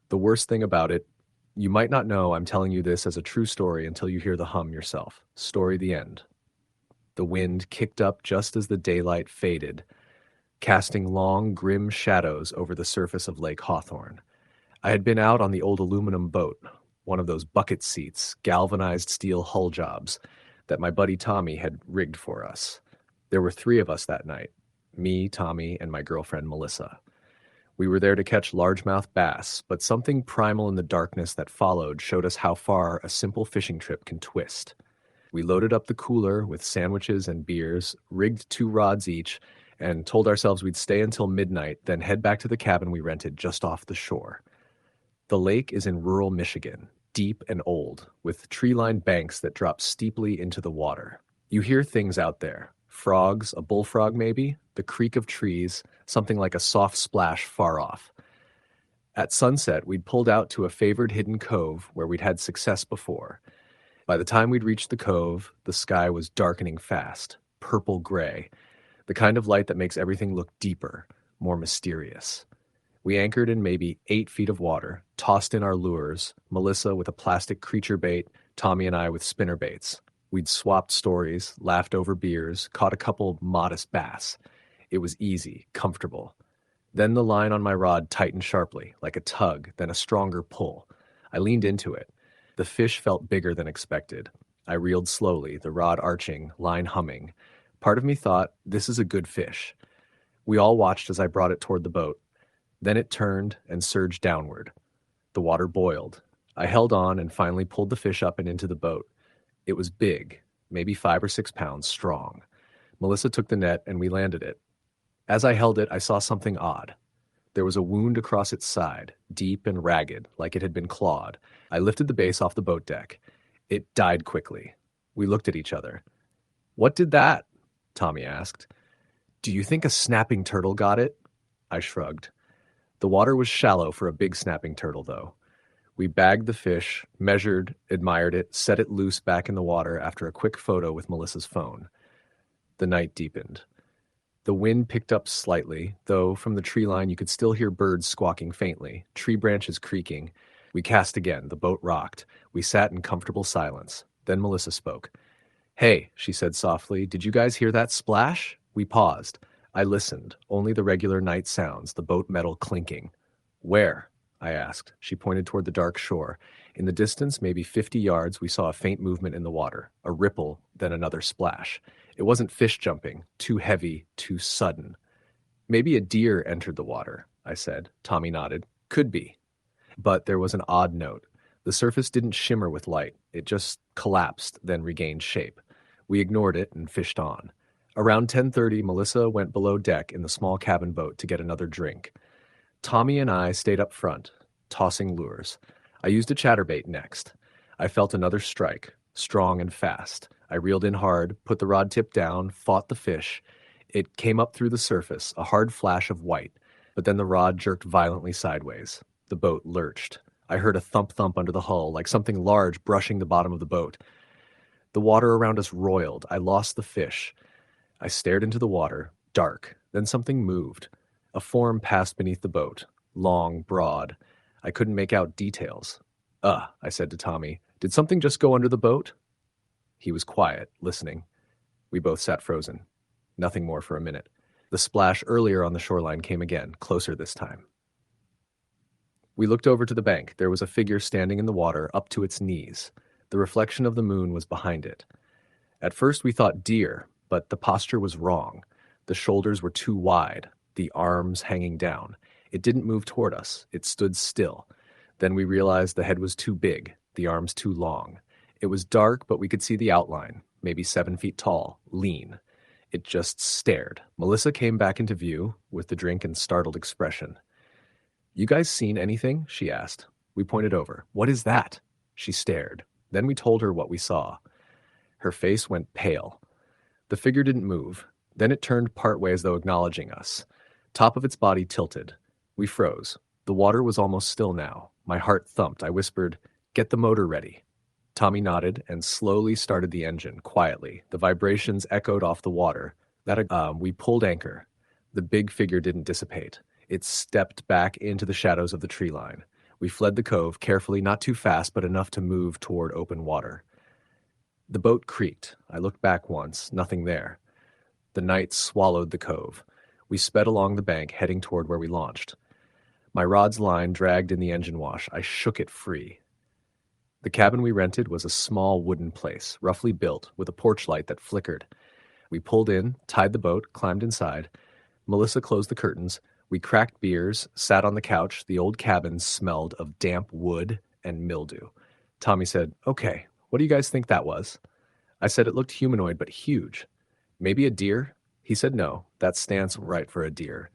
The worst thing about it, you might not know I'm telling you this as a true story until you hear the hum yourself. Story the end. The wind kicked up just as the daylight faded, casting long, grim shadows over the surface of Lake Hawthorne. I had been out on the old aluminum boat, one of those bucket seats, galvanized steel hull jobs that my buddy Tommy had rigged for us. There were 3 of us that night, me, Tommy, and my girlfriend Melissa. We were there to catch largemouth bass, but something primal in the darkness that followed showed us how far a simple fishing trip can twist. We loaded up the cooler with sandwiches and beers, rigged 2 rods each, and told ourselves we'd stay until midnight, then head back to the cabin we rented just off the shore. The lake is in rural Michigan, deep and old, with tree-lined banks that drop steeply into the water. You hear things out there. Frogs, a bullfrog maybe, the creak of trees, something like a soft splash far off. At sunset, we'd pulled out to a favored hidden cove where we'd had success before. By the time we'd reached the cove, the sky was darkening fast, purple-gray, the kind of light that makes everything look deeper, more mysterious. We anchored in maybe 8 feet of water, tossed in our lures, Melissa with a plastic creature bait, Tommy and I with spinner baits. We'd swapped stories, laughed over beers, caught a couple modest bass. It was easy, comfortable. Then the line on my rod tightened sharply, like a tug, then a stronger pull. I leaned into it. The fish felt bigger than expected. I reeled slowly, the rod arching, line humming. Part of me thought, this is a good fish. We all watched as I brought it toward the boat. Then it turned and surged downward. The water boiled. I held on and finally pulled the fish up and into the boat. It was big, maybe 5 or 6 pounds strong. Melissa took the net and we landed it. As I held it, I saw something odd. There was a wound across its side, deep and ragged, like it had been clawed. I lifted the base off the boat deck. It died quickly. We looked at each other. "What did that?" Tommy asked. "Do you think a snapping turtle got it?" I shrugged. The water was shallow for a big snapping turtle, though. We bagged the fish, measured, admired it, set it loose back in the water after a quick photo with Melissa's phone. The night deepened. The wind picked up slightly, though from the tree line you could still hear birds squawking faintly, tree branches creaking. We cast again, the boat rocked. We sat in comfortable silence. Then Melissa spoke. "Hey," she said softly, "did you guys hear that splash?" We paused. I listened, only the regular night sounds, the boat metal clinking. "Where?" I asked. She pointed toward the dark shore. In the distance, maybe 50 yards, we saw a faint movement in the water, a ripple, then another splash. It wasn't fish jumping, too heavy, too sudden. "Maybe a deer entered the water," I said. Tommy nodded. "Could be." But there was an odd note. The surface didn't shimmer with light. It just collapsed, then regained shape. We ignored it and fished on. Around 10:30, Melissa went below deck in the small cabin boat to get another drink. Tommy and I stayed up front, tossing lures. I used a chatterbait next. I felt another strike, strong and fast. I reeled in hard, put the rod tip down, fought the fish. It came up through the surface, a hard flash of white, but then the rod jerked violently sideways. The boat lurched. I heard a thump-thump under the hull, like something large brushing the bottom of the boat. The water around us roiled. I lost the fish. I stared into the water, dark. Then something moved. A form passed beneath the boat, long, broad. I couldn't make out details. I said to Tommy, "Did something just go under the boat?" He was quiet, listening. We both sat frozen. Nothing more for a minute. The splash earlier on the shoreline came again, closer this time. We looked over to the bank. There was a figure standing in the water, up to its knees. The reflection of the moon was behind it. At first we thought deer, but the posture was wrong. The shoulders were too wide, the arms hanging down. It didn't move toward us. It stood still. Then we realized the head was too big, the arms too long. It was dark, but we could see the outline, maybe 7 feet tall, lean. It just stared. Melissa came back into view with the drink and startled expression. "You guys seen anything?" she asked. We pointed over. "What is that?" She stared. Then we told her what we saw. Her face went pale. The figure didn't move. Then it turned partway as though acknowledging us. Top of its body tilted. We froze. The water was almost still now. My heart thumped. I whispered, "Get the motor ready." Tommy nodded and slowly started the engine, quietly. The vibrations echoed off the water. We pulled anchor. The big figure didn't dissipate. It stepped back into the shadows of the tree line. We fled the cove, carefully, not too fast, but enough to move toward open water. The boat creaked. I looked back once, nothing there. The night swallowed the cove. We sped along the bank, heading toward where we launched. My rod's line dragged in the engine wash. I shook it free. The cabin we rented was a small wooden place, roughly built, with a porch light that flickered. We pulled in, tied the boat, climbed inside. Melissa closed the curtains. We cracked beers, sat on the couch. The old cabin smelled of damp wood and mildew. Tommy said, "Okay, what do you guys think that was?" I said it looked humanoid but huge. "Maybe a deer?" He said no, that stance right for a deer.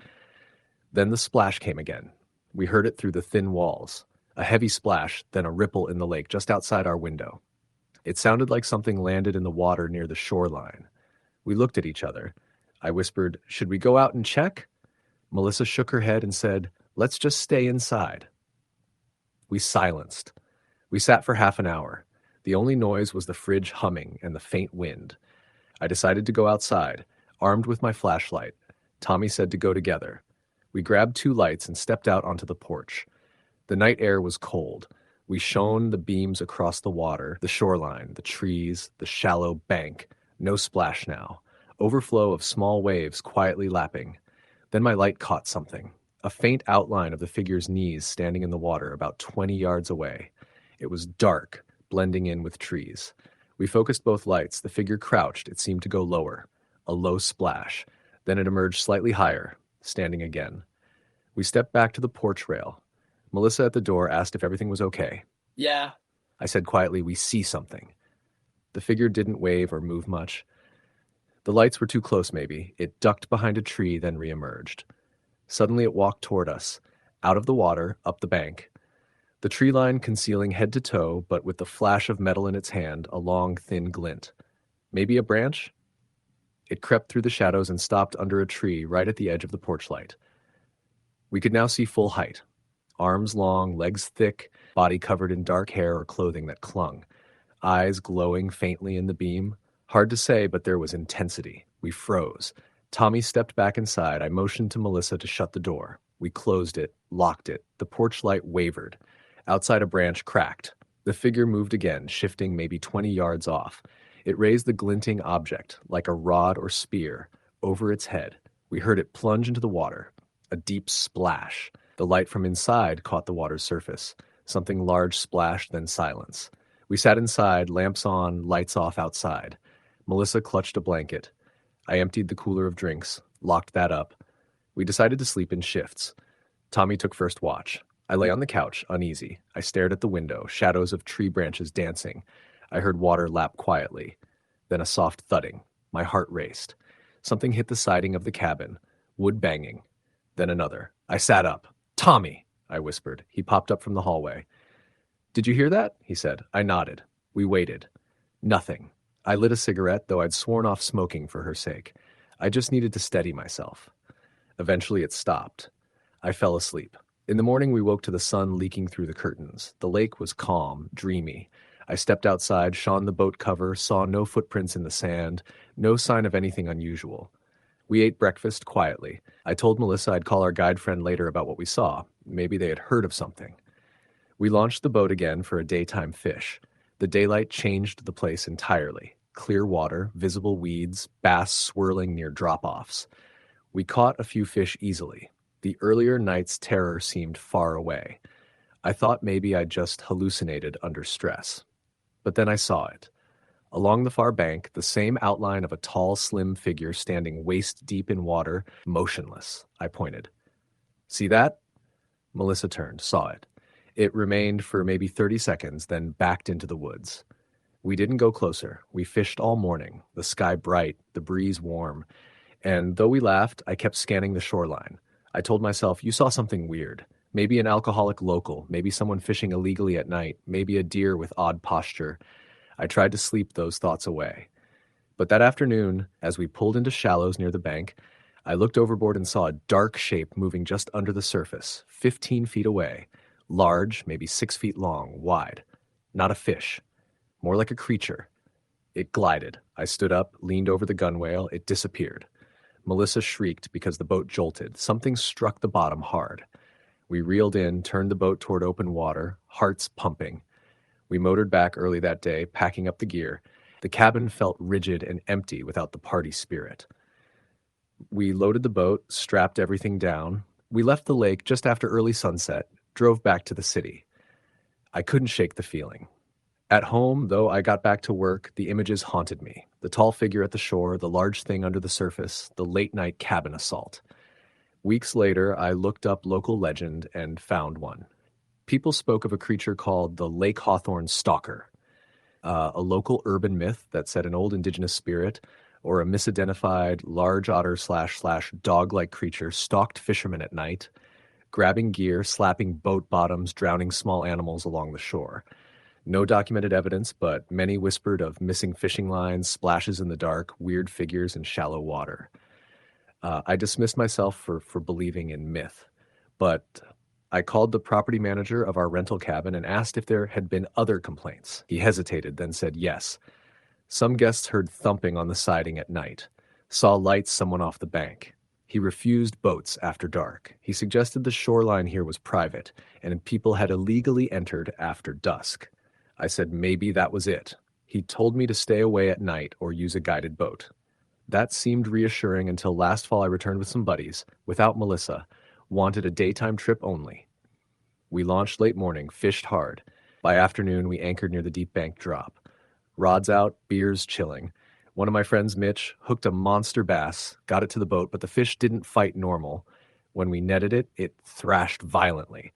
Then the splash came again. We heard it through the thin walls. A heavy splash, then a ripple in the lake just outside our window. It sounded like something landed in the water near the shoreline. We looked at each other. I whispered, "Should we go out and check?" Melissa shook her head and said, "Let's just stay inside." We silenced. We sat for half an hour. The only noise was the fridge humming and the faint wind. I decided to go outside, armed with my flashlight. Tommy said to go together. We grabbed 2 lights and stepped out onto the porch. The night air was cold. We shone the beams across the water, the shoreline, the trees, the shallow bank. No splash now. Overflow of small waves quietly lapping. Then my light caught something. A faint outline of the figure's knees standing in the water about 20 yards away. It was dark, blending in with trees. We focused both lights. The figure crouched. It seemed to go lower. A low splash. Then it emerged slightly higher, standing again. We stepped back to the porch rail. Melissa at the door asked if everything was okay. "Yeah." I said quietly, "We see something." The figure didn't wave or move much. The lights were too close, maybe. It ducked behind a tree, then reemerged. Suddenly it walked toward us, out of the water, up the bank. The tree line concealing head to toe, but with the flash of metal in its hand, a long, thin glint. Maybe a branch? It crept through the shadows and stopped under a tree right at the edge of the porch light. We could now see full height. Arms long, legs thick, body covered in dark hair or clothing that clung. Eyes glowing faintly in the beam. Hard to say, but there was intensity. We froze. Tommy stepped back inside. I motioned to Melissa to shut the door. We closed it, locked it. The porch light wavered. Outside, a branch cracked. The figure moved again, shifting maybe 20 yards off. It raised the glinting object, like a rod or spear, over its head. We heard it plunge into the water. A deep splash. The light from inside caught the water's surface. Something large splashed, then silence. We sat inside, lamps on, lights off outside. Melissa clutched a blanket. I emptied the cooler of drinks, locked that up. We decided to sleep in shifts. Tommy took first watch. I lay on the couch, uneasy. I stared at the window, shadows of tree branches dancing. I heard water lap quietly. Then a soft thudding. My heart raced. Something hit the siding of the cabin. Wood banging. Then another. I sat up. "Tommy!" I whispered. He popped up from the hallway. "Did you hear that?" he said. I nodded. We waited. Nothing. I lit a cigarette, though I'd sworn off smoking for her sake. I just needed to steady myself. Eventually it stopped. I fell asleep. In the morning we woke to the sun leaking through the curtains. The lake was calm, dreamy. I stepped outside, shone the boat cover, saw no footprints in the sand, no sign of anything unusual. We ate breakfast quietly. I told Melissa I'd call our guide friend later about what we saw. Maybe they had heard of something. We launched the boat again for a daytime fish. The daylight changed the place entirely. Clear water, visible weeds, bass swirling near drop-offs. We caught a few fish easily. The earlier night's terror seemed far away. I thought maybe I'd just hallucinated under stress. But then I saw it. Along the far bank, the same outline of a tall, slim figure standing waist-deep in water, motionless. I pointed. "See that?" Melissa turned, saw it. It remained for maybe 30 seconds, then backed into the woods. We didn't go closer. We fished all morning, the sky bright, the breeze warm. And though we laughed, I kept scanning the shoreline. I told myself, you saw something weird. Maybe an alcoholic local, maybe someone fishing illegally at night, maybe a deer with odd posture. I tried to sleep those thoughts away. But that afternoon, as we pulled into shallows near the bank, I looked overboard and saw a dark shape moving just under the surface, 15 feet away. Large, maybe 6 feet long, wide. Not a fish. More like a creature. It glided. I stood up, leaned over the gunwale. It disappeared. Melissa shrieked because the boat jolted. Something struck the bottom hard. We reeled in, turned the boat toward open water, hearts pumping. We motored back early that day, packing up the gear. The cabin felt rigid and empty without the party spirit. We loaded the boat, strapped everything down. We left the lake just after early sunset, drove back to the city. I couldn't shake the feeling. At home, though I got back to work, the images haunted me. The tall figure at the shore, the large thing under the surface, the late-night cabin assault. Weeks later, I looked up local legend and found one. People spoke of a creature called the Lake Hawthorne Stalker, a local urban myth that said an old indigenous spirit or a misidentified large otter/slash dog-like creature stalked fishermen at night, grabbing gear, slapping boat bottoms, drowning small animals along the shore. No documented evidence, but many whispered of missing fishing lines, splashes in the dark, weird figures in shallow water. I dismissed myself for believing in myth, but I called the property manager of our rental cabin and asked if there had been other complaints. He hesitated, then said yes. Some guests heard thumping on the siding at night, saw lights someone off the bank. He refused boats after dark. He suggested the shoreline here was private, and people had illegally entered after dusk. I said maybe that was it. He told me to stay away at night or use a guided boat. That seemed reassuring until last fall I returned with some buddies, without Melissa, wanted a daytime trip only. We launched late morning, fished hard. By afternoon, we anchored near the deep bank drop. Rods out, beers chilling. One of my friends, Mitch, hooked a monster bass, got it to the boat, but the fish didn't fight normal. When we netted it, it thrashed violently.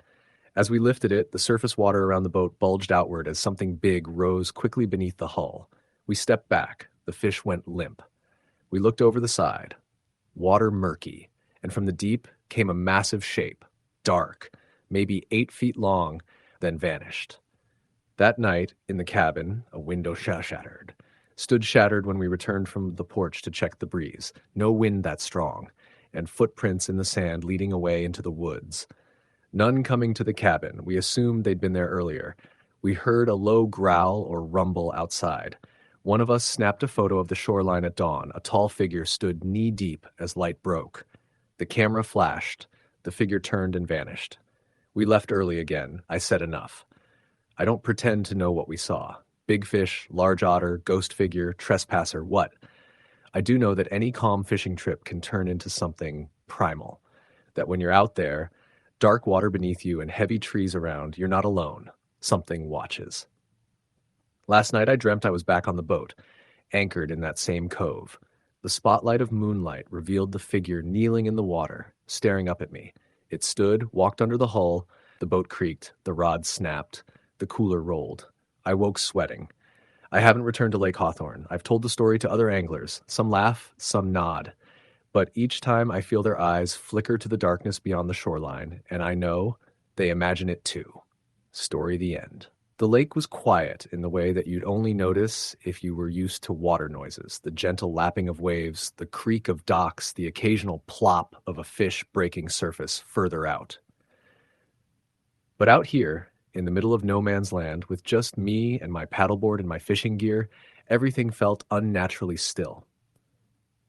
As we lifted it, the surface water around the boat bulged outward as something big rose quickly beneath the hull. We stepped back. The fish went limp. We looked over the side. Water murky, and from the deep came a massive shape, dark, maybe 8 feet long, then vanished. That night, in the cabin, a window stood shattered when we returned from the porch to check the breeze. No wind that strong, and footprints in the sand leading away into the woods. None coming to the cabin. We assumed they'd been there earlier. We heard a low growl or rumble outside. One of us snapped a photo of the shoreline at dawn. A tall figure stood knee-deep as light broke. The camera flashed. The figure turned and vanished. We left early again. I said enough. I don't pretend to know what we saw. Big fish, large otter, ghost figure, trespasser, what? I do know that any calm fishing trip can turn into something primal. That when you're out there, dark water beneath you and heavy trees around, you're not alone. Something watches. Last night I dreamt I was back on the boat, anchored in that same cove. The spotlight of moonlight revealed the figure kneeling in the water, staring up at me. It stood, walked under the hull, the boat creaked, the rod snapped, the cooler rolled. I woke sweating. I haven't returned to Lake Hawthorne. I've told the story to other anglers. Some laugh, some nod. But each time I feel their eyes flicker to the darkness beyond the shoreline, and I know they imagine it too. Story the end. The lake was quiet in the way that you'd only notice if you were used to water noises, the gentle lapping of waves, the creak of docks, the occasional plop of a fish breaking surface further out. But out here, in the middle of no man's land, with just me and my paddleboard and my fishing gear, everything felt unnaturally still.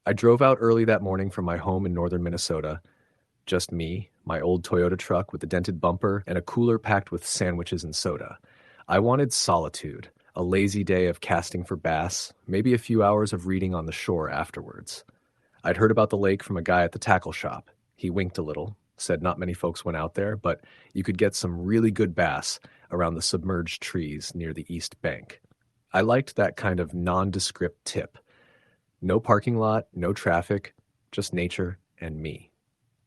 I drove out early that morning from my home in northern Minnesota. Just me, my old Toyota truck with a dented bumper, and a cooler packed with sandwiches and soda. I wanted solitude, a lazy day of casting for bass, maybe a few hours of reading on the shore afterwards. I'd heard about the lake from a guy at the tackle shop. He winked a little, said not many folks went out there, but you could get some really good bass around the submerged trees near the east bank. I liked that kind of nondescript tip. No parking lot, no traffic, just nature and me.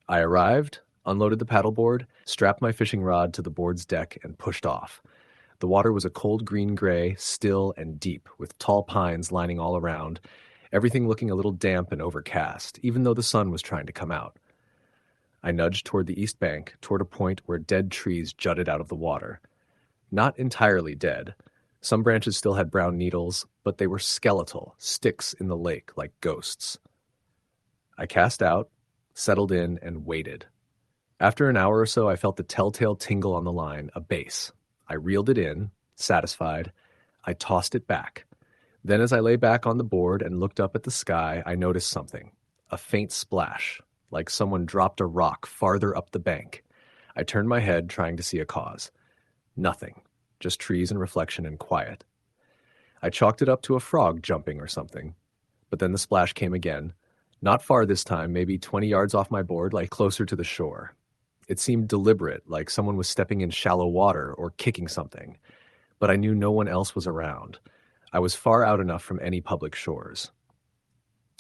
I arrived, unloaded the paddleboard, strapped my fishing rod to the board's deck, and pushed off. The water was a cold green-gray, still and deep, with tall pines lining all around, everything looking a little damp and overcast, even though the sun was trying to come out. I nudged toward the east bank, toward a point where dead trees jutted out of the water. Not entirely dead. Some branches still had brown needles, but they were skeletal, sticks in the lake like ghosts. I cast out, settled in, and waited. After an hour or so, I felt the telltale tingle on the line, a base. I reeled it in, satisfied. I tossed it back. Then as I lay back on the board and looked up at the sky, I noticed something. A faint splash, like someone dropped a rock farther up the bank. I turned my head, trying to see a cause. Nothing. Just trees and reflection and quiet. I chalked it up to a frog jumping or something. But then the splash came again. Not far this time, maybe 20 yards off my board, like closer to the shore. It seemed deliberate, like someone was stepping in shallow water or kicking something. But I knew no one else was around. I was far out enough from any public shores.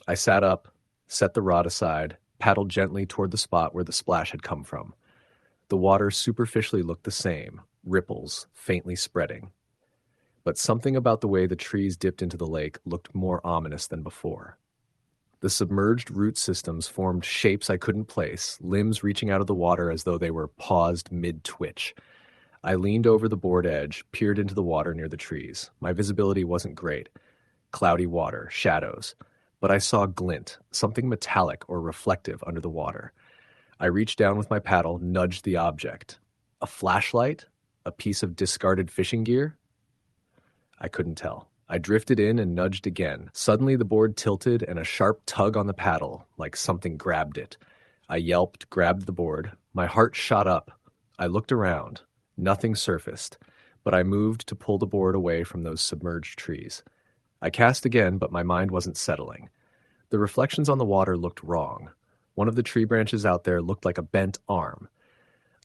I sat up, set the rod aside, paddled gently toward the spot where the splash had come from. The water superficially looked the same, ripples faintly spreading. But something about the way the trees dipped into the lake looked more ominous than before. The submerged root systems formed shapes I couldn't place, limbs reaching out of the water as though they were paused mid-twitch. I leaned over the board edge, peered into the water near the trees. My visibility wasn't great. Cloudy water, shadows. But I saw glint, something metallic or reflective under the water. I reached down with my paddle, nudged the object. A flashlight? A piece of discarded fishing gear? I couldn't tell. I drifted in and nudged again. Suddenly the board tilted and a sharp tug on the paddle, like something grabbed it. I yelped, grabbed the board. My heart shot up. I looked around. Nothing surfaced, but I moved to pull the board away from those submerged trees. I cast again, but my mind wasn't settling. The reflections on the water looked wrong. One of the tree branches out there looked like a bent arm.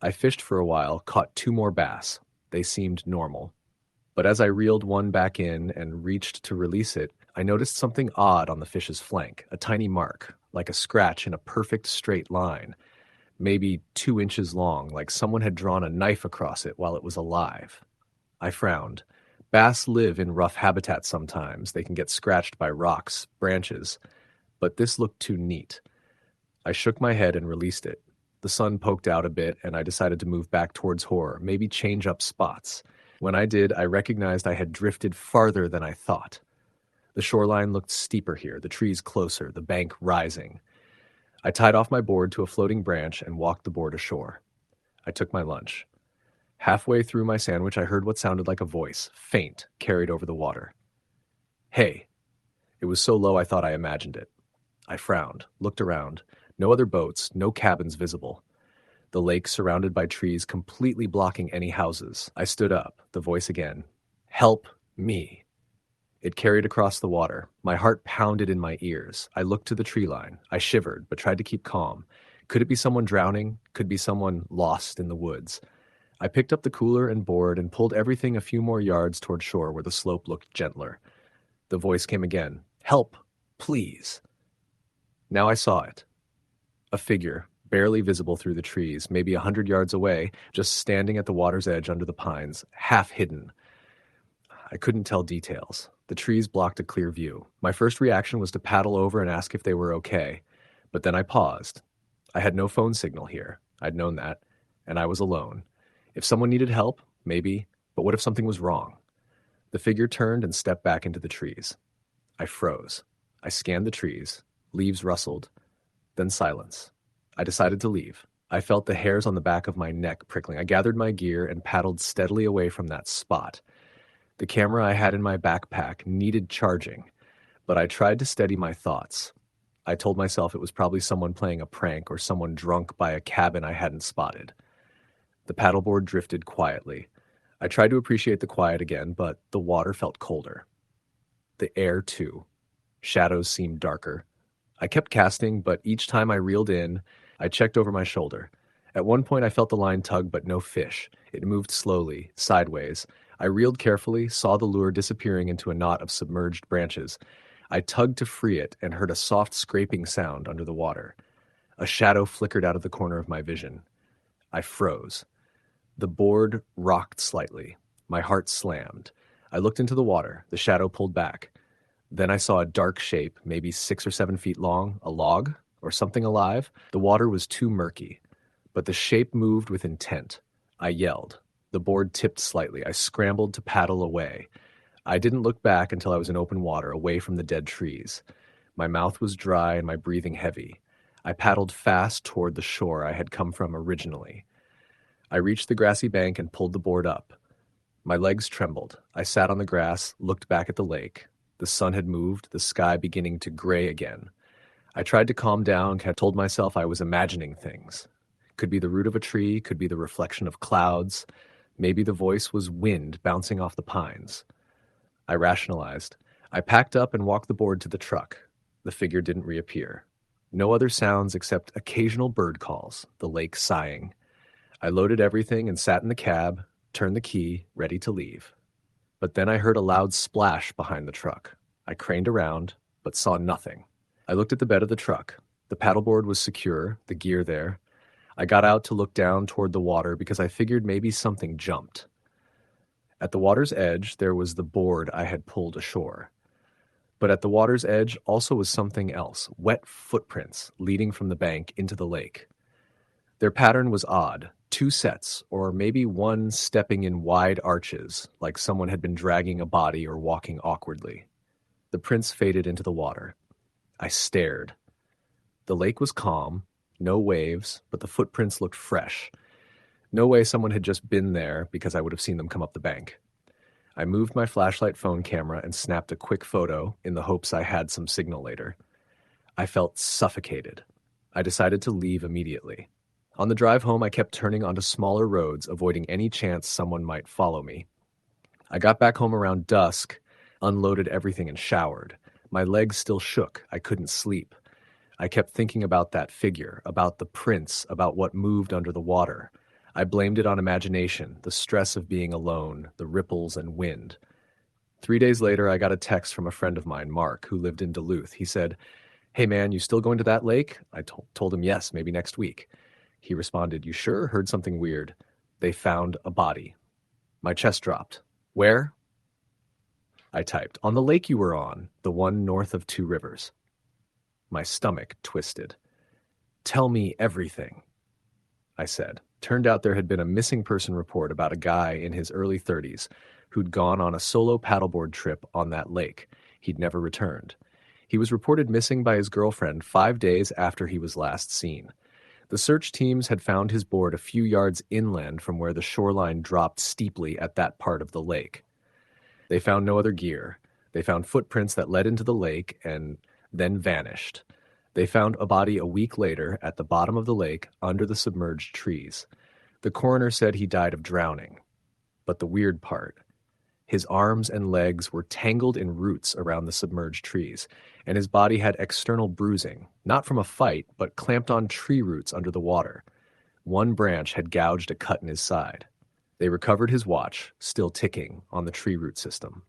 I fished for a while, caught 2 more bass. They seemed normal. But as I reeled one back in and reached to release it, I noticed something odd on the fish's flank, a tiny mark, like a scratch in a perfect straight line, maybe 2 inches long, like someone had drawn a knife across it while it was alive. I frowned. Bass live in rough habitats sometimes. They can get scratched by rocks, branches, but this looked too neat. I shook my head and released it. The sun poked out a bit, and I decided to move back towards horror, maybe change up spots. When I did, I recognized I had drifted farther than I thought. The shoreline looked steeper here, the trees closer, the bank rising. I tied off my board to a floating branch and walked the board ashore. I took my lunch. Halfway through my sandwich, I heard what sounded like a voice, faint, carried over the water. "Hey." It was so low I thought I imagined it. I frowned, looked around. No other boats, no cabins visible. The lake surrounded by trees completely blocking any houses. I stood up, the voice again. "Help me." It carried across the water. My heart pounded in my ears. I looked to the tree line. I shivered, but tried to keep calm. Could it be someone drowning? Could be someone lost in the woods? I picked up the cooler and board and pulled everything a few more yards toward shore where the slope looked gentler. The voice came again. "Help, please." Now I saw it. A figure, barely visible through the trees, maybe 100 yards away, just standing at the water's edge under the pines, half hidden. I couldn't tell details. The trees blocked a clear view. My first reaction was to paddle over and ask if they were okay, but then I paused. I had no phone signal here. I'd known that, and I was alone. If someone needed help, maybe, but what if something was wrong? The figure turned and stepped back into the trees. I froze. I scanned the trees. Leaves rustled. Then silence. I decided to leave. I felt the hairs on the back of my neck prickling. I gathered my gear and paddled steadily away from that spot. The camera I had in my backpack needed charging, but I tried to steady my thoughts. I told myself it was probably someone playing a prank or someone drunk by a cabin I hadn't spotted. The paddleboard drifted quietly. I tried to appreciate the quiet again, but the water felt colder. The air, too. Shadows seemed darker. I kept casting, but each time I reeled in, I checked over my shoulder. At one point I felt the line tug, but no fish. It moved slowly, sideways. I reeled carefully, saw the lure disappearing into a knot of submerged branches. I tugged to free it and heard a soft scraping sound under the water. A shadow flickered out of the corner of my vision. I froze. The board rocked slightly. My heart slammed. I looked into the water. The shadow pulled back. Then I saw a dark shape, maybe 6 or 7 feet long, a log, or something alive. The water was too murky, but the shape moved with intent. I yelled. The board tipped slightly. I scrambled to paddle away. I didn't look back until I was in open water, away from the dead trees. My mouth was dry and my breathing heavy. I paddled fast toward the shore I had come from originally. I reached the grassy bank and pulled the board up. My legs trembled. I sat on the grass, looked back at the lake. The sun had moved, the sky beginning to gray again. I tried to calm down, had told myself I was imagining things. Could be the root of a tree, could be the reflection of clouds. Maybe the voice was wind bouncing off the pines. I rationalized. I packed up and walked the board to the truck. The figure didn't reappear. No other sounds except occasional bird calls, the lake sighing. I loaded everything and sat in the cab, turned the key, ready to leave. But then I heard a loud splash behind the truck. I craned around, but saw nothing. I looked at the bed of the truck. The paddleboard was secure, the gear there. I got out to look down toward the water because I figured maybe something jumped. At the water's edge, there was the board I had pulled ashore. But at the water's edge also was something else, wet footprints leading from the bank into the lake. Their pattern was odd, two sets, or maybe one stepping in wide arches, like someone had been dragging a body or walking awkwardly. The prints faded into the water. I stared. The lake was calm, no waves, but the footprints looked fresh. No way someone had just been there because I would have seen them come up the bank. I moved my flashlight phone camera and snapped a quick photo in the hopes I had some signal later. I felt suffocated. I decided to leave immediately. On the drive home, I kept turning onto smaller roads, avoiding any chance someone might follow me. I got back home around dusk, unloaded everything and showered. My legs still shook. I couldn't sleep. I kept thinking about that figure, about the prints, about what moved under the water. I blamed it on imagination, the stress of being alone, the ripples and wind. 3 days later, I got a text from a friend of mine, Mark, who lived in Duluth. He said, "Hey man, you still going to that lake?" I told him yes, maybe next week. He responded, "You sure? Heard something weird. They found a body." My chest dropped. "Where?" I typed, "On the lake you were on, the one north of Two Rivers." My stomach twisted. "Tell me everything," I said. Turned out there had been a missing person report about a guy in his early 30s who'd gone on a solo paddleboard trip on that lake. He'd never returned. He was reported missing by his girlfriend 5 days after he was last seen. The search teams had found his board a few yards inland from where the shoreline dropped steeply at that part of the lake. They found no other gear. They found footprints that led into the lake and then vanished. They found a body a week later at the bottom of the lake under the submerged trees. The coroner said he died of drowning. But the weird part, his arms and legs were tangled in roots around the submerged trees, and his body had external bruising, not from a fight, but clamped on tree roots under the water. One branch had gouged a cut in his side. They recovered his watch, still ticking, on the tree root system.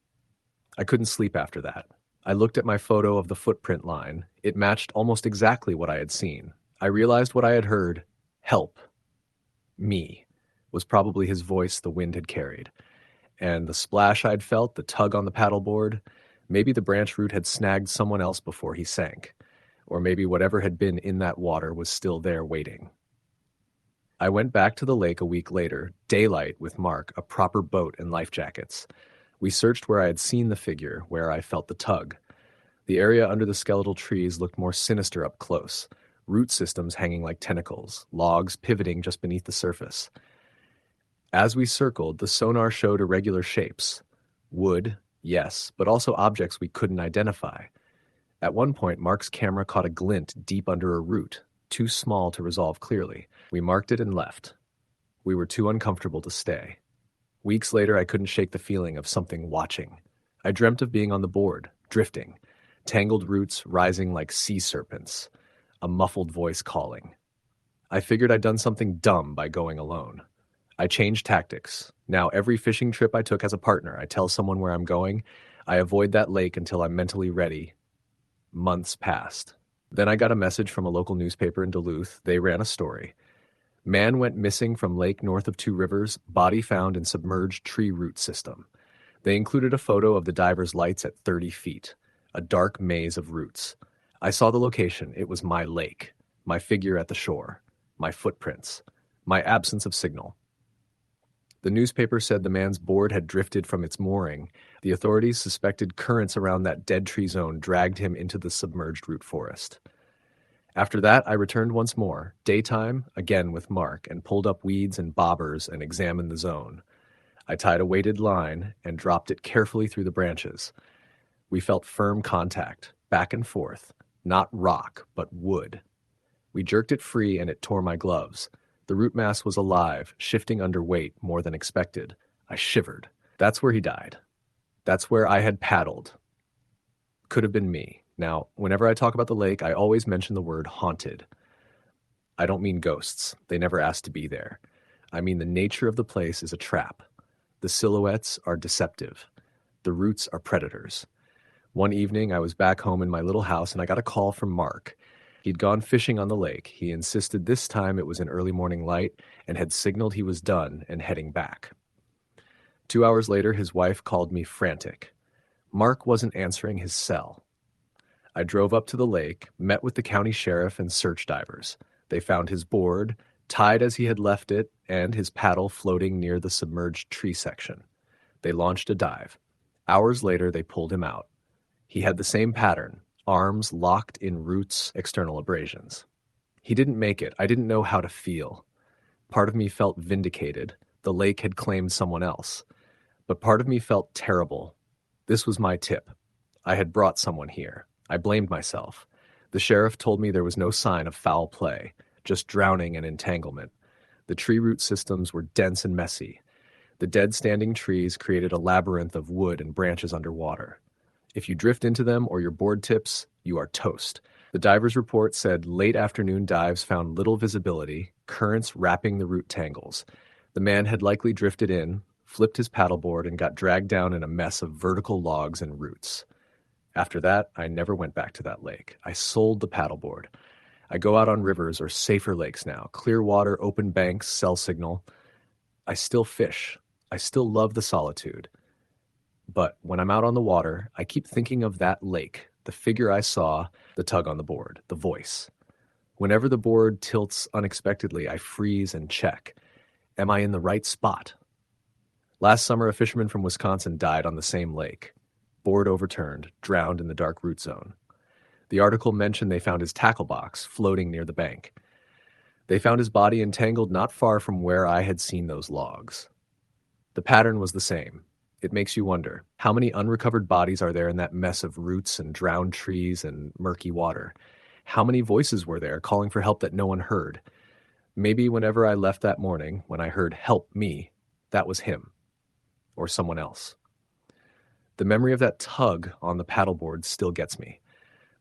I couldn't sleep after that. I looked at my photo of the footprint line. It matched almost exactly what I had seen. I realized what I had heard. Help. Me. Was probably his voice the wind had carried. And the splash I'd felt, the tug on the paddleboard, maybe the branch root had snagged someone else before he sank. Or maybe whatever had been in that water was still there waiting. I went back to the lake a week later, daylight with Mark, a proper boat and life jackets. We searched where I had seen the figure, where I felt the tug. The area under the skeletal trees looked more sinister up close, root systems hanging like tentacles, logs pivoting just beneath the surface. As we circled, the sonar showed irregular shapes. Wood, yes, but also objects we couldn't identify. At one point, Mark's camera caught a glint deep under a root, too small to resolve clearly. We marked it and left. We were too uncomfortable to stay. Weeks later, I couldn't shake the feeling of something watching. I dreamt of being on the board, drifting, tangled roots rising like sea serpents, a muffled voice calling. I figured I'd done something dumb by going alone. I changed tactics. Now every fishing trip I took has a partner. I tell someone where I'm going. I avoid that lake until I'm mentally ready. Months passed. Then I got a message from a local newspaper in Duluth. They ran a story. Man went missing from lake north of Two Rivers, body found in submerged tree root system. They included a photo of the diver's lights at 30 feet, a dark maze of roots. I saw the location. It was my lake, my figure at the shore, my footprints, my absence of signal. The newspaper said the man's board had drifted from its mooring. The authorities suspected currents around that dead tree zone dragged him into the submerged root forest. After that, I returned once more, daytime, again with Mark, and pulled up weeds and bobbers and examined the zone. I tied a weighted line and dropped it carefully through the branches. We felt firm contact, back and forth, not rock, but wood. We jerked it free and it tore my gloves. The root mass was alive, shifting under weight more than expected. I shivered. That's where he died. That's where I had paddled. Could have been me. Now, whenever I talk about the lake, I always mention the word haunted. I don't mean ghosts. They never asked to be there. I mean the nature of the place is a trap. The silhouettes are deceptive. The roots are predators. One evening, I was back home in my little house and I got a call from Mark. He'd gone fishing on the lake. He insisted this time it was an early morning light and had signaled he was done and heading back. 2 hours later, his wife called me frantic. Mark wasn't answering his cell. I drove up to the lake, met with the county sheriff and search divers. They found his board, tied as he had left it, and his paddle floating near the submerged tree section. They launched a dive. Hours later, they pulled him out. He had the same pattern, arms locked in roots, external abrasions. He didn't make it. I didn't know how to feel. Part of me felt vindicated. The lake had claimed someone else. But part of me felt terrible. This was my tip. I had brought someone here. I blamed myself. The sheriff told me there was no sign of foul play, just drowning and entanglement. The tree root systems were dense and messy. The dead standing trees created a labyrinth of wood and branches underwater. If you drift into them or your board tips, you are toast. The diver's report said late afternoon dives found little visibility, currents wrapping the root tangles. The man had likely drifted in, flipped his paddleboard, and got dragged down in a mess of vertical logs and roots. After that, I never went back to that lake. I sold the paddleboard. I go out on rivers or safer lakes now, clear water, open banks, cell signal. I still fish. I still love the solitude. But when I'm out on the water, I keep thinking of that lake, the figure I saw, the tug on the board, the voice. Whenever the board tilts unexpectedly, I freeze and check. Am I in the right spot? Last summer, a fisherman from Wisconsin died on the same lake. Board overturned, drowned in the dark root zone. The article mentioned they found his tackle box floating near the bank. They found his body entangled not far from where I had seen those logs. The pattern was the same. It makes you wonder, how many unrecovered bodies are there in that mess of roots and drowned trees and murky water? How many voices were there calling for help that no one heard? Maybe whenever I left that morning, when I heard "help me," that was him. Or someone else. The memory of that tug on the paddleboard still gets me.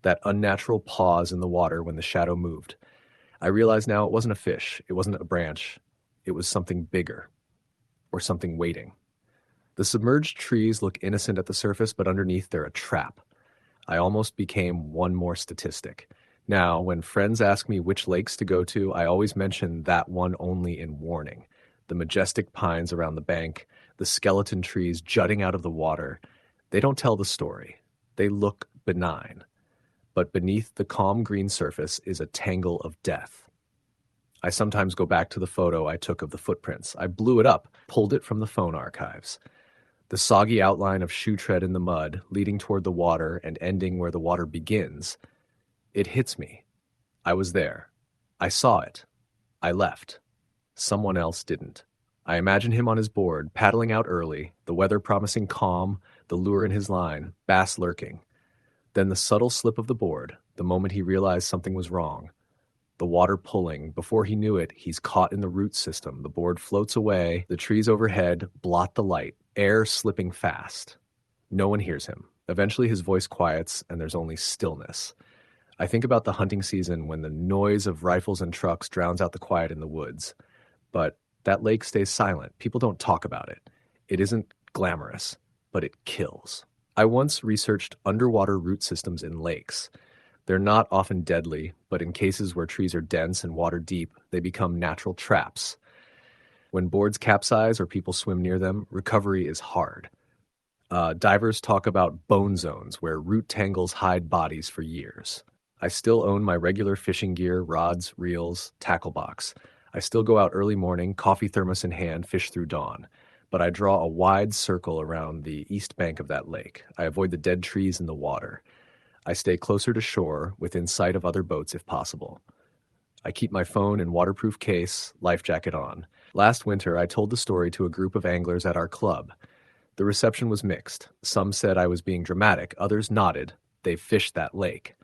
That unnatural pause in the water when the shadow moved. I realize now it wasn't a fish, it wasn't a branch, it was something bigger. Or something waiting. The submerged trees look innocent at the surface, but underneath they're a trap. I almost became one more statistic. Now, when friends ask me which lakes to go to, I always mention that one only in warning. The majestic pines around the bank, the skeleton trees jutting out of the water. They don't tell the story. They look benign. But beneath the calm green surface is a tangle of death. I sometimes go back to the photo I took of the footprints. I blew it up, pulled it from the phone archives. The soggy outline of shoe tread in the mud, leading toward the water and ending where the water begins. It hits me. I was there. I saw it. I left. Someone else didn't. I imagine him on his board, paddling out early, the weather promising calm, the lure in his line, bass lurking. Then the subtle slip of the board, the moment he realized something was wrong. The water pulling. Before he knew it, he's caught in the root system. The board floats away. The trees overhead blot the light. Air slipping fast. No one hears him. Eventually his voice quiets and there's only stillness. I think about the hunting season when the noise of rifles and trucks drowns out the quiet in the woods. But that lake stays silent. People don't talk about it. It isn't glamorous, but it kills. I once researched underwater root systems in lakes. They're not often deadly, but in cases where trees are dense and water deep, they become natural traps. When boards capsize or people swim near them, recovery is hard. Divers talk about bone zones where root tangles hide bodies for years. I still own my regular fishing gear, rods, reels, tackle box. I still go out early morning, coffee thermos in hand, fish through dawn. But I draw a wide circle around the east bank of that lake. I avoid the dead trees and the water. I stay closer to shore, within sight of other boats if possible. I keep my phone in waterproof case, life jacket on. Last winter, I told the story to a group of anglers at our club. The reception was mixed. Some said I was being dramatic. Others nodded. They've fished that lake.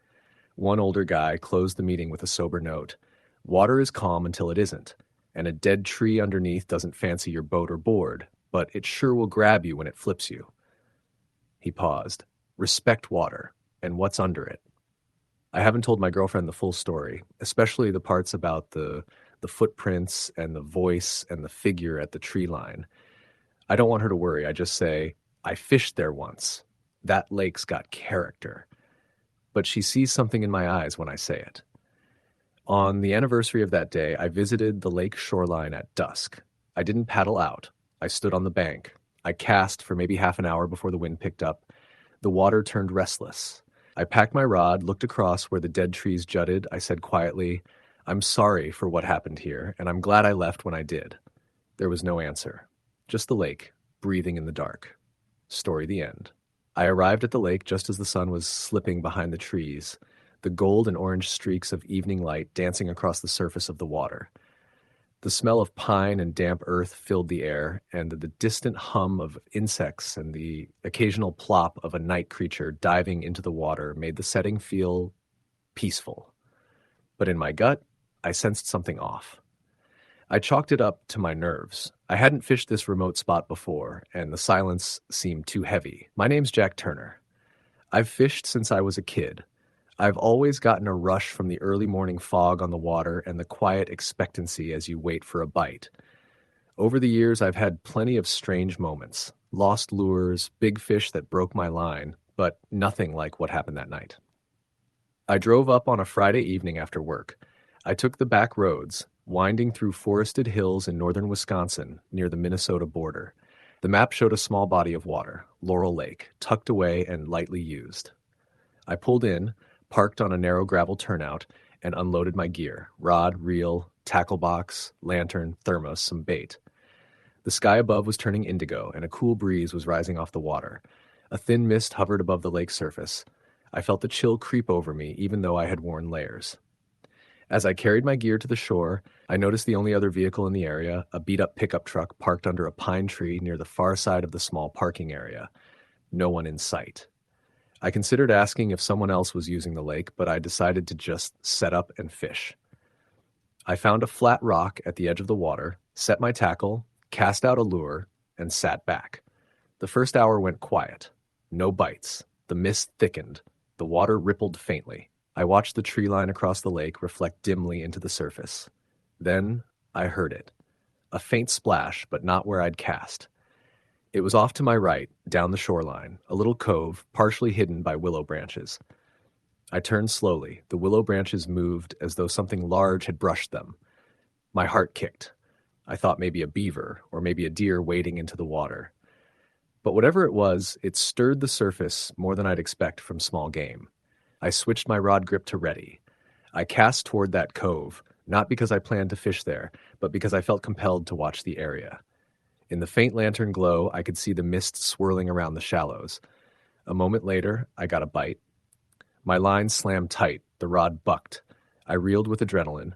One older guy closed the meeting with a sober note. Water is calm until it isn't, and a dead tree underneath doesn't fancy your boat or board, but it sure will grab you when it flips you. He paused. Respect water, and what's under it. I haven't told my girlfriend the full story, especially the parts about the footprints and the voice and the figure at the tree line. I don't want her to worry. I just say, I fished there once. That lake's got character. But she sees something in my eyes when I say it. On the anniversary of that day, I visited the lake shoreline at dusk. I didn't paddle out. I stood on the bank. I cast for maybe half an hour before the wind picked up. The water turned restless. I packed my rod, looked across where the dead trees jutted. I said quietly, I'm sorry for what happened here, and I'm glad I left when I did. There was no answer. Just the lake, breathing in the dark. Story the end. I arrived at the lake just as the sun was slipping behind the trees, the gold and orange streaks of evening light dancing across the surface of the water. The smell of pine and damp earth filled the air, and the distant hum of insects and the occasional plop of a night creature diving into the water made the setting feel peaceful. But in my gut, I sensed something off. I chalked it up to my nerves. I hadn't fished this remote spot before, and the silence seemed too heavy. My name's Jack Turner. I've fished since I was a kid. I've always gotten a rush from the early morning fog on the water and the quiet expectancy as you wait for a bite. Over the years, I've had plenty of strange moments, lost lures, big fish that broke my line, but nothing like what happened that night. I drove up on a Friday evening after work. I took the back roads, winding through forested hills in northern Wisconsin near the Minnesota border. The map showed a small body of water, Laurel Lake, tucked away and lightly used. I pulled in, parked on a narrow gravel turnout, and unloaded my gear, rod, reel, tackle box, lantern, thermos, some bait. The sky above was turning indigo, and a cool breeze was rising off the water. A thin mist hovered above the lake's surface. I felt the chill creep over me, even though I had worn layers. As I carried my gear to the shore, I noticed the only other vehicle in the area, a beat-up pickup truck parked under a pine tree near the far side of the small parking area. No one in sight. I considered asking if someone else was using the lake, but I decided to just set up and fish. I found a flat rock at the edge of the water, set my tackle, cast out a lure, and sat back. The first hour went quiet. No bites. The mist thickened. The water rippled faintly. I watched the tree line across the lake reflect dimly into the surface. Then I heard it. A faint splash, but not where I'd cast. It was off to my right, down the shoreline, a little cove, partially hidden by willow branches. I turned slowly. The willow branches moved as though something large had brushed them. My heart kicked. I thought maybe a beaver, or maybe a deer wading into the water. But whatever it was, it stirred the surface more than I'd expect from small game. I switched my rod grip to ready. I cast toward that cove, not because I planned to fish there, but because I felt compelled to watch the area. In the faint lantern glow, I could see the mist swirling around the shallows. A moment later, I got a bite. My line slammed tight, the rod bucked. I reeled with adrenaline.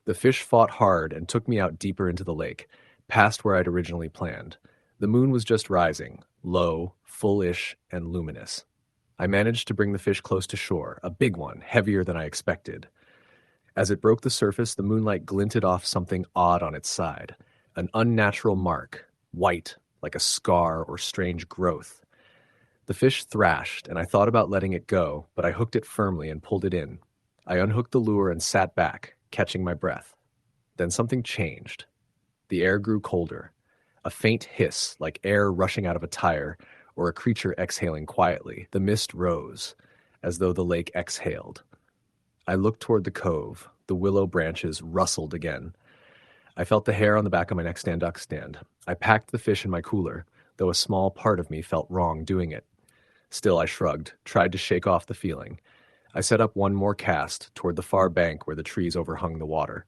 The fish fought hard and took me out deeper into the lake, past where I'd originally planned. The moon was just rising, low, full-ish, and luminous. I managed to bring the fish close to shore, a big one, heavier than I expected. As it broke the surface, the moonlight glinted off something odd on its side, an unnatural mark, white, like a scar or strange growth. The fish thrashed, and I thought about letting it go, but I hooked it firmly and pulled it in. I unhooked the lure and sat back, catching my breath. Then something changed. The air grew colder. A faint hiss, like air rushing out of a tire, or a creature exhaling quietly. The mist rose, as though the lake exhaled. I looked toward the cove. The willow branches rustled again. I felt the hair on the back of my neck stand up. I packed the fish in my cooler, though a small part of me felt wrong doing it. Still, I shrugged, tried to shake off the feeling. I set up one more cast toward the far bank where the trees overhung the water.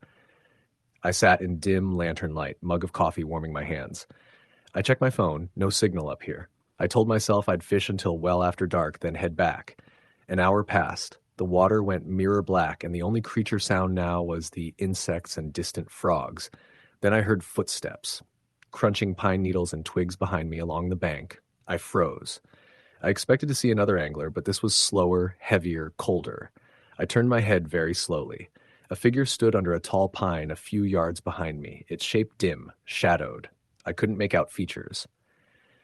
I sat in dim lantern light, mug of coffee warming my hands. I checked my phone, no signal up here. I told myself I'd fish until well after dark, then head back. An hour passed. The water went mirror black, and the only creature sound now was the insects and distant frogs. Then I heard footsteps, crunching pine needles and twigs behind me along the bank. I froze. I expected to see another angler, but this was slower, heavier, colder. I turned my head very slowly. A figure stood under a tall pine a few yards behind me, its shape dim, shadowed. I couldn't make out features.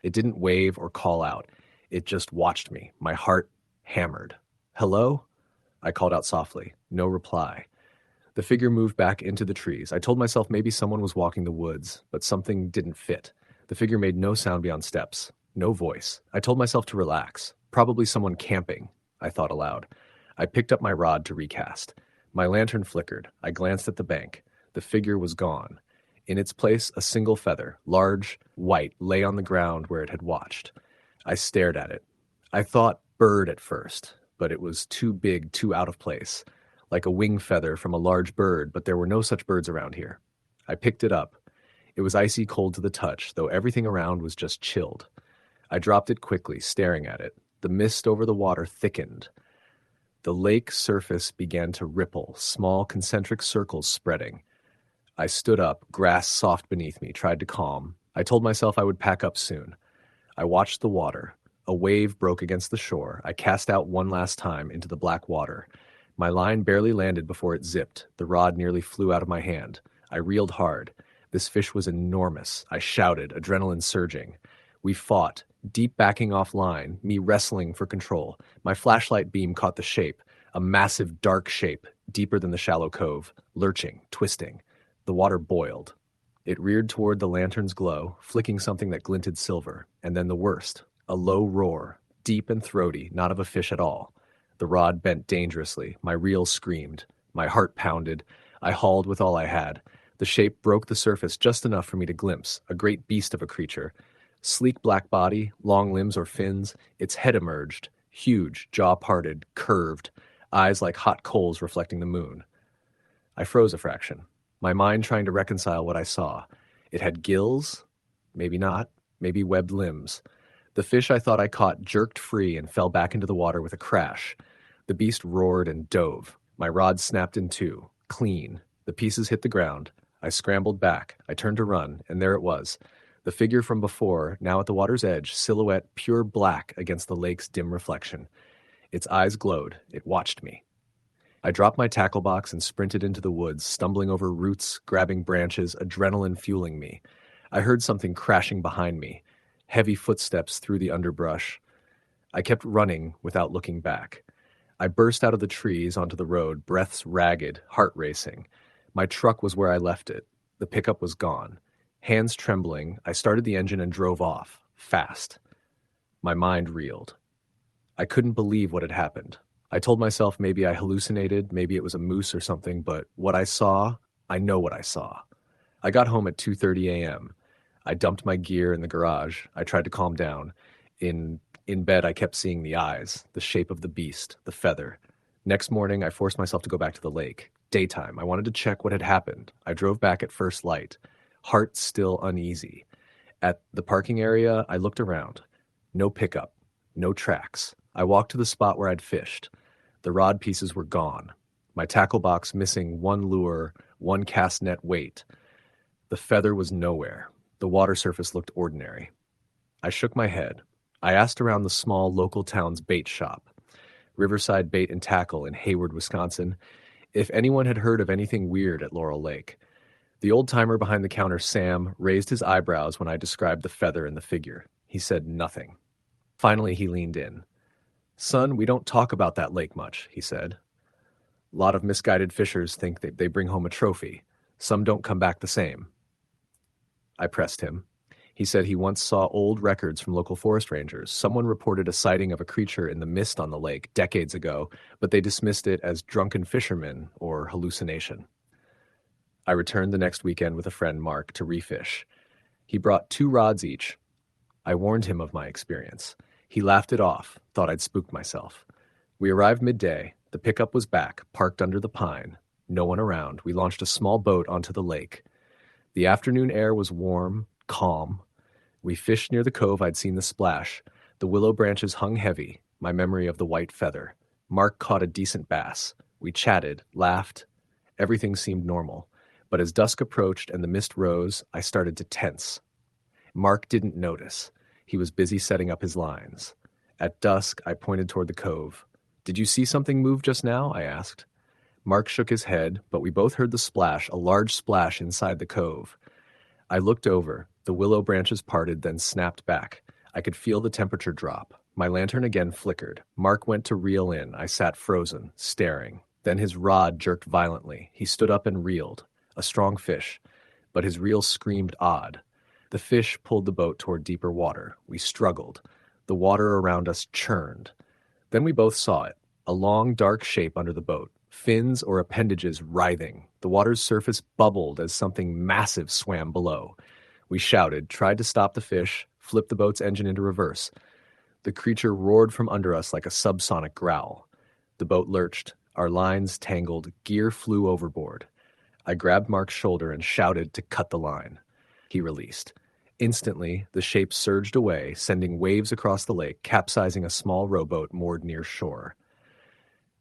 It didn't wave or call out. It just watched me, my heart hammered. "Hello?" I called out softly. No reply. The figure moved back into the trees. I told myself maybe someone was walking the woods, but something didn't fit. The figure made no sound beyond steps, no voice. I told myself to relax. Probably someone camping, I thought aloud. I picked up my rod to recast. My lantern flickered. I glanced at the bank. The figure was gone. In its place, a single feather, large, white, lay on the ground where it had watched. I stared at it. I thought bird at first, but it was too big, too out of place. Like a wing feather from a large bird, but there were no such birds around here. I picked it up. It was icy cold to the touch, though everything around was just chilled. I dropped it quickly, staring at it. The mist over the water thickened. The lake surface began to ripple, small concentric circles spreading. I stood up, grass soft beneath me, tried to calm. I told myself I would pack up soon. I watched the water. A wave broke against the shore. I cast out one last time into the black water. My line barely landed before it zipped. The rod nearly flew out of my hand. I reeled hard. This fish was enormous. I shouted, adrenaline surging. We fought, deep backing off line, me wrestling for control. My flashlight beam caught the shape, a massive dark shape, deeper than the shallow cove, lurching, twisting. The water boiled. It reared toward the lantern's glow, flicking something that glinted silver. And then the worst, a low roar, deep and throaty, not of a fish at all. The rod bent dangerously. My reel screamed. My heart pounded. I hauled with all I had. The shape broke the surface just enough for me to glimpse, a great beast of a creature. Sleek black body, long limbs or fins, its head emerged, huge, jaw parted, curved, eyes like hot coals reflecting the moon. I froze a fraction, my mind trying to reconcile what I saw. It had gills, maybe not, maybe webbed limbs. The fish I thought I caught jerked free and fell back into the water with a crash. The beast roared and dove. My rod snapped in two, clean. The pieces hit the ground. I scrambled back. I turned to run, and there it was. The figure from before, now at the water's edge, silhouette pure black against the lake's dim reflection. Its eyes glowed. It watched me. I dropped my tackle box and sprinted into the woods, stumbling over roots, grabbing branches, adrenaline fueling me. I heard something crashing behind me, heavy footsteps through the underbrush. I kept running without looking back. I burst out of the trees onto the road, breaths ragged, heart racing. My truck was where I left it. The pickup was gone. Hands trembling, I started the engine and drove off, fast. My mind reeled. I couldn't believe what had happened. I told myself maybe I hallucinated, maybe it was a moose or something, but what I saw, I know what I saw. I got home at 2:30 a.m. I dumped my gear in the garage. I tried to calm down. In bed, I kept seeing the eyes, the shape of the beast, the feather. Next morning, I forced myself to go back to the lake. Daytime. I wanted to check what had happened. I drove back at first light, heart still uneasy. At the parking area, I looked around. No pickup, no tracks. I walked to the spot where I'd fished. The rod pieces were gone. My tackle box missing one lure, one cast net weight. The feather was nowhere. The water surface looked ordinary. I shook my head. I asked around the small local town's bait shop, Riverside Bait and Tackle in Hayward, Wisconsin, if anyone had heard of anything weird at Laurel Lake. The old-timer behind the counter, Sam, raised his eyebrows when I described the feather and the figure. He said nothing. Finally, he leaned in. "Son, we don't talk about that lake much," he said. "A lot of misguided fishers think that they bring home a trophy. Some don't come back the same." I pressed him. He said he once saw old records from local forest rangers. Someone reported a sighting of a creature in the mist on the lake decades ago, but they dismissed it as drunken fishermen or hallucination. I returned the next weekend with a friend, Mark, to refish. He brought 2 rods each. I warned him of my experience. He laughed it off, thought I'd spooked myself. We arrived midday. The pickup was back, parked under the pine. No one around. We launched a small boat onto the lake. The afternoon air was warm, calm. We fished near the cove I'd seen the splash. The willow branches hung heavy, my memory of the white feather. Mark caught a decent bass. We chatted, laughed. Everything seemed normal. But as dusk approached and the mist rose, I started to tense. Mark didn't notice. He was busy setting up his lines. At dusk, I pointed toward the cove. "Did you see something move just now?" I asked. Mark shook his head, but we both heard the splash, a large splash inside the cove. I looked over. The willow branches parted, then snapped back. I could feel the temperature drop. My lantern again flickered. Mark went to reel in. I sat frozen, staring. Then his rod jerked violently. He stood up and reeled. A strong fish. But his reel screamed odd. The fish pulled the boat toward deeper water. We struggled. The water around us churned. Then we both saw it. A long, dark shape under the boat. Fins or appendages writhing. The water's surface bubbled as something massive swam below. We shouted, tried to stop the fish, flipped the boat's engine into reverse. The creature roared from under us like a subsonic growl. The boat lurched. Our lines tangled. Gear flew overboard. I grabbed Mark's shoulder and shouted to cut the line. He released. Instantly, the shape surged away, sending waves across the lake, capsizing a small rowboat moored near shore.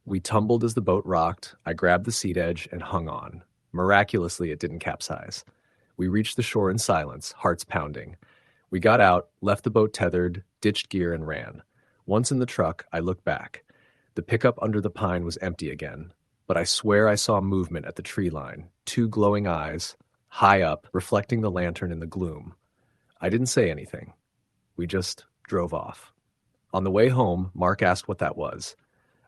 We tumbled as the boat rocked. I grabbed the seat edge and hung on. Miraculously, it didn't capsize. We reached the shore in silence, hearts pounding. We got out, left the boat tethered, ditched gear, and ran. Once in the truck, I looked back. The pickup under the pine was empty again, but I swear I saw movement at the tree line, 2 glowing eyes, high up, reflecting the lantern in the gloom. I didn't say anything. We just drove off. On the way home, Mark asked what that was.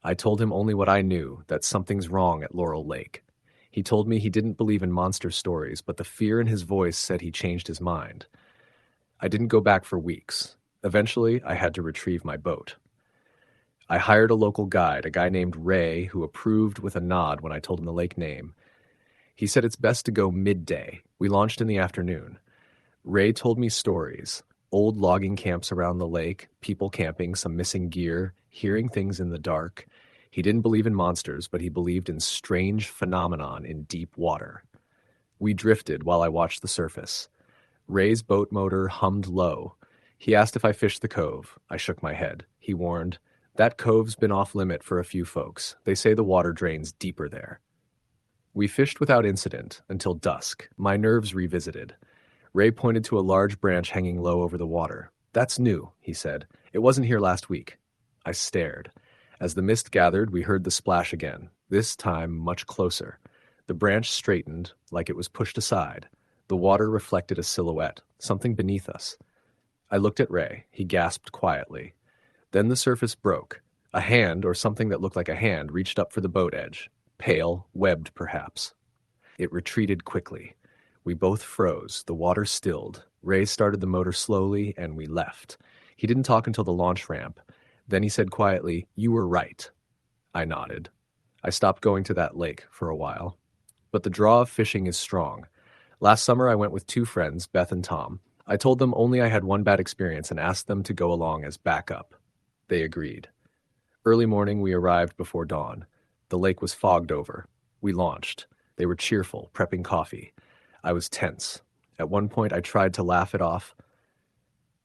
I told him only what I knew, that something's wrong at Laurel Lake. He told me he didn't believe in monster stories, but the fear in his voice said he changed his mind. I didn't go back for weeks. Eventually, I had to retrieve my boat. I hired a local guide, a guy named Ray, who approved with a nod when I told him the lake name. He said it's best to go midday. We launched in the afternoon. Ray told me stories, old logging camps around the lake, people camping, some missing gear, hearing things in the dark. He didn't believe in monsters, but he believed in strange phenomenon in deep water. We drifted while I watched the surface. Ray's boat motor hummed low. He asked if I fished the cove. I shook my head. He warned, "That cove's been off limit for a few folks. They say the water drains deeper there." We fished without incident until dusk. My nerves revisited. Ray pointed to a large branch hanging low over the water. "That's new," he said. "It wasn't here last week." I stared. As the mist gathered, we heard the splash again, this time much closer. The branch straightened, like it was pushed aside. The water reflected a silhouette, something beneath us. I looked at Ray. He gasped quietly. Then the surface broke. A hand, or something that looked like a hand, reached up for the boat edge. Pale, webbed perhaps. It retreated quickly. We both froze. The water stilled. Ray started the motor slowly, and we left. He didn't talk until the launch ramp. Then he said quietly, "You were right." I nodded. I stopped going to that lake for a while. But the draw of fishing is strong. Last summer I went with 2 friends, Beth and Tom. I told them only I had one bad experience and asked them to go along as backup. They agreed. Early morning we arrived before dawn. The lake was fogged over. We launched. They were cheerful, prepping coffee. I was tense. At one point I tried to laugh it off.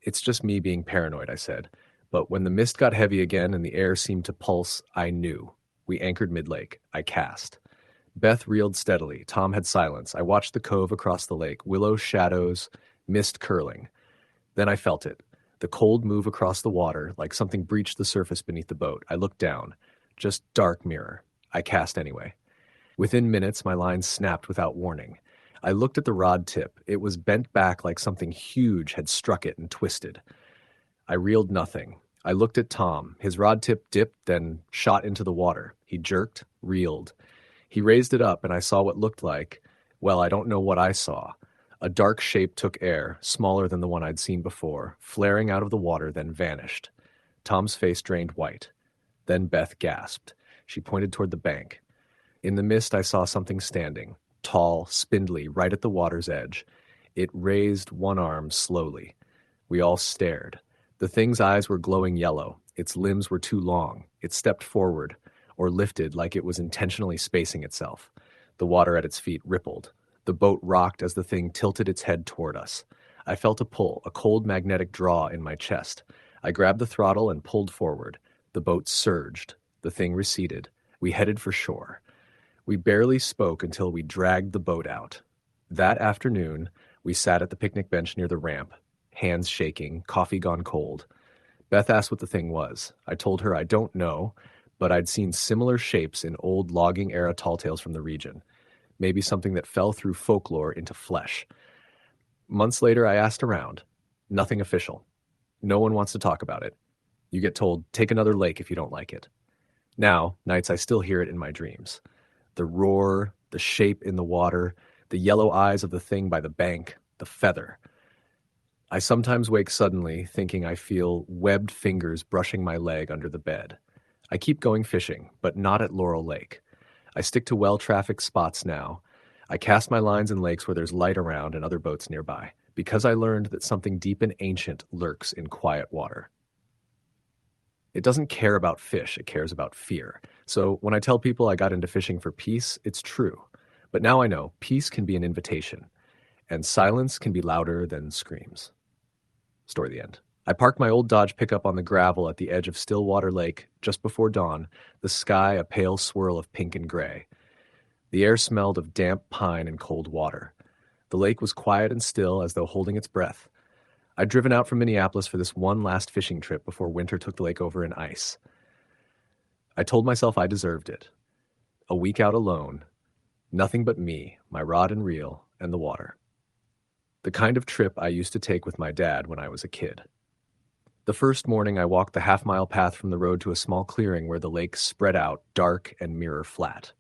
"It's just me being paranoid," I said. But when the mist got heavy again and the air seemed to pulse, I knew. We anchored mid-lake. I cast. Beth reeled steadily. Tom had silence. I watched the cove across the lake, willow shadows, mist curling. Then I felt it. The cold move across the water, like something breached the surface beneath the boat. I looked down. Just dark mirror. I cast anyway. Within minutes, my line snapped without warning. I looked at the rod tip. It was bent back like something huge had struck it and twisted. I reeled nothing. I looked at Tom. His rod tip dipped, then shot into the water. He jerked, reeled. He raised it up, and I saw what looked like, well, I don't know what I saw. A dark shape took air, smaller than the one I'd seen before, flaring out of the water, then vanished. Tom's face drained white. Then Beth gasped. She pointed toward the bank. In the mist, I saw something standing, tall, spindly, right at the water's edge. It raised one arm slowly. We all stared. The thing's eyes were glowing yellow. Its limbs were too long. It stepped forward, or lifted like it was intentionally spacing itself. The water at its feet rippled. The boat rocked as the thing tilted its head toward us. I felt a pull, a cold magnetic draw in my chest. I grabbed the throttle and pulled forward. The boat surged. The thing receded. We headed for shore. We barely spoke until we dragged the boat out. That afternoon, we sat at the picnic bench near the ramp, hands shaking, coffee gone cold. Beth asked what the thing was. I told her I don't know, but I'd seen similar shapes in old logging-era tall tales from the region. Maybe something that fell through folklore into flesh. Months later, I asked around. Nothing official. No one wants to talk about it. You get told, take another lake if you don't like it. Now, nights I still hear it in my dreams. The roar, the shape in the water, the yellow eyes of the thing by the bank, the feather. I sometimes wake suddenly thinking I feel webbed fingers brushing my leg under the bed. I keep going fishing, but not at Laurel Lake. I stick to well-trafficked spots now. I cast my lines in lakes where there's light around and other boats nearby, because I learned that something deep and ancient lurks in quiet water. It doesn't care about fish, it cares about fear. So when I tell people I got into fishing for peace, it's true. But now I know peace can be an invitation, and silence can be louder than screams. Story the end. I parked my old Dodge pickup on the gravel at the edge of Stillwater Lake just before dawn, the sky a pale swirl of pink and gray. The air smelled of damp pine and cold water. The lake was quiet and still, as though holding its breath. I'd driven out from Minneapolis for this one last fishing trip before winter took the lake over in ice. I told myself I deserved it. A week out alone, nothing but me, my rod and reel, and the water. The kind of trip I used to take with my dad when I was a kid. The first morning I walked the half-mile path from the road to a small clearing where the lake spread out, dark and mirror flat.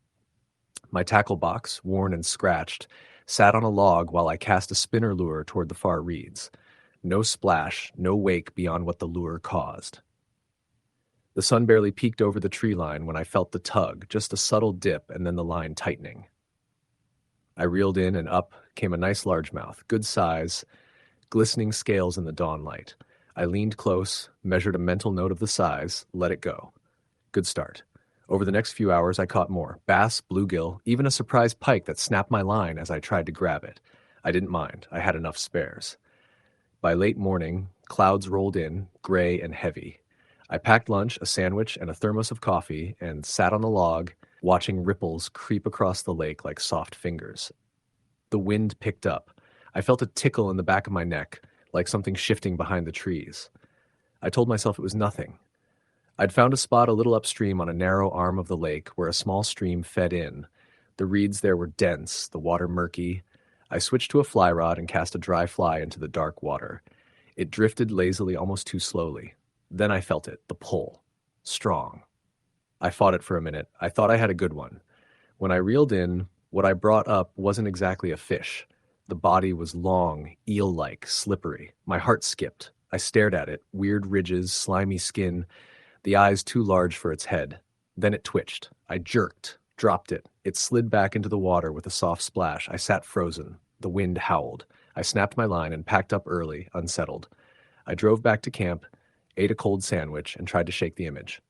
My tackle box, worn and scratched, sat on a log while I cast a spinner lure toward the far reeds. No splash, no wake beyond what the lure caused. The sun barely peeked over the tree line when I felt the tug, just a subtle dip and then the line tightening. I reeled in and up came a nice largemouth, good size, glistening scales in the dawn light. I leaned close, measured a mental note of the size, let it go. Good start. Over the next few hours I caught more, bass, bluegill, even a surprise pike that snapped my line as I tried to grab it. I didn't mind, I had enough spares. By late morning, clouds rolled in, gray and heavy. I packed lunch, a sandwich, and a thermos of coffee, and sat on the log, watching ripples creep across the lake like soft fingers. The wind picked up. I felt a tickle in the back of my neck, like something shifting behind the trees. I told myself it was nothing. I'd found a spot a little upstream on a narrow arm of the lake where a small stream fed in. The reeds there were dense, the water murky. I switched to a fly rod and cast a dry fly into the dark water. It drifted lazily, almost too slowly. Then I felt it, the pull. Strong. I fought it for a minute. I thought I had a good one. When I reeled in, what I brought up wasn't exactly a fish. The body was long, eel-like, slippery. My heart skipped. I stared at it, weird ridges, slimy skin, the eyes too large for its head. Then it twitched. I jerked, dropped it. It slid back into the water with a soft splash. I sat frozen. The wind howled. I snapped my line and packed up early, unsettled. I drove back to camp, ate a cold sandwich, and tried to shake the image.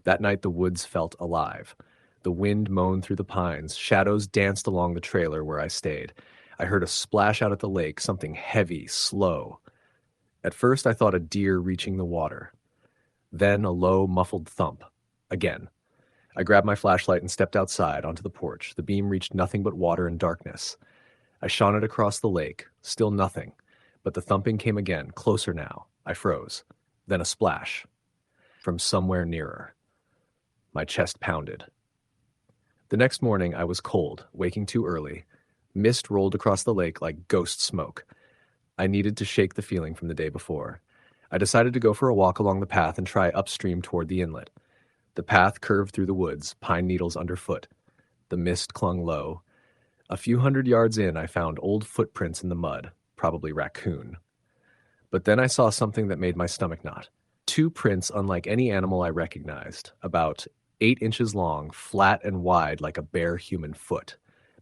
That night the woods felt alive. The wind moaned through the pines. Shadows danced along the trailer where I stayed. I heard a splash out at the lake, something heavy, slow. At first I thought a deer reaching the water. Then a low, muffled thump. Again. I grabbed my flashlight and stepped outside onto the porch. The beam reached nothing but water and darkness. I shone it across the lake. Still nothing. But the thumping came again, closer now. I froze. Then a splash. From somewhere nearer. My chest pounded. The next morning I was cold, waking too early. Mist rolled across the lake like ghost smoke. I needed to shake the feeling from the day before. I decided to go for a walk along the path and try upstream toward the inlet. The path curved through the woods, pine needles underfoot. The mist clung low. A few hundred yards in, I found old footprints in the mud, probably raccoon. But then I saw something that made my stomach knot. Two prints unlike any animal I recognized, about 8 inches long, flat and wide like a bare human foot.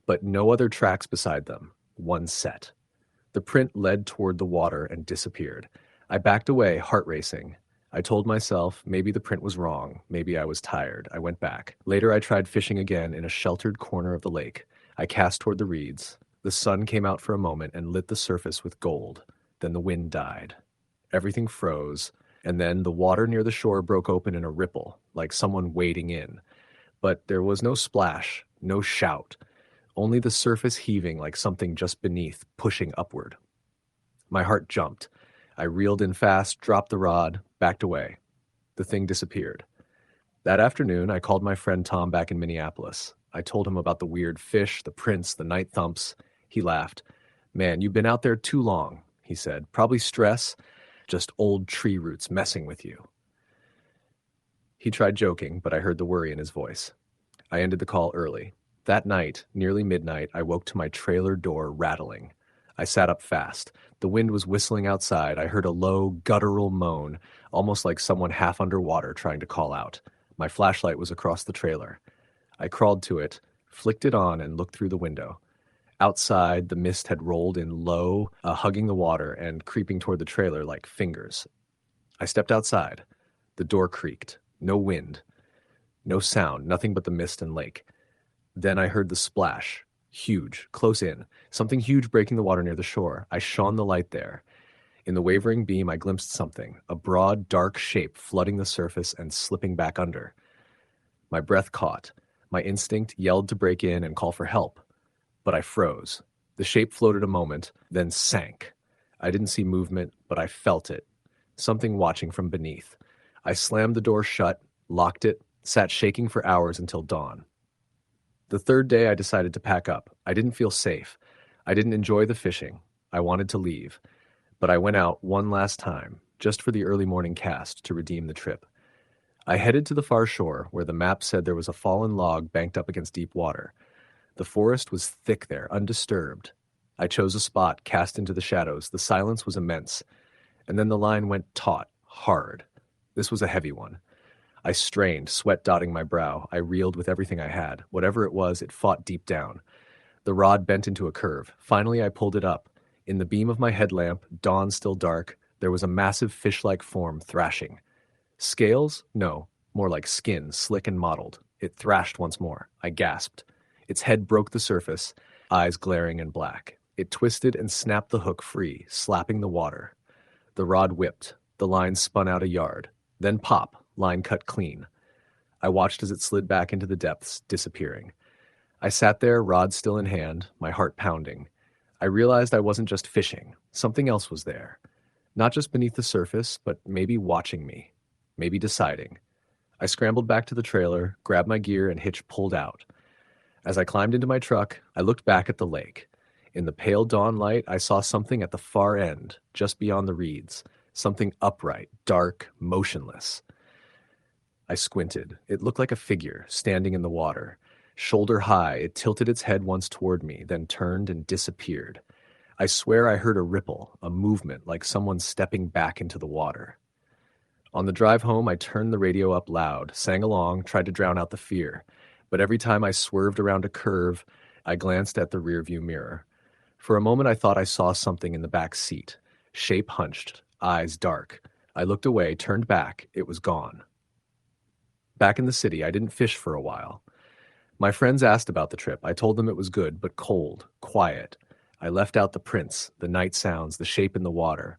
But no other tracks beside them, one set. The print led toward the water and disappeared. I backed away, heart racing. I told myself maybe the print was wrong, maybe I was tired. I went back. Later I tried fishing again in a sheltered corner of the lake. I cast toward the reeds. The sun came out for a moment and lit the surface with gold. Then the wind died. Everything froze, and then the water near the shore broke open in a ripple, like someone wading in. But there was no splash, no shout. Only the surface heaving like something just beneath, pushing upward. My heart jumped. I reeled in fast, dropped the rod, backed away. The thing disappeared. That afternoon, I called my friend Tom back in Minneapolis. I told him about the weird fish, the prints, the night thumps. He laughed. "Man, you've been out there too long," he said. "Probably stress, just old tree roots messing with you." He tried joking, but I heard the worry in his voice. I ended the call early. That night, nearly midnight, I woke to my trailer door rattling. I sat up fast. The wind was whistling outside. I heard a low, guttural moan, almost like someone half underwater trying to call out. My flashlight was across the trailer. I crawled to it, flicked it on, and looked through the window. Outside, the mist had rolled in low, hugging the water and creeping toward the trailer like fingers. I stepped outside. The door creaked. No wind. No sound, nothing but the mist and lake. Then I heard the splash. Huge, close in. Something huge breaking the water near the shore. I shone the light there. In the wavering beam, I glimpsed something, a broad, dark shape flooding the surface and slipping back under. My breath caught. My instinct yelled to break in and call for help. But I froze. The shape floated a moment, then sank. I didn't see movement, but I felt it. Something watching from beneath. I slammed the door shut, locked it, sat shaking for hours until dawn. The third day, I decided to pack up. I didn't feel safe. I didn't enjoy the fishing. I wanted to leave. But I went out one last time, just for the early morning cast to redeem the trip. I headed to the far shore, where the map said there was a fallen log banked up against deep water. The forest was thick there, undisturbed. I chose a spot cast into the shadows. The silence was immense. And then the line went taut, hard. This was a heavy one. I strained, sweat dotting my brow. I reeled with everything I had. Whatever it was, it fought deep down. The rod bent into a curve. Finally, I pulled it up. In the beam of my headlamp, dawn still dark, there was a massive fish-like form thrashing. Scales? No, more like skin, slick and mottled. It thrashed once more. I gasped. Its head broke the surface, eyes glaring and black. It twisted and snapped the hook free, slapping the water. The rod whipped. The line spun out a yard. Then pop, line cut clean. I watched as it slid back into the depths, disappearing. I sat there, rod still in hand, my heart pounding. I realized I wasn't just fishing. Something else was there. Not just beneath the surface, but maybe watching me. Maybe deciding. I scrambled back to the trailer, grabbed my gear, and hitch pulled out. As I climbed into my truck, I looked back at the lake. In the pale dawn light, I saw something at the far end, just beyond the reeds. Something upright, dark, motionless. I squinted. It looked like a figure, standing in the water. Shoulder high, it tilted its head once toward me, then turned and disappeared. I swear I heard a ripple, a movement, like someone stepping back into the water. On the drive home, I turned the radio up loud, sang along, tried to drown out the fear. But every time I swerved around a curve, I glanced at the rearview mirror. For a moment, I thought I saw something in the back seat. Shape hunched, eyes dark. I looked away, turned back. It was gone. Back in the city, I didn't fish for a while. My friends asked about the trip. I told them it was good, but cold, quiet. I left out the prints, the night sounds, the shape in the water.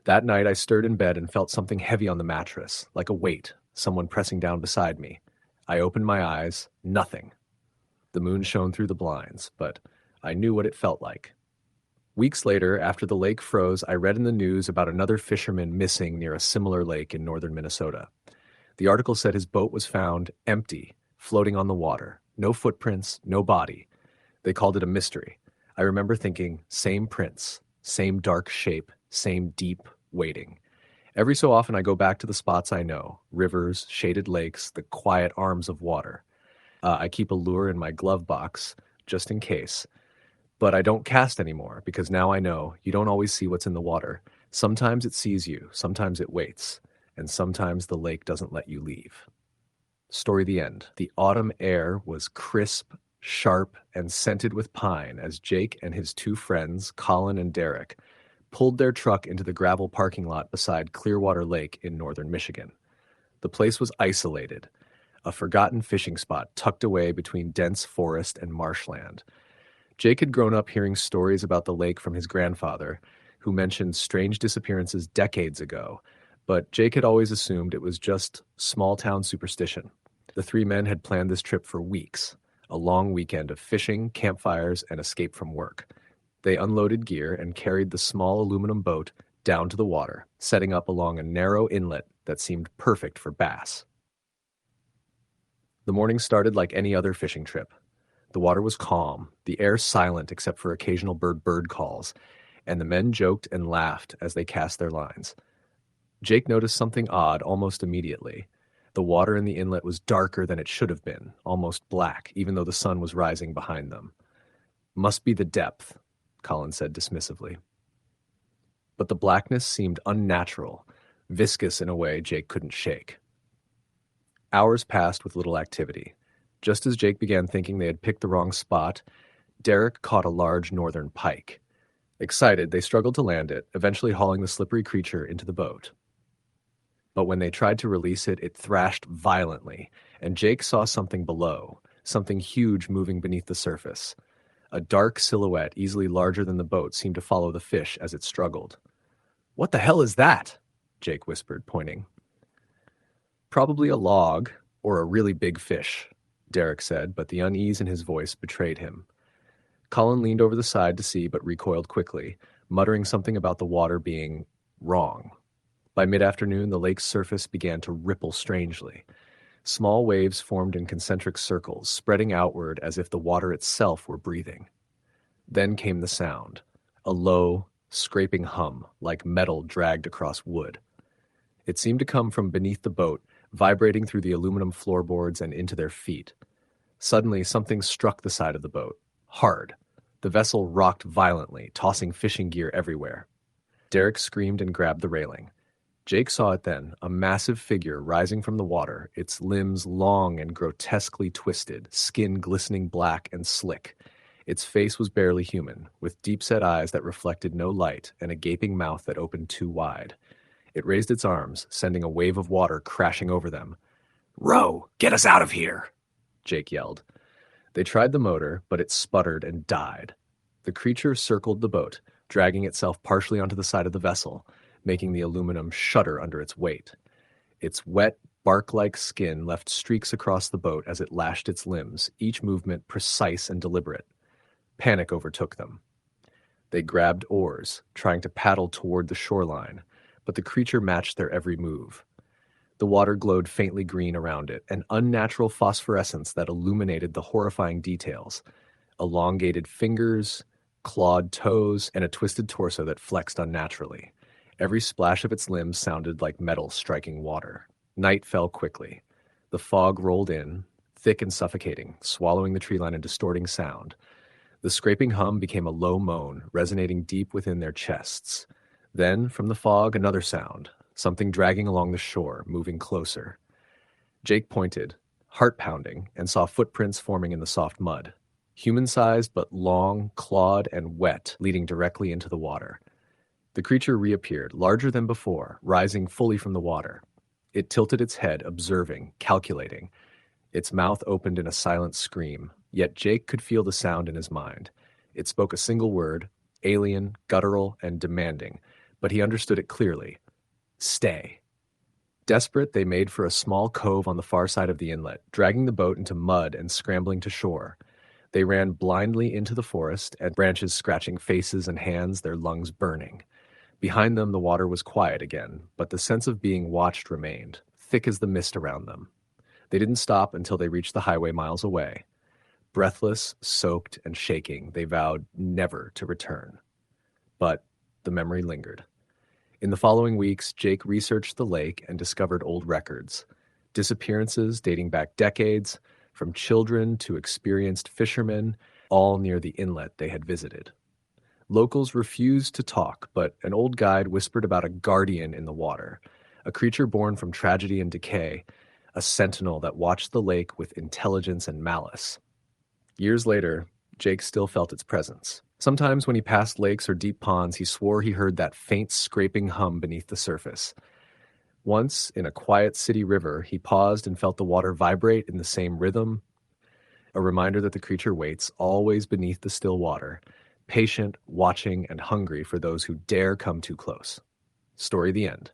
That night, I stirred in bed and felt something heavy on the mattress, like a weight, someone pressing down beside me. I opened my eyes. Nothing. The moon shone through the blinds, but I knew what it felt like. Weeks later, after the lake froze, I read in the news about another fisherman missing near a similar lake in northern Minnesota. The article said his boat was found empty, floating on the water. No footprints, no body. They called it a mystery. I remember thinking, same prints, same dark shape, same deep waiting. Every so often I go back to the spots I know, rivers, shaded lakes, the quiet arms of water. I keep a lure in my glove box, just in case. But I don't cast anymore, because now I know you don't always see what's in the water. Sometimes it sees you, sometimes it waits, and sometimes the lake doesn't let you leave. Story the end. The autumn air was crisp, sharp, and scented with pine as Jake and his two friends, Colin and Derek, pulled their truck into the gravel parking lot beside Clearwater Lake in northern Michigan. The place was isolated, a forgotten fishing spot tucked away between dense forest and marshland. Jake had grown up hearing stories about the lake from his grandfather, who mentioned strange disappearances decades ago, but Jake had always assumed it was just small-town superstition. The three men had planned this trip for weeks, a long weekend of fishing, campfires, and escape from work. They unloaded gear and carried the small aluminum boat down to the water, setting up along a narrow inlet that seemed perfect for bass. The morning started like any other fishing trip. The water was calm, the air silent except for occasional bird calls, and the men joked and laughed as they cast their lines. Jake noticed something odd almost immediately. The water in the inlet was darker than it should have been, almost black, even though the sun was rising behind them. "Must be the depth," Colin said dismissively. But the blackness seemed unnatural, viscous in a way Jake couldn't shake. Hours passed with little activity. Just as Jake began thinking they had picked the wrong spot, Derek caught a large northern pike. Excited, they struggled to land it, eventually hauling the slippery creature into the boat. But when they tried to release it, it thrashed violently, and Jake saw something below, something huge moving beneath the surface. A dark silhouette, easily larger than the boat, seemed to follow the fish as it struggled. "What the hell is that?" Jake whispered, pointing. "Probably a log, or a really big fish," Derek said, but the unease in his voice betrayed him. Colin leaned over the side to see, but recoiled quickly, muttering something about the water being wrong. By mid-afternoon, the lake's surface began to ripple strangely. Small waves formed in concentric circles, spreading outward as if the water itself were breathing. Then came the sound, a low, scraping hum, like metal dragged across wood. It seemed to come from beneath the boat, vibrating through the aluminum floorboards and into their feet. Suddenly, something struck the side of the boat, hard. The vessel rocked violently, tossing fishing gear everywhere. Derek screamed and grabbed the railing. Jake saw it then, a massive figure rising from the water, its limbs long and grotesquely twisted, skin glistening black and slick. Its face was barely human, with deep-set eyes that reflected no light and a gaping mouth that opened too wide. It raised its arms, sending a wave of water crashing over them. "Row, get us out of here!" Jake yelled. They tried the motor, but it sputtered and died. The creature circled the boat, dragging itself partially onto the side of the vessel, making the aluminum shudder under its weight. Its wet, bark-like skin left streaks across the boat as it lashed its limbs, each movement precise and deliberate. Panic overtook them. They grabbed oars, trying to paddle toward the shoreline, but the creature matched their every move. The water glowed faintly green around it, an unnatural phosphorescence that illuminated the horrifying details. Elongated fingers, clawed toes, and a twisted torso that flexed unnaturally. Every splash of its limbs sounded like metal striking water. Night fell quickly. The fog rolled in, thick and suffocating, swallowing the treeline and distorting sound. The scraping hum became a low moan, resonating deep within their chests. Then, from the fog, another sound, something dragging along the shore, moving closer. Jake pointed, heart-pounding, and saw footprints forming in the soft mud. Human-sized but long, clawed, and wet, leading directly into the water. The creature reappeared, larger than before, rising fully from the water. It tilted its head, observing, calculating. Its mouth opened in a silent scream, yet Jake could feel the sound in his mind. It spoke a single word, alien, guttural, and demanding, but he understood it clearly. Stay. Desperate, they made for a small cove on the far side of the inlet, dragging the boat into mud and scrambling to shore. They ran blindly into the forest, and branches scratching faces and hands, their lungs burning. Behind them, the water was quiet again, but the sense of being watched remained, thick as the mist around them. They didn't stop until they reached the highway miles away. Breathless, soaked, and shaking, they vowed never to return. But the memory lingered. In the following weeks, Jake researched the lake and discovered old records. Disappearances dating back decades, from children to experienced fishermen, all near the inlet they had visited. Locals refused to talk, but an old guide whispered about a guardian in the water, a creature born from tragedy and decay, a sentinel that watched the lake with intelligence and malice. Years later, Jake still felt its presence. Sometimes when he passed lakes or deep ponds, he swore he heard that faint scraping hum beneath the surface. Once, in a quiet city river, he paused and felt the water vibrate in the same rhythm, a reminder that the creature waits always beneath the still water, patient, watching, and hungry for those who dare come too close. Story the end.